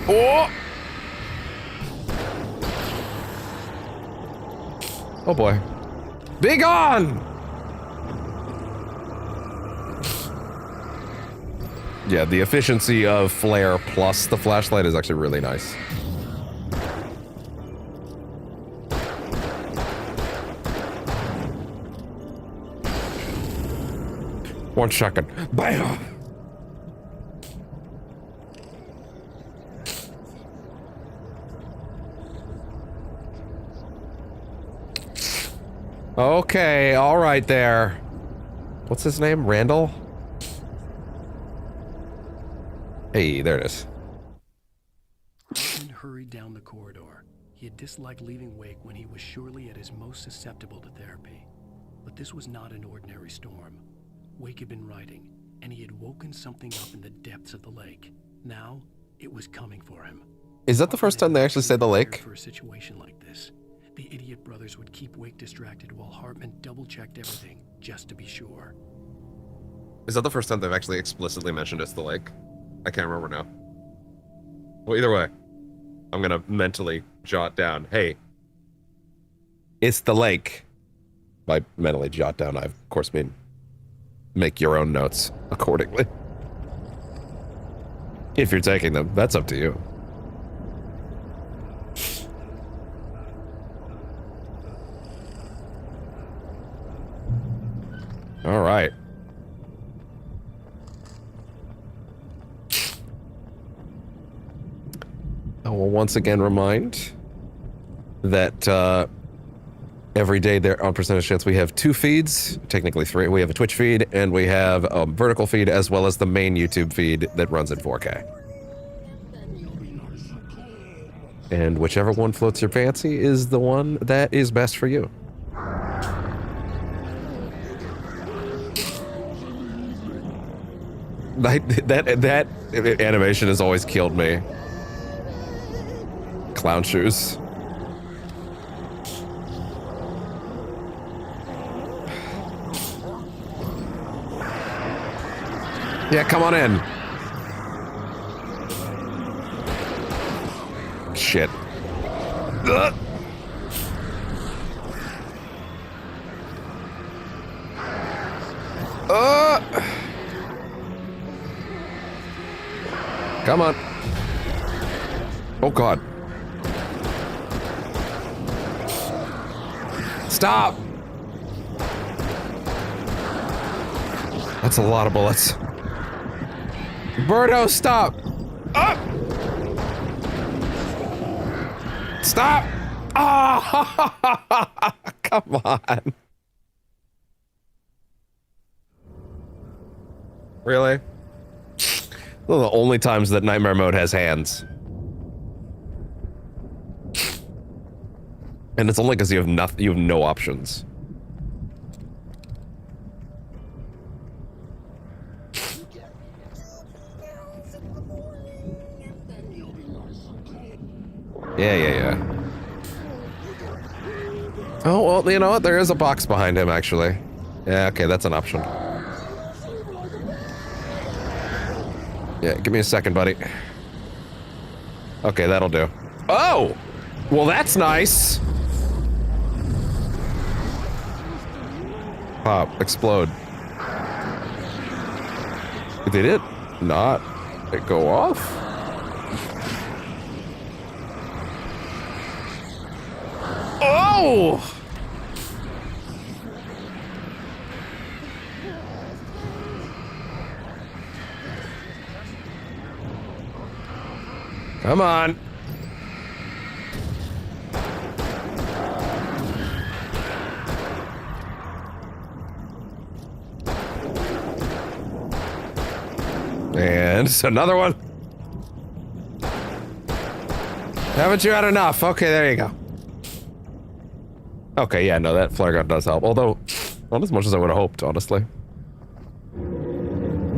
Oh! Oh boy. Be gone! Yeah, the efficiency of flare plus the flashlight is actually really nice. One second. Bam! Okay, all right there. What's his name? Randall? Hey, there it is. Hartman hurried down the corridor. He had disliked leaving Wake when he was surely at his most susceptible to therapy. But this was not an ordinary storm. Wake had been writing, and he had woken something up in the depths of the lake. Now, it was coming for him. Is that the first time they actually say the lake? For a situation like this, the idiot brothers would keep Wake distracted while Hartman double-checked everything, just to be sure. Is that the first time they've actually explicitly mentioned it's the lake? I can't remember now. Well, either way, I'm gonna mentally jot down, hey, it's the lake. By mentally jot down, I of course mean make your own notes accordingly. If you're taking them, that's up to you. All right. I will once again remind that every day there on Percentage Chance we have 2 feeds, technically 3. We have a Twitch feed and we have a vertical feed as well as the main YouTube feed that runs in 4K. And whichever one floats your fancy is the one that is best for you. That animation has always killed me. Clown shoes. Yeah, come on in. Shit. Ugh. Come on. Oh God. Stop. That's a lot of bullets. Birdo, stop. Up. Stop. Oh, come on. Really? Those are the only times that nightmare mode has hands. And it's only because you have no options. Yeah. Oh, well, you know what? There is a box behind him, actually. Yeah, okay, that's an option. Yeah, give me a second, buddy. Okay, that'll do. Oh! Well, that's nice! Pop, explode. Did it not go off? Oh! Come on. And another one. Haven't you had enough? Okay, there you go. Okay, yeah, no, that flare gun does help. Although, not as much as I would have hoped, honestly.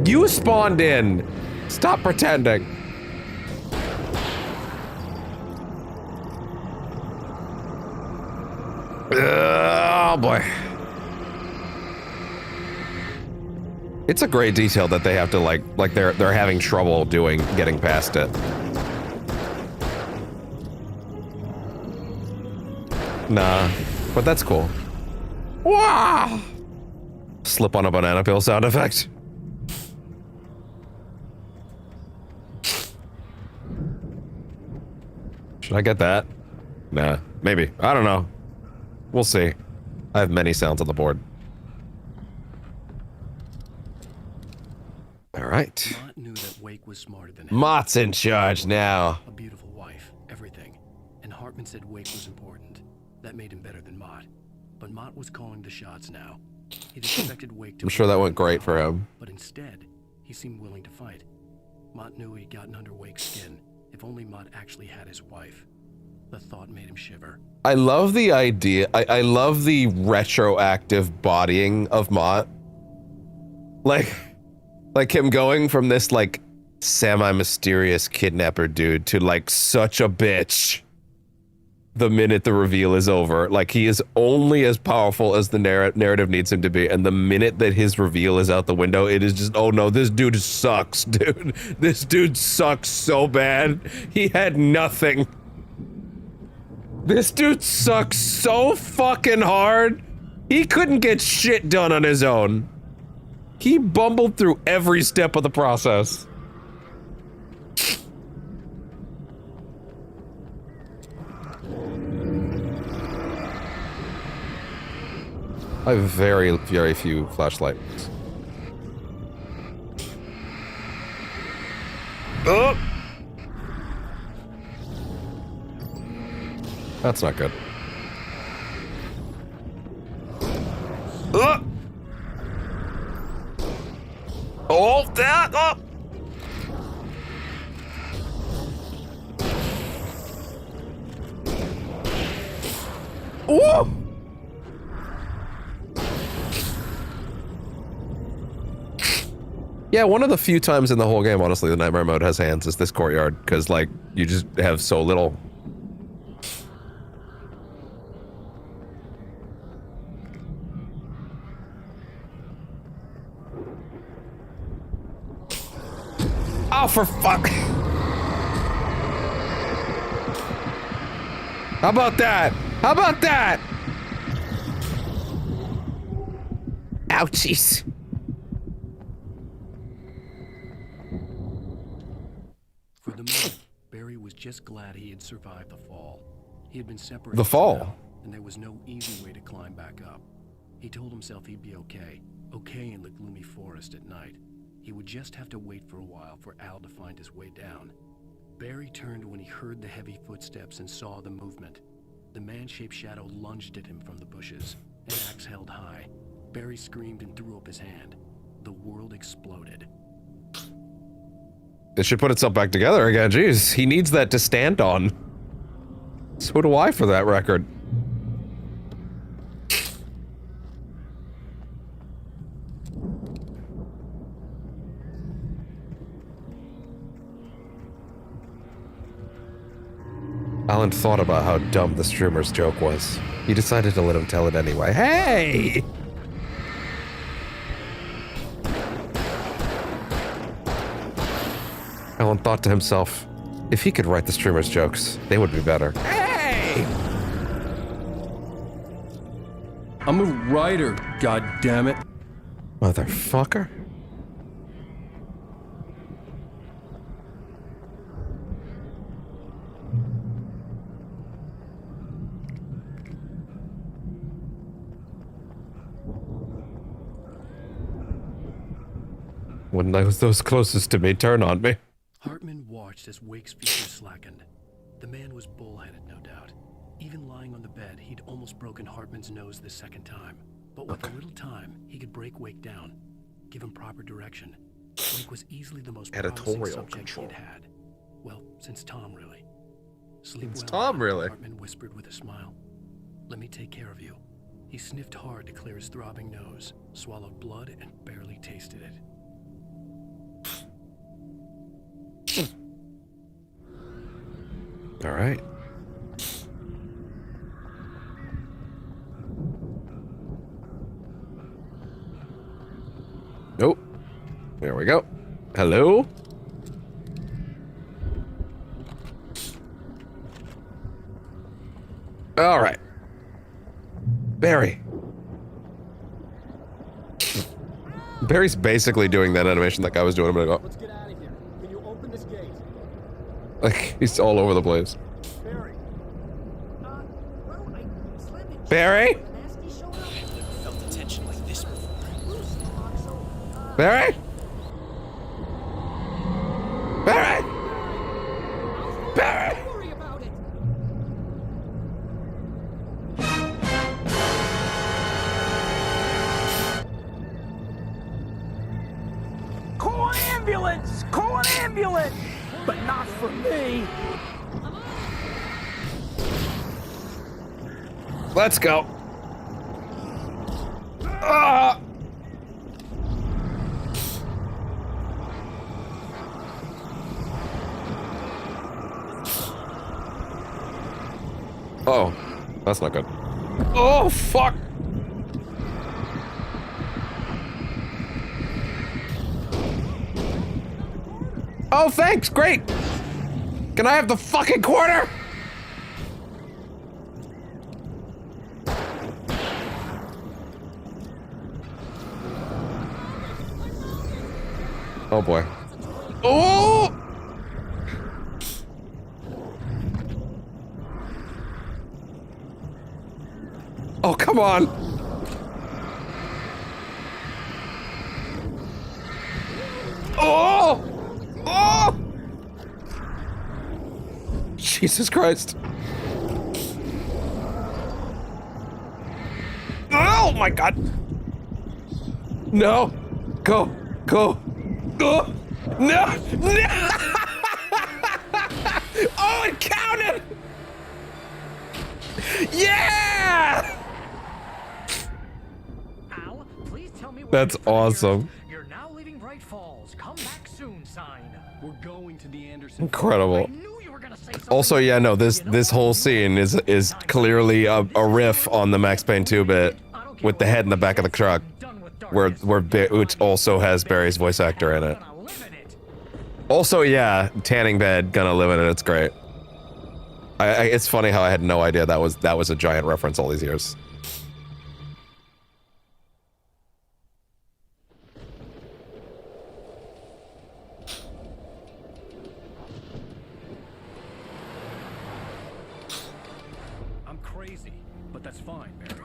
You spawned in. Stop pretending. Oh boy. It's a great detail that they have to like they're having trouble getting past it. Nah, but that's cool. Wow! Slip on a banana peel sound effect. Should I get that? Nah, maybe. I don't know. We'll see. I have many sounds on the board. All right. Mott knew that Wake was smarter than him. Mott's in charge now. A beautiful wife, everything. And Hartman said Wake was important. That made him better than Mott. But Mott was calling the shots now. He'd expected Wake to... I'm sure that went great for him. But instead, he seemed willing to fight. Mott knew he'd gotten under Wake's skin. If only Mott actually had his wife. The thought made him shiver. I love the idea. I love the retroactive bodying of Mott. Like him going from this like semi-mysterious kidnapper dude to like such a bitch the minute the reveal is over. Like he is only as powerful as the narrative needs him to be, and the minute that his reveal is out the window, it is just, oh no, this dude sucks, dude. This dude sucks so bad. He had nothing. This dude sucks so fucking hard. He couldn't get shit done on his own. He bumbled through every step of the process. I have very, very few flashlights. Oh! That's not good. Oh, that! Oh! Whoa! Yeah, one of the few times in the whole game, honestly, the nightmare mode has hands is this courtyard, because, like, you just have so little. Oh, for fuck! How about that? How about that? Ouchies. For the moment, Barry was just glad he had survived the fall. He had been separated. The fall? From Al, and there was no easy way to climb back up. He told himself he'd be okay. Okay in the gloomy forest at night. He would just have to wait for a while for Al to find his way down. Barry turned when he heard the heavy footsteps and saw the movement. The man-shaped shadow lunged at him from the bushes, an axe held high. Barry screamed and threw up his hand. the world exploded. It should put itself back together again. Jeez, he needs that to stand on. So do I for that record. Alan thought about how dumb the streamer's joke was. He decided to let him tell it anyway. Hey! Alan thought to himself, if he could write the streamer's jokes, they would be better. Hey! I'm a writer, goddammit. Motherfucker. When those closest to me turn on me. Hartman watched as Wake's features slackened. The man was bullheaded, no doubt. Even lying on the bed, he'd almost broken Hartman's nose the second time. But with a little time, he could break Wake down, give him proper direction. Wake was easily the most promising subject he'd had. Well, since Tom, really. Sleep well, Tom, really? Hartman whispered with a smile. Let me take care of you. He sniffed hard to clear his throbbing nose, swallowed blood, and barely tasted it. All right. Nope. There we go. Hello? All right. Barry. Barry's basically doing that animation that guy was doing a minute ago. Let's get out of here. Can you open this gate? Like, he's all over the place. Barry. Barry? Felt the tension like this before. Barry? Barry? Barry? Don't worry about it. Call an ambulance! Call an ambulance! But not for me. Let's go. Ah! Oh, that's not good. Oh, fuck! Oh, thanks, great! Can I have the fucking quarter? Oh boy. Oh! Oh, come on! Oh! Oh! Jesus Christ. Oh my God! No! Go! Go! Go! No! No! Oh, it counted! Yeah! Al, please tell me That's awesome. You're now leaving Bright Falls. Come back soon, sign. We're going to the Anderson. Incredible. Also, yeah, no, this whole scene is clearly a riff on the Max Payne 2 bit with the head in the back of the truck, which also has Barry's voice actor in it. Also, yeah, tanning bed, gonna live in it. It's great. It's funny how I had no idea that was a giant reference all these years. I'm crazy, but that's fine, Barry.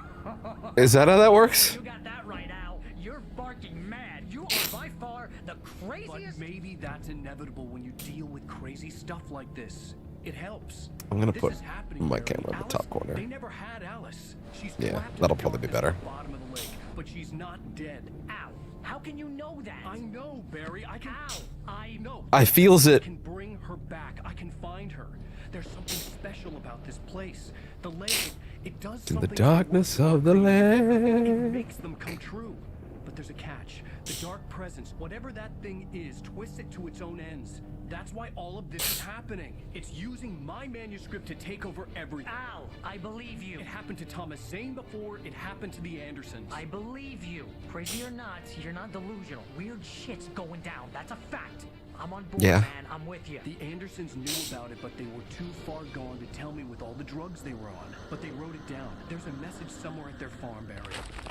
Is that how that works? You got that right, Al. You're barking mad. You are by far the craziest. But maybe that's inevitable when you deal with crazy stuff like this. It helps. I'm gonna This put is happening, my Barry. camera in the top corner. They never had Alice. She's Yeah, trapped in that'll the probably be darkness better. at the bottom of the lake, but she's not dead. Ow. How can you know that? I know, Barry. I can. Ow. I know. I feels it. I can bring her back. I can find her. There's something special about this place. The lake, it does In something. the darkness of the It land. makes them come true. But there's a catch. The dark presence, whatever that thing is, twists it to its own ends. That's why all of this is happening. It's using my manuscript to take over everything. Ow. I believe you. It happened to Thomas Zane before it happened to the Andersons. I believe you. Crazy or not, you're not delusional. Weird shit's going down. That's a fact. I'm on board, Yeah. man. I'm with you. The Andersons knew about it, but they were too far gone to tell me with all the drugs they were on. But they wrote it down. There's a message somewhere at their farm, Barry.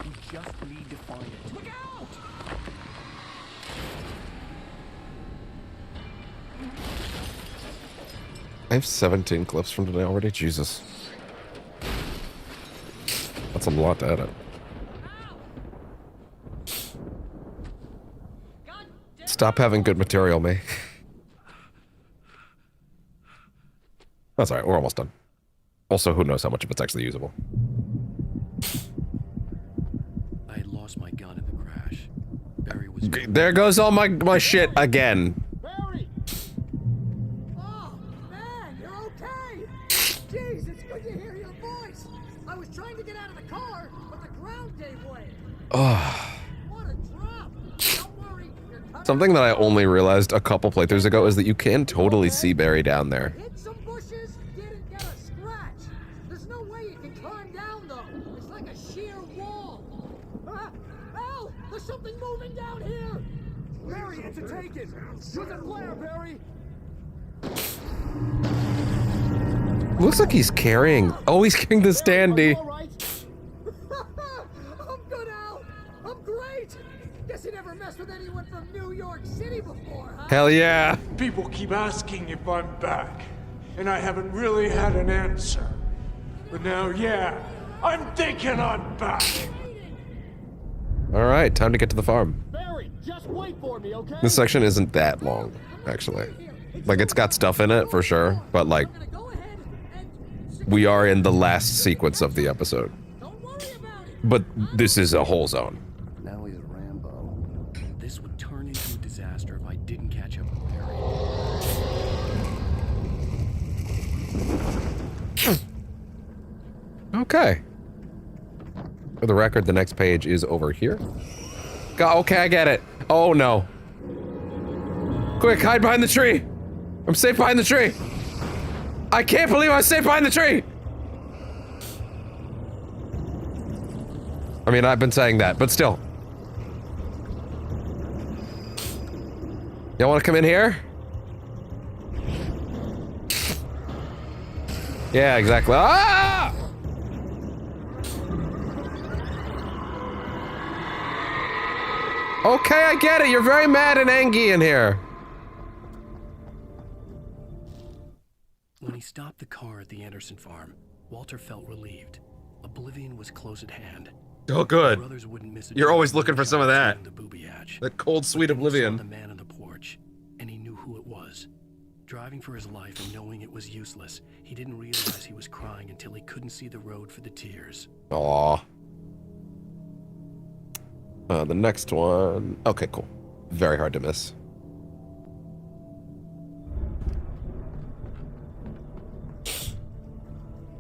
We just need to find it. Look out! I have 17 clips from today already. Jesus. That's a lot to edit. Stop having good material, May. That's alright, we're almost done. Also, who knows how much of it's actually usable. I had lost my gun in the crash. Barry was... There goes all my shit again. Barry! Oh, man, you're okay! Jeez, it's good to hear your voice! I was trying to get out of the car, but the ground gave way! Oh. What a drop! Don't worry, you're coming. Something that I only realized a couple playthroughs ago is that you can totally see Barry down there. Hit some bushes, didn't get a scratch! There's no way you can climb down, though! It's like a sheer wall! Al! There's something moving down here! Barry, it's a taken! Use a flare, Barry! Looks like he's carrying. Oh, he's carrying the standee. I'm good, Al! I'm great! Guess you never messed with anyone from New York City before, huh? Hell yeah. People keep asking if I'm back, and I haven't really had an answer. But now, yeah, I'm thinking I'm back! Alright, time to get to the farm. Barry, just wait for me, okay? This section isn't that long, actually. Like, it's got stuff in it, for sure, but like... We are in the last sequence of the episode. But this is a whole zone. Now he's a Rambo. This would turn into a disaster if I didn't catch up with Barry. Okay. For the record, the next page is over here. Okay, I get it. Oh no. Quick, hide behind the tree. I'm safe behind the tree. I can't believe I'm safe behind the tree. I mean, I've been saying that, but still. Y'all want to come in here? Yeah, exactly. Ah! Okay, I get it. You're very mad and angry in here. When he stopped the car at the Anderson farm, Walter felt relieved. Oblivion was close at hand. Oh, good. Brothers wouldn't miss a You're always day looking for some of that. the booby hatch. That cold, sweet But then he saw oblivion. the man on the porch, and he knew who it was. Driving for his life and knowing it was useless, he didn't realize he was crying until he couldn't see the road for the tears. Aw. The next one. Okay, cool. Very hard to miss.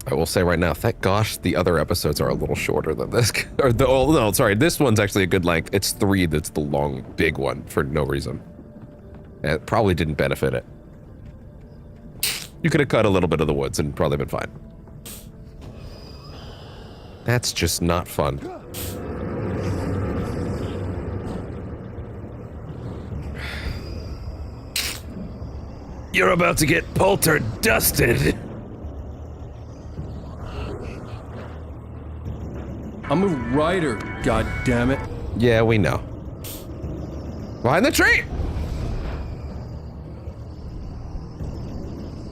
I will say right now, thank gosh the other episodes are a little shorter than this. Or the, oh, no, sorry, this one's actually a good length. It's 3 that's the long, big one for no reason. And it probably didn't benefit it. You could have cut a little bit of the woods and probably been fine. That's just not fun. You're about to get polter-dusted. I'm a writer, goddammit. Yeah, we know. Behind the tree!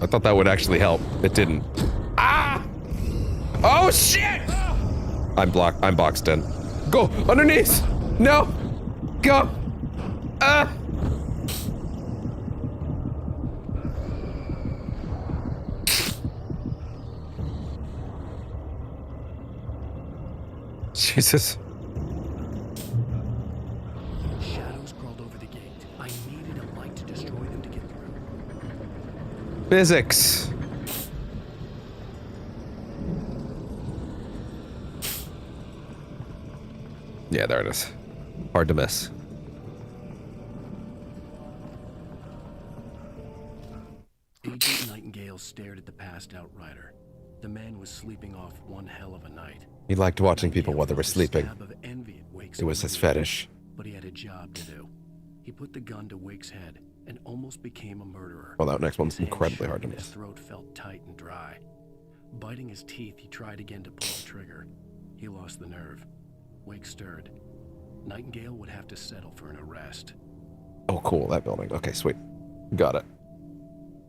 I thought that would actually help. It didn't. Ah! Oh shit! I'm boxed in. Go! Underneath! No! Go! Ah! Jesus. like to destroy them to get through. Physics. Yeah, there it is. Hard to miss. Agent Nightingale stared at the passed-out rider. The man was sleeping off one hell of a night. He liked watching people while they were sleeping. Stab of envy at Wake's It was his ability, fetish. But he had a job to do. He put the gun to Wake's head and almost became a murderer. Well, that next one's His hand incredibly shook hard to and miss. His throat felt tight and dry. Biting his teeth, he tried again to pull the trigger. He lost the nerve. Wake stirred. Nightingale would have to settle for an arrest. Oh, cool. That building. Okay, sweet. Got it.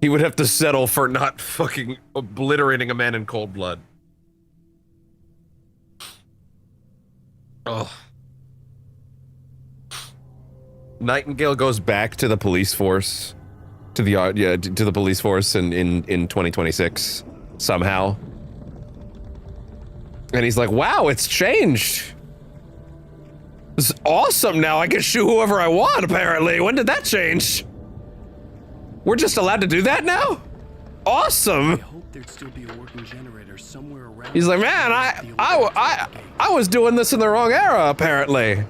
He would have to settle for not fucking obliterating a man in cold blood. Oh. Nightingale goes back to the police force, to the police force in 2026 somehow, and he's like, "Wow, it's changed. It's awesome now. I can shoot whoever I want. Apparently, when did that change? We're just allowed to do that now? Awesome." I hope there'd still be a working generator somewhere around. He's like, "Man, I was doing this in the wrong era, apparently.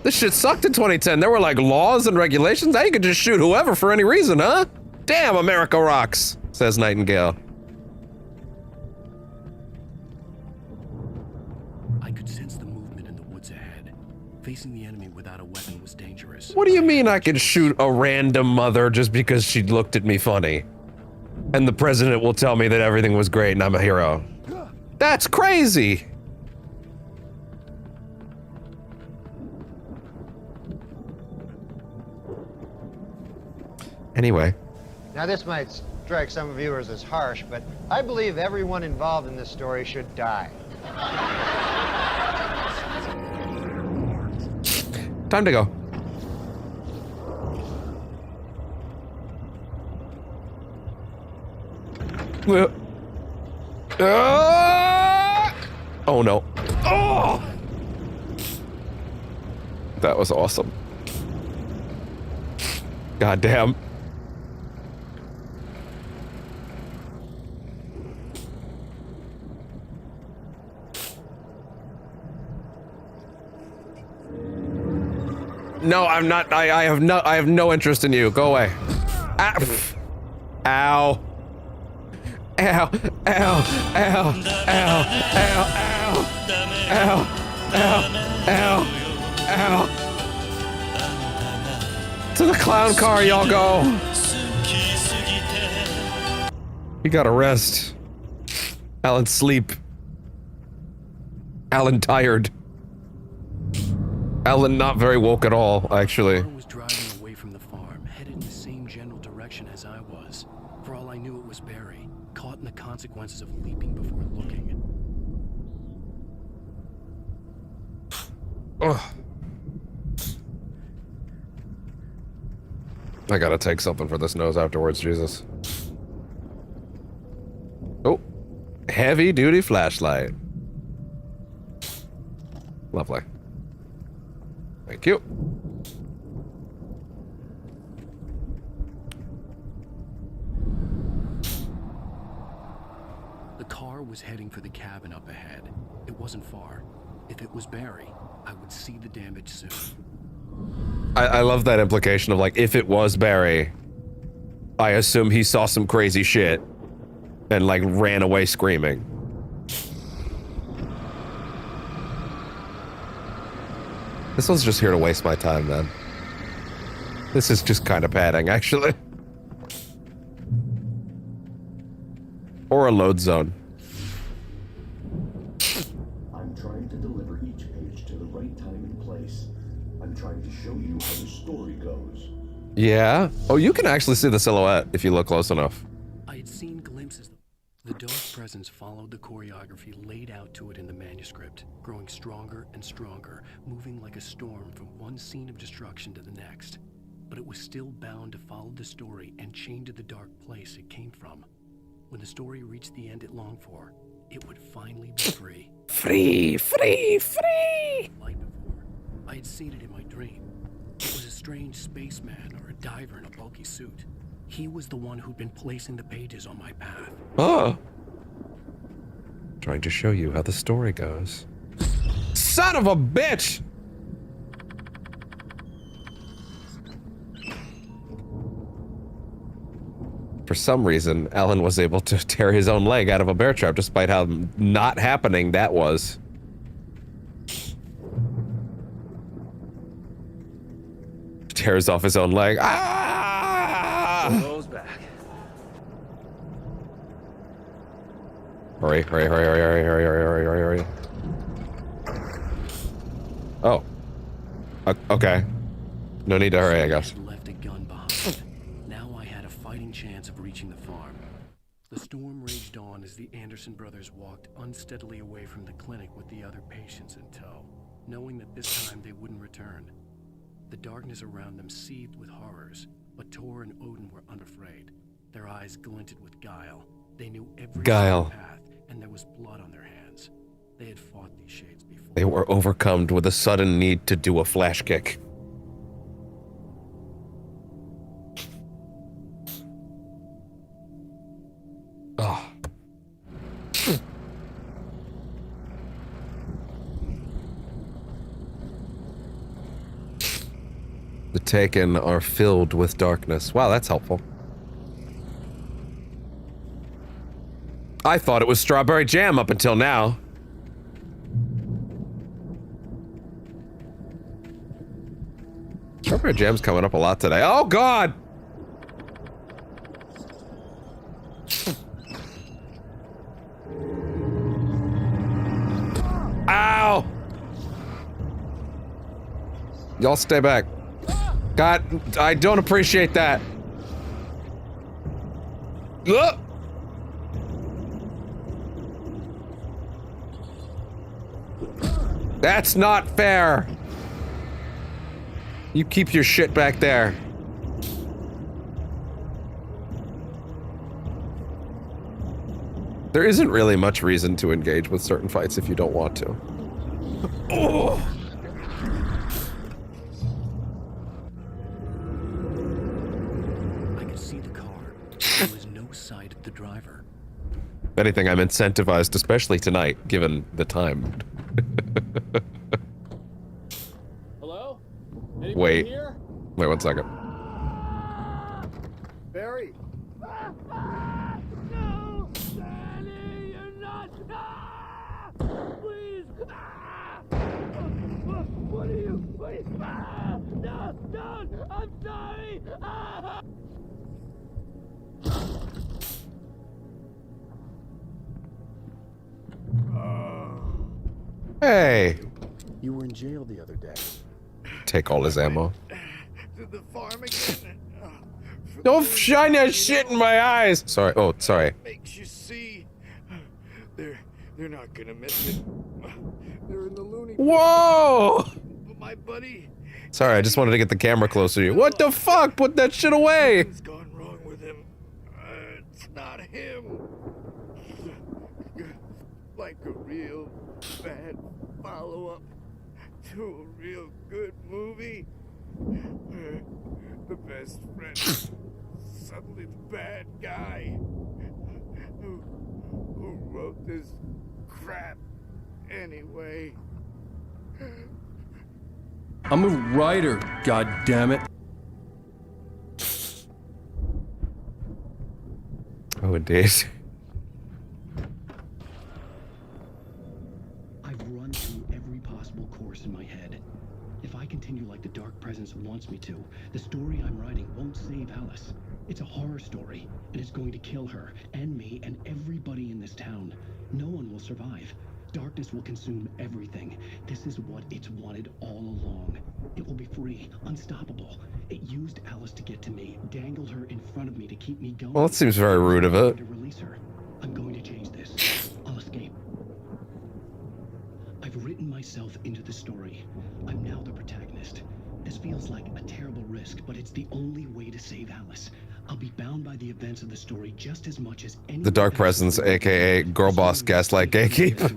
This shit sucked in 2010. There were like laws and regulations. Now you could just shoot whoever for any reason, huh? Damn, America rocks," says Nightingale. I could sense the movement in the woods ahead. Facing the enemy without a weapon was dangerous. What do you mean I could shoot a random mother just because she looked at me funny? And the president will tell me that everything was great and I'm a hero. That's crazy. Anyway. Now this might strike some viewers as harsh, but I believe everyone involved in this story should die. Time to go. Oh no. Oh! That was awesome. God damn. No, I'm not. I have no interest in you. Go away. Ah, ow. Ow. Ow. Ow. Ow. Ow. Ow. Ow. Ow. To the clown car, y'all go. You gotta rest. Alan sleep. Alan tired. Alan not very woke at all, actually. I was driving away from the farm, headed in the same general direction as I was. For all I knew, it was Barry, caught in the consequences of leaping before looking. Ugh. I gotta take something for this nose afterwards, Jesus. Oh, heavy duty flashlight. Lovely. Thank you. The car was heading for the cabin up ahead. It wasn't far. If it was Barry, I would see the damage soon. I love that implication of like, if it was Barry, I assume he saw some crazy shit and like ran away screaming. This one's just here to waste my time, man. This is just kind of padding, actually. Or a load zone. I'm trying to deliver each page to the right time and place. I'm trying to show you how the story goes. Yeah? Oh, you can actually see the silhouette if you look close enough. I had seen glimpses. The dark presence followed the choreography laid out to it in the manuscript, growing stronger and stronger, moving like a storm from one scene of destruction to the next. But it was still bound to follow the story and chained to the dark place it came from. When the story reached the end it longed for, it would finally be free. Free, free, free! Like before, I had seen it in my dream. It was a strange spaceman or a diver in a bulky suit. He was the one who'd been placing the pages on my path. Oh. Trying to show you how the story goes. Son of a bitch! For some reason, Alan was able to tear his own leg out of a bear trap, despite how not happening that was. Tears off his own leg. Ah! Goes back. Hurry, hurry, hurry, hurry, hurry, hurry, hurry, hurry, hurry. Oh. Okay. No need to hurry, I guess. Left a gun behind. Now I had a fighting chance of reaching the farm. The storm raged on as the Anderson brothers walked unsteadily away from the clinic with the other patients in tow, knowing that this time they wouldn't return. The darkness around them seethed with horrors, but Tor and Odin were unafraid. Their eyes glinted with guile. They knew every path, and there was blood on their hands. They had fought these shades before. They were overcome with a sudden need to do a flash kick. Oh. The Taken are filled with darkness. Wow, that's helpful. I thought it was strawberry jam up until now. Strawberry jam's coming up a lot today. Oh, God! Ow! Y'all stay back. God, I don't appreciate that. Ugh! That's not fair. You keep your shit back there. There isn't really much reason to engage with certain fights if you don't want to. Oh. I could see the car. There was no sight of the driver. If anything, I'm incentivized, especially tonight, given the time. Hello? Anybody Wait. here? Wait 1 second. Barry? No! Danny, you're not! Ah! Please! Ah! What are you? Ah! No! Don't! I'm sorry! Ah! Hey! You were in jail the other day. Take all his ammo. To the farm again. Don't shine that shit in my eyes! Sorry, oh, sorry. Makes you see. They're not gonna miss it. They're in the loony bin. Whoa! But my buddy. Sorry, I just wanted to get the camera closer to you. What the fuck? Put that shit away! Something's gone wrong with him. It's not him. Like a real bad follow-up to a real good movie. The best friend, suddenly the bad guy. Who wrote this crap anyway? I'm a writer, goddammit. Oh, indeed. I've run through every possible course in my head. If I continue like the Dark Presence wants me to, the story I'm writing won't save Alice. It's a horror story, and it's going to kill her, and me, and everybody in this town. No one will survive. Darkness will consume everything. This is what it's wanted all along. It will be free, unstoppable. It used Alice to get to me, dangled her in front of me to keep me going. Well, that seems very rude of it. To release her. I'm going to change this. I'll escape. I've written myself into the story. I'm now the protagonist. This feels like a terrible risk, but it's the only way to save Alice. I'll be bound by the events of the story just as much as any. The Dark Presence, aka Girl Boss Gaslight Gatekeep.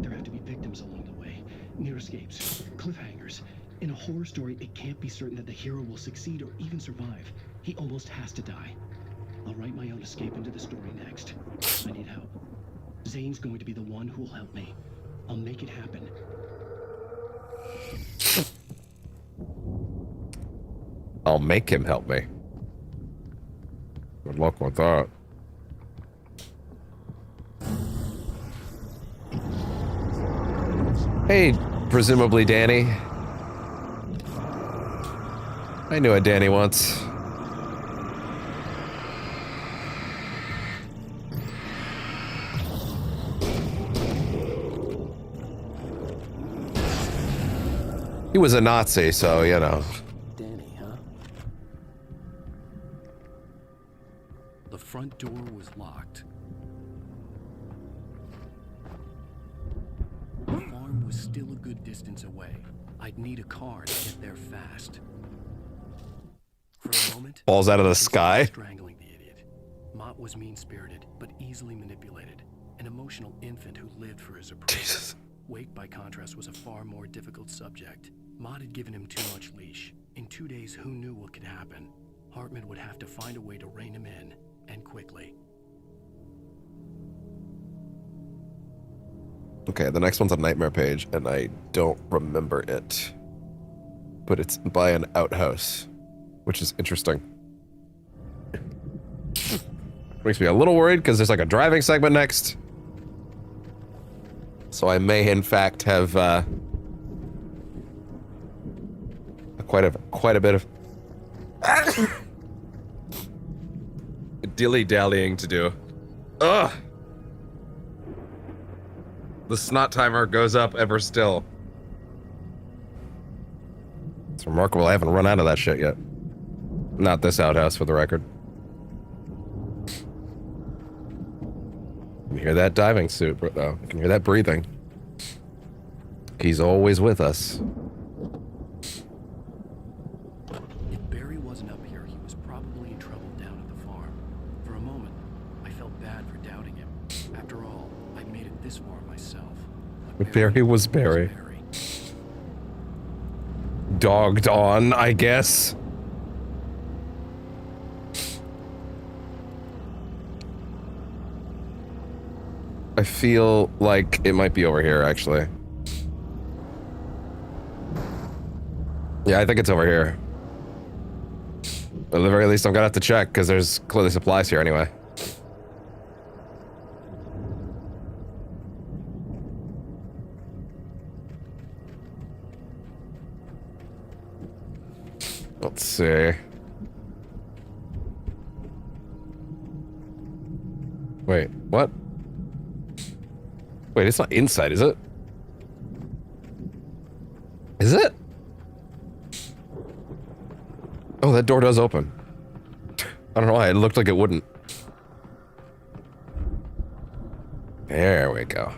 There have to be victims along the way, near escapes, cliffhangers. In a horror story, it can't be certain that the hero will succeed or even survive. He almost has to die. I'll write my own escape into the story next. I need help. Zane's going to be the one who will help me. I'll make it happen. I'll make him help me. Good luck with that. Hey, presumably Danny. I knew a Danny once. He was a Nazi, so, you know. Danny, huh? The front door was locked. The farm was still a good distance away. I'd need a car to get there fast. For a moment, falls out of the sky. Strangling the idiot. Mott was mean-spirited, but easily manipulated. An emotional infant who lived for his approval. Jesus. Wake, by contrast, was a far more difficult subject. Mott had given him too much leash. In 2 days, who knew what could happen? Hartman would have to find a way to rein him in, and quickly. Okay, the next one's a nightmare page, and I don't remember it. But it's by an outhouse, which is interesting. Makes me a little worried, because there's like a driving segment next. So I may, in fact, have quite a bit of dilly-dallying to do. Ugh! The snot timer goes up ever still. It's remarkable I haven't run out of that shit yet. Not this outhouse, for the record. You can hear that diving suit, though. You can hear that breathing. He's always with us. If Barry wasn't up here, he was probably in trouble down at the farm. For a moment, I felt bad for doubting him. After all, I made it this far myself. Barry was Barry. Dogged on, I guess. I feel like it might be over here, actually. Yeah, I think it's over here. At the very least, I'm gonna have to check, because there's clearly supplies here anyway. Let's see. Wait, what? Wait, it's not inside, is it? Is it? Oh, that door does open. I don't know why, it looked like it wouldn't. There we go.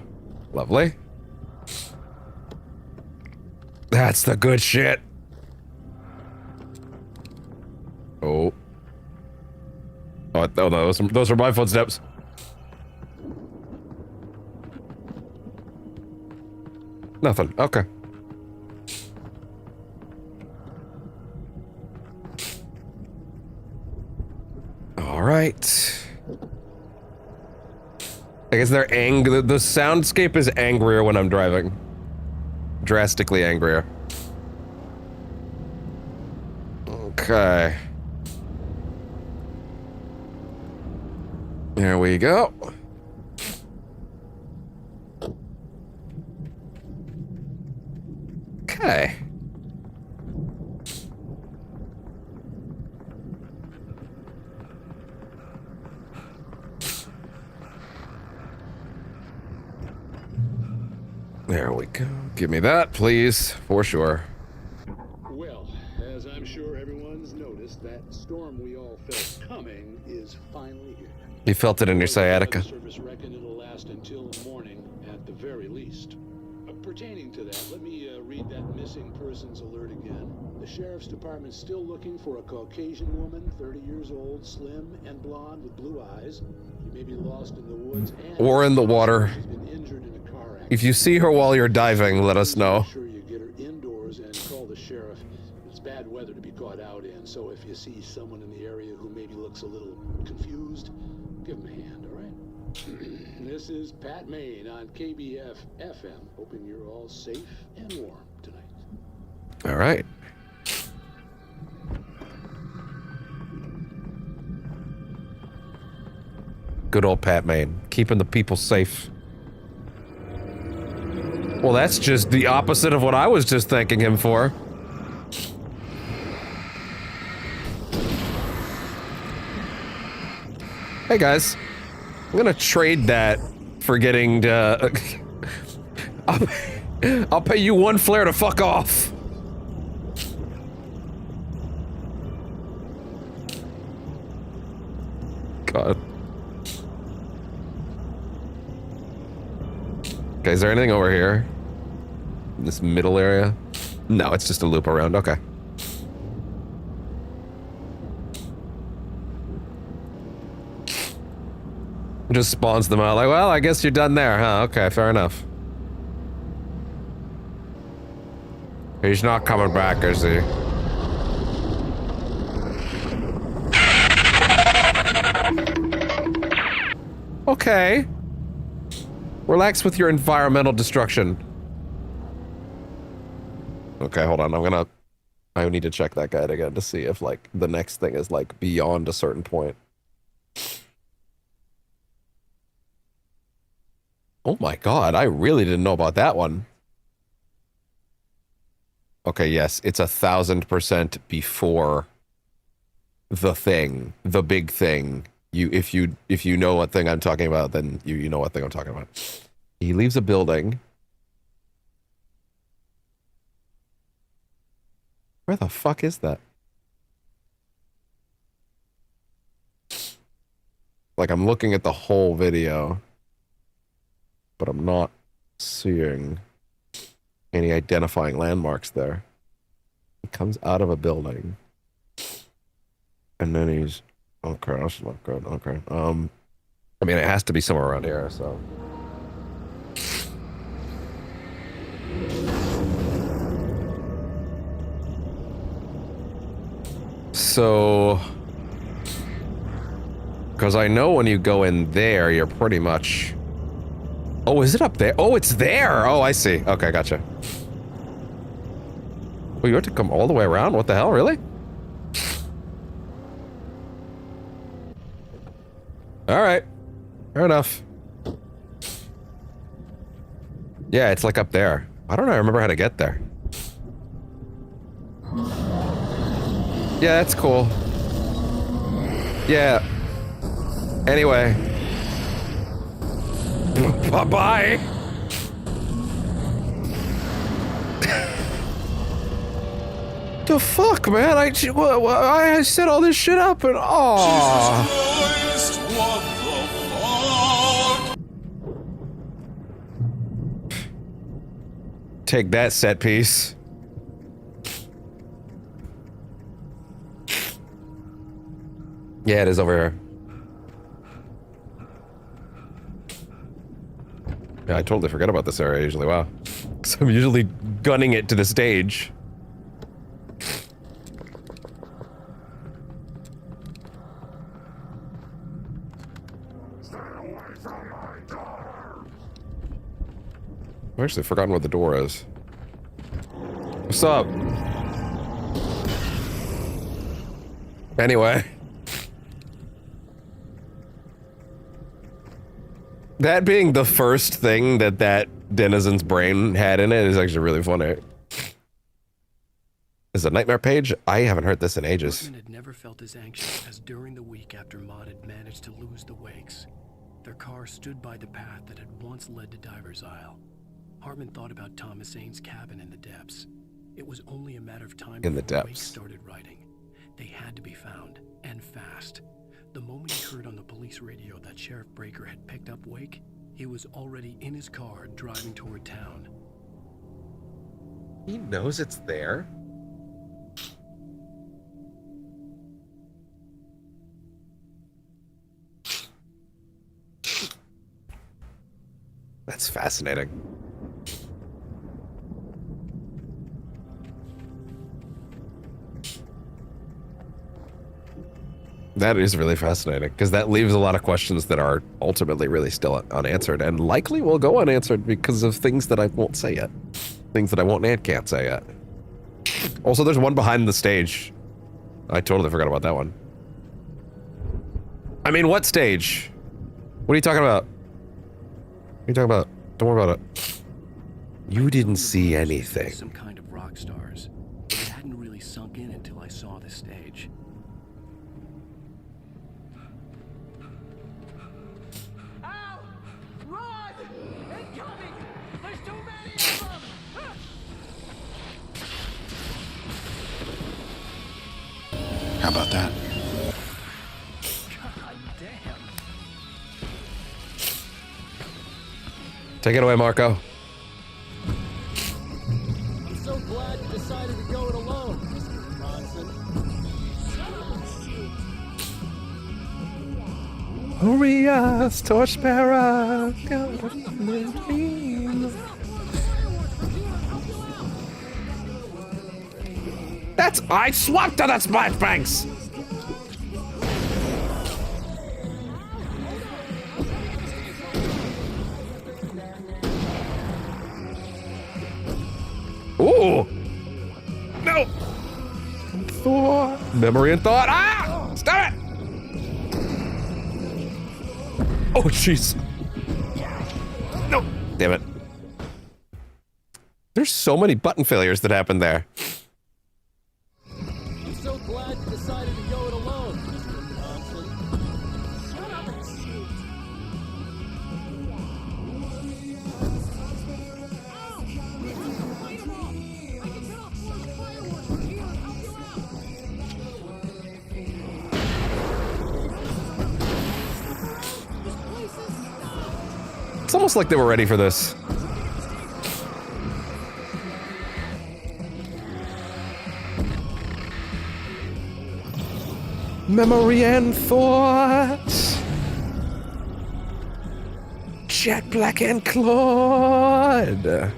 Lovely. That's the good shit. Oh. Oh, no, those are my footsteps. Nothing. Okay. All right. I guess they're the soundscape is angrier when I'm driving. Drastically angrier. Okay. There we go. Okay. There we go. Give me that, please, for sure. Well, as I'm sure everyone's noticed, that storm we all felt coming is finally here. You felt it in your sciatica. The service reckon it'll last until morning at the very least. Pertaining to that, let me read that missing persons alert again. The sheriff's department's still looking for a Caucasian woman, 30 years old, slim and blonde with blue eyes. She may be lost in the woods and Or in the water. she's been injured in a car accident. If you see her while you're diving, let us know. Make sure you get her indoors outdoors and call the sheriff. It's bad weather to be caught out in, so if you see someone in the area who maybe looks a little confused, give him a hand, all right? This is Pat Maine on KBF FM, hoping you're all safe and warm tonight. All right. Good old Pat Maine, keeping the people safe. Well, that's just the opposite of what I was just thanking him for. Hey guys, I'm gonna trade that for getting to... I'll pay you 1 flare to fuck off. God. Okay, is there anything over here? In this middle area? No, it's just a loop around, okay. Just spawns them out like, well, I guess you're done there, huh? Okay, fair enough. He's not coming back, is he? Okay. Relax with your environmental destruction. Okay, hold on. I need to check that guide again to see if, like, the next thing is, like, beyond a certain point. Oh my god, I really didn't know about that one. Okay, yes, it's 1000% before the thing, the big thing. If you know what thing I'm talking about, then you know what thing I'm talking about. He leaves a building. Where the fuck is that? Like, I'm looking at the whole video, but I'm not seeing any identifying landmarks there. He comes out of a building, and then he's... Okay, that's not good. Okay. I mean, it has to be somewhere around here, so... So... Because I know when you go in there, you're pretty much... Oh, is it up there? Oh, it's there! Oh, I see. Okay, gotcha. Oh, you have to come all the way around? What the hell, really? Alright. Fair enough. Yeah, it's like up there. I don't know, I remember how to get there. Yeah, that's cool. Yeah. Anyway. Bye-bye! The fuck, man? I set all this shit up and... Aww. Take that, set piece. Yeah, it is over here. Yeah, I totally forget about this area usually, wow. Because I'm usually gunning it to the stage. I've actually forgotten where the door is. What's up? Anyway. That being the first thing that denizen's brain had in it is actually really funny. Is it a nightmare page? I haven't heard this in ages. Hartman had never felt as anxious as during the week after Maud had managed to lose the wakes. Their car stood by the path that had once led to Diver's Isle. Hartman thought about Thomas Aine's cabin in the depths. It was only a matter of time in the before depths. Wake started writing. They had to be found, and fast. The moment he heard on the police radio that Sheriff Breaker had picked up Wake, he was already in his car driving toward town. He knows it's there? That's fascinating. That is really fascinating, because that leaves a lot of questions that are ultimately really still unanswered, and likely will go unanswered because of things that I won't say yet. Things that I won't and can't say yet. Also, there's one behind the stage. I totally forgot about that one. I mean, what stage? What are you talking about? What are you talking about? Don't worry about it. You didn't see anything. Some kind of rock stars. But it hadn't really sunk in until I saw the stage. Run! Incoming! There's too many of them! How about that? God damn. Take it away, Marco. I'm so glad you decided to go it alone, Mr. Bronson. Glorious torchbearer. That's I swapped to the splash banks. Ooh. No. Thought. Memory and thought. Ah! Stop it. Oh, jeez. No. Damn it. There's so many button failures that happened there. I'm so glad you decided to go it alone, Mr. Bronson. Shut up and shoot. It's almost like they were ready for this. Memory and thought. Jet Black and Claude.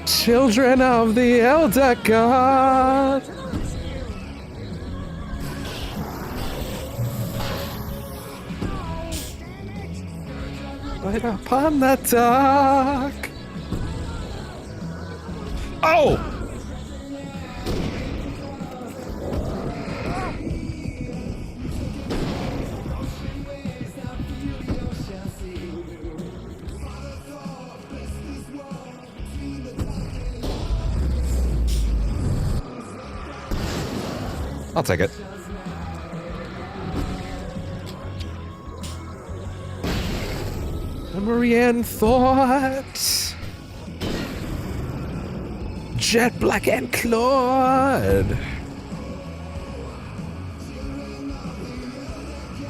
Children of the Elder God. Right upon the dark. Oh! I'll take it. Memory and thought. Jet Black and Claude.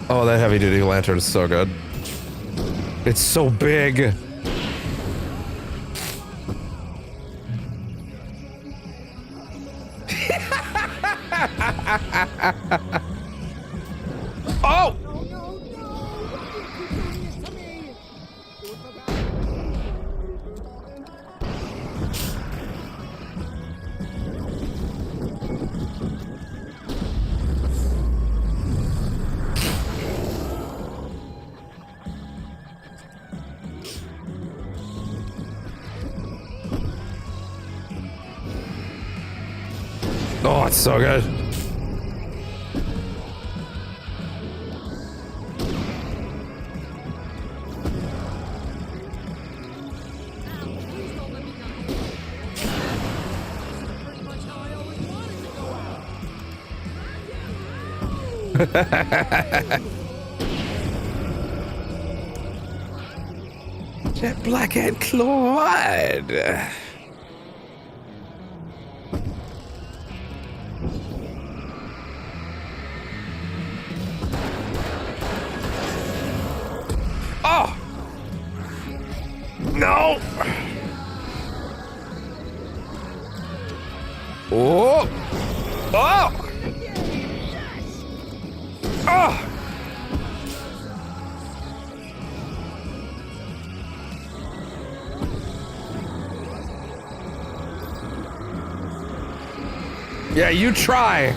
Oh, that heavy duty lantern is so good. It's so big. Oh! Oh, it's so good. Jet Black and Claude. Oh! No! Oh! Oh! Oh! Yeah, you try.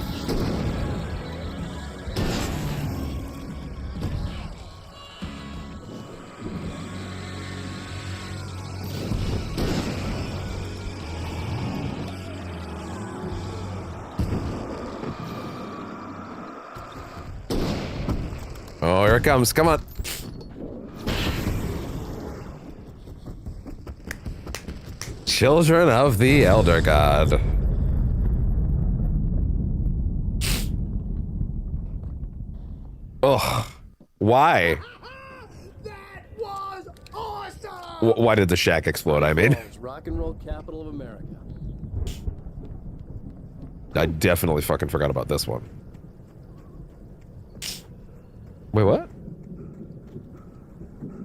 no, here it comes. Come on. Children of the Elder God. Ugh. Why? That was awesome! Why did the shack explode, I mean? Rock and roll capital of America. I definitely fucking forgot about this one. Wait, what?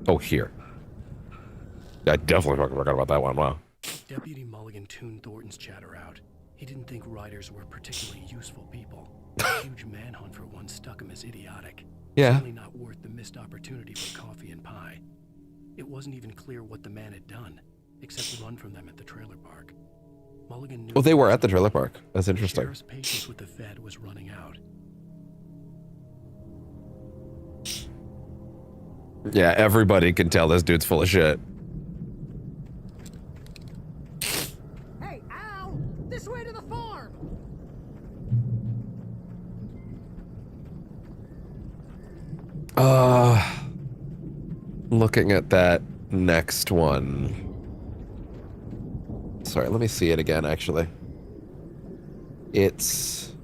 Oh, here. I definitely fucking forgot about that one, wow. Deputy Mulligan tuned Thornton's chatter out. He didn't think riders were particularly useful people. A huge manhunt for one struck him as idiotic. Yeah. Certainly not worth the missed opportunity for coffee and pie. It wasn't even clear what the man had done, except run from them at the trailer park. Mulligan knew. Oh, they were at the trailer park. That's interesting. The sheriff's patience with the Fed was running out. Yeah, everybody can tell this dude's full of shit. Hey, Al! This way to the farm! Looking at that next one. Sorry, let me see it again, actually. It's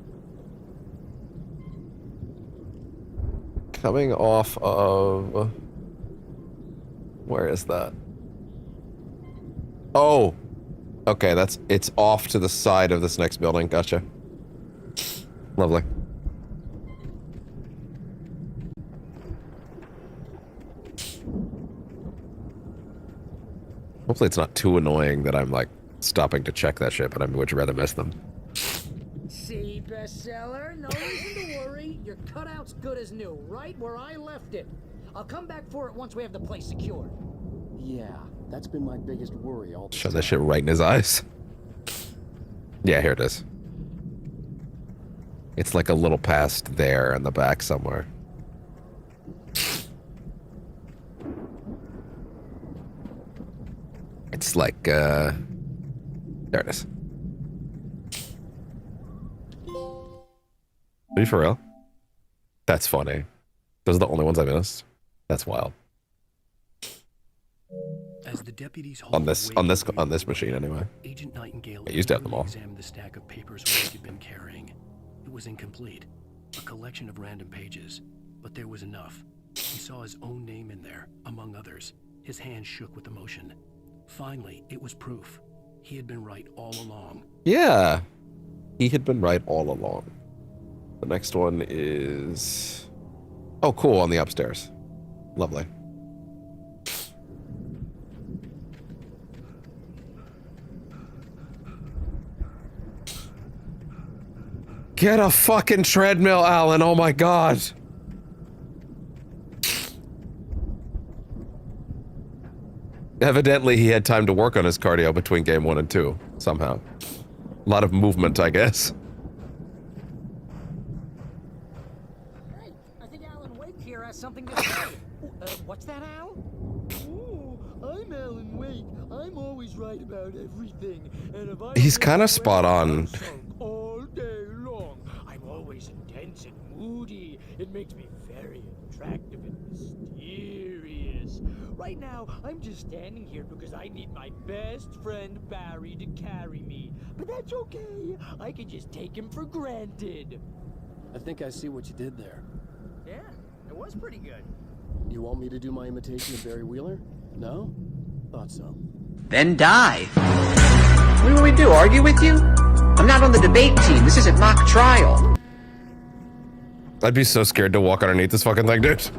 coming off of... Where is that? Oh! Okay, it's off to the side of this next building. Gotcha. Lovely. Hopefully it's not too annoying that I'm, like, stopping to check that shit, but I would rather miss them. See, bestseller? No reason to worry. Your cutout's good as new, right where I left it. I'll come back for it once we have the place secured. Yeah, that's been my biggest worry all the Shove that shit right in his eyes. Yeah, here it is. It's like a little past there in the back somewhere. It's like, there it is. Are you for real? That's funny. Those are the only ones I missed. That's wild. As the deputies On this machine anyway. Agent Nightingale I used to have them all. examined the stack of papers Wade had been carrying. It was incomplete, a collection of random pages, but there was enough. He saw his own name in there, among others. His hand shook with emotion. Finally, it was proof. He had been right all along. Yeah, he had been right all along. The next one is... Oh, cool, on the upstairs. Lovely. Get a fucking treadmill, Alan. Oh my god. Evidently, he had time to work on his cardio between game 1 and 2, somehow. A lot of movement, I guess. Hey, I think Alan Wake here has something to say. What's that, Al? Oh, I'm Alan Wake. I'm always right about everything. And if I He's kind of spot on. all day long, I'm always intense and moody. It makes me very attractive and mysterious. Right now, I'm just standing here because I need my best friend Barry to carry me. But that's okay. I can just take him for granted. I think I see what you did there. Yeah, it was pretty good. You want me to do my imitation of Barry Wheeler? No? Thought so. Then die. What do you want me to do, argue with you? I'm not on the debate team. This isn't mock trial. I'd be so scared to walk underneath this fucking thing, dude.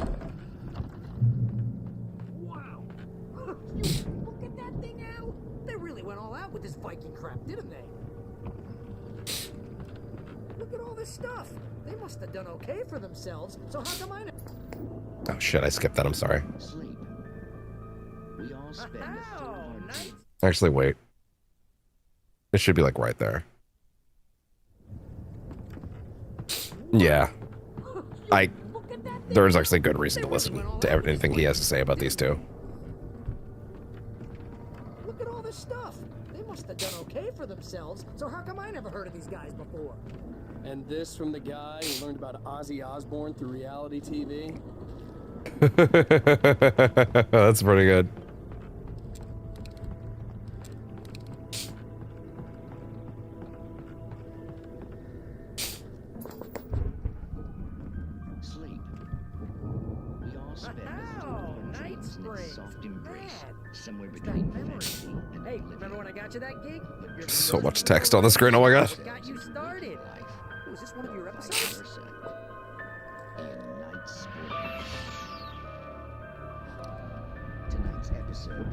Look at that thing, Al. They really went all out with this Viking crap, didn't they? Look at all this stuff. They must have done okay for themselves. So how come I know? Oh shit, I skipped that, I'm sorry. Sleep. We all spend a third night. Actually, wait. It should be like right there. Yeah. There's actually good reason to listen to everything he has to say about these two. Look at all this stuff. They must have done okay for themselves. So how come I never heard of these guys before? And this from the guy who learned about Ozzy Osbourne through reality TV? That's pretty good. Sleep. We all spend dreams in a soft embrace, somewhere between fantasy and Hey, remember when I got you that gig? So much text on the screen. Oh my god. Got you started. Oh, is this one of your episodes? Tonight's episode,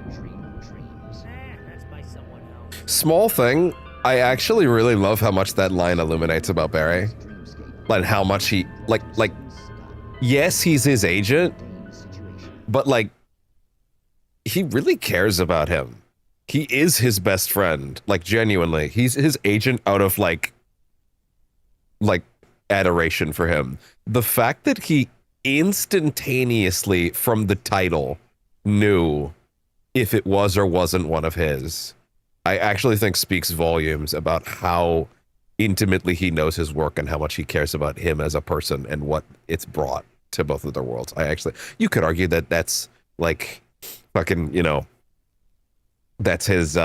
The Dream of Dreams. That's by someone else. Small thing. I actually really love how much that line illuminates about Barry. Like how much he like yes, he's his agent, but like he really cares about him. He is his best friend, like genuinely. He's his agent out of like adoration for him. The fact that he instantaneously from the title knew if it was or wasn't one of his, I actually think speaks volumes about how intimately he knows his work and how much he cares about him as a person and what it's brought to both of their worlds. You could argue that that's like fucking, you know, that's his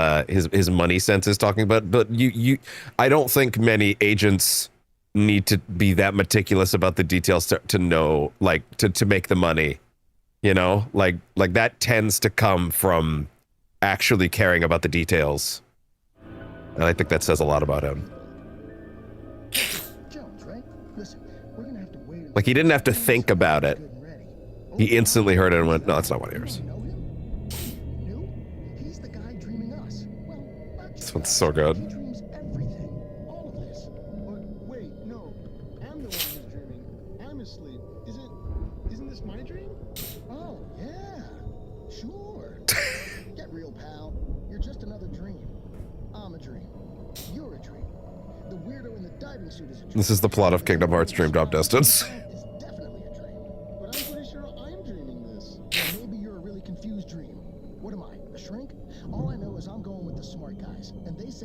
money sense is talking about, but I don't think many agents need to be that meticulous about the details to know, like, to make the money, you know, like that tends to come from actually caring about the details. And I think that says a lot about him. Like, he didn't have to think about it. He instantly heard it and went, no, that's not one of yours. This one's so good. This is the plot of Kingdom Hearts Dream Drop Distance.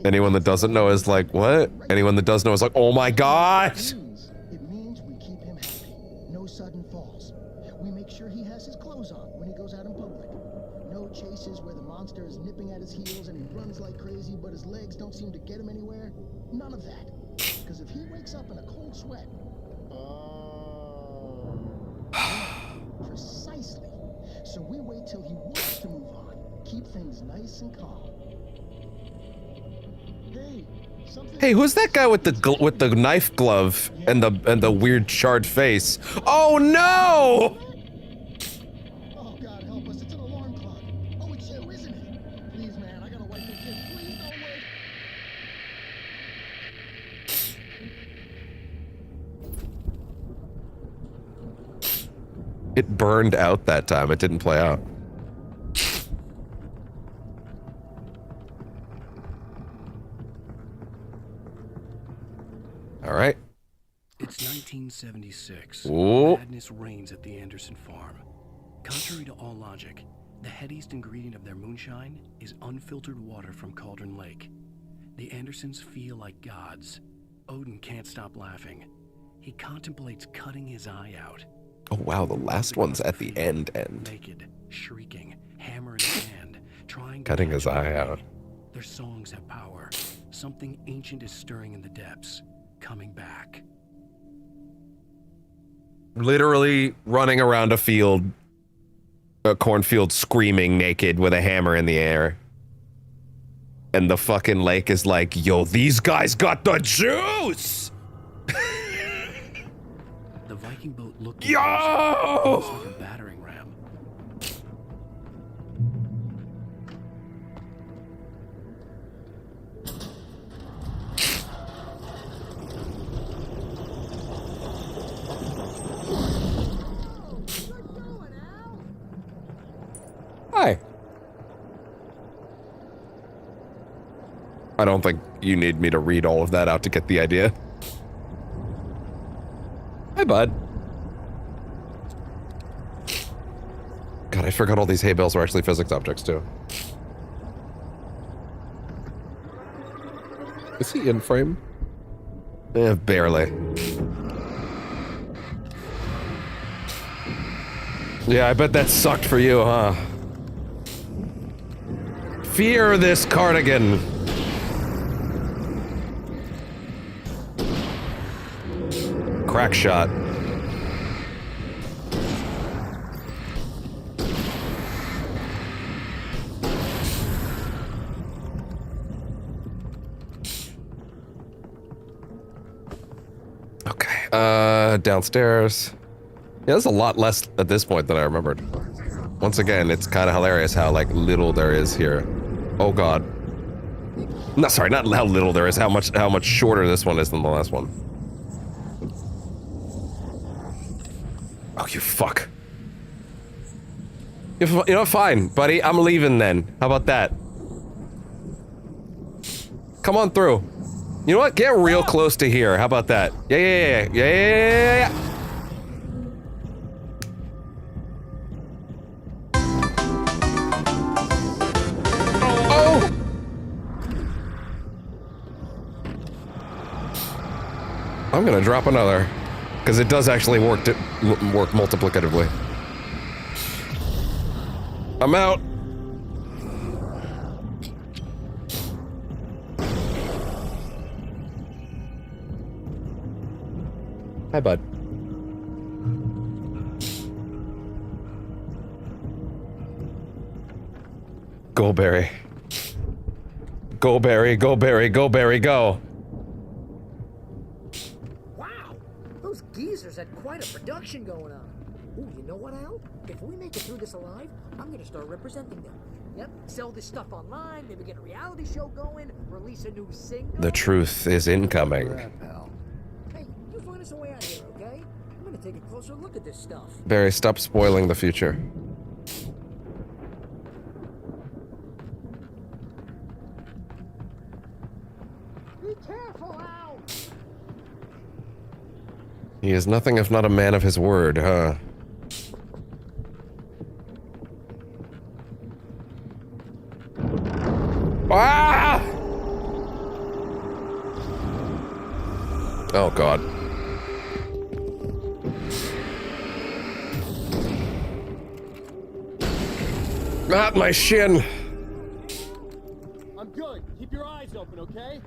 Anyone that doesn't know is like, what? Anyone that does know is like, oh my god! It means we keep him happy. No sudden falls. We make sure he has his clothes on when he goes out in public. No chases where the monster is nipping at his heels and he runs like crazy, but his legs don't seem to get him anywhere. None of that. Because if he wakes up in a cold sweat... Precisely. So we wait till he wants to move on. Keep things nice and calm. Hey, who's that guy with the knife glove and the weird charred face? Oh no! Oh God, help us! It's an alarm clock. Oh, it's you, isn't it? Please, man, I gotta wipe this kid. Please don't wait. It burned out that time. It didn't play out. All right. It's 1976. Ooh. Madness reigns at the Anderson farm. Contrary to all logic, the headiest ingredient of their moonshine is unfiltered water from Cauldron Lake. The Andersons feel like gods. Odin can't stop laughing. He contemplates cutting his eye out. Oh wow, the last one's at the end. Naked, shrieking, hammer in hand, trying to Cutting his eye out. Their songs have power. Something ancient is stirring in the depths, coming back. Literally running around a cornfield screaming naked with a hammer in the air. And the fucking lake is like, yo, these guys got the juice! The Viking boat looked Yo! like a battering ram. Hi. I don't think you need me to read all of that out to get the idea. Hi, bud. God, I forgot all these hay bales are actually physics objects, too. Is he in frame? Eh, barely. Yeah, I bet that sucked for you, huh? Fear this cardigan. Crack shot. Okay, downstairs. Yeah, there's a lot less at this point than I remembered. Once again, it's kind of hilarious how, like, little there is here. Oh god. No, sorry, not how little there is, how much shorter this one is than the last one. Oh, you fuck. You know, fine, buddy, I'm leaving then. How about that? Come on through. You know what? Get real close to here. How about that? Yeah. Oh! I'm gonna drop another, because it does actually work multiplicatively. I'm out. Hi, bud. Go, Barry. Go, Barry, go, Barry, go, Barry, go. Wow, those geezers had quite a production going on. Ooh, you know what, Al? If we make it through this alive, I'm gonna start representing them. Yep, sell this stuff online, maybe get a reality show going, release a new single. The truth is incoming. Hey, you find us a way out of here, okay? I'm gonna take a closer look at this stuff. Barry, stop spoiling the future. Be careful, Al! He is nothing if not a man of his word, huh? Ah! Oh god. Not my shin. I'm good. Keep your eyes open, okay?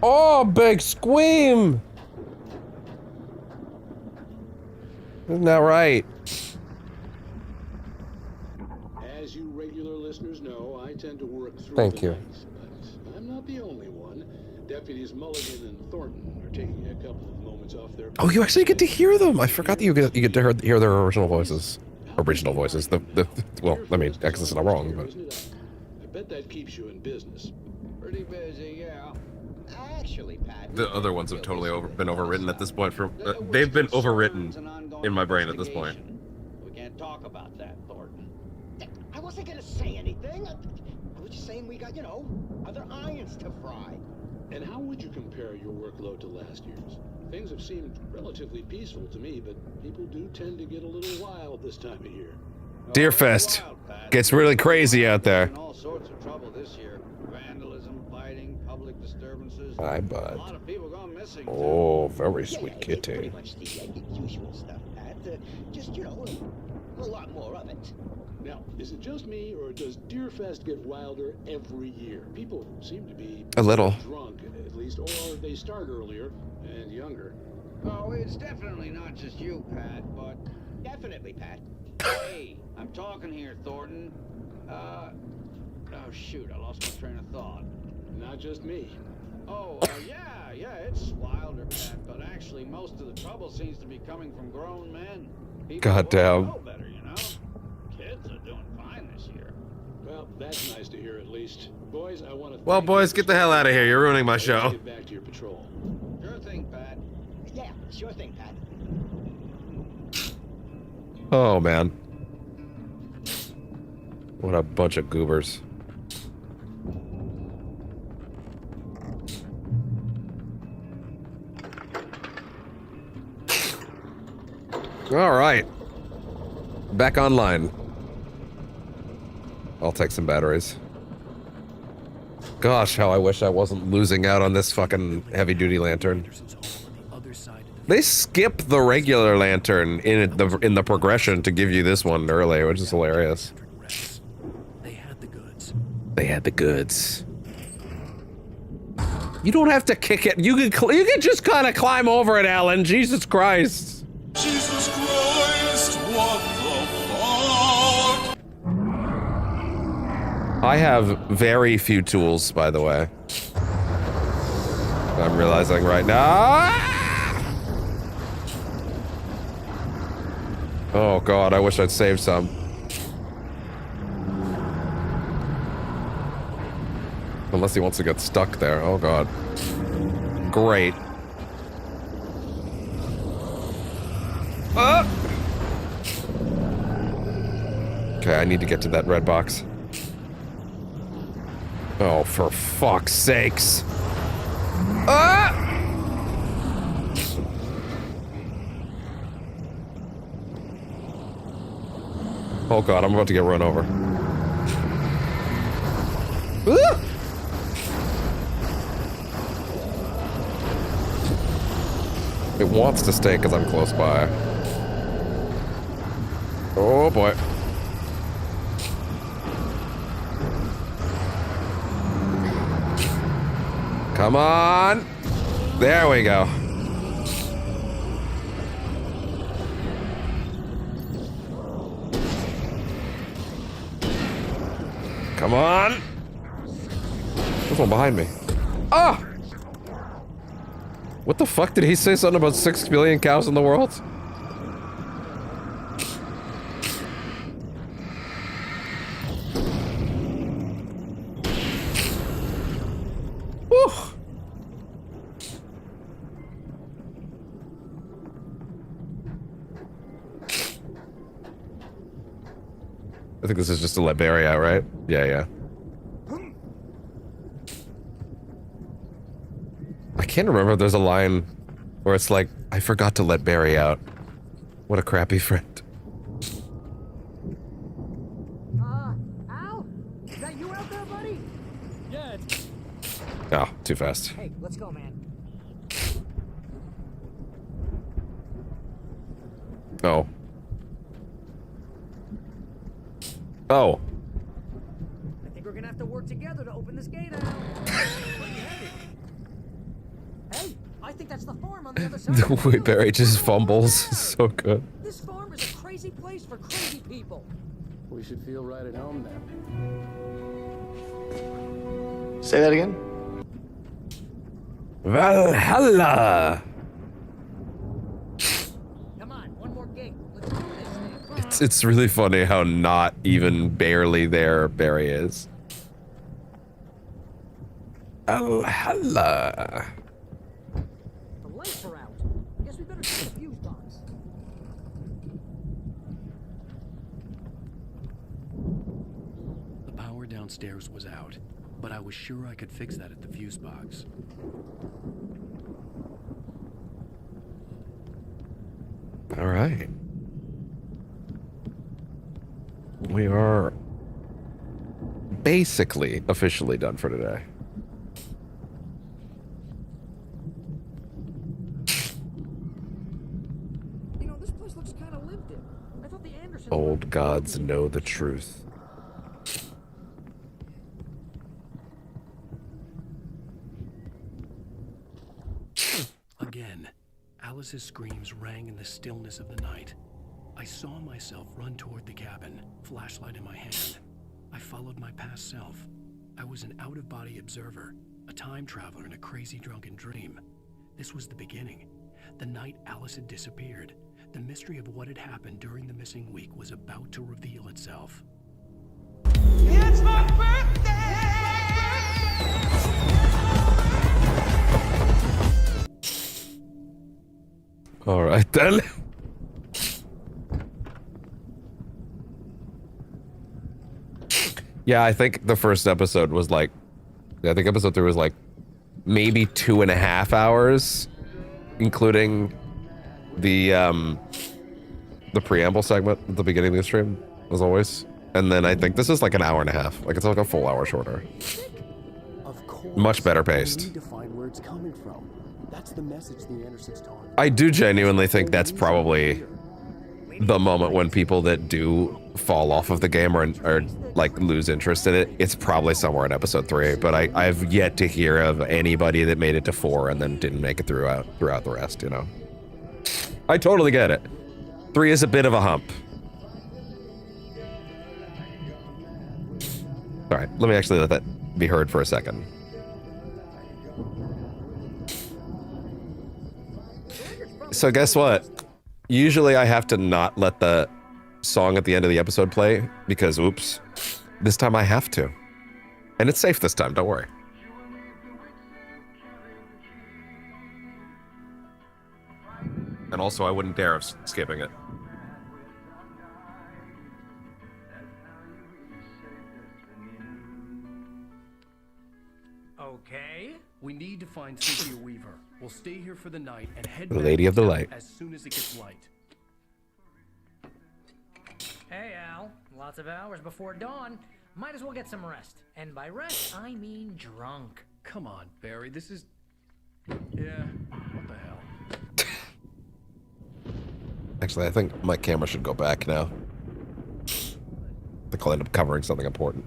Oh, big squeam! Isn't that right? As you regular listeners know, I tend to work through Thank the you. night, but I'm not the only one. Deputies Mulligan and Thornton are taking a couple of moments off their... Oh, you actually get to hear them. I forgot that you get to hear their original voices. Original voices. Well, I mean, I guess it's not wrong, but... I bet that keeps you in business. Pretty busy, yeah. Actually, Pat... The other ones have totally been overwritten at this point. They've been overwritten in my brain at this point. We can't talk about that, Thornton. I wasn't gonna say anything. I was just saying we got, you know, other irons to fry. And how would you compare your workload to last year's? Things have seemed relatively peaceful to me, but people do tend to get a little wild this time of year. Deerfest gets really crazy out there. All sorts of trouble this year. Vandalism, fighting, public disturbances. Hi, bud. A lot of people gone missing. Oh, very sweet kitty. Pretty much the usual stuff, Pat. Just, you know, a lot more of it. Now, is it just me, or does Deerfest get wilder every year? People seem to be A little. drunk, at least, or they start earlier and younger. Oh, it's definitely not just you, Pat, but... Definitely, Pat. Hey, I'm talking here, Thornton. Oh, shoot, I lost my train of thought. Not just me. Oh, yeah, it's wilder, Pat, but actually most of the trouble seems to be coming from grown men. People Goddamn. know better, you know? Kids are doing fine this year. Well, that's nice to hear, at least. Boys, I want to... Well, boys, get the hell out of here. You're ruining my show. Get back to your patrol. Sure thing, Pat. Yeah, sure thing, Pat. Oh, man. What a bunch of goobers. All right. Back online. I'll take some batteries. Gosh, how I wish I wasn't losing out on this fucking heavy-duty lantern. They skip the regular lantern in the progression to give you this one early, which is hilarious. They had the goods. They had the goods. You don't have to kick it. You can just kind of climb over it, Alan. Jesus Christ. Jesus Christ, what the fuck? I have very few tools, by the way. I'm realizing right now. Oh god, I wish I'd saved some. Unless he wants to get stuck there. Oh god. Great. Okay, I need to get to that red box. Oh, for fuck's sakes. Oh god, I'm about to get run over. It wants to stay because I'm close by. Oh boy. Come on. There we go. Come on. There's one behind me. Ah! What the fuck? Did he say something about 6 billion cows in the world? Whew. I think this is just a Liberia, right? Yeah. I can't remember if there's a line where it's like, I forgot to let Barry out. What a crappy friend. Al? Is that you out there, buddy? Yeah. Oh, too fast. Hey, let's go, man. Oh. Oh. I think we're gonna have to work together to open this gate, Al. Hey, I think that's the farm on the other side. The way Barry just fumbles is so good. This farm is a crazy place for crazy people. We should feel right at home then. Say that again? Valhalla! Come on, one more gate. Let's do this. It's really funny how not even barely there Barry is. Valhalla. The lights are out. Guess we better check the fuse box. The power downstairs was out, but I was sure I could fix that at the fuse box. All right. We are basically officially done for today. You know, this place looks kind of lived in. I thought the Andersons... Old gods know the truth. Again, Alice's screams rang in the stillness of the night. I saw myself run toward the cabin, flashlight in my hand. I followed my past self. I was an out-of-body observer, a time traveler in a crazy drunken dream. This was the beginning. The night Alice had disappeared. The mystery of what had happened during the missing week was about to reveal itself. It's my birthday! All right then. Yeah, I think the first episode was like, I think episode 3 was like maybe 2.5 hours, including the preamble segment at the beginning of the stream, as always. And then I think this is like an hour and a half. Like it's like a full hour shorter. Of course, Much better paced. I need to find where it's coming from. That's the message the Andersons taught. I do genuinely think that's probably the moment when people that do fall off of the game or like lose interest in it. It's probably somewhere in episode 3, but I've yet to hear of anybody that made it to 4 and then didn't make it throughout the rest, you know. I totally get it. 3 is a bit of a hump. All right, let me actually let that be heard for a second. So guess what? Usually I have to not let the song at the end of the episode play because, oops, this time I have to. And it's safe this time, don't worry. And also I wouldn't dare of skipping it. Okay. We need to find Cynthia Weaver. We'll stay here for the night and head The back Lady of the to Light. as soon as it gets light. Hey, Al. Lots of hours before dawn. Might as well get some rest. And by rest, I mean drunk. Come on, Barry. This is... Yeah, what the hell? Actually, I think my camera should go back now. I think I'll end up covering something important.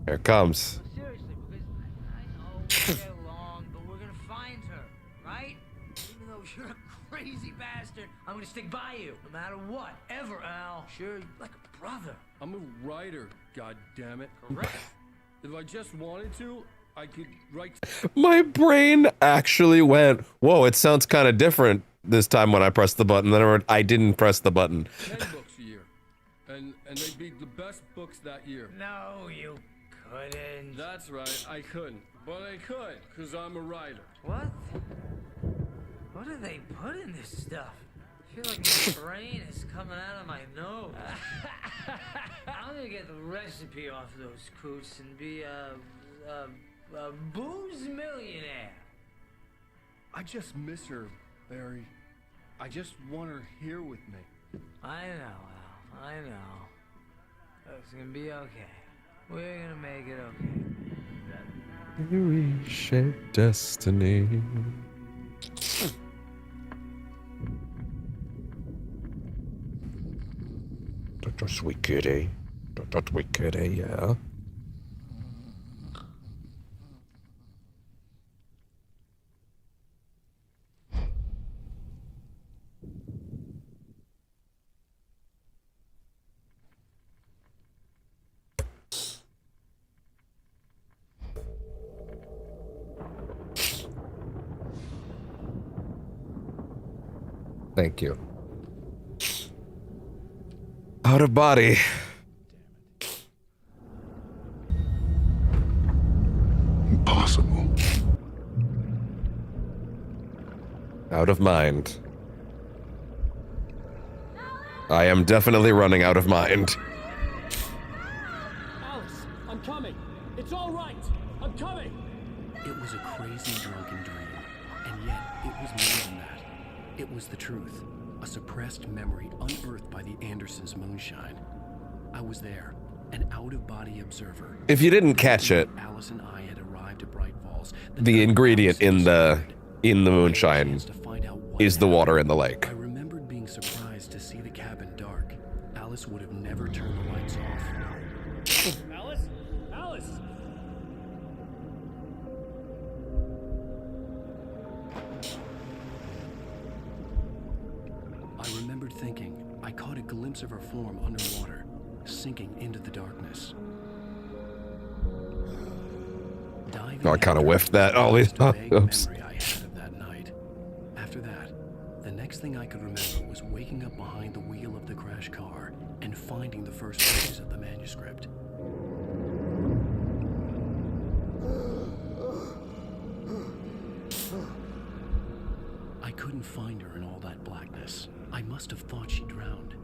Here it comes. Seriously, because I know we'll get along, but we're gonna find her, right? Even though you're a crazy bastard, I'm gonna stick by you, no matter what, ever, Al. Sure, like a brother. I'm a writer, goddammit. Correct. If I just wanted to, I could write... My brain actually went, whoa, it sounds kind of different this time when I pressed the button. Then I didn't press the button. 10 books a year. And they'd be the best books that year. No, you couldn't. That's right, I couldn't. But I could, because I'm a writer. What? What do they put in this stuff? I feel like my brain is coming out of my nose. I'm gonna get the recipe off those coots and be a booze millionaire. I just miss her, Barry. I just want her here with me. I know, Al. I know. It's gonna be okay. We're gonna make it okay. We shape destiny. That's sweet kitty. That's sweet kitty, yeah. Thank you. Out of body. Impossible. Out of mind. I am definitely running out of mind. Alice, I'm coming. It's all right. I'm coming. It was a crazy drunken dream, and yet it was more than that. It was the truth, a suppressed memory unearthed by the Andersons' moonshine. I was there, an out-of-body observer. If you didn't catch it, Alice and I had arrived at Bright Falls. the ingredient in the moonshine is the water in the lake. I remembered being surprised to see the cabin dark. Alice would have never turned the lights off. Alice? Alice! I remembered thinking I caught a glimpse of her form underwater, sinking into the darkness. Oh, I kind of whiffed that. Oh, oops. Memory I had of that night. After that, the next thing I could remember was waking up behind the wheel of the crash car and finding the first pages of the manuscript. I couldn't find her in all that blackness. I must have thought she drowned.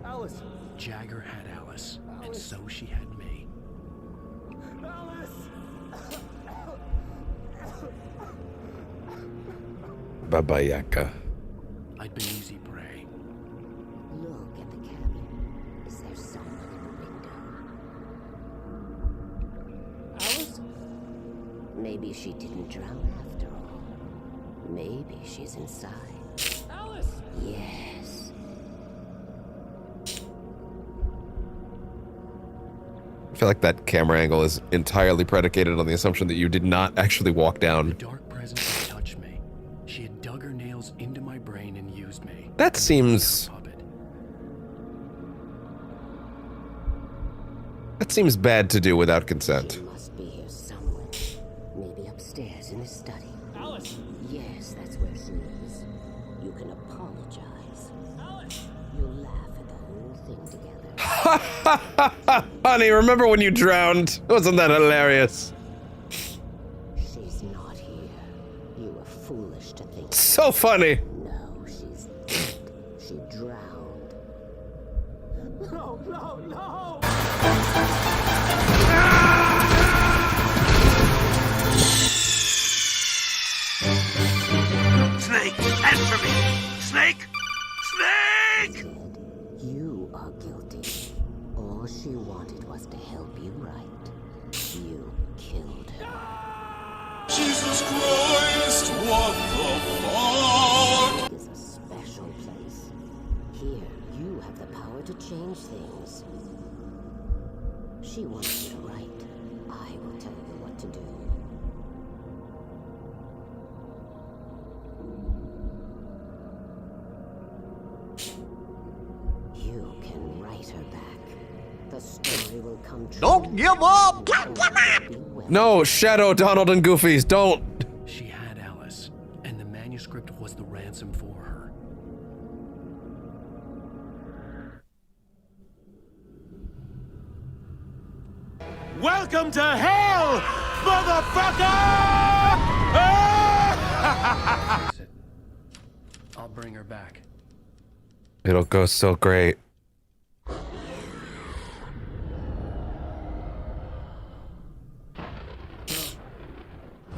Alice! Jagger had Alice, and so she had me. Alice! Baba Yaga. I'd been easy prey. Look at the cabin. Is there someone in the Maybe she didn't drown after all. Maybe she's inside. Alice! Yes. I feel like that camera angle is entirely predicated on the assumption that you did not actually walk down. The dark presence had touched me. She had dug her nails into my brain and used me. That seems... That seems bad to do without consent. She must be here somewhere. Maybe upstairs in the study. Alice! Yes, that's where she is. You can apologize. Alice! You'll laugh at the whole thing together. Honey, remember when you drowned? Wasn't that hilarious? She's not here. You were foolish to think. So funny. No, she's dead. She drowned. No, no, no! Snake, answer me! Snake! Snake! You are guilty. All she wanted was to help you right. You killed her. Jesus Christ, what the fuck? This is a special place. Here, you have the power to change things. She wants you to write. I will tell you what to do. You can write her back. The story will come true. Don't give up! Don't give up! No, Shadow, Donald, and Goofies, don't. She had Alice, and the manuscript was the ransom for her. Welcome to hell, motherfucker! I'll bring her back. It'll go so great. I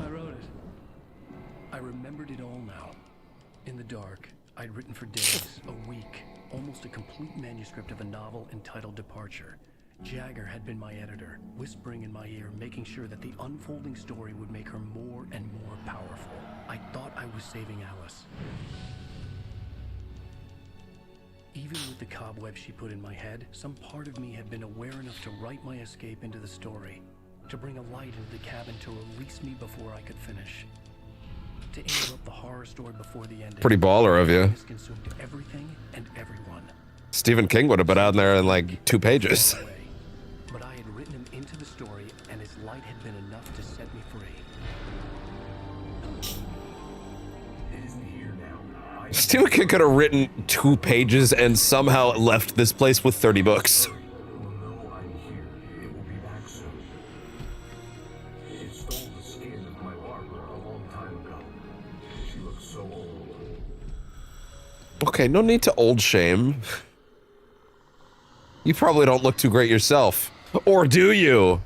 wrote it. I remembered it all now. In the dark, I'd written for days, a week, almost a complete manuscript of a novel entitled Departure. Jagger had been my editor, whispering in my ear, making sure that the unfolding story would make her more and more powerful. I thought I was saving Alice. Even with the cobweb she put in my head, some part of me had been aware enough to write my escape into the story, to bring a light into the cabin to release me before I could finish. To interrupt the horror story before the ending. Pretty baller of you. Consumed everything and everyone. Stephen King would have been out there in like 2 pages. But I had written him into the story, and his light had been enough to set me free. Stephen King could have written 2 pages and somehow left this place with 30 books. Okay, no need to old shame. You probably don't look too great yourself. Or do you?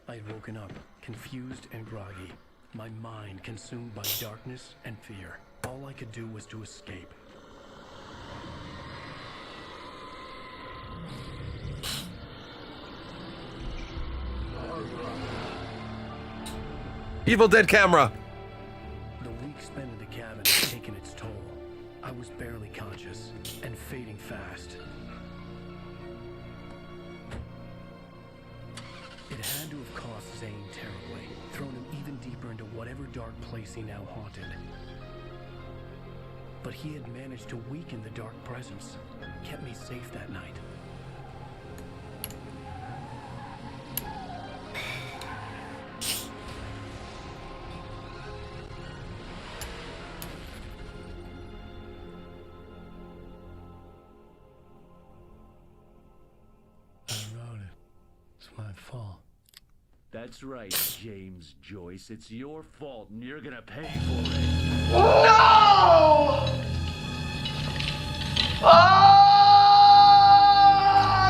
I had woken up, confused and groggy, my mind consumed by darkness and fear. All I could do was to escape. Evil Dead camera. The week spent in the cabin had taken its toll. I was barely conscious and fading fast. It had to have cost Zane terribly, thrown him even deeper into whatever dark place he now haunted. But he had managed to weaken the dark presence, kept me safe that night. That's right, James Joyce. It's your fault, and you're gonna pay for it. No!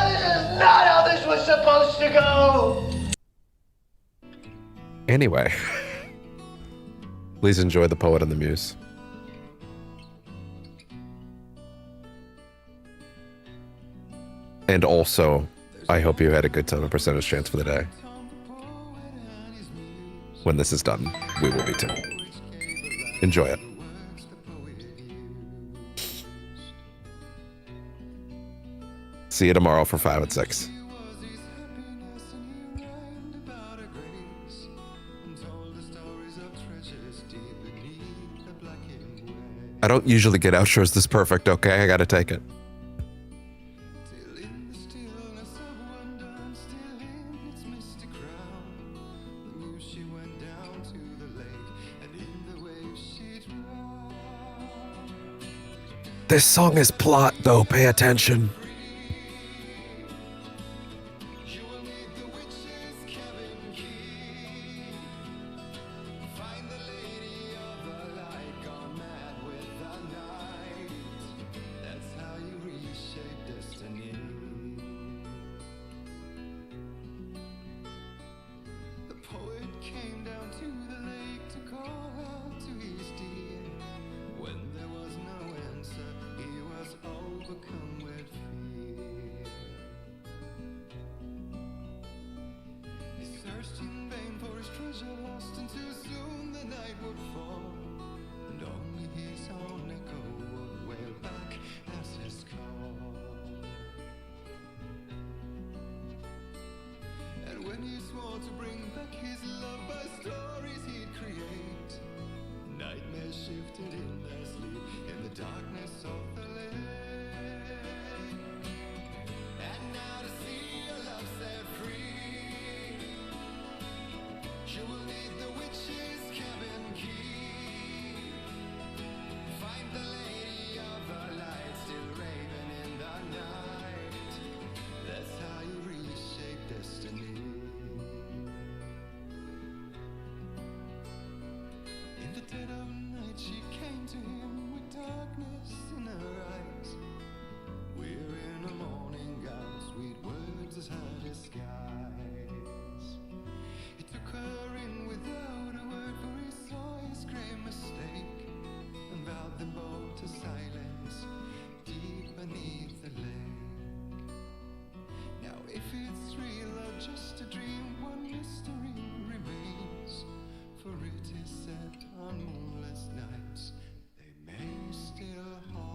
This is not how this was supposed to go! Anyway. Please enjoy The Poet and the Muse. And also, I hope you had a good time and percentage chance for the day. when this is done, we will be too. Enjoy it. See you tomorrow for 5 and 6. I don't usually get outros this perfect, okay? I gotta take it. This song is plot, though. Pay attention. On moonless nights, they may still haunt.